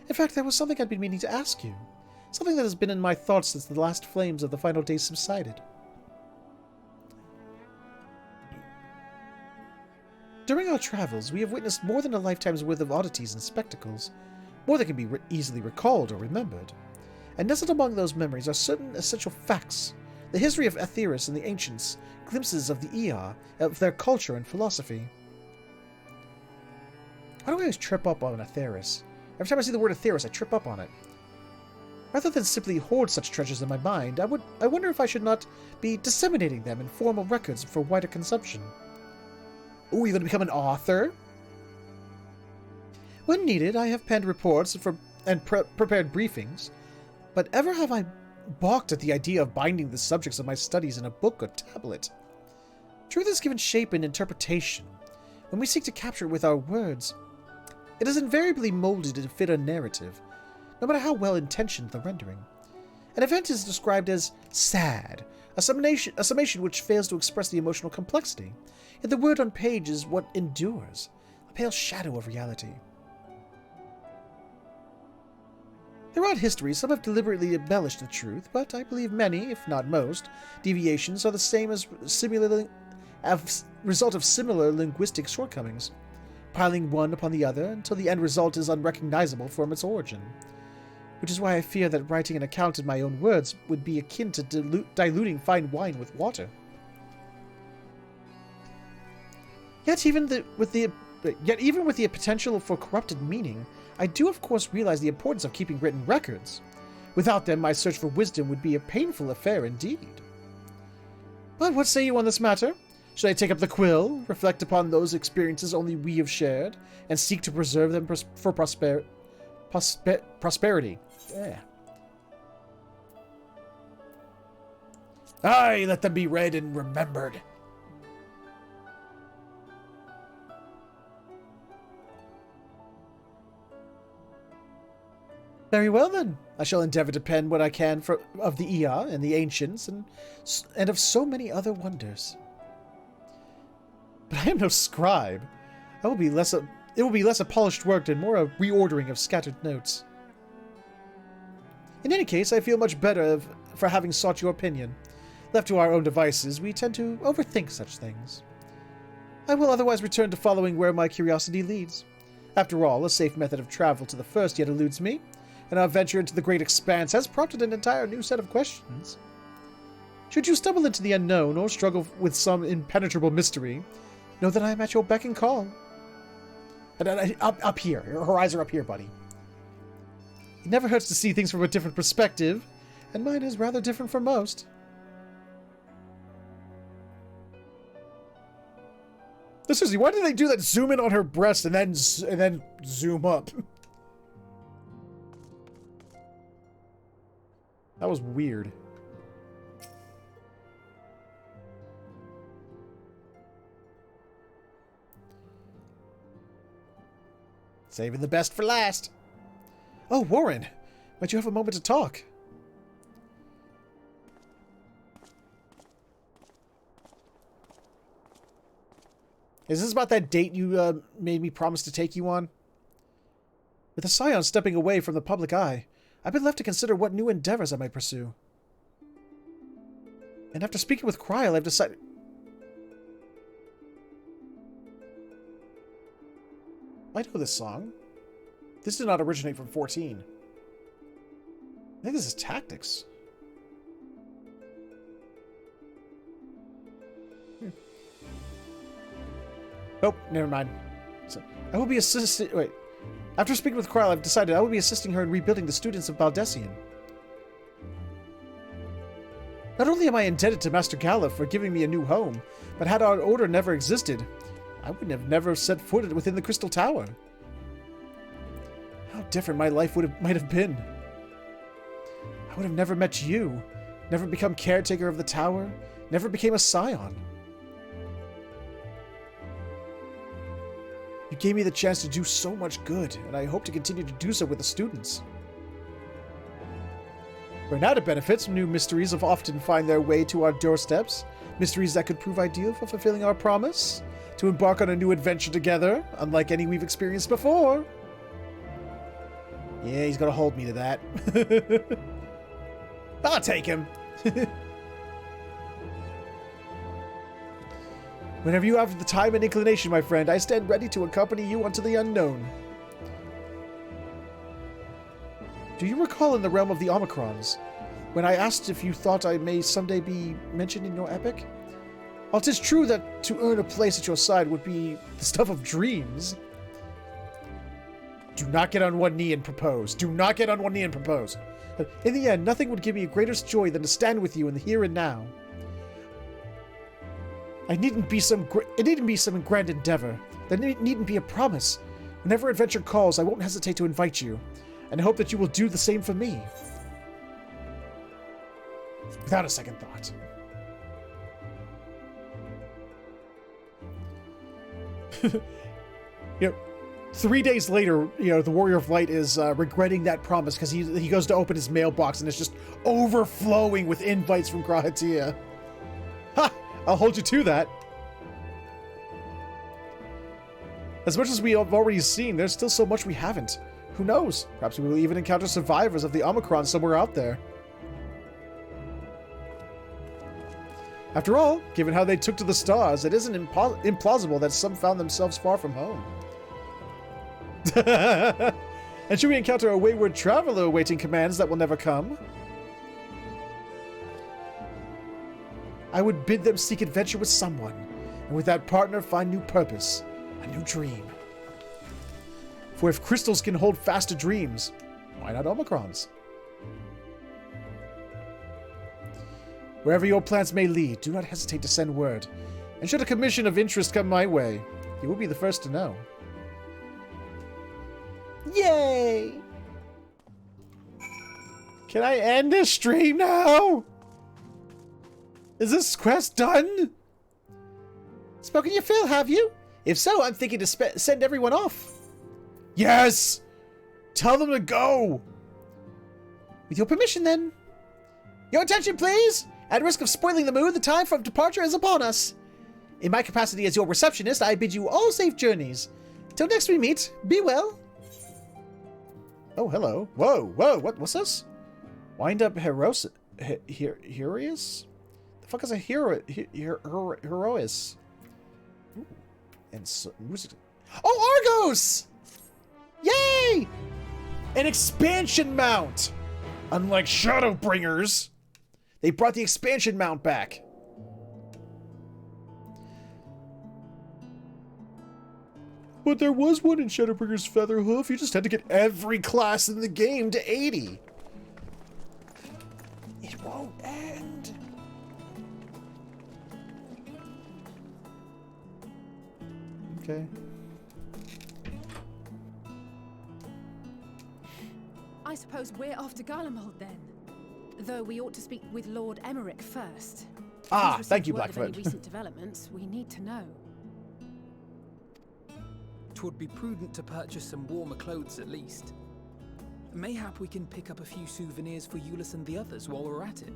In fact, there was something I'd been meaning to ask you. Something that has been in my thoughts since the last flames of the final days subsided. During our travels, we have witnessed more than a lifetime's worth of oddities and spectacles, more than can be easily recalled or remembered. And nestled among those memories are certain essential facts, the history of Aetheris and the ancients, glimpses of the Ea, of their culture and philosophy. Why do I always trip up on Aetheris? Every time I see the word Aetheris, I trip up on it. Rather than simply hoard such treasures in my mind, I wonder if I should not be disseminating them in formal records for wider consumption. Ooh, you going to become an author? When needed, I have penned reports and prepared briefings, but ever have I balked at the idea of binding the subjects of my studies in a book or tablet. Truth is given shape and interpretation. When we seek to capture it with our words, it is invariably molded to fit a narrative, no matter how well-intentioned the rendering. An event is described as sad, a summation which fails to express the emotional complexity, yet the word on page is what endures, a pale shadow of reality. Throughout history, some have deliberately embellished the truth, but I believe many, if not most, deviations are the same as result of similar linguistic shortcomings, piling one upon the other until the end result is unrecognizable from its origin. Which is why I fear that writing an account in my own words would be akin to diluting fine wine with water. Yet even with the potential for corrupted meaning, I do of course realize the importance of keeping written records. Without them, my search for wisdom would be a painful affair indeed. But what say you on this matter? Should I take up the quill, reflect upon those experiences only we have shared, and seek to preserve them for prosperity? Yeah. Aye, let them be read and remembered. Very well then. I shall endeavor to pen what I can of the Ea and the ancients and of so many other wonders. But I am no scribe. It will be less a polished work and more a reordering of scattered notes. In any case, I feel much better for having sought your opinion. Left to our own devices, we tend to overthink such things. I will otherwise return to following where my curiosity leads. After all, a safe method of travel to the first yet eludes me, and our venture into the great expanse has prompted an entire new set of questions. Should you stumble into the unknown or struggle with some impenetrable mystery, know that I am at your beck and call. And up here. Her eyes are up here, buddy. It never hurts to see things from a different perspective, and mine is rather different from most. Seriously, why did they do that zoom in on her breast and then zoom up? That was weird. Saving the best for last. Oh, Warren. Might you have a moment to talk? Is this about that date you made me promise to take you on? With the Scion stepping away from the public eye, I've been left to consider what new endeavors I might pursue. And after speaking with Kryl, I've decided... I know this song. This did not originate from 14. I think this is Tactics. Nope, never mind. So, I will be assisting... Wait. After speaking with Kryl, I've decided I will be assisting her in rebuilding the students of Baldessian. Not only am I indebted to Master Gala for giving me a new home, but had our order never existed, I would have never set foot within the Crystal Tower. How different my life might have been. I would have never met you, never become caretaker of the tower, never became a Scion. You gave me the chance to do so much good, and I hope to continue to do so with the students. For an added benefit, new mysteries have often find their way to our doorsteps, mysteries that could prove ideal for fulfilling our promise to embark on a new adventure together, unlike any we've experienced before. Yeah, he's gonna hold me to that. I'll take him. Whenever you have the time and inclination, my friend, I stand ready to accompany you unto the unknown. Do you recall in the realm of the Omicrons, when I asked if you thought I may someday be mentioned in your epic? While 'tis true that to earn a place at your side would be the stuff of dreams, do not get on one knee and propose. Do not get on one knee and propose. In the end, nothing would give me a greater joy than to stand with you in the here and now. It needn't be some grand endeavor. There needn't be a promise. Whenever adventure calls, I won't hesitate to invite you, and I hope that you will do the same for me. Without a second thought. You know, 3 days later, you know, the Warrior of Light is regretting that promise because he goes to open his mailbox and it's just overflowing with invites from Grahatia. Ha! I'll hold you to that. As much as we have already seen, there's still so much we haven't. Who knows? Perhaps we will even encounter survivors of the Omicron somewhere out there. After all, given how they took to the stars, it isn't implausible that some found themselves far from home. And should we encounter a wayward traveler awaiting commands that will never come, I would bid them seek adventure with someone, and with that partner find new purpose, a new dream. For if crystals can hold fast to dreams, why not Omicrons? Wherever your plans may lead, do not hesitate to send word. And should a commission of interest come my way, you will be the first to know. Yay! Can I end this stream now? Is this quest done? Spoken your fill, have you? If so, I'm thinking to send everyone off. Yes! Tell them to go! With your permission, then. Your attention, please! At risk of spoiling the mood, the time for departure is upon us. In my capacity as your receptionist, I bid you all safe journeys. Till next we meet, be well. Oh, hello. Whoa, whoa, what's this? Wind up Herois? The fuck is a Herois? And so, music. Oh, Argos! Yay! An expansion mount! Unlike Shadowbringers, they brought the expansion mount back. But there was one in Shadowbringers Featherhoof. You just had to get every class in the game to 80. It won't end. Okay. I suppose we're off to Garlemald then. Though we ought to speak with Lord Emmerich first. Ah, He's thank you, received word of Blackfoot. any recent developments we need to know. 'Twould be prudent to purchase some warmer clothes at least. Mayhap we can pick up a few souvenirs for Euless and the others while we're at it.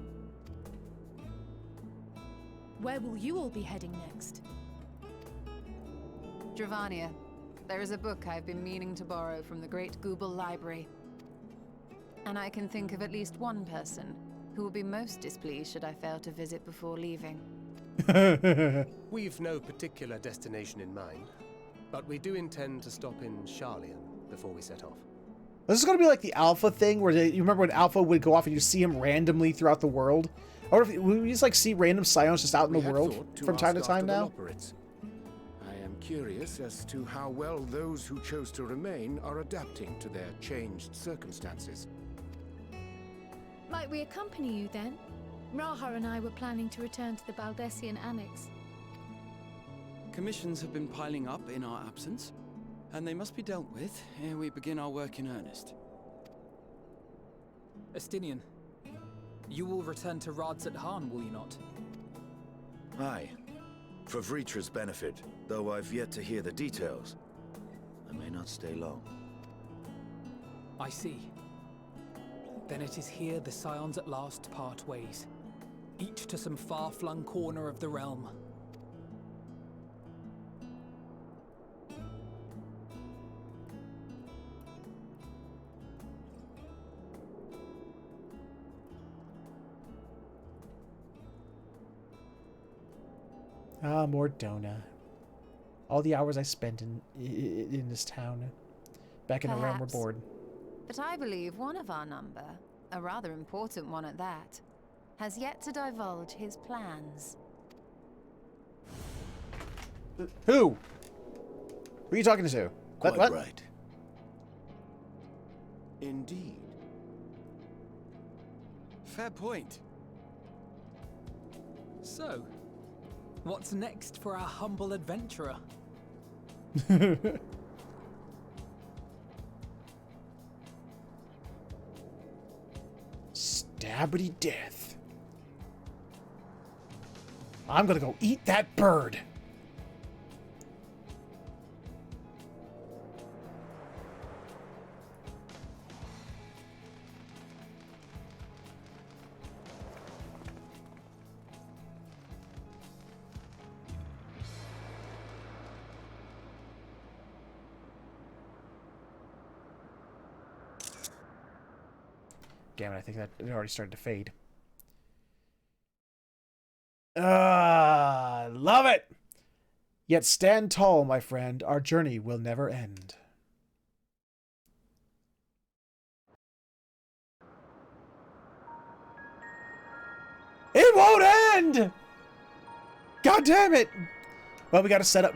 Where will you all be heading next? Dravania. There is a book I've been meaning to borrow from the Great Google Library. And I can think of at least one person who will be most displeased should I fail to visit before leaving. We've no particular destination in mind, but we do intend to stop in Sharlayan before we set off. This is going to be like the Alpha thing, where you remember when Alpha would go off and you see him randomly throughout the world? Or if we just like see random Scions just out in the world from time to time now? I am curious as to how well those who chose to remain are adapting to their changed circumstances. Might we accompany you then? Raha and I were planning to return to the Baldessian Annex. Commissions have been piling up in our absence, and they must be dealt with ere we begin our work in earnest. Estinian, you will return to Radzat Han, will you not? Aye. For Vritra's benefit, though I've yet to hear the details. I may not stay long. I see. Then it is here the Scions at last part ways, each to some far-flung corner of the realm. Ah, Mordona. All the hours I spent in this town. Back in the realm we're Perhaps. bored. But I believe one of our number, a rather important one at that, has yet to divulge his plans. Who? Who are you talking to? Quite What? right. Indeed. Fair point. So, what's next for our humble adventurer? Stabbity death. I'm gonna go eat that bird. damn it, I think that it already started to fade. Love it! Yet stand tall, my friend. Our journey will never end. It won't end! God damn it! Well, we gotta set up,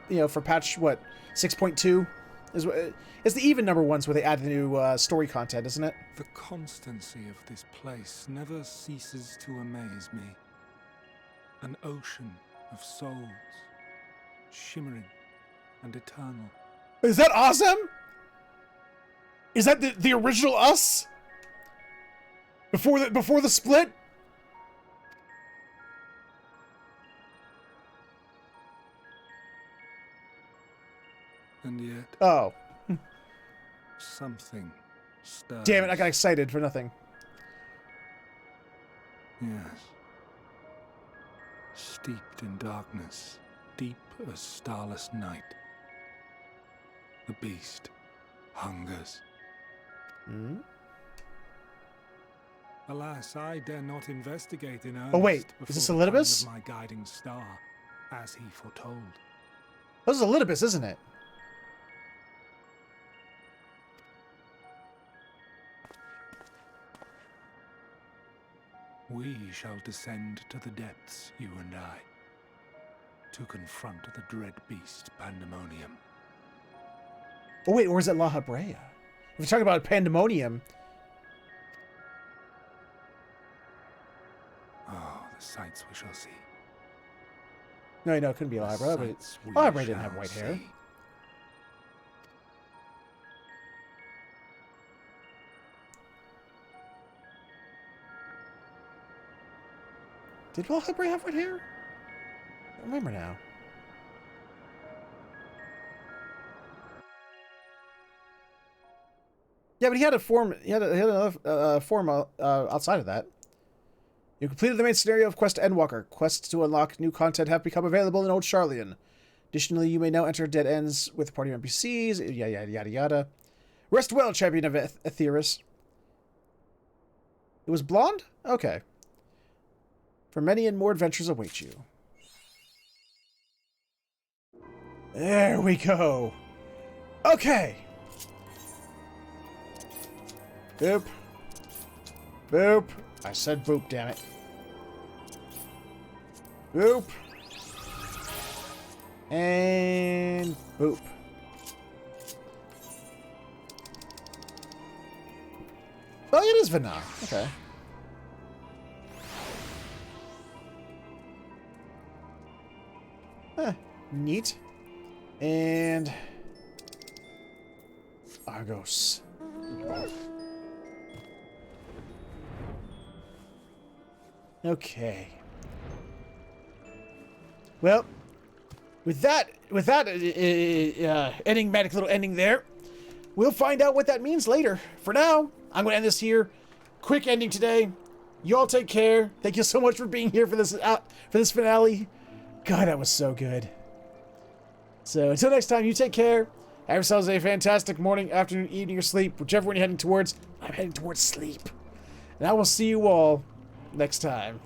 you know, for patch, what, 6.2? It's the even number ones where they add the new story content, isn't it? The constancy of this place never ceases to amaze me. An ocean of souls, shimmering and eternal. Is that awesome? Is that the original us? Before the split? And yet... Oh. something stirs. Damn it, I got excited for nothing. Yes. Steeped in darkness, deep as starless night. The beast hungers. Hmm? Alas, I dare not investigate in earnest. Oh wait, is this Elidibus? My guiding star, as he foretold. This is Elidibus, isn't it? We shall descend to the depths, you and I, to confront the dread beast Pandemonium. Oh wait, or is it La Habrea? If we're talking about Pandemonium... Oh, the sights we shall see. No, it couldn't be La Habrea, but La Habrea didn't have white hair. Did La Habrea have white hair? I don't remember now. Yeah, but he had a form. He had another form outside of that. You completed the main scenario of Quest Endwalker. Quests to unlock new content have become available in Old Charlian. Additionally, you may now enter dead ends with party NPCs. Yada yada yada yada. Rest well, champion of Aetheris. It was blonde? Okay. For many and more adventures await you. There we go. Okay. Boop. Boop. I said boop, damn it. Boop. And boop. Oh, it is Vana. Okay. Neat. And Argos. Okay. Well, with that enigmatic little ending there, we'll find out what that means later. For now, I'm going to end this here. Quick ending today. You all take care. Thank you so much for being here for this finale. God, that was so good. So until next time, you take care. Have yourselves a fantastic morning, afternoon, evening, or sleep, whichever one you're heading towards. I'm heading towards sleep. And I will see you all next time.